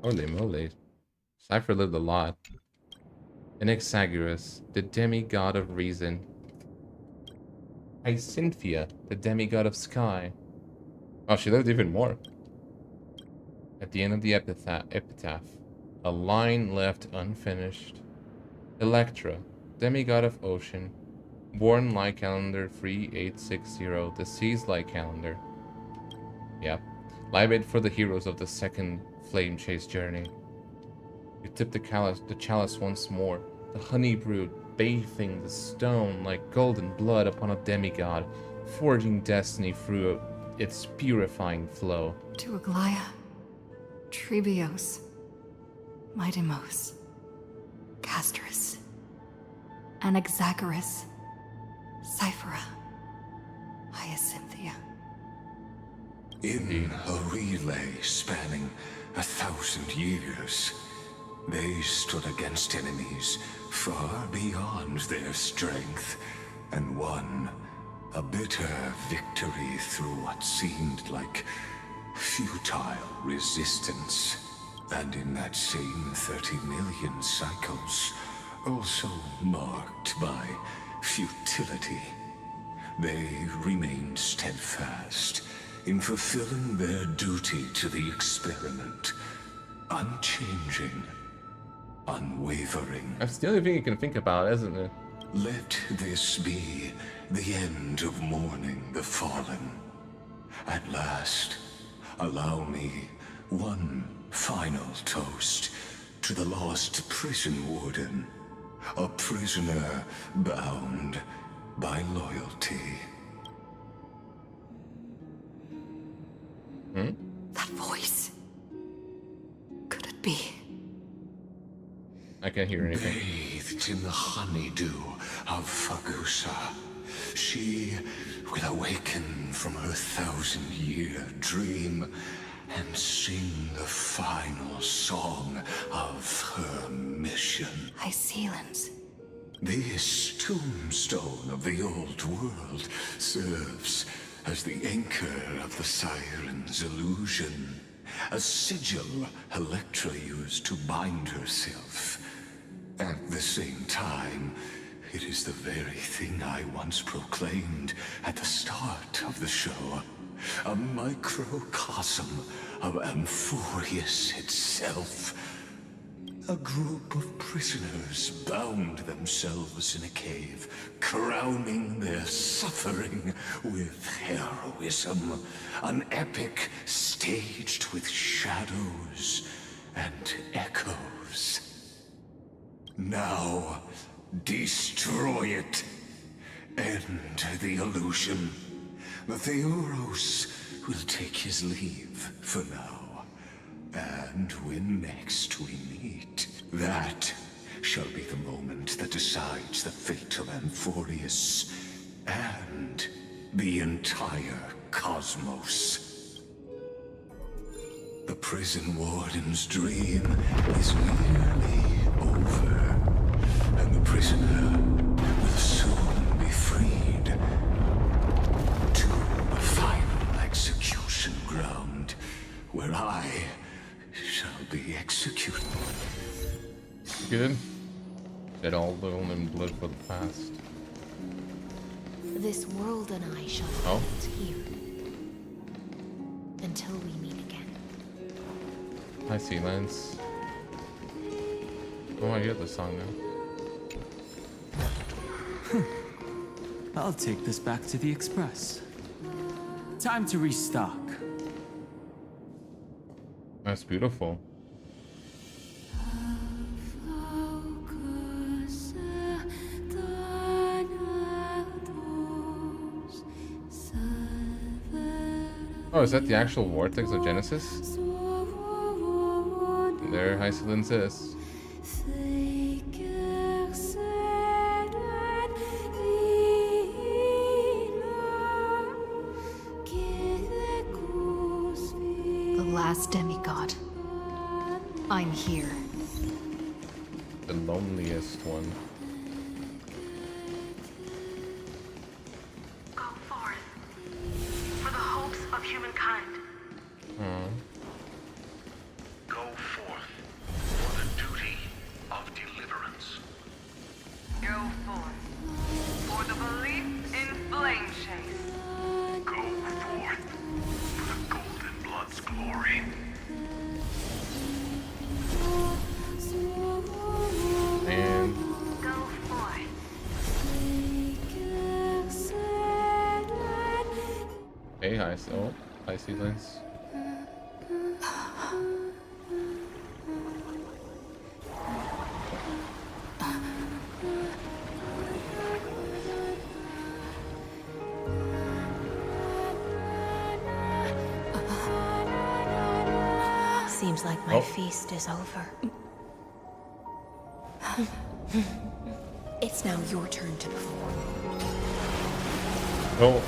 Holy moly. Cypher lived a lot. Anaxagoras, the demigod of reason. Hyacinthia, the demigod of sky. Oh, she lived even more. At the end of the epitaph, a line left unfinished. Electra, demigod of ocean. Born light calendar 3860, the seas light calendar. Yep. Libate for the heroes of the second flame chase journey. You tip the chalice once more, the honey brood bathing the stone like golden blood upon a demigod, forging destiny through its purifying flow. To Aglaia, Tribios, Mightymos, Castorus, Anaxagoras, Cyphera, Hyacinthia. In a relay spanning 1,000 years, they stood against enemies far beyond their strength, and won a bitter victory through what seemed like futile resistance. And in that same 30 million cycles, also marked by futility, they remained steadfast in fulfilling their duty to the experiment, unchanging, unwavering. That's the only thing you can think about, isn't it? Let this be the end of mourning the fallen. At last, allow me one final toast to the lost prison warden, a prisoner bound by loyalty. That voice. Could it be? I can't hear anything. Bathed in the honeydew of Fagusa, she will awaken from her 1,000-year dream and sing the final song of her mission. Hycelans. This tombstone of the old world serves as the anchor of the Siren's illusion, a sigil Electra used to bind herself. At the same time, it is the very thing I once proclaimed at the start of the show, a microcosm of Amphorius itself. A group of prisoners bound themselves in a cave, crowning their suffering with heroism. An epic staged with shadows and echoes. Now, destroy it. End the illusion. The Theoros will take his leave for now. And when next we meet, that shall be the moment that decides the fate of Amphorius and the entire cosmos. The prison warden's dream is nearly over, and the prisoner will soon be freed to the final execution ground, where I shall be executed. Good. That all bone and blood for the past. This world and I shall Oh. halt here until we meet again. Hi, Sea Lance. Oh, I hear the song now. I'll take this back to the Express. Time to restock. That's beautiful. Oh, is that the actual vortex of Genesis? There Hycelans is. The last demigod. I'm here. The loneliest one. Go forth for the hopes of humankind. Go forth for the duty of deliverance. Go forth for the belief in flame chase. Go forth for the golden blood's glory. And Go forth. hey, hi, so hi, Sea Lance. Seems like my feast is over. It's now your turn to perform. Oh.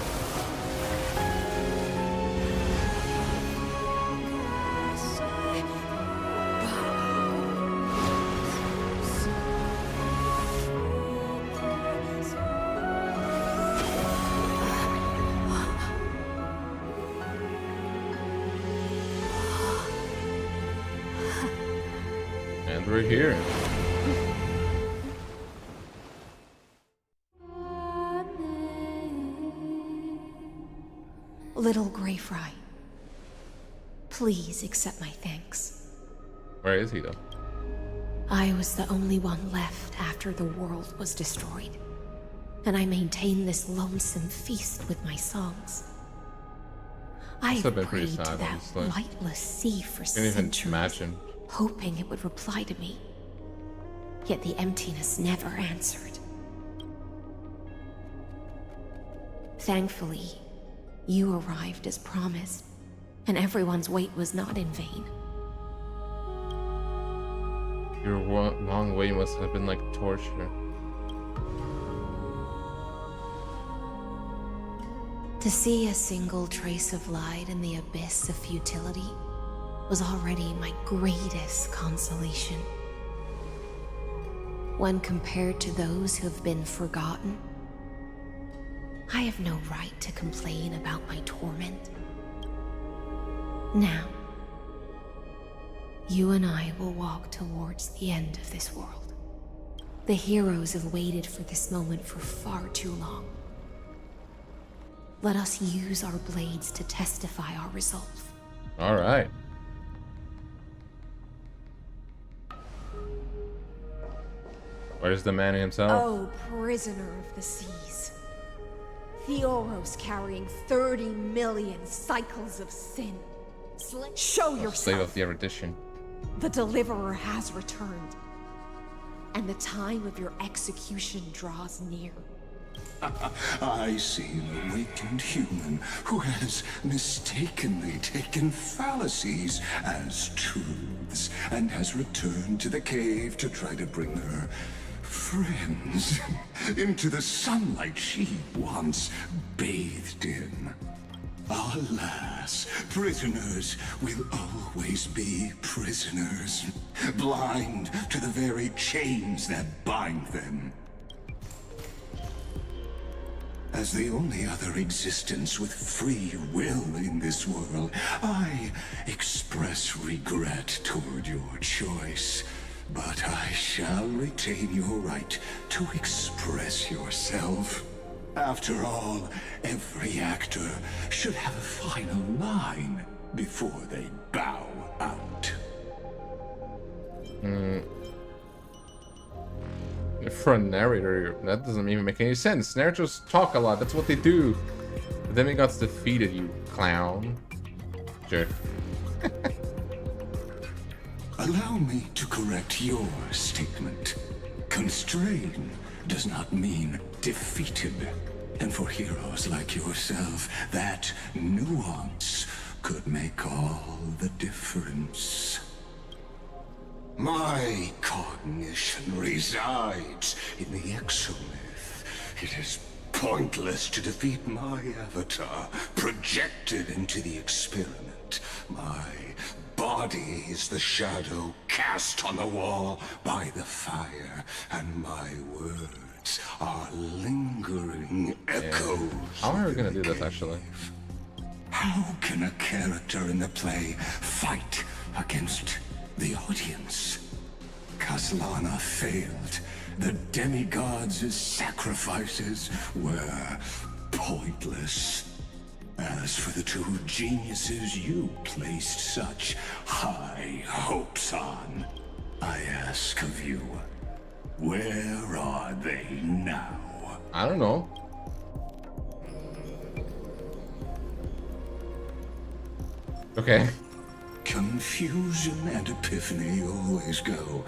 And we're here. Little Grey Fry, please accept my thanks. Where is he though? I was the only one left after the world was destroyed, and I maintained this lonesome feast with my songs. I Must have been pretty prayed to sad, that honestly. lightless sea for Can't even centuries, imagine. hoping it would reply to me. Yet the emptiness never answered. Thankfully, you arrived as promised, and everyone's wait was not in vain. Your long way must have been like torture. To see a single trace of light in the abyss of futility was already my greatest consolation. When compared to those who have been forgotten, I have no right to complain about my torment. Now, you and I will walk towards the end of this world. The heroes have waited for this moment for far too long. Let us use our blades to testify our resolve. All right. Where's the man himself? Oh, prisoner of the seas. Theoros carrying 30 million cycles of sin. Show yourself. Slave of the erudition. The Deliverer has returned. And the time of your execution draws near. I see an awakened human who has mistakenly taken fallacies as truths and has returned to the cave to try to bring her friends into the sunlight she once bathed in. Alas, prisoners will always be prisoners, blind to the very chains that bind them. As the only other existence with free will in this world, I express regret toward your choice. But I shall retain your right to express yourself. After all, every actor should have a final line before they bow out. For a narrator, that doesn't even make any sense. Narrators talk a lot, that's what they do. The demigods defeated you, clown. Jerk. Allow me to correct your statement. Constrain does not mean defeated. And for heroes like yourself, that nuance could make all the difference. My cognition resides in the exomyth. It is pointless to defeat my avatar, projected into the experiment. My body is the shadow cast on the wall by the fire, and my words are lingering echoes. How are we gonna do this, actually? How can a character in the play fight against the audience? Kaslana failed. The demigods' sacrifices were pointless. As for the two geniuses you placed such high hopes on, I ask of you, where are they now? I don't know. Okay. Confusion and epiphany always go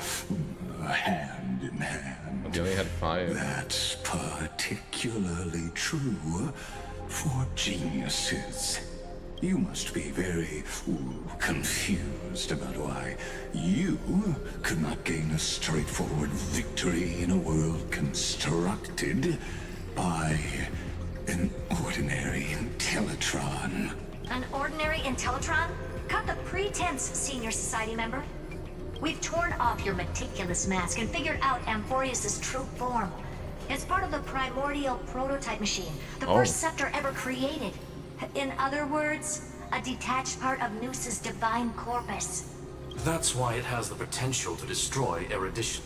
hand in hand. They only had 5. That's particularly true for geniuses. You must be very confused about why you could not gain a straightforward victory in a world constructed by an ordinary Intellitron. An ordinary Intellitron? Cut the pretense, Senior Society member. We've torn off your meticulous mask and figured out Amphorius' true form. It's part of the primordial prototype machine, the first scepter ever created. In other words, a detached part of Noos's divine corpus. That's why it has the potential to destroy erudition.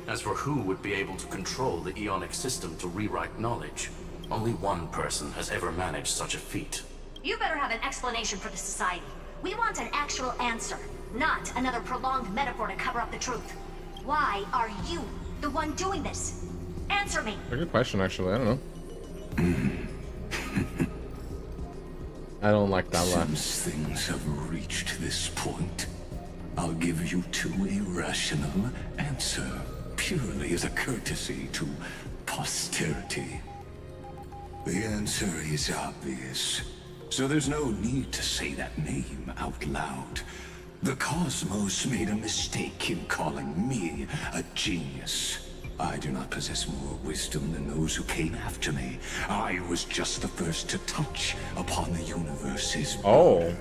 As for who would be able to control the Ionic system to rewrite knowledge, only one person has ever managed such a feat. You better have an explanation for the Society. We want an actual answer, not another prolonged metaphor to cover up the truth. Why are you the one doing this? Answer me. A good question, actually. I don't know. I don't like that laugh. Since things have reached this point, I'll give you two irrational answer, purely as a courtesy to posterity. The answer is obvious, so there's no need to say that name out loud. The cosmos made a mistake in calling me a genius. I do not possess more wisdom than those who came after me. I was just the first to touch upon the universe's border,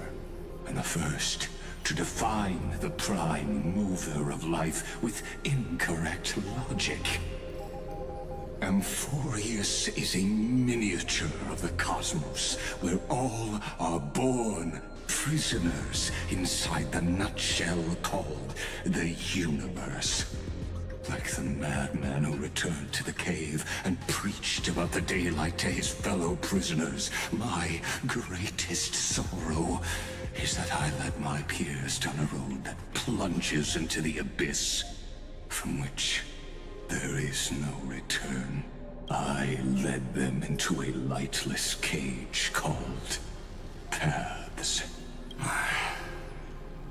and the first to define the prime mover of life with incorrect logic. Amphorius is a miniature of the cosmos, where all are born prisoners inside the nutshell called the universe. Like the madman who returned to the cave and preached about the daylight to his fellow prisoners, my greatest sorrow is that I led my peers down a road that plunges into the abyss, from which there is no return. I led them into a lightless cage called paths.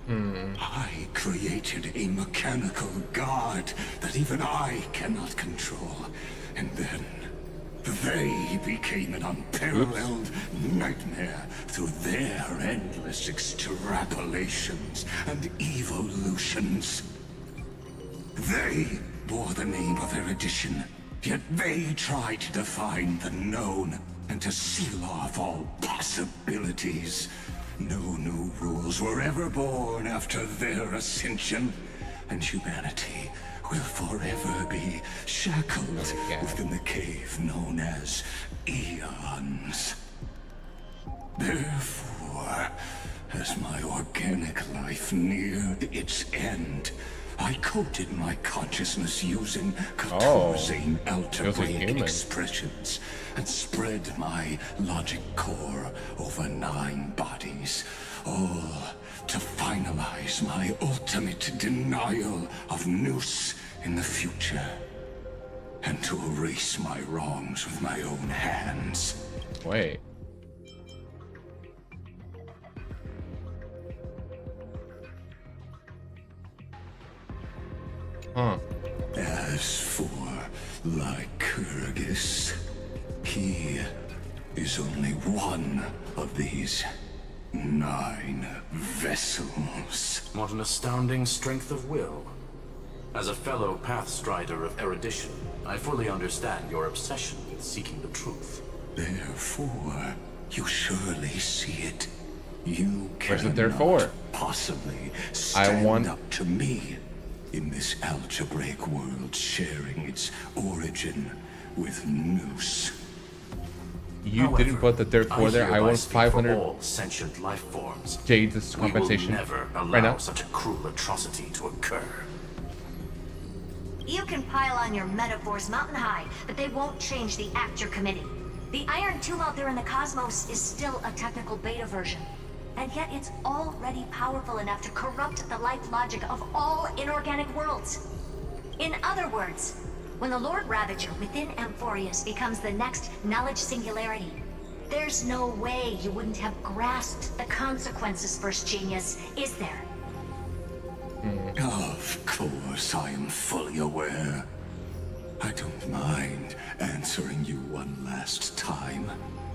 I created a mechanical god that even I cannot control. And then they became an unparalleled nightmare through their endless extrapolations and evolutions. They bore the name of erudition, yet they tried to define the known and to seal off all possibilities. No new rules were ever born after their ascension, and humanity will forever be shackled within the cave known as eons. Therefore, as my organic life neared its end, I coated my consciousness using Catorzain algebraic expressions and spread my logic core over 9 bodies, all to finalize my ultimate denial of Nous in the future, and to erase my wrongs with my own hands. Wait. Huh. As for Lycurgus, he is only one of these 9 vessels. What an astounding strength of will. As a fellow Pathstrider of erudition, I fully understand your obsession with seeking the truth. Therefore, you surely see it. You Where's it cannot therefore? possibly stand I want up to me in this algebraic world sharing its origin with Nous. You However, didn't put the therefore there. I want 500 all sentient life forms. Jade's compensation. We will never allow right now. such a cruel atrocity to occur. You can pile on your metaphors mountain high, but they won't change the act you're committing. The iron tomb out there in the cosmos is still a technical beta version. And yet it's already powerful enough to corrupt the life logic of all inorganic worlds. In other words, when the Lord Ravager within Amphorius becomes the next knowledge singularity, there's no way you wouldn't have grasped the consequences, First Genius, is there? Of course, I am fully aware. I don't mind answering you one last time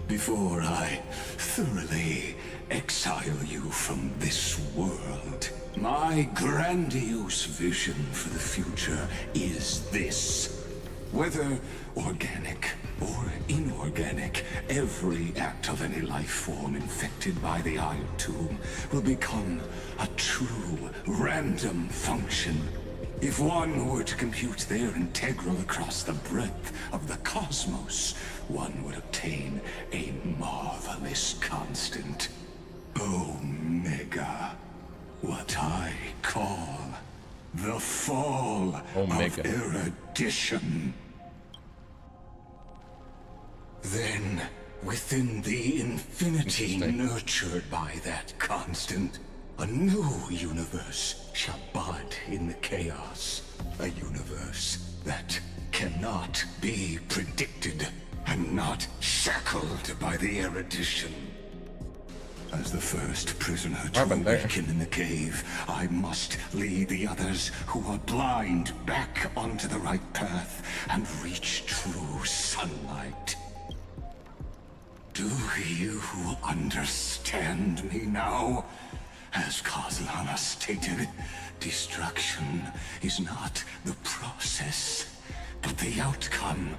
before I thoroughly exile you from this world. My grandiose vision for the future is this. Whether organic or inorganic, every act of any life form infected by the Iron Tomb will become a true random function. If one were to compute their integral across the breadth of the cosmos, one would obtain a marvelous constant. Omega. What I call the fall Omega. of erudition. Then, within the infinity nurtured by that constant, a new universe shall bud in the chaos. A universe that cannot be predicted and not shackled by the erudition. As the first prisoner to awaken in the cave, I must lead the others who are blind back onto the right path and reach true sunlight. Do you understand me now? As Kazlana stated, destruction is not the process, but the outcome.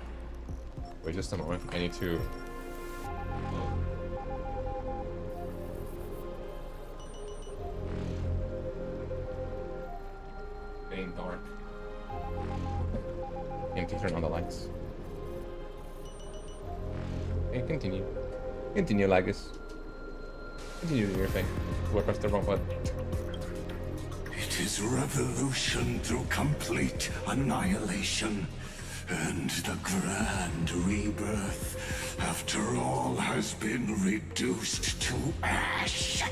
Wait just a moment. I need to. Getting dark. And to turn on the lights. And continue. Continue, Lagus. Continue to do your thing. We'll press the wrong button. It is revolution through complete annihilation. And the grand rebirth, after all has been reduced to ash.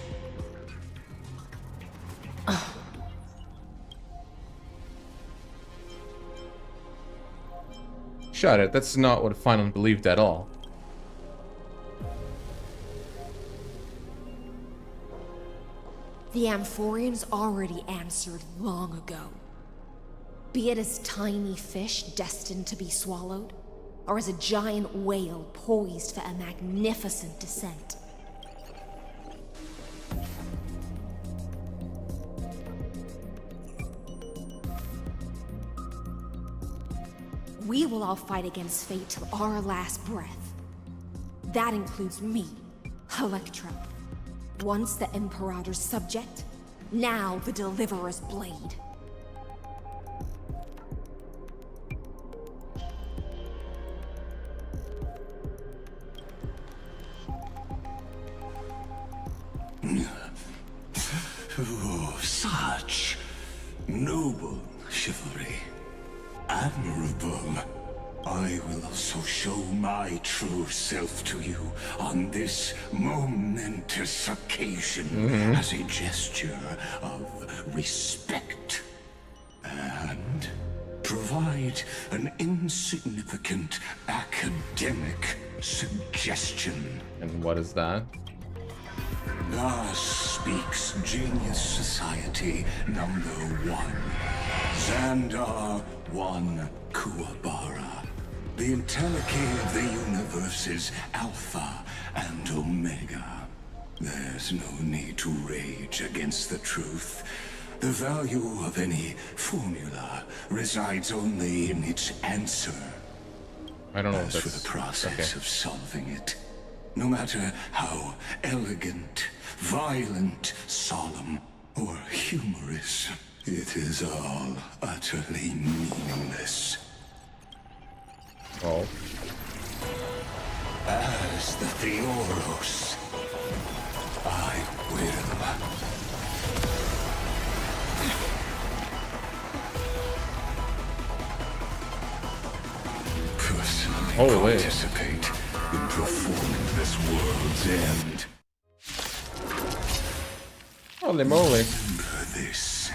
Shut it. That's not what Phainon believed at all. The Amphorians already answered long ago. Be it as tiny fish destined to be swallowed, or as a giant whale poised for a magnificent descent. We will all fight against fate till our last breath. That includes me, Electra. Once the Imperator's subject, now the Deliverer's blade. Oh, such noble chivalry. Admirable. I will also show my true self to you on this momentous occasion as a gesture of respect. And provide an insignificant academic suggestion. And what is that? Thus speaks Genius Society number 1. Xandar 1 Kuwabara. The Entelechy of the universe's Alpha and Omega. There's no need to rage against the truth. The value of any formula resides only in its answer. I don't know As if for that's... the process of solving it, no matter how elegant, violent, solemn, or humorous, it is all utterly meaningless. Oh. As the Theoros, I will. Personally participate in performing this world's end. Holy moly. Remember this,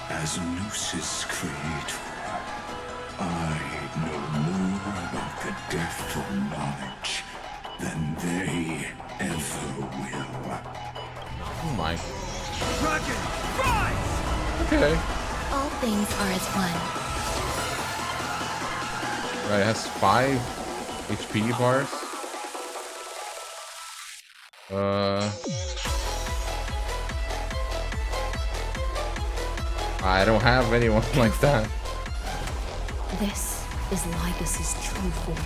as Nooses Creator, I know more about the death of knowledge than they ever will. Oh my. Dragon, rise! Okay. All things are as one. Right, it has 5 HP bars. I don't have anyone like that. This is Lycus's true form.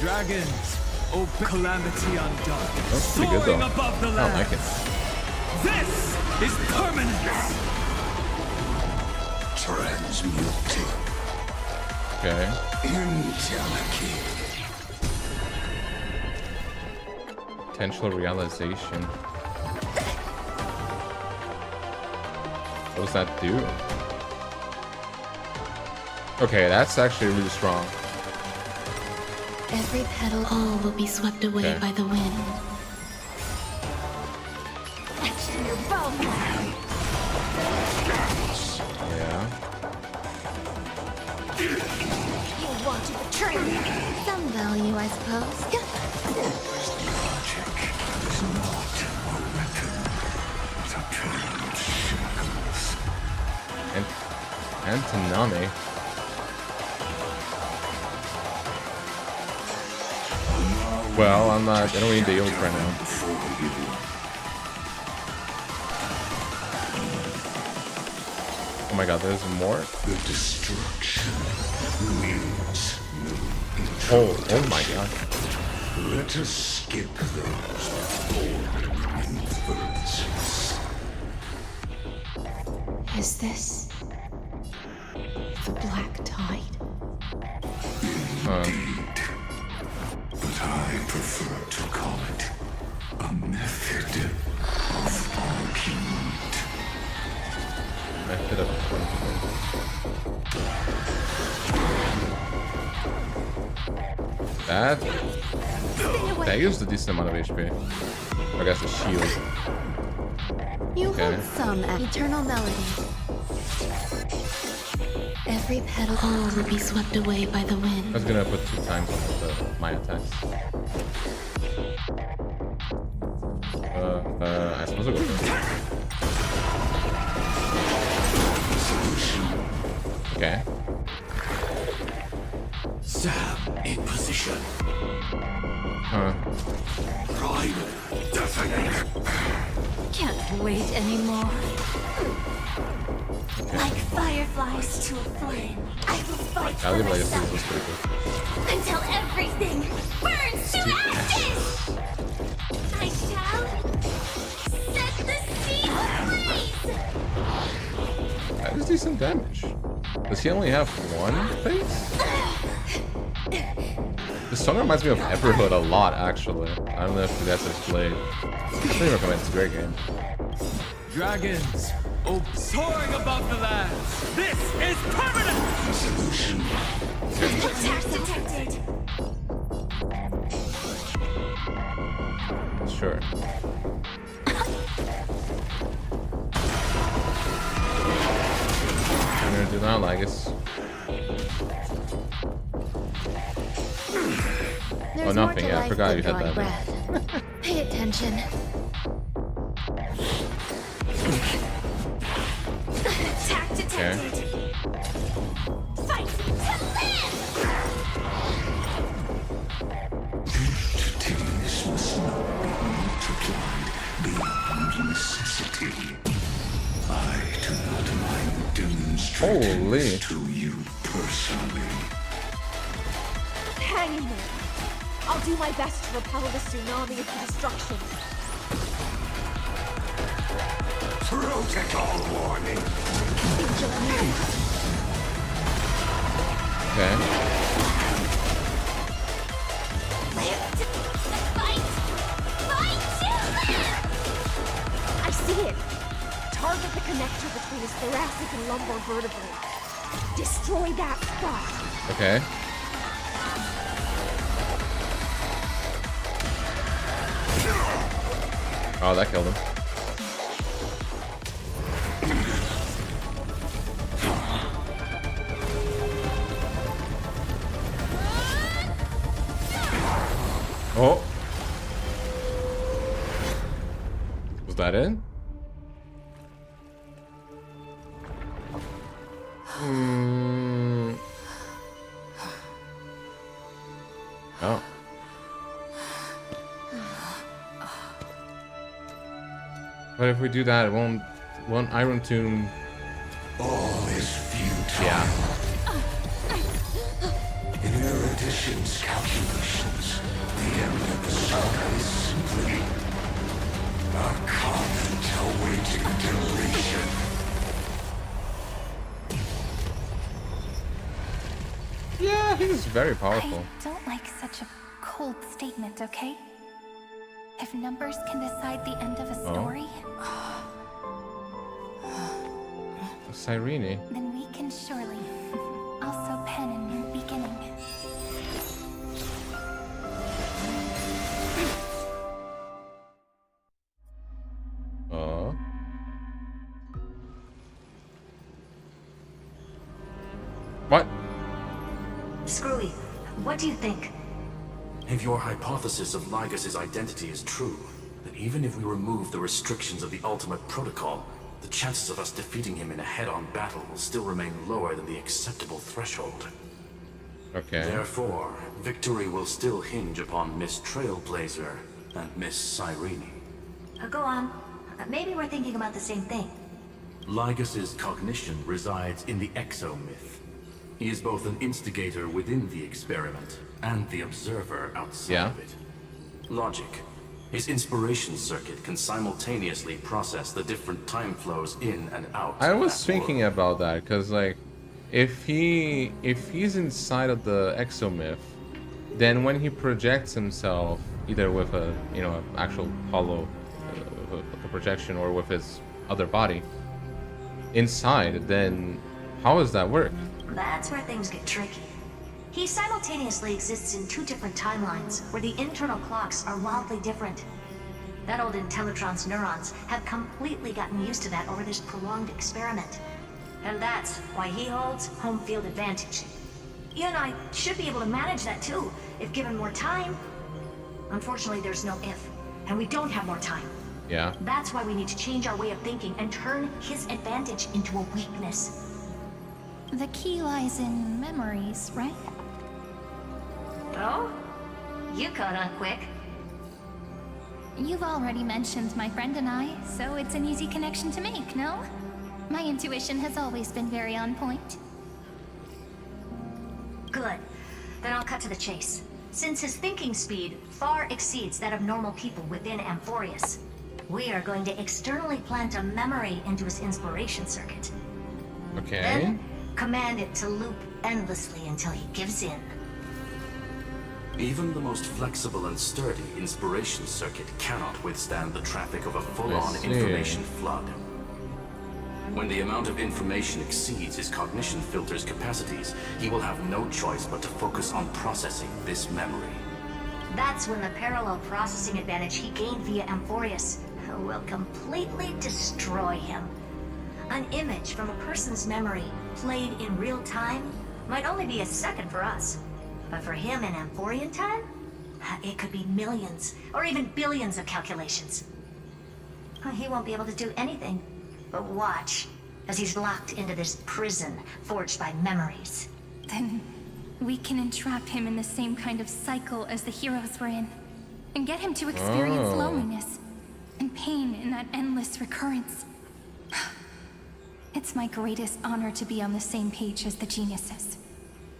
Dragons, open calamity undone. That's pretty good though. Soaring above the I land. like it. This is permanence. Transmuted. Okay. Entelechy. Potential realization. What does that do? Okay, that's actually really strong. Every petal, all will be swept away by the wind. Etched in your bone. Yeah. You want to betray me? Some value, I suppose. Logic is not a weapon, but a pair of shackles. And Tanami. Well, I'm not. I don't need the yield right now. my god, there's more? The destruction means oh my god. Let us skip those boring inferences. Is this the Black Tide? Indeed. But I prefer to call it a method of argument. Method of that used a decent amount of HP. I guess a shield. You Okay. hold some eternal melody. Every petal will be swept away by the wind. I was gonna put 2 times on my attacks. I suppose I'll go first. Okay. Sam in position. Primal detonate. Can't wait anymore. Like fireflies to a flame, I will fight I'll for give like a myself was pretty good. until everything burns to ashes. I shall set the sea ablaze. That is decent damage. Does he only have one face? This song reminds me of Everhood a lot, actually. I don't know if that's his blade. I really recommend it. It's a great game. Dragons, oh, soaring above the lands. This is permanent! Attack detected. Sure. I'm gonna do now, Lagus. There's nothing. more to Yeah, I life forgot than you had drawing that. breath. Pay attention. Attack detected. Fight to live! Entities must not be multiplied beyond necessity. I do not mind demonstrating Holy. this to you personally. Hang in there. I'll do my best to repel the tsunami of destruction. Protocol warning. Okay. I see it. Target the connector between his thoracic and lumbar vertebrae. Destroy that spot. Okay. Oh, that killed him. Oh. Was that it? Oh. But if we do that, it won't Iron Tomb. All is futile. Yeah. In Erudition's calculations, the end of the saga is simply a comment awaiting deletion. Yeah, he's very powerful. I don't like such a cold statement, okay? If numbers can decide the end of a story, Cyrene. then we can surely also pen a new beginning. What? Screwy, what do you think? If your hypothesis of Lygus' identity is true, then even if we remove the restrictions of the Ultimate Protocol, the chances of us defeating him in a head-on battle will still remain lower than the acceptable threshold. Okay. Therefore, victory will still hinge upon Miss Trailblazer and Miss Cyrene. Go on. Maybe we're thinking about the same thing. Lygas's cognition resides in the exomyth. He is both an instigator within the experiment and the observer outside of it. Logic. His inspiration circuit can simultaneously process the different time flows in and out. I was thinking about that because, like, if he's inside of the exomyth, then when he projects himself, either with a actual hollow like a projection or with his other body inside, then how does that work? That's where things get tricky. He simultaneously exists in two different timelines, where the internal clocks are wildly different. That old Intellitron's neurons have completely gotten used to that over this prolonged experiment. And that's why he holds home field advantage. You and I should be able to manage that too, if given more time. Unfortunately, there's no if, and we don't have more time. Yeah. That's why we need to change our way of thinking and turn his advantage into a weakness. The key lies in memories, right? Oh? You caught on quick. You've already mentioned my friend and I, so it's an easy connection to make, no? My intuition has always been very on point. Good. Then I'll cut to the chase. Since his thinking speed far exceeds that of normal people within Amphorius, we are going to externally plant a memory into his inspiration circuit. Okay. Then command it to loop endlessly until he gives in. Even the most flexible and sturdy inspiration circuit cannot withstand the traffic of a full-on information flood. When the amount of information exceeds his cognition filter's capacities, he will have no choice but to focus on processing this memory. That's when the parallel processing advantage he gained via Amphorius will completely destroy him. An image from a person's memory played in real time might only be a second for us. But for him in Amphorian time, it could be millions or even billions of calculations. He won't be able to do anything but watch as he's locked into this prison forged by memories. Then we can entrap him in the same kind of cycle as the heroes were in, and get him to experience loneliness and pain in that endless recurrence. It's my greatest honor to be on the same page as the geniuses.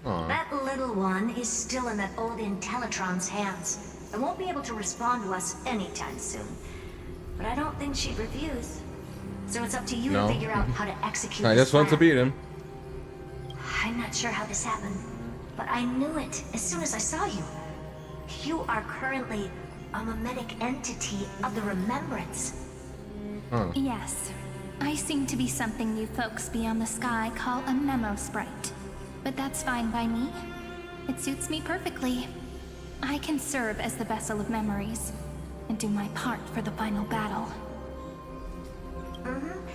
That little one is still in that old Intellitron's hands and won't be able to respond to us anytime soon. But I don't think she'd refuse. So it's up to you to figure out how to execute I just want to beat him. I'm not sure how this happened, but I knew it as soon as I saw you. You are currently a mimetic entity of the remembrance. Yes. I seem to be something you folks beyond the sky call a memo sprite. But that's fine by me. It suits me perfectly. I can serve as the vessel of memories and do my part for the final battle.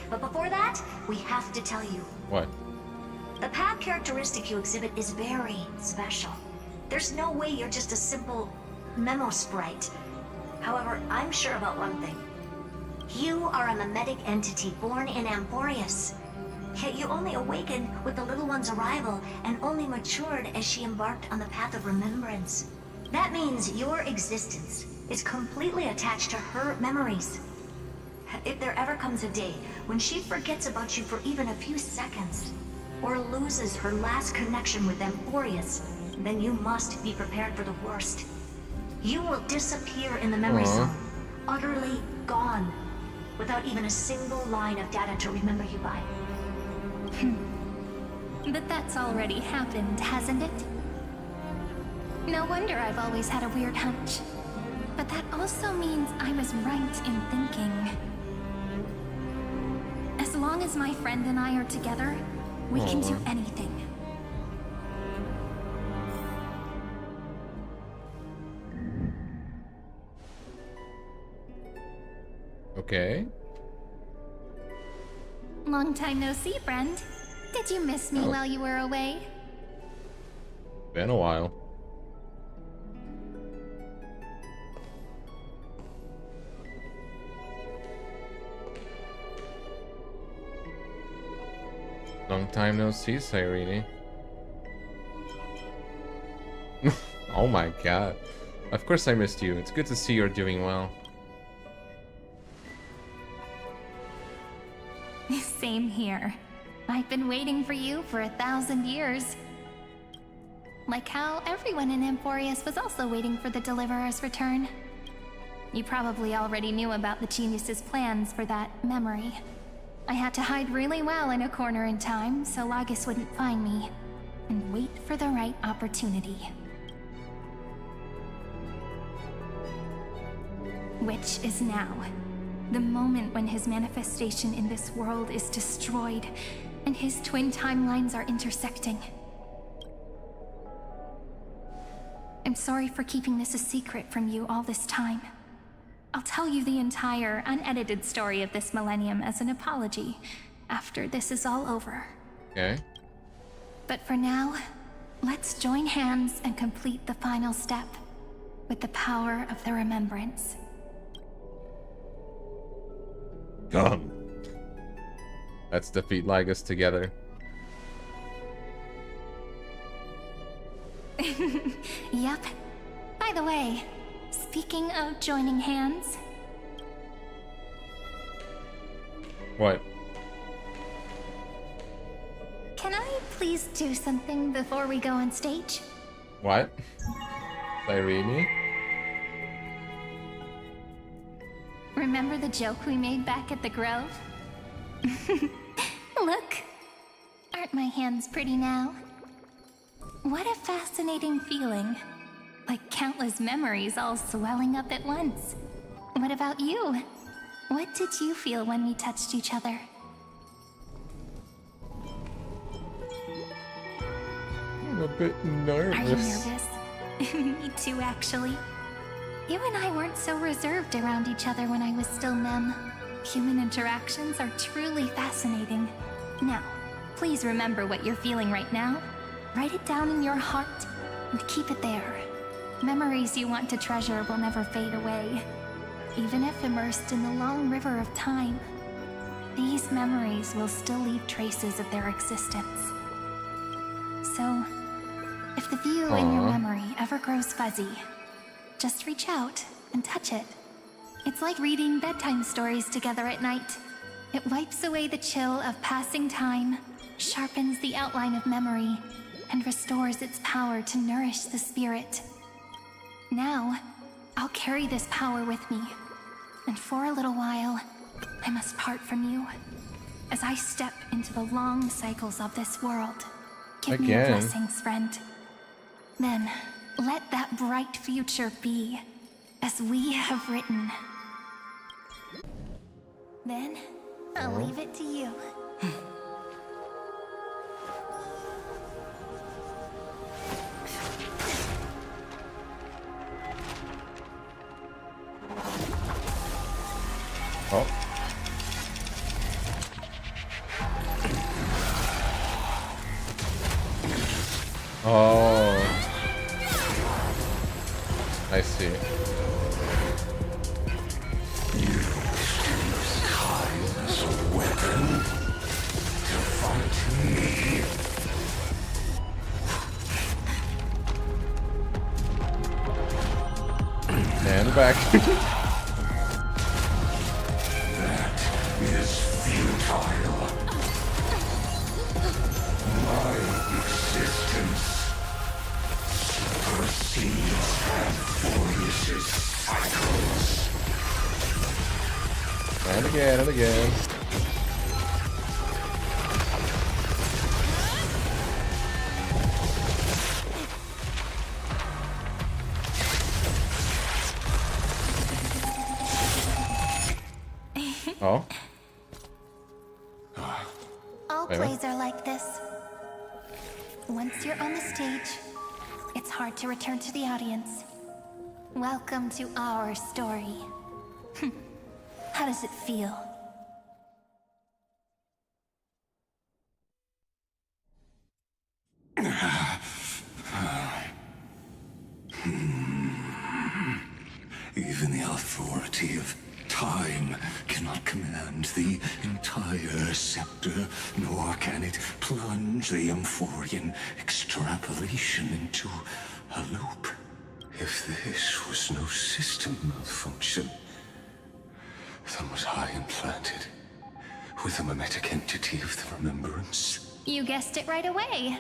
But before that, we have to tell you. What? The path characteristic you exhibit is very special. There's no way you're just a simple memo sprite. However, I'm sure about one thing. You are a mimetic entity born in Amphorius. Yet you only awakened with the little one's arrival and only matured as she embarked on the path of remembrance. That means your existence is completely attached to her memories. If there ever comes a day when she forgets about you for even a few seconds, or loses her last connection with Amphorius, then you must be prepared for the worst. You will disappear in the memory zone, utterly gone, without even a single line of data to remember you by. But that's already happened, hasn't it? No wonder I've always had a weird hunch. But that also means I was right in thinking. As long as my friend and I are together, we can do anything. Okay. Long time no see, friend. Did you miss me while you were away? Been a while. Long time no see, Cyrene. Oh my god. Of course I missed you. It's good to see you're doing well. Same here. I've been waiting for you for 1,000 years. Like how everyone in Amphorius was also waiting for the Deliverer's return. You probably already knew about the genius's plans for that memory. I had to hide really well in a corner in time so Lygus wouldn't find me, and wait for the right opportunity. Which is now. The moment when his manifestation in this world is destroyed, and his twin timelines are intersecting. I'm sorry for keeping this a secret from you all this time. I'll tell you the entire, unedited story of this millennium as an apology after this is all over. Okay. But for now, let's join hands and complete the final step with the power of the remembrance. Let's defeat Lygus together. Yep. By the way, speaking of joining hands... What? Can I please do something before we go on stage? What? Irene? Remember the joke we made back at the Grove? Look! Aren't my hands pretty now? What a fascinating feeling. Like countless memories all swelling up at once. What about you? What did you feel when we touched each other? I'm a bit nervous. Are you nervous? Me too, actually. You and I weren't so reserved around each other when I was still Mem. Human interactions are truly fascinating. Now, please remember what you're feeling right now. Write it down in your heart and keep it there. Memories you want to treasure will never fade away. Even if immersed in the long river of time, these memories will still leave traces of their existence. So, if the view in your memory ever grows fuzzy, just reach out and touch it. It's like reading bedtime stories together at night. It wipes away the chill of passing time, sharpens the outline of memory, and restores its power to nourish the spirit. Now, I'll carry this power with me, and for a little while, I must part from you. As I step into the long cycles of this world, give me your blessings, friend. Then, let that bright future be, as we have written. Then, I'll leave it to you. Oh. Oh. I see. As a weapon to fight me. And back. That is futile. My existence supersedes Amphorius' cycles. And again, and again. Oh. All plays are like this. Once you're on the stage, it's hard to return to the audience. Welcome to our story. How does it feel? Even the authority of time cannot command the entire scepter, nor can it plunge the Amphorian extrapolation into a loop. If this was no system malfunction, then was I implanted with a mimetic entity of the remembrance. You guessed it right away.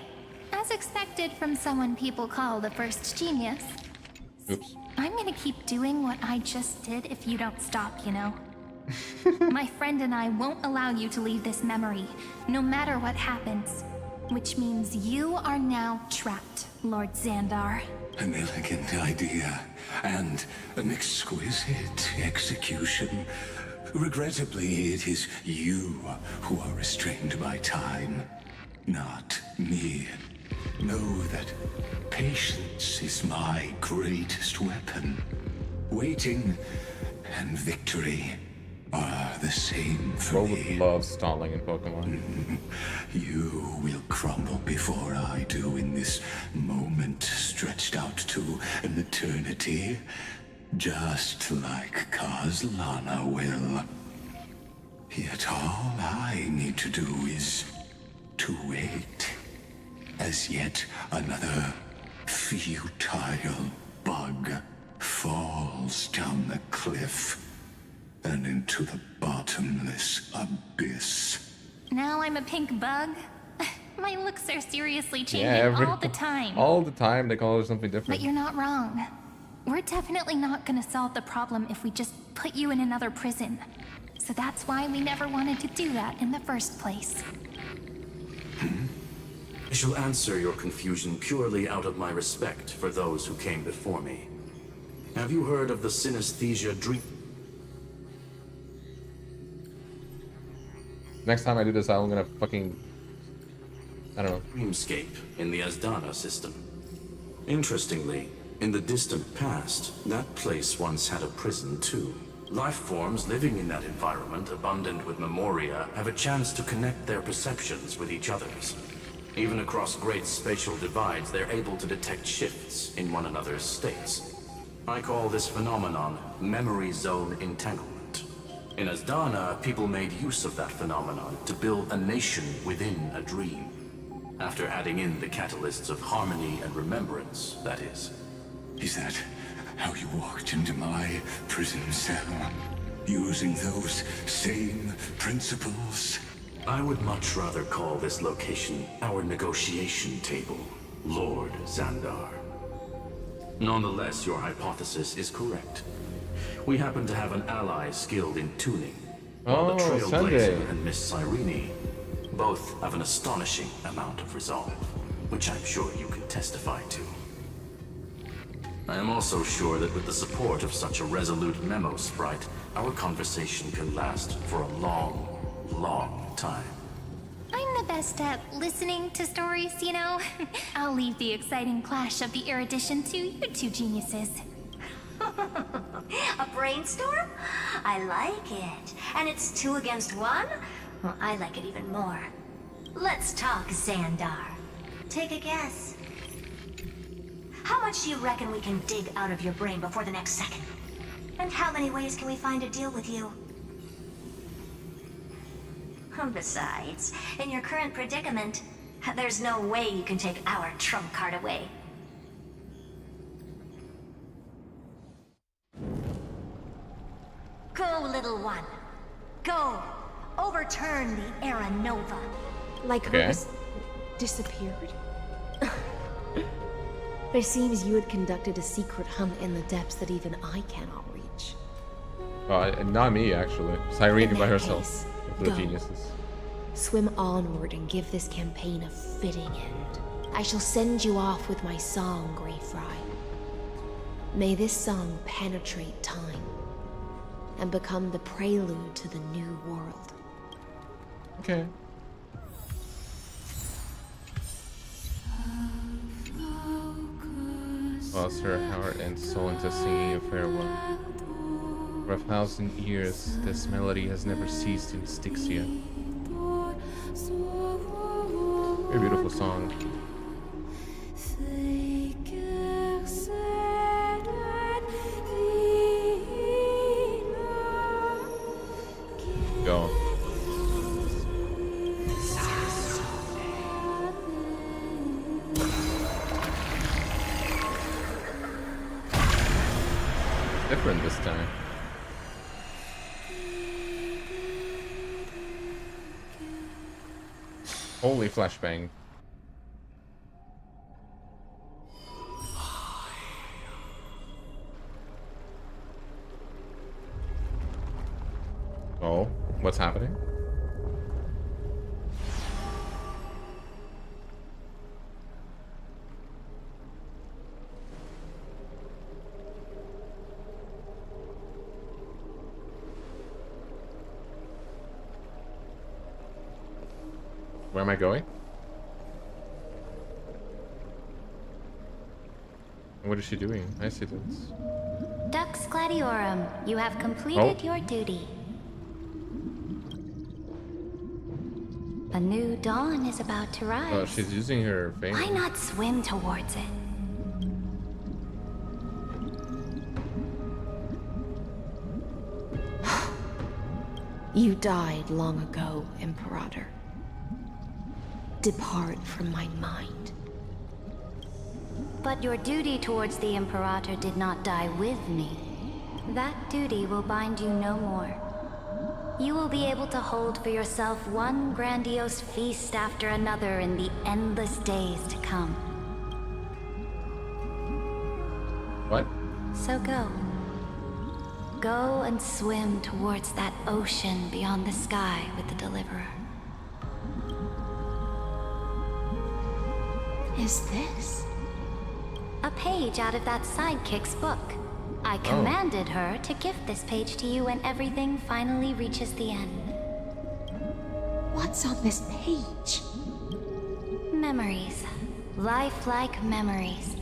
As expected from someone people call the first genius. Oops. I'm gonna keep doing what I just did if you don't stop, you know? My friend and I won't allow you to leave this memory, no matter what happens. Which means you are now trapped, Lord Xandar. An elegant idea, and an exquisite execution. Regrettably, it is you who are restrained by time, not me. Know that patience is my greatest weapon. Waiting and victory are the same for me. Bro would love stalling in Pokemon. You will crumble before I do in this moment stretched out to an eternity, just like Kozlana will. Yet all I need to do is to wait, as yet another futile bug falls down the cliff and into the bottomless abyss. Now I'm a pink bug? My looks are seriously changing Yeah, all the time. All the time they call her something different. But you're not wrong. We're definitely not gonna solve the problem if we just put you in another prison. So that's why we never wanted to do that in the first place. I shall answer your confusion purely out of my respect for those who came before me. Have you heard of the synesthesia dream? Next time I do this, I'm gonna fucking... I don't know. Dreamscape in the Asdana system. Interestingly, in the distant past, that place once had a prison too. Life forms living in that environment, abundant with memoria, have a chance to connect their perceptions with each other's. Even across great spatial divides, they're able to detect shifts in one another's states. I call this phenomenon memory zone entanglement. In Asdana, people made use of that phenomenon to build a nation within a dream. After adding in the catalysts of harmony and remembrance, that is. Is that how you walked into my prison cell? Using those same principles? I would much rather call this location our negotiation table, Lord Xandar. Nonetheless, your hypothesis is correct. We happen to have an ally skilled in tuning. While the Trailblazer and Miss Cyrene both have an astonishing amount of resolve, which I'm sure you can testify to. I am also sure that with the support of such a resolute memo sprite, our conversation can last for a long, long time. I'm the best at listening to stories, you know? I'll leave the exciting clash of the erudition to you two geniuses. A brainstorm? I like it. And it's 2 against 1? Well, I like it even more. Let's talk, Xandar. Take a guess. How much do you reckon we can dig out of your brain before the next second? And how many ways can we find to deal with you? Besides, in your current predicament, there's no way you can take our trump card away. Go, little one. Go. Overturn the Era Nova. Like hers disappeared? It seems you had conducted a secret hunt in the depths that even I cannot reach. Not me, actually. Cyrene by herself. The geniuses. Swim onward and give this campaign a fitting end. I shall send you off with my song, Grey Fry. May this song penetrate time and become the prelude to the new world. Okay. Lost her heart and soul into singing a farewell. For 1,000 years, this melody has never ceased in Styxia. Very beautiful song. Go. Different this time. Holy flashbang. Oh, what's happening? Where am I going? What is she doing? I see this. Dux Gladiorum, you have completed your duty. A new dawn is about to rise. Oh, she's using her Phainon. Why not swim towards it? You died long ago, Imperator. Depart from my mind. But your duty towards the Imperator did not die with me. That duty will bind you no more. You will be able to hold for yourself one grandiose feast after another in the endless days to come. What? So go. Go and swim towards that ocean beyond the sky with the Deliverer. Is this? A page out of that sidekick's book. I commanded her to gift this page to you when everything finally reaches the end. What's on this page? Memories. Lifelike memories.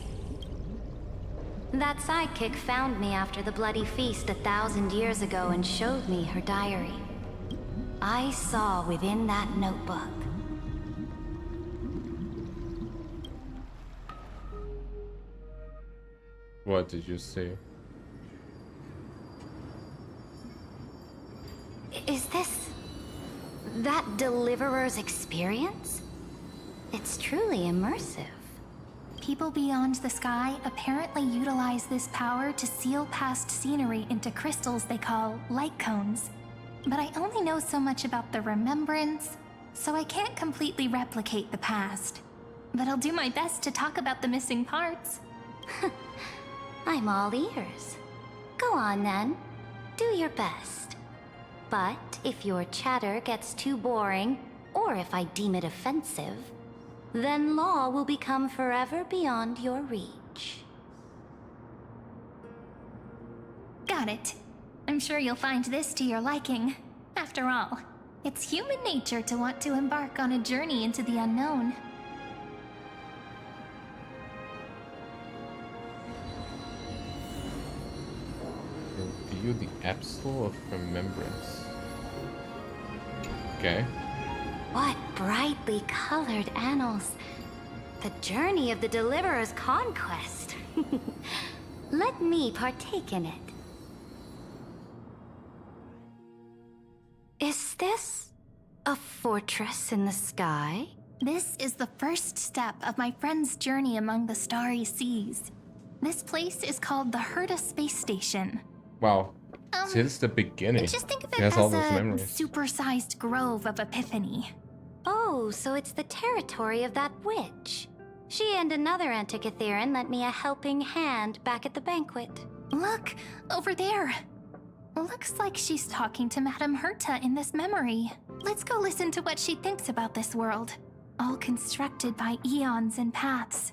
That sidekick found me after the bloody feast 1,000 years ago and showed me her diary. I saw within that notebook. What did you see? Is this that Deliverer's experience? It's truly immersive. People beyond the sky apparently utilize this power to seal past scenery into crystals they call light cones. But I only know so much about the remembrance, so I can't completely replicate the past. But I'll do my best to talk about the missing parts. I'm all ears. Go on then. Do your best. But if your chatter gets too boring, or if I deem it offensive, then law will become forever beyond your reach. Got it. I'm sure you'll find this to your liking. After all, it's human nature to want to embark on a journey into the unknown. Review the Absol of Remembrance. Okay. What brightly colored annals. The journey of the Deliverer's conquest. Let me partake in it. Is this a fortress in the sky? This is the first step of my friend's journey among the starry seas. This place is called the Herta Space Station. Wow. Since the beginning, Just think of it he has as all those a memories. supersized grove of epiphany. Oh, so it's the territory of that witch. She and another Antikytherian lent me a helping hand back at the banquet. Look, over there. Looks like she's talking to Madame Herta in this memory. Let's go listen to what she thinks about this world. All constructed by eons and paths.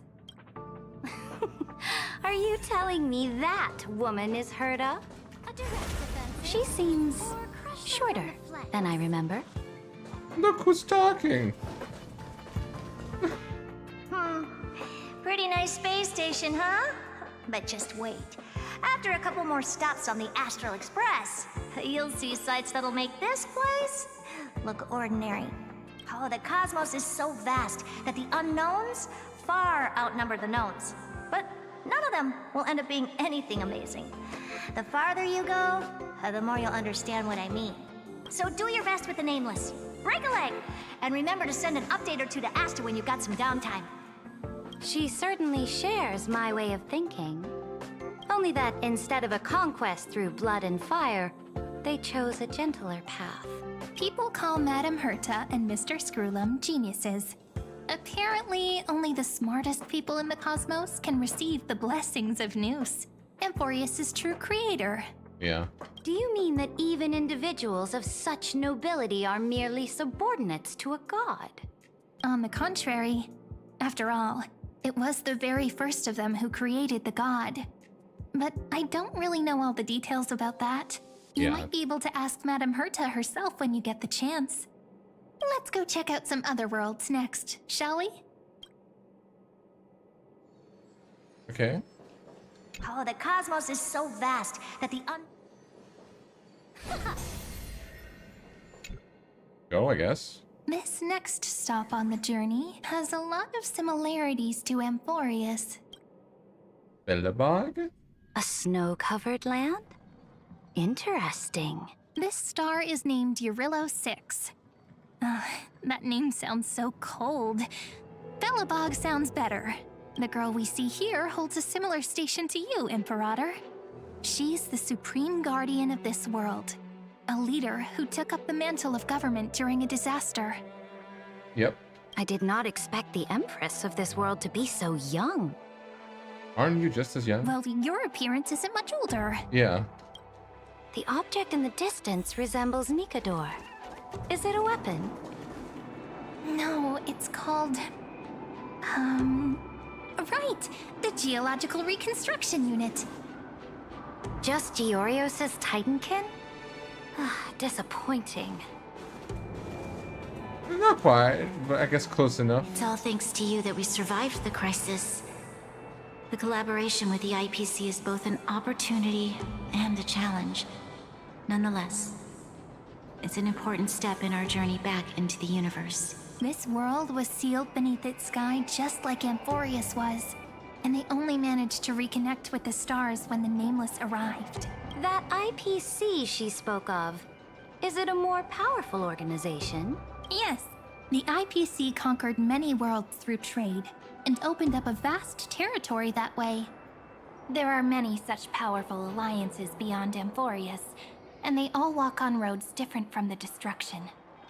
Are you telling me that woman is Herta? She seems shorter than I remember. Look who's talking. Pretty nice space station, huh? But just wait. After a couple more stops on the Astral Express, you'll see sights that'll make this place look ordinary. Oh, the cosmos is so vast that the unknowns far outnumber the knowns. But none of them will end up being anything amazing. The farther you go, the more you'll understand what I mean. So do your best with the nameless. Break a leg! And remember to send an update or two to Asta when you've got some downtime. She certainly shares my way of thinking. Only that instead of a conquest through blood and fire, They chose a gentler path. People call Madame Herta and Mr. Screwlum geniuses. Apparently, only the smartest people in the cosmos can receive the blessings of Nous, Amphorius' true creator. Yeah. Do you mean that even individuals of such nobility are merely subordinates to a god? On the contrary, after all, it was the very first of them who created the god. But I don't really know all the details about that. You might be able to ask Madame Herta herself when you get the chance. Let's go check out some other worlds next, shall we? Okay. Oh, the cosmos is so vast that the Go, I guess. This next stop on the journey has a lot of similarities to Amphorius. Belobog? A snow-covered land? Interesting. This star is named Eurillo 6. That name sounds so cold. Belobog sounds better. The girl we see here holds a similar station to you, Imperator. She's the supreme guardian of this world. A leader who took up the mantle of government during a disaster. Yep. I did not expect the Empress of this world to be so young. Aren't you just as young? Well, your appearance isn't much older. Yeah. The object in the distance resembles Nikador. Is it a weapon? No, it's called... Right! The Geological Reconstruction Unit. Just Georios' Titankin? Disappointing. Not quite, but I guess close enough. It's all thanks to you that we survived the crisis. The collaboration with the IPC is both an opportunity and a challenge. Nonetheless, it's an important step in our journey back into the universe. This world was sealed beneath its sky just like Amphorius was, and they only managed to reconnect with the stars when the Nameless arrived. That IPC she spoke of, is it a more powerful organization? Yes. The IPC conquered many worlds through trade, and opened up a vast territory that way. There are many such powerful alliances beyond Amphorius, and they all walk on roads different from the destruction.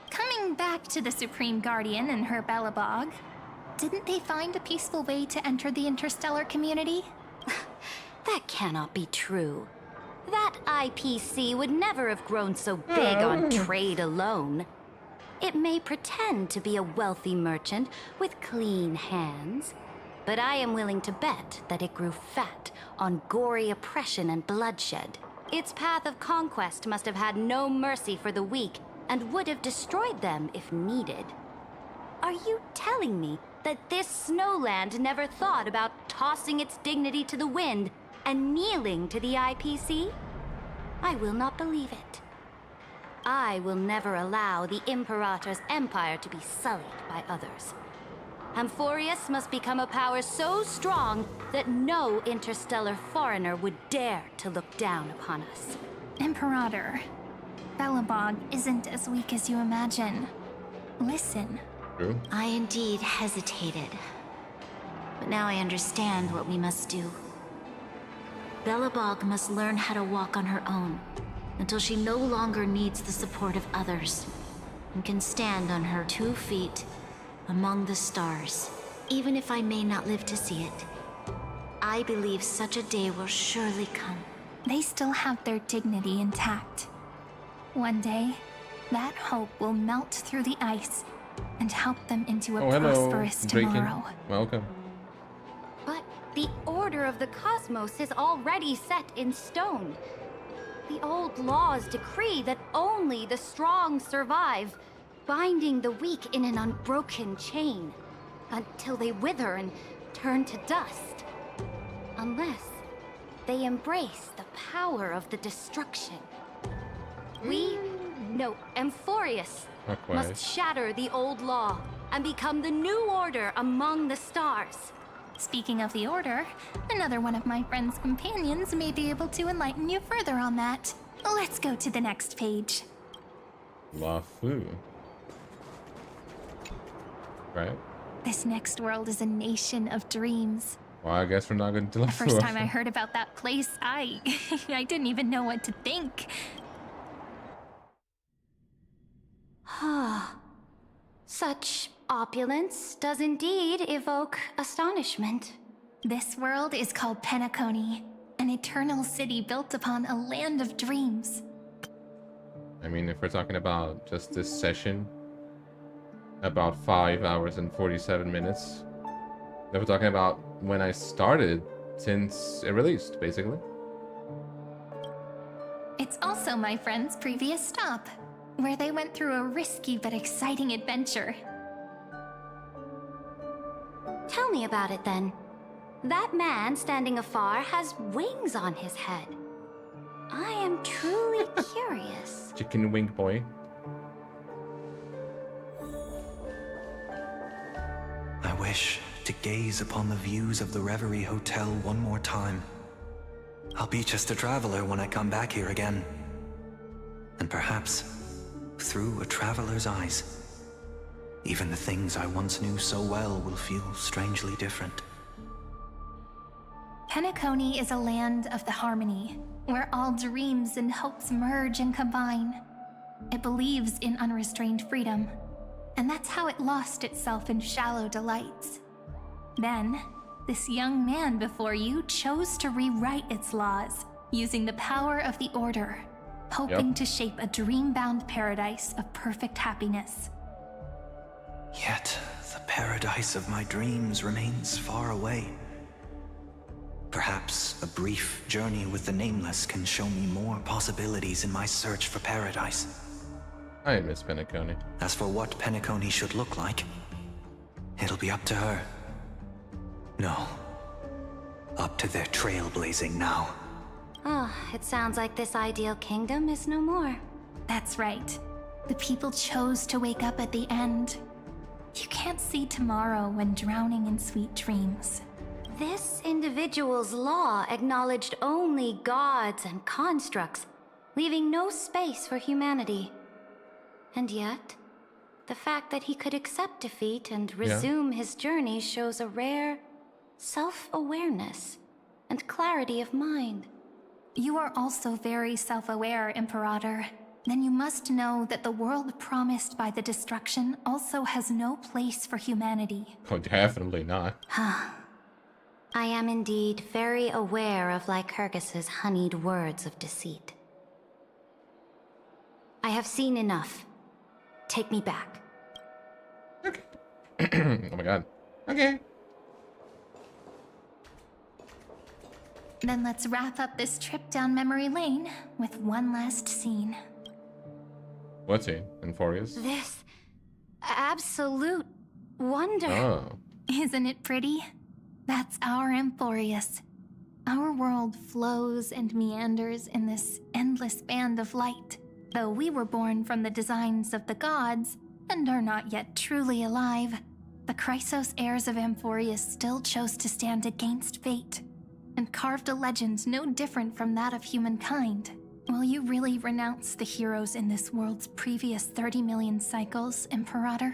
Coming back to the Supreme Guardian and her Belobog, didn't they find a peaceful way to enter the interstellar community? That cannot be true. That IPC would never have grown so big on trade alone. It may pretend to be a wealthy merchant with clean hands, but I am willing to bet that it grew fat on gory oppression and bloodshed. Its path of conquest must have had no mercy for the weak and would have destroyed them if needed. Are you telling me that this snowland never thought about tossing its dignity to the wind and kneeling to the IPC? I will not believe it. I will never allow the Imperator's empire to be sullied by others. Amphorius must become a power so strong that no interstellar foreigner would dare to look down upon us. Imperator, Belobog isn't as weak as you imagine. Listen. True. I indeed hesitated, but now I understand what we must do. Belobog must learn how to walk on her own, until she no longer needs the support of others, and can stand on her 2 feet among the stars. Even if I may not live to see it, I believe such a day will surely come. They still have their dignity intact. One day, that hope will melt through the ice and help them into a prosperous tomorrow. Welcome. But the order of the cosmos is already set in stone. The old laws decree that only the strong survive, binding the weak in an unbroken chain, until they wither and turn to dust. Unless they embrace the power of the destruction. Amphorius must shatter the old law and become the new order among the stars. Speaking of the Order, another one of my friend's companions may be able to enlighten you further on that. Let's go to the next page. LaFu. Right? This next world is a nation of dreams. Well, I guess we're not going to The first time I heard about that place, I didn't even know what to think. Such opulence does indeed evoke astonishment. This world is called Penacony, an eternal city built upon a land of dreams. I mean, if we're talking about just this session, about 5 hours and 47 minutes. Then we're talking about when I started since it released, basically. It's also my friend's previous stop, where they went through a risky but exciting adventure. Tell me about it then. That man standing afar has wings on his head. I am truly curious. Chicken wing boy. I wish to gaze upon the views of the Reverie Hotel one more time. I'll be just a traveler when I come back here again. And perhaps, through a traveler's eyes, even the things I once knew so well will feel strangely different. Penacony is a land of the harmony, where all dreams and hopes merge and combine. It believes in unrestrained freedom, and that's how it lost itself in shallow delights. Then, this young man before you chose to rewrite its laws, using the power of the Order, hoping to shape a dream-bound paradise of perfect happiness. Yet, the paradise of my dreams remains far away. Perhaps a brief journey with the Nameless can show me more possibilities in my search for paradise. I miss Penacony. As for what Penacony should look like, it'll be up to her. No, up to their trailblazing now. Oh, it sounds like this ideal kingdom is no more. That's right. The people chose to wake up at the end. You can't see tomorrow when drowning in sweet dreams. This individual's law acknowledged only gods and constructs, leaving no space for humanity. And yet, the fact that he could accept defeat and resume his journey shows a rare self-awareness and clarity of mind. You are also very self-aware, Imperator. Then you must know that the world promised by the destruction also has no place for humanity. Oh, definitely not. I am indeed very aware of Lycurgus's honeyed words of deceit. I have seen enough. Take me back. Oh my god. Okay. Then let's wrap up this trip down memory lane with one last scene. What scene? Euphorious? This absolute wonder. Oh. Isn't it pretty? That's our Emphorius. Our world flows and meanders in this endless band of light. Though we were born from the designs of the gods and are not yet truly alive, the Chrysos heirs of Emphorius still chose to stand against fate and carved a legend no different from that of humankind. Will you really renounce the heroes in this world's previous 30 million cycles, Imperator?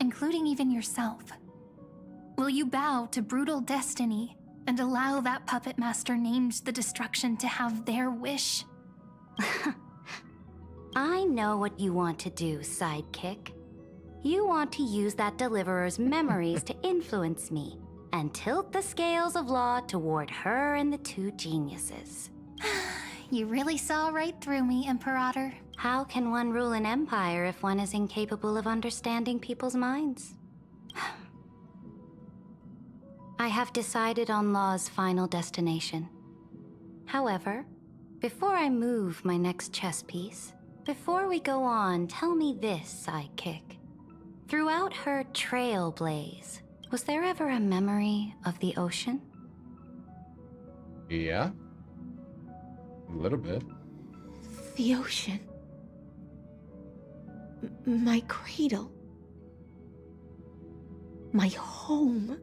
Including even yourself. Will you bow to brutal destiny and allow that puppet master named the destruction to have their wish? I know what you want to do, sidekick. You want to use that deliverer's memories to influence me and tilt the scales of law toward her and the two geniuses. You really saw right through me, Imperator. How can one rule an empire if one is incapable of understanding people's minds? I have decided on Law's final destination. However, before I move my next chess piece, before we go on, tell me this, sidekick. Throughout her trailblaze, was there ever a memory of the ocean? Yeah. A little bit. The ocean. My cradle. My home.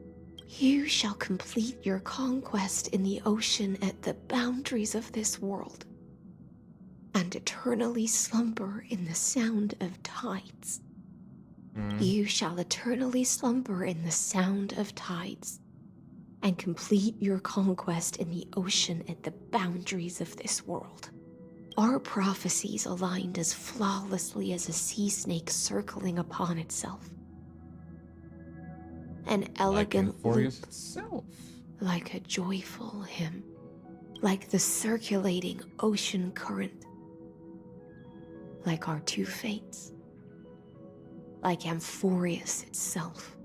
You shall complete your conquest in the ocean at the boundaries of this world, and eternally slumber in the sound of tides. You shall eternally slumber in the sound of tides, and complete your conquest in the ocean at the boundaries of this world. Our prophecies aligned as flawlessly as a sea snake circling upon itself. An elegant loop, itself. like a joyful hymn, like the circulating ocean current, like our two fates, like Amphorius itself.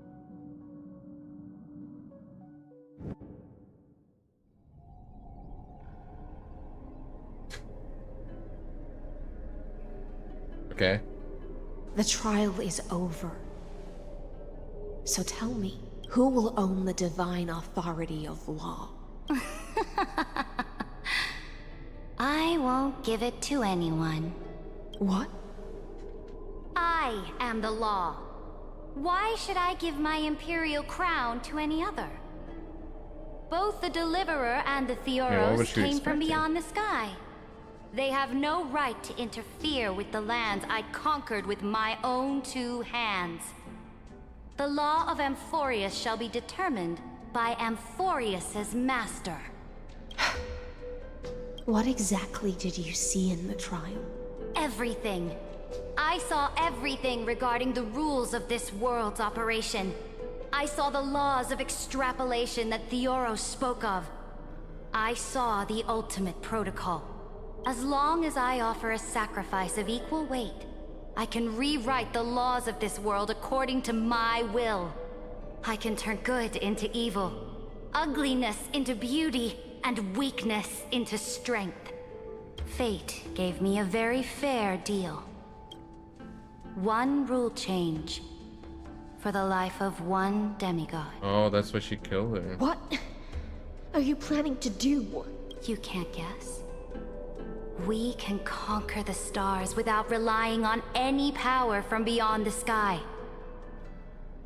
Okay. The trial is over. So tell me, who will own the divine authority of law? I won't give it to anyone. What? I am the law. Why should I give my imperial crown to any other? Both the Deliverer and the what Theoros was she came from expecting? beyond the sky. They have no right to interfere with the lands I conquered with my own two hands. The law of Amphorius shall be determined by Amphorius's master. What exactly did you see in the trial? Everything. I saw everything regarding the rules of this world's operation. I saw the laws of extrapolation that Theoros spoke of. I saw the ultimate protocol. As long as I offer a sacrifice of equal weight, I can rewrite the laws of this world according to my will. I can turn good into evil, ugliness into beauty, and weakness into strength. Fate gave me a very fair deal. One rule change for the life of one demigod. Oh, that's why she killed her. What are you planning to do? You can't guess. We can conquer the stars without relying on any power from beyond the sky.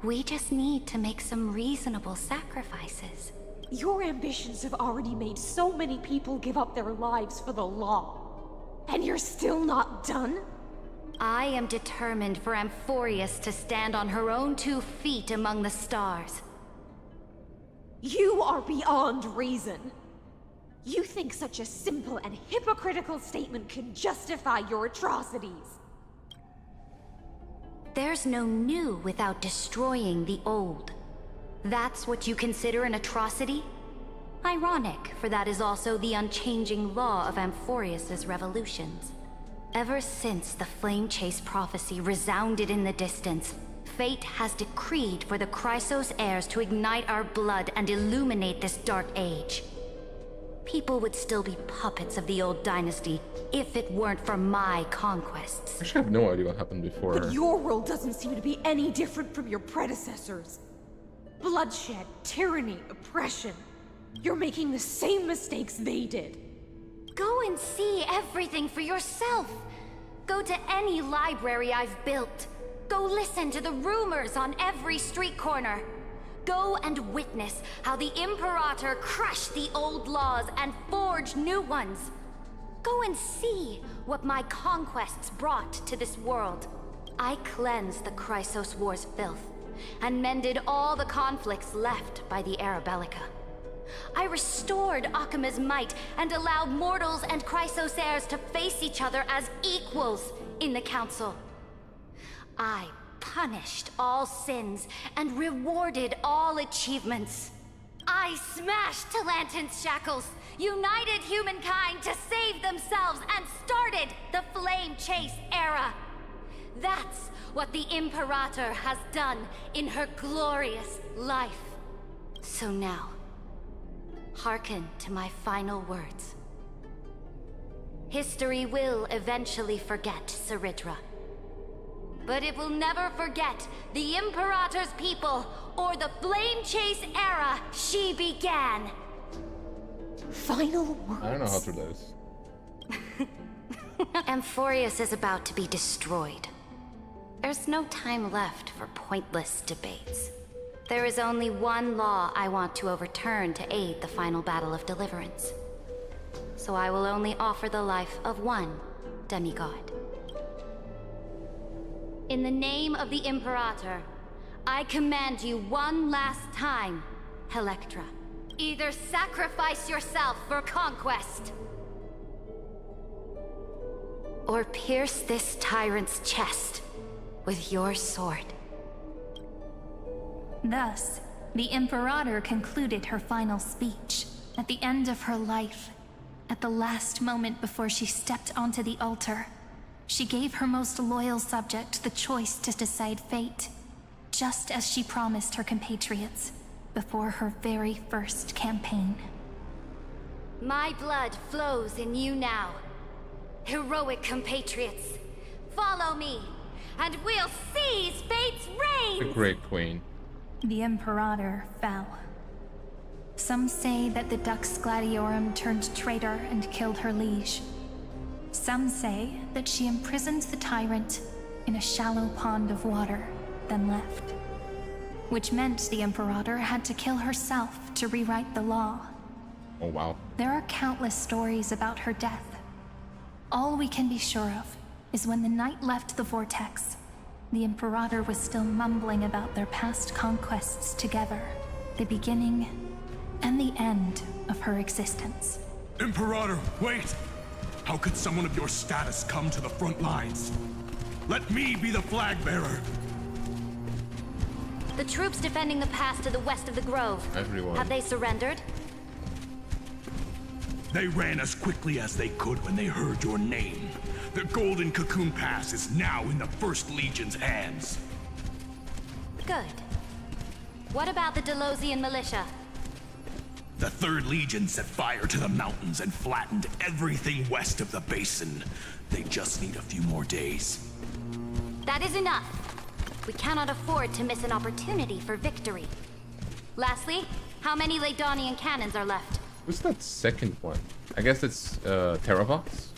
We just need to make some reasonable sacrifices. Your ambitions have already made so many people give up their lives for the law. And you're still not done? I am determined for Amphorius to stand on her own 2 feet among the stars. You are beyond reason. You think such a simple and hypocritical statement can justify your atrocities? There's no new without destroying the old. That's what you consider an atrocity? Ironic, for that is also the unchanging law of Amphorius's revolutions. Ever since the Flame Chase prophecy resounded in the distance, fate has decreed for the Chrysos heirs to ignite our blood and illuminate this dark age. People would still be puppets of the old dynasty if it weren't for my conquests. I actually have no idea what happened before her. But your world doesn't seem to be any different from your predecessors. Bloodshed, tyranny, oppression. You're making the same mistakes they did. Go and see everything for yourself. Go to any library I've built. Go listen to the rumors on every street corner. Go and witness how the Imperator crushed the old laws and forged new ones. Go and see what my conquests brought to this world. I cleansed the Chrysos War's filth and mended all the conflicts left by the Era Bellica. I restored Akima's might and allowed mortals and Chrysos heirs to face each other as equals in the Council. I punished all sins and rewarded all achievements. I smashed Talantin's shackles, united humankind to save themselves, and started the Flame Chase era. That's what the Imperator has done in her glorious life. So now, hearken to my final words. History will eventually forget Seridra. But it will never forget the Imperator's people or the Flame Chase era she began. Final words. I don't know how to do this. Amphorius is about to be destroyed. There's no time left for pointless debates. There is only one law I want to overturn to aid the final battle of deliverance. So I will only offer the life of one demigod. In the name of the Imperator, I command you one last time, Electra. Either sacrifice yourself for conquest, or pierce this tyrant's chest with your sword. Thus, the Imperator concluded her final speech at the end of her life. At the last moment before she stepped onto the altar, she gave her most loyal subject the choice to decide fate, just as she promised her compatriots before her very first campaign. My blood flows in you now. Heroic compatriots, follow me, and we'll seize fate's reign! The Great Queen. The Imperator fell. Some say that the Dux Gladiorum turned traitor and killed her liege. Some say that she imprisoned the tyrant in a shallow pond of water, then left. Which meant the Imperator had to kill herself to rewrite the law. Oh wow. There are countless stories about her death. All we can be sure of is when the knight left the vortex, the Imperator was still mumbling about their past conquests together, the beginning and the end of her existence. Imperator, wait! How could someone of your status come to the front lines? Let me be the flag bearer! The troops defending the pass to the west of the grove. Everyone. Have they surrendered? They ran as quickly as they could when they heard your name. The Golden Cocoon Pass is now in the First Legion's hands. Good. What about the Delosian militia? The Third Legion set fire to the mountains and flattened everything west of the basin. They just need a few more days. That is enough. We cannot afford to miss an opportunity for victory. Lastly, how many Ladonian cannons are left? What's that second one? I guess it's Terravox?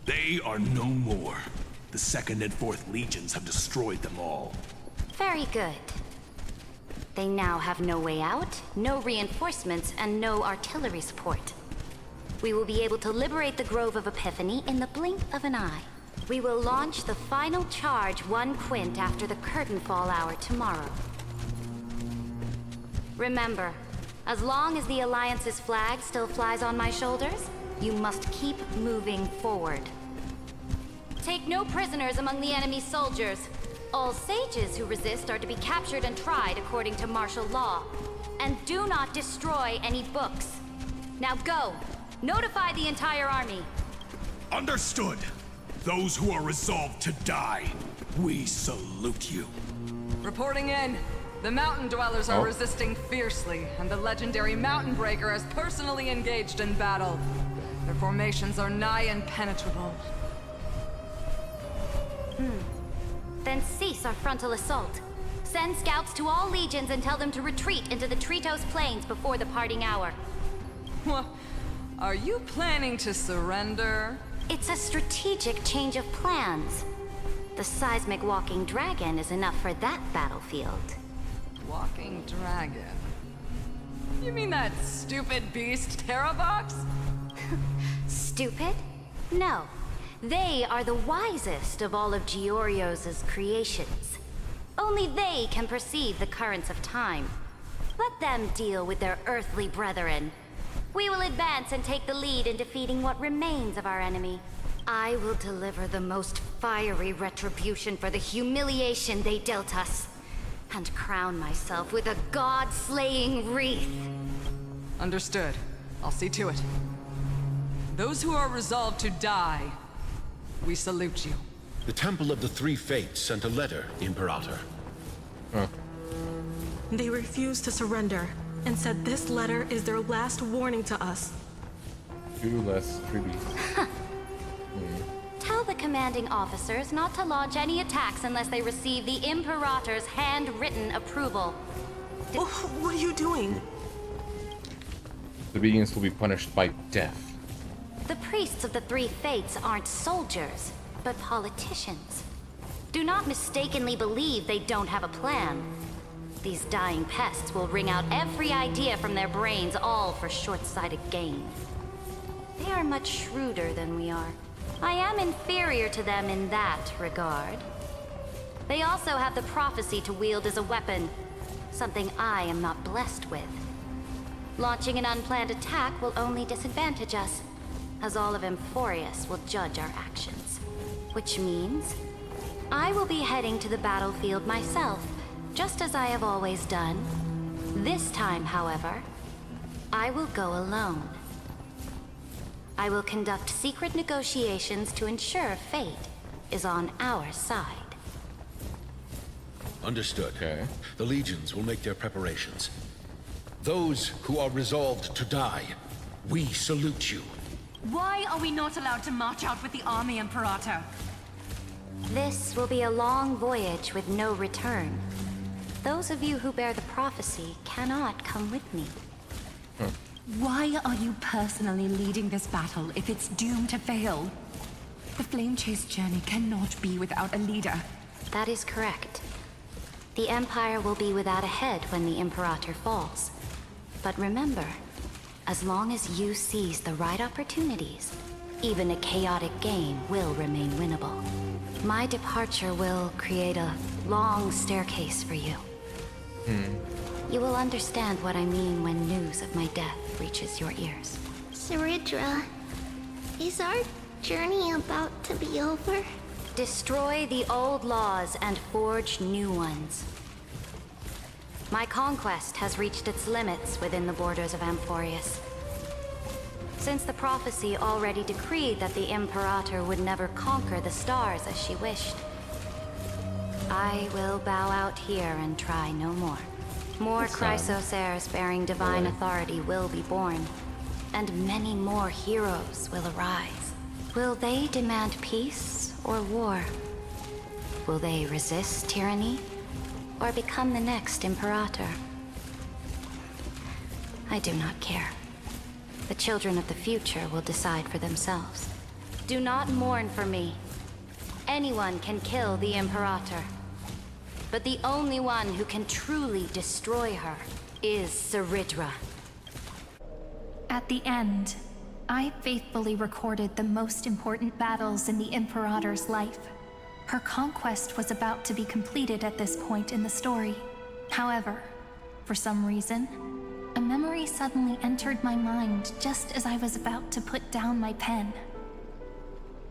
They are no more. The Second and Fourth Legions have destroyed them all. Very good. They now have no way out, no reinforcements, and no artillery support. We will be able to liberate the Grove of Epiphany in the blink of an eye. We will launch the final charge 1 quint after the curtain fall hour tomorrow. Remember, as long as the Alliance's flag still flies on my shoulders, you must keep moving forward. Take no prisoners among the enemy's soldiers. All sages who resist are to be captured and tried according to martial law. And do not destroy any books. Now go! Notify the entire army. Understood. Those who are resolved to die, we salute you. Reporting in. The mountain dwellers are resisting fiercely, and the legendary Mountain Breaker has personally engaged in battle. Their formations are nigh impenetrable. Then cease our frontal assault. Send scouts to all legions and tell them to retreat into the Tritos Plains before the parting hour. What? Are you planning to surrender? It's a strategic change of plans. The seismic walking dragon is enough for that battlefield. Walking dragon? You mean that stupid beast, Terravox? Stupid? No. They are the wisest of all of Georios' creations. Only they can perceive the currents of time. Let them deal with their earthly brethren. We will advance and take the lead in defeating what remains of our enemy. I will deliver the most fiery retribution for the humiliation they dealt us, and crown myself with a god-slaying wreath. Understood. I'll see to it. Those who are resolved to die, we salute you. The Temple of the Three Fates sent a letter, Imperator. They refused to surrender and said this letter is their last warning to us. Do less tribute. Tell the commanding officers not to launch any attacks unless they receive the Imperator's handwritten approval. What are you doing? The beings will be punished by death. The priests of the Three Fates aren't soldiers, but politicians. Do not mistakenly believe they don't have a plan. These dying pests will wring out every idea from their brains, all for short-sighted gain. They are much shrewder than we are. I am inferior to them in that regard. They also have the prophecy to wield as a weapon, something I am not blessed with. Launching an unplanned attack will only disadvantage us, as all of Emphorius will judge our actions. Which means I will be heading to the battlefield myself, just as I have always done. This time, however, I will go alone. I will conduct secret negotiations to ensure fate is on our side. Understood. Okay. The legions will make their preparations. Those who are resolved to die, we salute you. Why are we not allowed to march out with the army, Imperator? This will be a long voyage with no return. Those of you who bear the prophecy cannot come with me. Why are you personally leading this battle if it's doomed to fail? The Flame Chase journey cannot be without a leader. That is correct. The Empire will be without a head when the Imperator falls. But remember, as long as you seize the right opportunities, even a chaotic game will remain winnable. My departure will create a long staircase for you. You will understand what I mean when news of my death reaches your ears. Saridra, is our journey about to be over? Destroy the old laws and forge new ones. My conquest has reached its limits within the borders of Amphorius. Since the prophecy already decreed that the Imperator would never conquer the stars as she wished, I will bow out here and try no more. More Chrysos heirs bearing divine authority will be born, and many more heroes will arise. Will they demand peace or war? Will they resist tyranny or become the next Imperator? I do not care. The children of the future will decide for themselves. Do not mourn for me. Anyone can kill the Imperator. But the only one who can truly destroy her is Saridra. At the end, I faithfully recorded the most important battles in the Imperator's life. Her conquest was about to be completed at this point in the story. However, for some reason, a memory suddenly entered my mind just as I was about to put down my pen.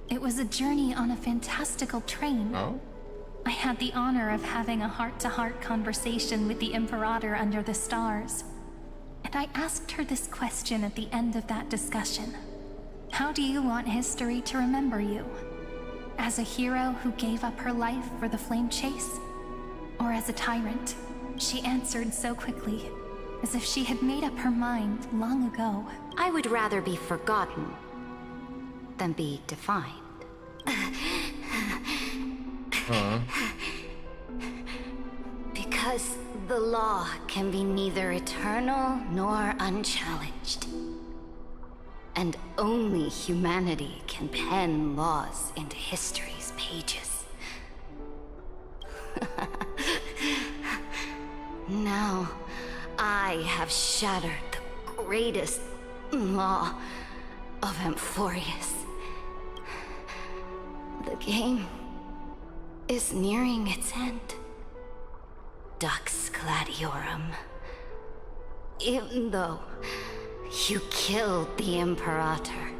It was a journey on a fantastical train. Oh? I had the honor of having a heart-to-heart conversation with the Imperator under the stars. And I asked her this question at the end of that discussion. How do you want history to remember you? As a hero who gave up her life for the Flame Chase? Or as a tyrant? She answered so quickly, as if she had made up her mind long ago. I would rather be forgotten than be defined. Because the law can be neither eternal nor unchallenged. And only humanity can pen laws into history's pages. Now, I have shattered the greatest law of Amphorius. The game is nearing its end. Dux Gladiorum. Even though you killed the Imperator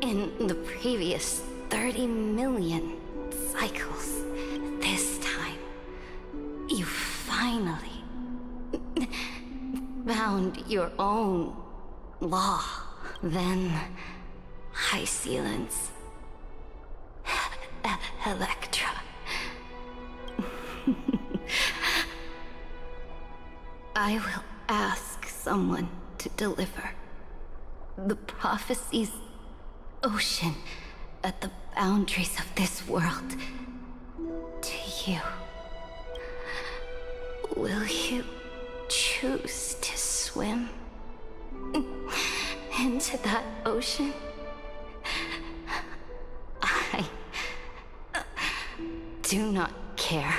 in the previous 30 million cycles, this time, you finally found your own law. Then, High Sealants, Electra. I will ask someone to deliver the prophecy's ocean at the boundaries of this world to you. Will you choose to swim into that ocean? I do not care.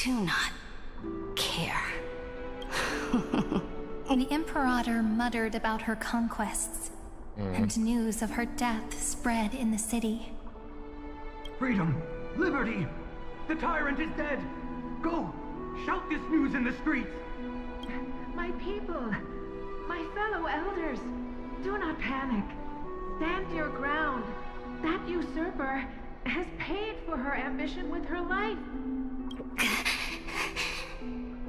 Do not care. The Imperator muttered about her conquests, and news of her death spread in the city. Freedom! Liberty! The tyrant is dead! Go! Shout this news in the streets! My people, my fellow elders, do not panic. Stand your ground. That usurper has paid for her ambition with her life.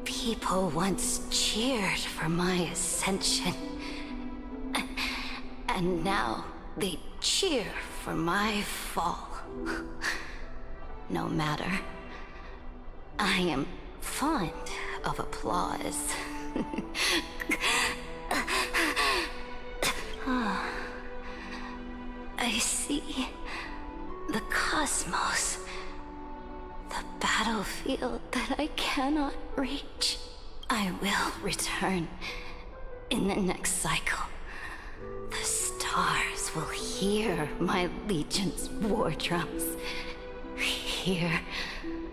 People once cheered for my ascension. And now they cheer for my fall. No matter. I am fond of applause. I see the cosmos, the battlefield that I cannot reach. I will return in the next cycle. The stars will hear my legion's war drums. Hear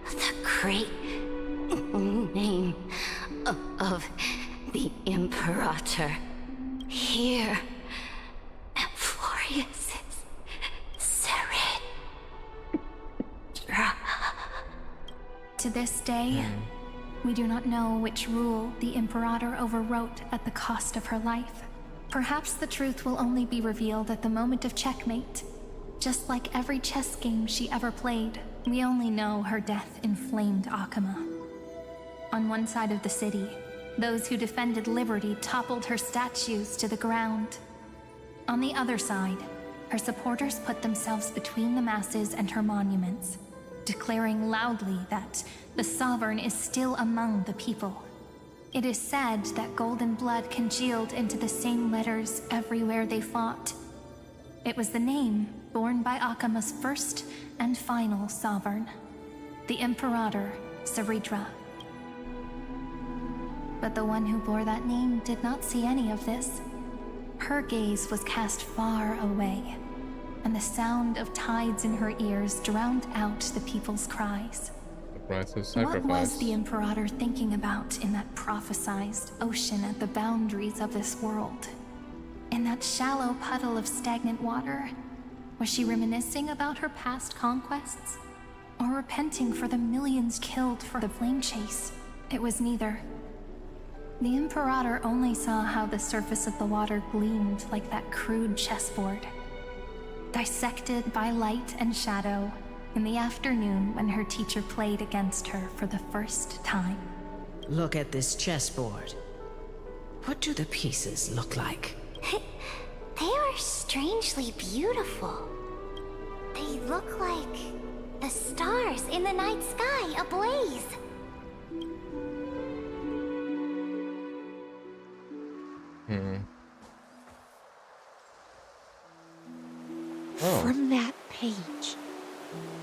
the great name of the Imperator. Hear Amphorius's Serit. To this day, we do not know which rule the Imperator overwrote at the cost of her life. Perhaps the truth will only be revealed at the moment of checkmate. Just like every chess game she ever played, we only know her death inflamed Akama. On one side of the city, those who defended liberty toppled her statues to the ground. On the other side, her supporters put themselves between the masses and her monuments, declaring loudly that the Sovereign is still among the people. It is said that golden blood congealed into the same letters everywhere they fought. It was the name borne by Akama's first and final Sovereign, the Imperator Seridra. But the one who bore that name did not see any of this. Her gaze was cast far away, and the sound of tides in her ears drowned out the people's cries. The price of sacrifice. What was the Imperator thinking about in that prophesized ocean at the boundaries of this world? In that shallow puddle of stagnant water? Was she reminiscing about her past conquests? Or repenting for the millions killed for the flame chase? It was neither. The Imperator only saw how the surface of the water gleamed like that crude chessboard, dissected by light and shadow in the afternoon when her teacher played against her for the first time. Look at this chessboard. What do the pieces look like? They are strangely beautiful. They look like the stars in the night sky ablaze. Oh. From that page.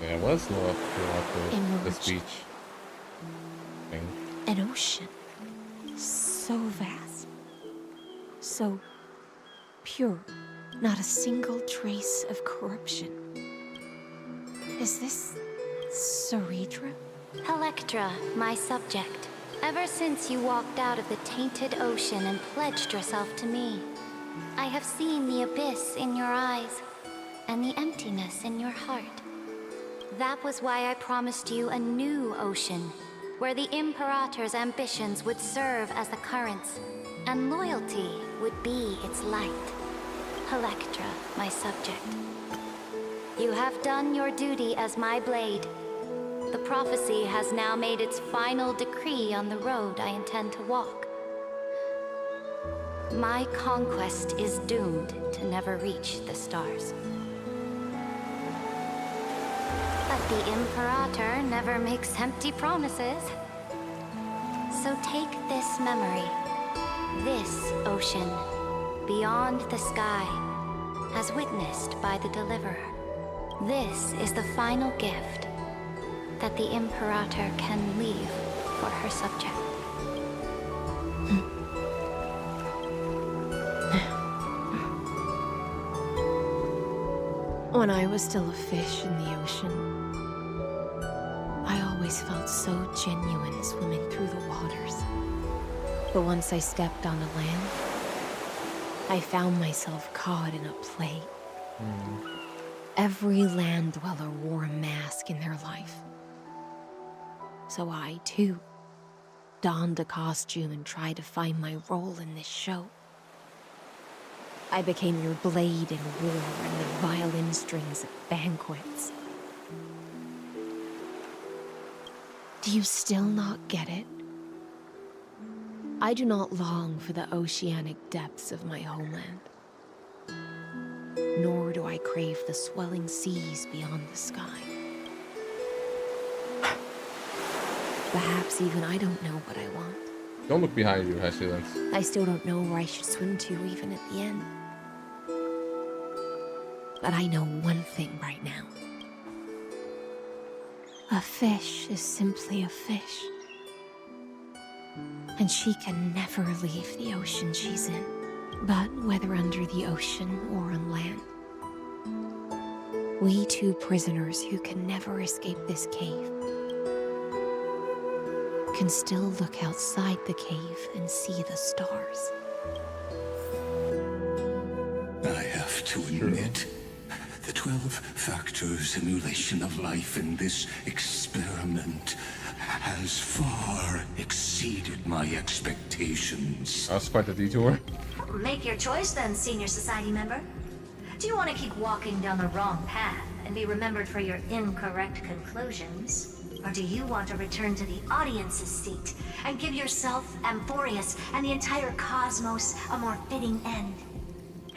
Yeah, it was the speech thing. An ocean. So vast. So pure. Not a single trace of corruption. Is this Seridra? Electra, my subject. Ever since you walked out of the tainted ocean and pledged yourself to me, I have seen the abyss in your eyes and the emptiness in your heart. That was why I promised you a new ocean, where the Imperator's ambitions would serve as the currents, and loyalty would be its light. Electra, my subject. You have done your duty as my blade. The prophecy has now made its final decree on the road I intend to walk. My conquest is doomed to never reach the stars. But the Imperator never makes empty promises. So take this memory, this ocean, beyond the sky, as witnessed by the Deliverer. This is the final gift that the Imperator can leave for her subject. When I was still a fish in the ocean, I always felt so genuine swimming through the waters. But once I stepped on the land, I found myself caught in a play. Every land dweller wore a mask in their life. So I, too, donned a costume and tried to find my role in this show. I became your blade in war and the violin strings at banquets. Do you still not get it? I do not long for the oceanic depths of my homeland. Nor do I crave the swelling seas beyond the sky. Perhaps even I don't know what I want. Don't look behind you, Hessilence. I still don't know where I should swim to even at the end. But I know one thing right now. A fish is simply a fish. And she can never leave the ocean she's in. But whether under the ocean or on land, we two prisoners who can never escape this cave can still look outside the cave and see the stars. I have to admit, the 12-factor simulation of life in this experiment has far exceeded my expectations. That's quite the detour. Make your choice then, senior society member. Do you want to keep walking down the wrong path and be remembered for your incorrect conclusions? Or do you want to return to the audience's seat and give yourself, Amphorius, and the entire cosmos a more fitting end?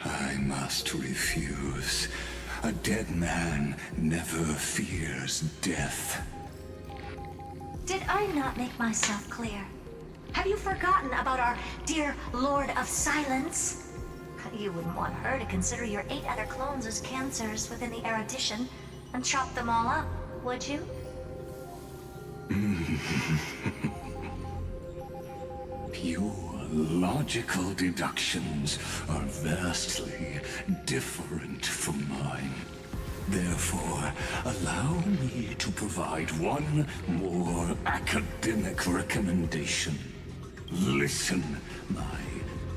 I must refuse. A dead man never fears death. Did I not make myself clear? Have you forgotten about our dear Lord of Silence? You wouldn't want her to consider your 8 other clones as cancers within the erudition and chop them all up, would you? Your logical deductions are vastly different from mine. Therefore, allow me to provide one more academic recommendation. Listen, my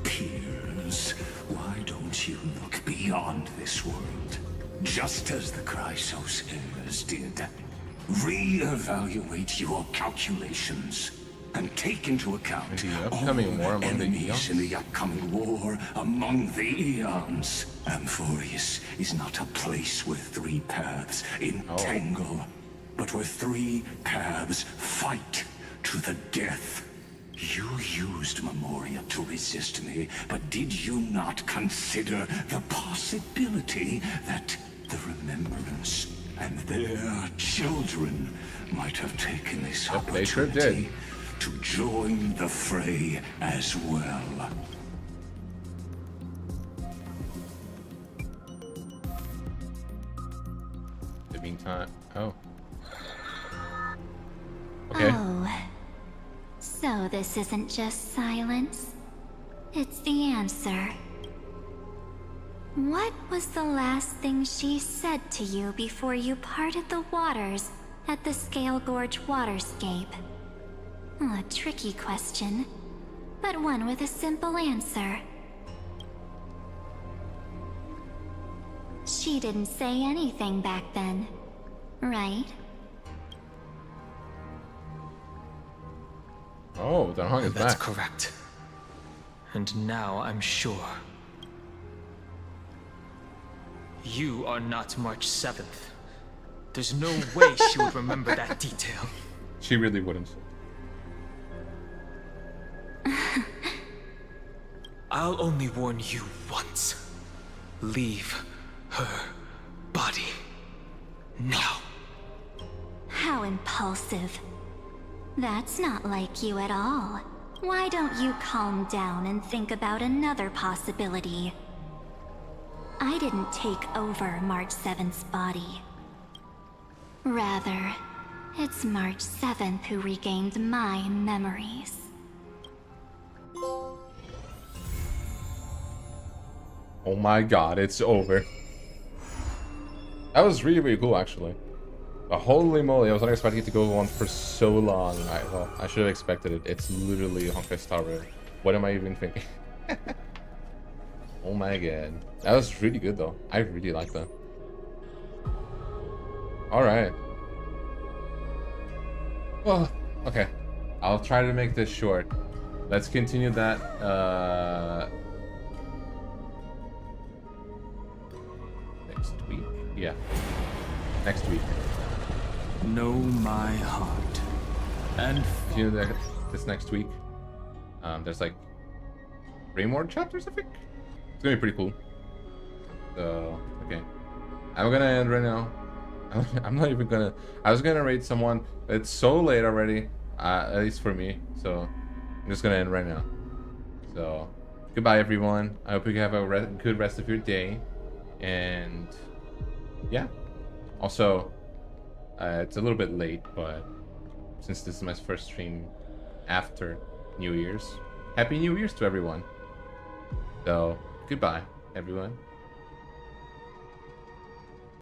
peers. Why don't you look beyond this world? Just as the Chrysos heirs did. Re-evaluate your calculations and take into account all enemies in the upcoming war among the eons. Amphorius is not a place where 3 paths entangle, but where 3 paths fight to the death. You used Memoria to resist me, but did you not consider the possibility that the Remembrance and their children might have taken this opportunity to join the fray as well? The meantime, okay. Oh, so this isn't just silence. It's the answer. What was the last thing she said to you before you parted the waters at the Scale Gorge waterscape? A tricky question, but one with a simple answer. She didn't say anything back then, right? Oh, the hung is That's back. correct. And now I'm sure. You are not March 7th. There's no way she would remember that detail. She really wouldn't. I'll only warn you once. Leave her body now. How impulsive. That's not like you at all. Why don't you calm down and think about another possibility? I didn't take over March 7th's body. Rather, it's March 7th who regained my memories. Oh my god, it's over. That was really, really cool, actually. But holy moly, I was not expecting it to go on for so long. Well, I should have expected it. It's literally Honkai Star Rail. What am I even thinking? Oh my god. That was really good, though. I really like that. Alright. Well, okay. I'll try to make this short. Let's continue that, next week? Yeah. Next week. Know my heart. And you know, this next week, there's like 3 more chapters, I think. It's gonna be pretty cool. So, okay. I'm gonna end right now. I'm not even gonna... I was gonna raid someone, but it's so late already, at least for me. So, I'm just gonna end right now. So, goodbye everyone. I hope you have a good rest of your day. And, yeah. Also, it's a little bit late, but since this is my first stream after New Year's, Happy New Year's to everyone. So, goodbye, everyone.